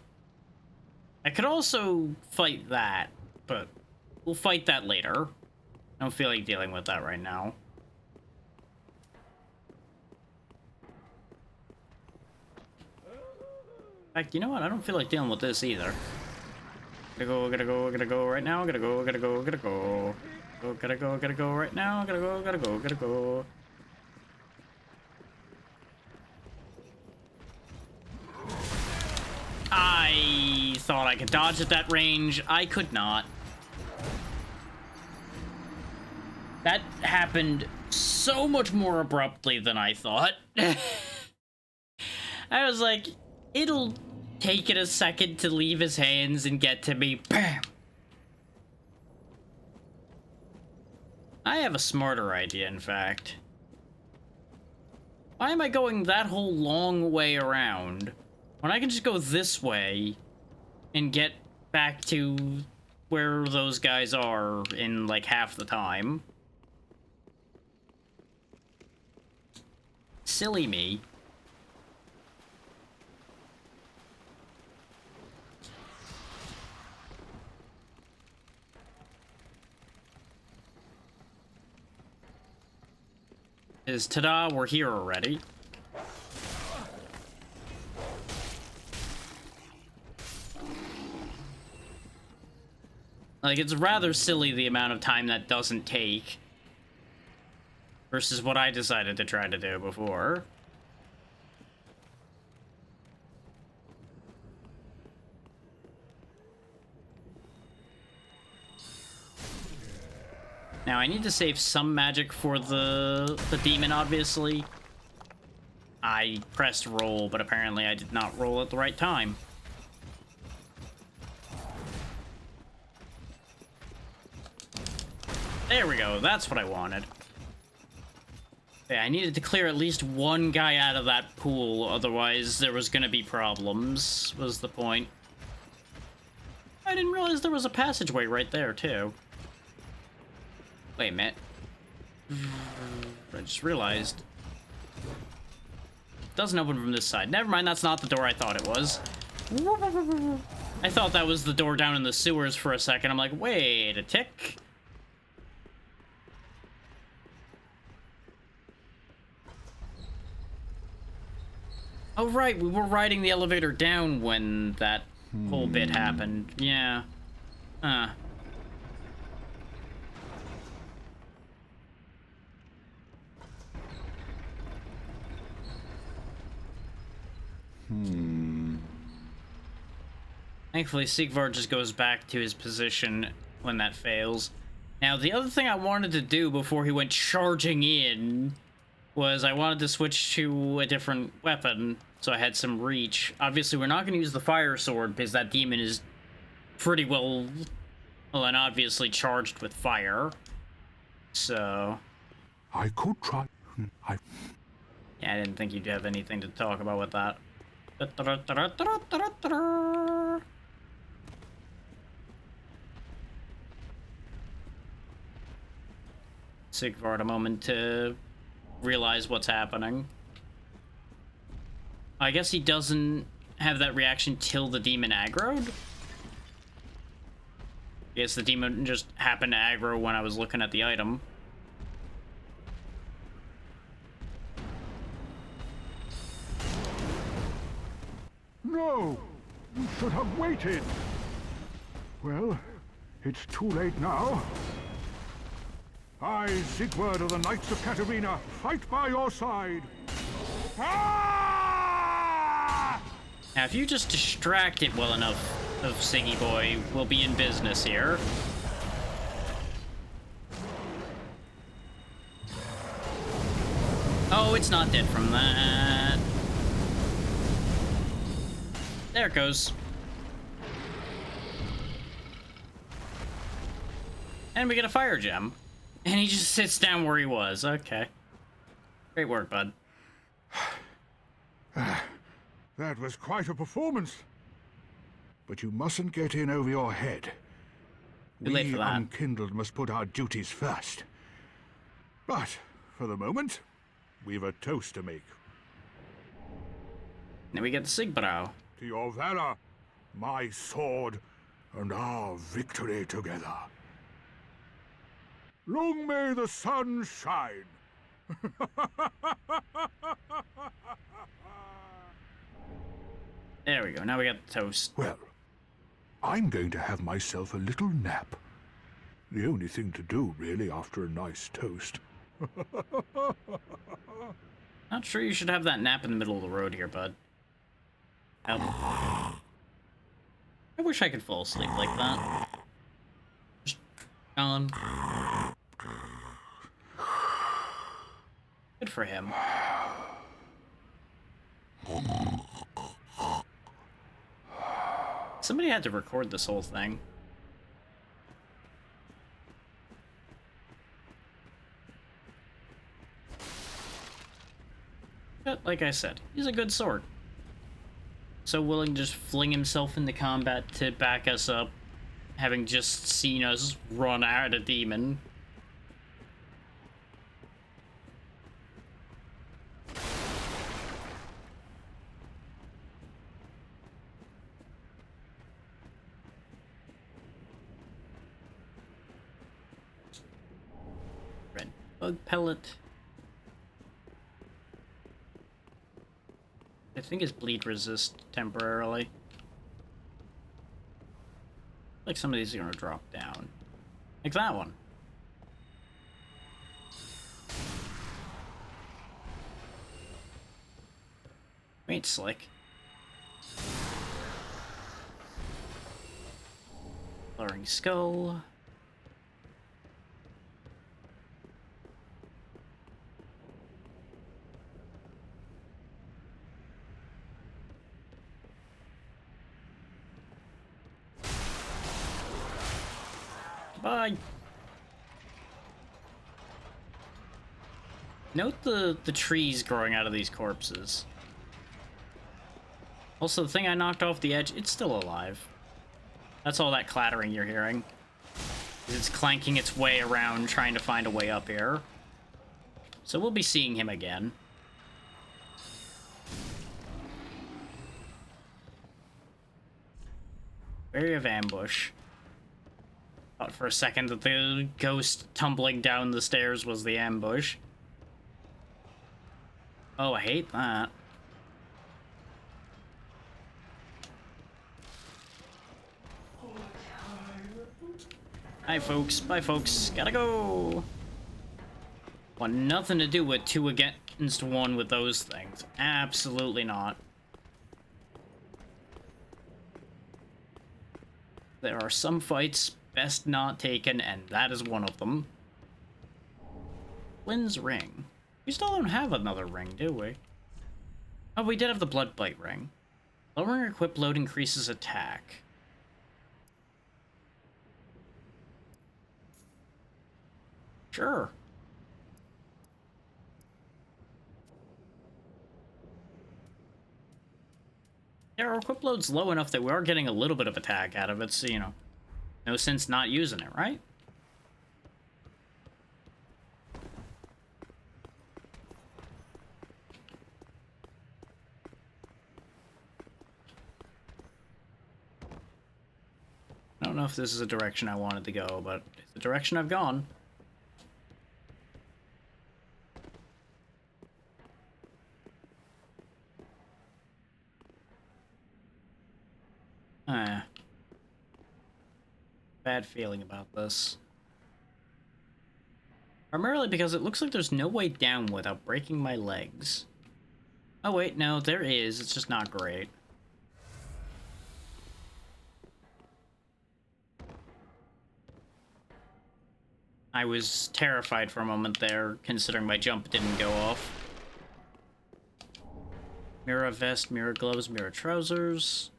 Speaker 1: I could also fight that, but we'll fight that later. I don't feel like dealing with that right now. In fact, you know what? I don't feel like dealing with this either. Gotta go right now. Gotta go right now. Gotta go. I thought I could dodge at that range. I could not. That happened so much more abruptly than I thought. I was like, it'll take it a second to leave his hands and get to me. Bam! I have a smarter idea, in fact. Why am I going that whole long way around when I can just go this way and get back to where those guys are in like half the time? Silly me. Is ta-da, we're here already. Like, it's rather silly the amount of time that doesn't take versus what I decided to try to do before. Now, I need to save some magic for the demon, obviously. I pressed roll, but apparently I did not roll at the right time. There we go, that's what I wanted. Yeah, I needed to clear at least one guy out of that pool, otherwise there was gonna be problems, was the point. I didn't realize there was a passageway right there, too. Wait a minute. I just realized. It doesn't open from this side. Never mind, that's not the door I thought it was. I thought that was the door down in the sewers for a second. I'm like, wait a tick. Oh, right, we were riding the elevator down when that whole bit happened. Yeah. Thankfully, Sigvard just goes back to his position when that fails. Now, the other thing I wanted to do before he went charging in was I wanted to switch to a different weapon, so I had some reach. Obviously, we're not going to use the fire sword because that demon is pretty well and obviously charged with fire. So...
Speaker 8: I could try.
Speaker 1: Yeah, I didn't think you'd have anything to talk about with that. Sigvard a moment to realize what's happening. I guess he doesn't have that reaction till the demon aggroed. I guess the demon just happened to aggro when I was looking at the item.
Speaker 8: No! You should have waited! Well, it's too late now. I, Sigurd of the Knights of Katarina, fight by your side! Ah!
Speaker 1: Now, if you just distract it well enough of Siggy Boy, we'll be in business here. Oh, it's not dead from that. There it goes. And we get a fire gem. And he just sits down where he was. Okay. Great work, bud.
Speaker 8: That was quite a performance. But you mustn't get in over your head.
Speaker 1: Too late for that.
Speaker 8: Unkindled must put our duties first. But, for the moment, we've a toast to make.
Speaker 1: Then we get the Sigbrow.
Speaker 8: To your valor, my sword, and our victory together. Long may the sun shine.
Speaker 1: There we go. Now we got the toast.
Speaker 8: Well, I'm going to have myself a little nap. The only thing to do, really, after a nice toast.
Speaker 1: Not sure you should have that nap in the middle of the road here, bud. I wish I could fall asleep like that. Just gone. Good for him. Somebody had to record this whole thing. But like I said, he's a good sword. So willing to just fling himself into combat to back us up, having just seen us run out a demon. Red bug pellet. I think it's bleed resist temporarily. Like some of these are gonna drop down. Like that one. Ain't slick. Blurring skull. Bye. Note the trees growing out of these corpses. Also, the thing I knocked off the edge, it's still alive. That's all that clattering you're hearing. It's clanking its way around, trying to find a way up here. So we'll be seeing him again. Area of ambush. Thought for a second that the ghost tumbling down the stairs was the ambush. Oh, I hate that. Bye, folks. Bye, folks. Gotta go. Want nothing to do with 2 against 1 with those things. Absolutely not. There are some fights best not taken, and that is one of them. Lynn's ring. We still don't have another ring, do we? Oh, we did have the blood bite ring. Lowering equip load increases attack. Sure. Yeah, our equip load's low enough that we are getting a little bit of attack out of it, so, you know, no sense not using it, right? I don't know if this is a direction I wanted to go, but it's the direction I've gone. Bad feeling about this. Primarily because it looks like there's no way down without breaking my legs. Oh wait, no, there is. It's just not great. I was terrified for a moment there, considering my jump didn't go off. Mirror vest, mirror gloves, mirror trousers.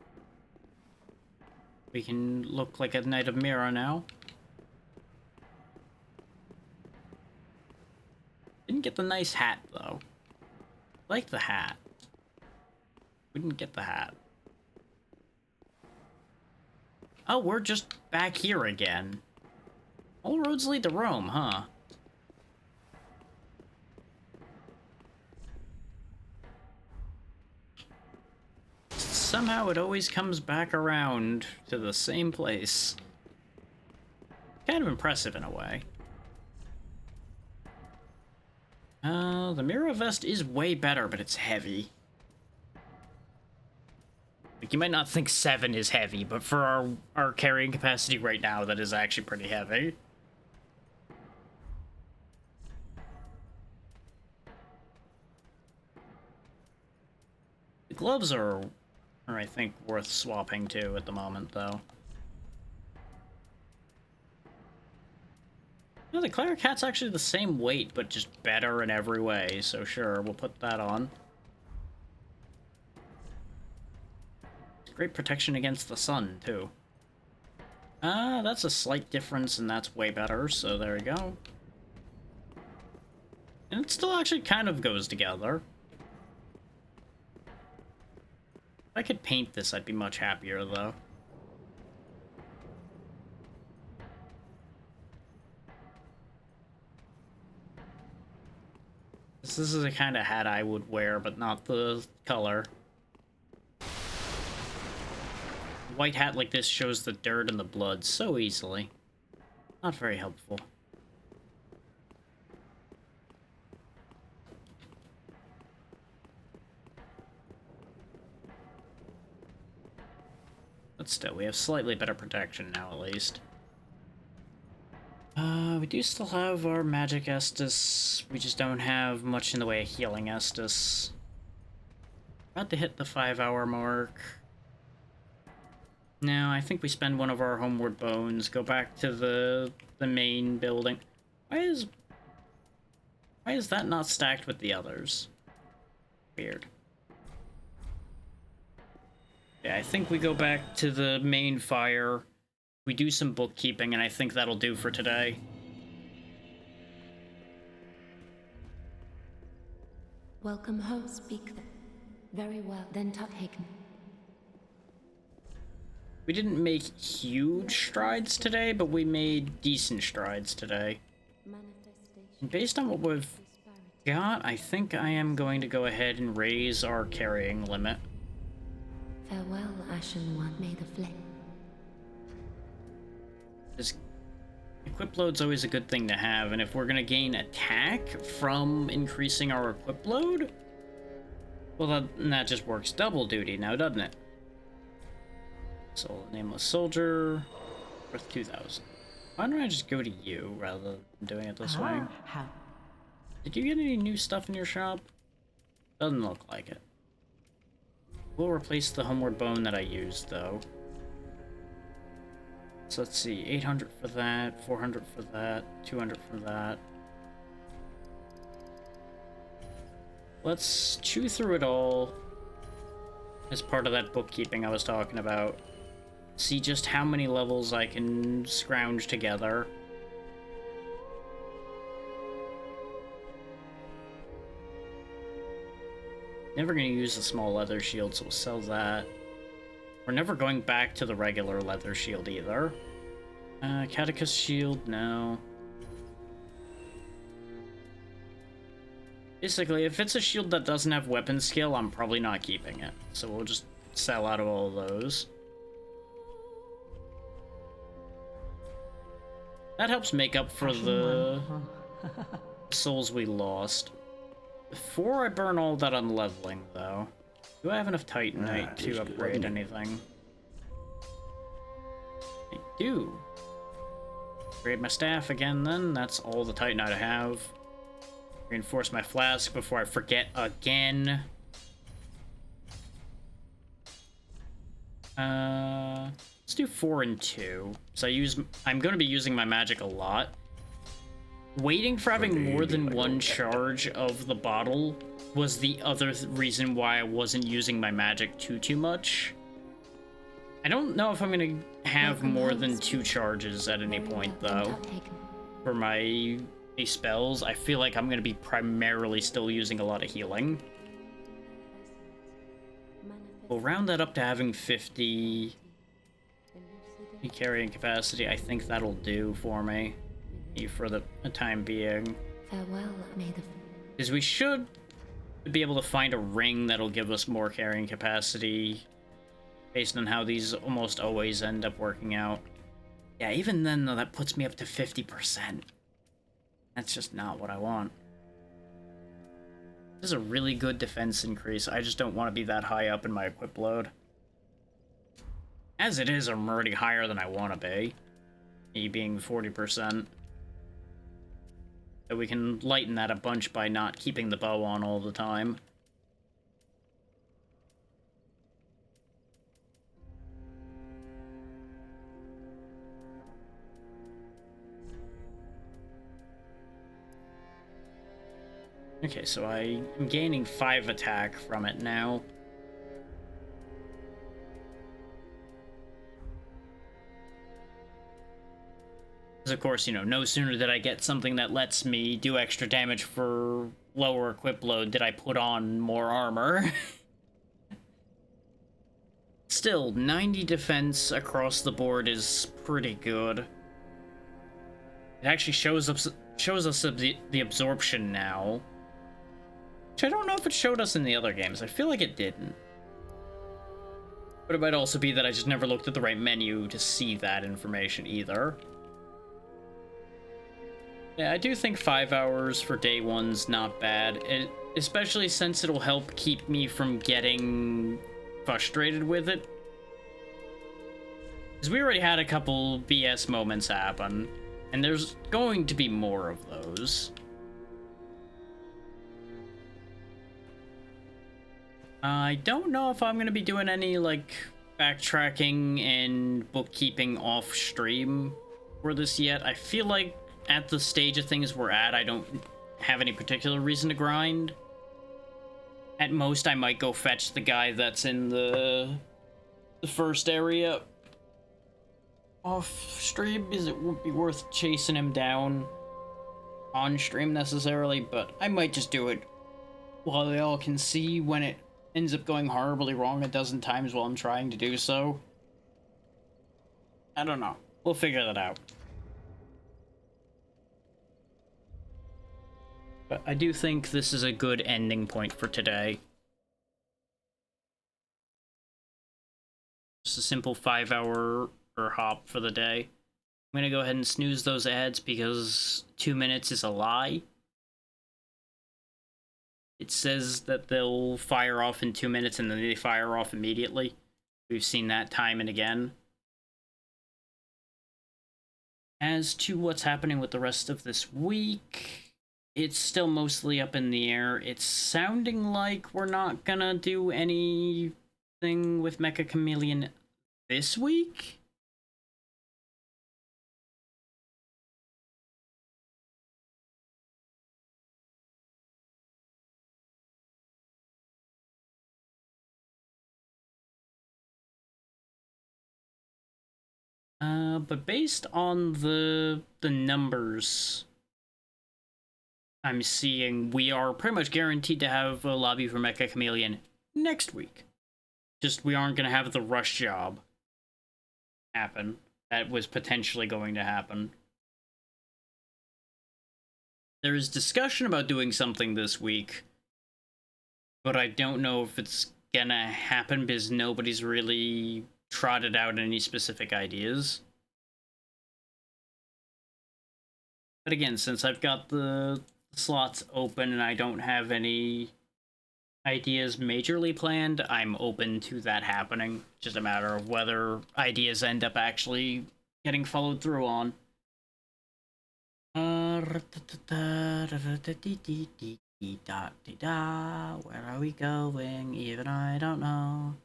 Speaker 1: We can look like a Knight of Mirror now. Didn't get the nice hat, though. Like the hat. We didn't get the hat. Oh, we're just back here again. All roads lead to Rome, huh? Somehow it always comes back around to the same place. Kind of impressive in a way. The mirror vest is way better, but it's heavy. Like, you might not think 7 is heavy, but for our carrying capacity right now, that is actually pretty heavy. The gloves are I think, worth swapping to at the moment, though. No, the cleric hat's actually the same weight, but just better in every way, so sure, we'll put that on. It's great protection against the sun, too. That's a slight difference, and that's way better, so there we go. And it still actually kind of goes together. If I could paint this, I'd be much happier, though. This is the kind of hat I would wear, but not the color. A white hat like this shows the dirt and the blood so easily. Not very helpful. But still, we have slightly better protection now, at least. We do still have our magic Estus. We just don't have much in the way of healing Estus. About to hit the 5-hour mark. Now, I think we spend one of our homeward bones, go back to the main building. Why is that not stacked with the others? Weird. Yeah, I think we go back to the main fire. We do some bookkeeping, and I think that'll do for today.
Speaker 6: Welcome home, speak. Very well, then Tuthaken.
Speaker 1: We didn't make huge strides today, but we made decent strides today. And based on what we've got, I think I am going to go ahead and raise our carrying limit.
Speaker 6: Farewell, Ashen One, may the flame.
Speaker 1: This equip load's always a good thing to have, and if we're gonna gain attack from increasing our equip load, well, that just works double duty now, doesn't it? So, Nameless Soldier, worth 2,000. Why don't I just go to you rather than doing it this way?
Speaker 6: How?
Speaker 1: Did you get any new stuff in your shop? Doesn't look like it. We'll replace the homeward bone that I used, though. So let's see, 800 for that, 400 for that, 200 for that. Let's chew through it all as part of that bookkeeping I was talking about. See just how many levels I can scrounge together. Never gonna use the small leather shield, so we'll sell that. We're never going back to the regular leather shield either. Catechus shield, no. Basically, if it's a shield that doesn't have weapon skill, I'm probably not keeping it. So we'll just sell out of all of those. That helps make up for the souls we lost. Before I burn all that on leveling, though, do I have enough Titanite to upgrade anything? I do. Upgrade my staff again, then. That's all the Titanite I have. Reinforce my flask before I forget again. Let's do 4 and 2. So I'm going to be using my magic a lot. Waiting for having more than one charge of the bottle was the other reason why I wasn't using my magic too much. I don't know if I'm going to have more than 2 charges at any point, though. For my spells, I feel like I'm going to be primarily still using a lot of healing. We'll round that up to having 50 carrying capacity. I think that'll do for me for the time being.
Speaker 6: Farewell,
Speaker 1: because we should be able to find a ring that'll give us more carrying capacity based on how these almost always end up working out. Yeah, even then, though, that puts me up to 50%. That's just not what I want. This is a really good defense increase. I just don't want to be that high up in my equip load. As it is, I'm already higher than I want to be. Me being 40%. So we can lighten that a bunch by not keeping the bow on all the time. Okay, so I am gaining 5 attack from it now. Because of course, you know, no sooner did I get something that lets me do extra damage for lower equip load did I put on more armor. Still, 90 defense across the board is pretty good. It actually shows us the absorption now. Which I don't know if it showed us in the other games. I feel like it didn't. But it might also be that I just never looked at the right menu to see that information either. Yeah, I do think 5 hours for day one's not bad, especially since it'll help keep me from getting frustrated with it. Because we already had a couple BS moments happen, and there's going to be more of those. I don't know if I'm going to be doing any, like, backtracking and bookkeeping off stream for this yet. I feel like at the stage of things we're at, I don't have any particular reason to grind. At most, I might go fetch the guy that's in the first area off stream, because it won't be worth chasing him down on stream necessarily, but I might just do it while they all can see when it ends up going horribly wrong a dozen times while I'm trying to do so. I don't know. We'll figure that out. But I do think this is a good ending point for today. Just a simple 5-hour hop for the day. I'm gonna go ahead and snooze those ads because 2 minutes is a lie. It says that they'll fire off in 2 minutes and then they fire off immediately. We've seen that time and again. As to what's happening with the rest of this week, it's still mostly up in the air. It's sounding like we're not gonna do anything with Mecha Chameleon this week. But based on the numbers I'm seeing, we are pretty much guaranteed to have a lobby for Mecha Chameleon next week. Just we aren't gonna have the rush job happen. That was potentially going to happen. There is discussion about doing something this week, but I don't know if it's gonna happen because nobody's really trotted out any specific ideas. But again, since I've got the slots open and I don't have any ideas majorly planned, I'm open to that happening. Just a matter of whether ideas end up actually getting followed through on. Where are we going? Even I don't know.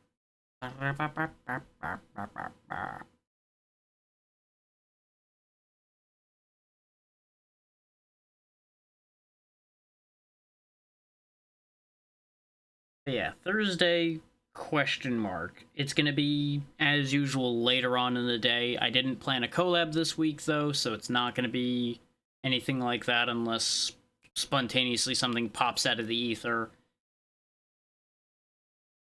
Speaker 1: Yeah, Thursday, question mark. It's gonna be, as usual, later on in the day. I didn't plan a collab this week, though, so it's not gonna be anything like that unless spontaneously something pops out of the ether.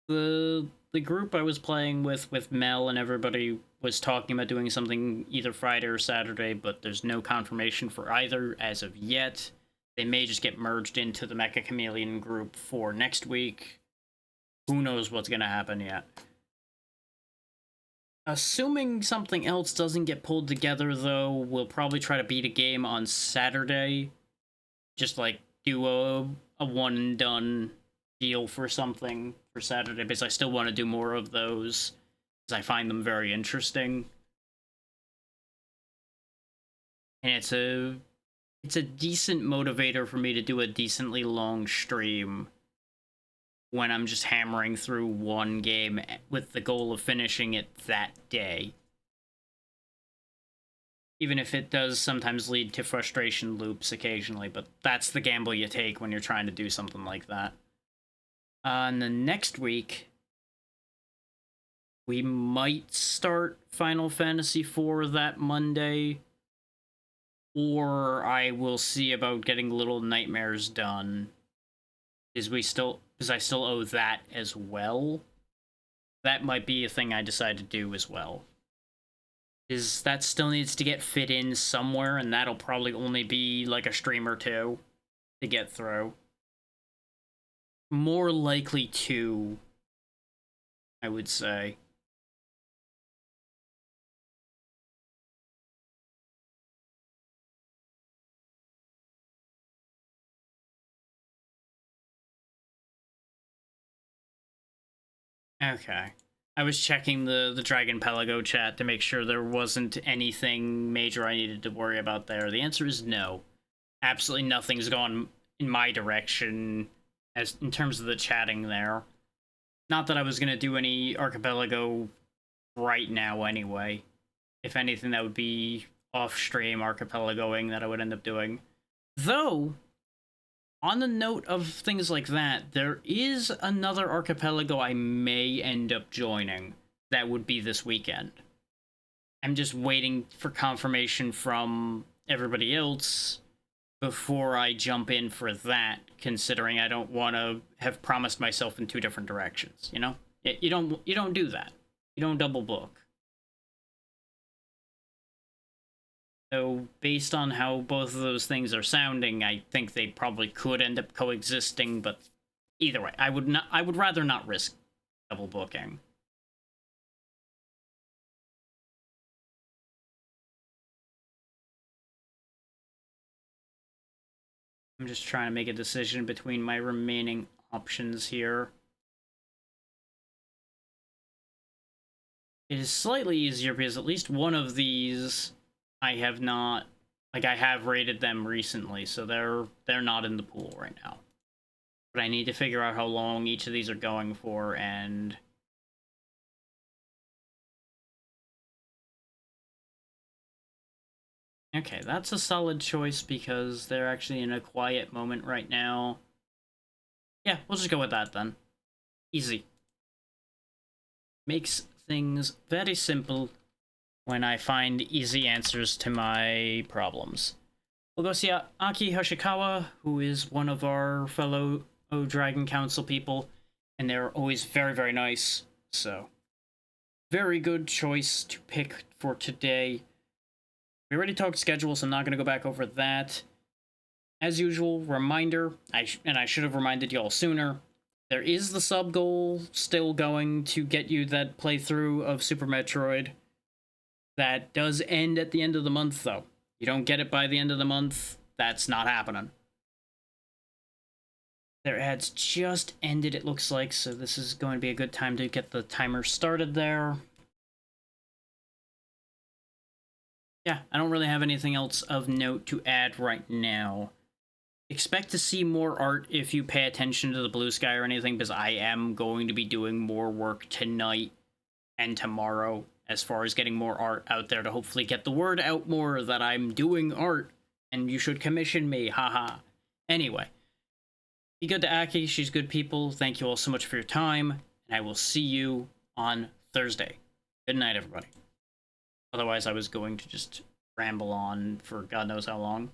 Speaker 1: The group I was playing with Mel and everybody was talking about doing something either Friday or Saturday, but there's no confirmation for either as of yet. They may just get merged into the Mecha Chameleon group for next week. Who knows what's gonna happen yet. Assuming something else doesn't get pulled together, though, we'll probably try to beat a game on Saturday. Just, like, do a one-and-done deal for something for Saturday, because I still want to do more of those, because I find them very interesting. And it's a decent motivator for me to do a decently long stream when I'm just hammering through one game with the goal of finishing it that day. Even if it does sometimes lead to frustration loops occasionally, but that's the gamble you take when you're trying to do something like that. And the next week, we might start Final Fantasy IV that Monday, or I will see about getting Little Nightmares done. Because I still owe that as well. That might be a thing I decide to do as well. Is that still needs to get fit in somewhere, and that'll probably only be like a stream or two to get through. More likely 2, I would say. Okay. I was checking the Dragon Pelago chat to make sure there wasn't anything major I needed to worry about there. The answer is no. Absolutely nothing's gone in my direction as in terms of the chatting there. Not that I was going to do any Archipelago right now anyway. If anything, that would be off-stream Archipelagoing that I would end up doing. Though, on the note of things like that, there is another archipelago I may end up joining that would be this weekend. I'm just waiting for confirmation from everybody else before I jump in for that, considering I don't want to have promised myself in 2 different directions, you know? You don't do that. You don't double book. So, based on how both of those things are sounding, I think they probably could end up coexisting, but either way, I would rather not risk double booking. I'm just trying to make a decision between my remaining options here. It is slightly easier because at least one of these I have not, like, I have rated them recently, so they're not in the pool right now. But I need to figure out how long each of these are going for, and okay, that's a solid choice because they're actually in a quiet moment right now. Yeah, we'll just go with that then. Easy. Makes things very simple when I find easy answers to my problems. We'll go see Aki Hoshikawa, who is one of our fellow Dragon Council people, and they're always very, very nice, so very good choice to pick for today. We already talked schedule, so I'm not going to go back over that. As usual, reminder, I should have reminded y'all sooner, there is the sub goal still going to get you that playthrough of Super Metroid. That does end at the end of the month, though. You don't get it by the end of the month, that's not happening. Their ads just ended, it looks like, so this is going to be a good time to get the timer started there. Yeah, I don't really have anything else of note to add right now. Expect to see more art if you pay attention to the blue sky or anything, because I am going to be doing more work tonight and tomorrow as far as getting more art out there to hopefully get the word out more that I'm doing art and you should commission me, haha. Anyway, be good to Aki, she's good people. Thank you all so much for your time, and I will see you on Thursday. Good night, everybody. Otherwise, I was going to just ramble on for God knows how long.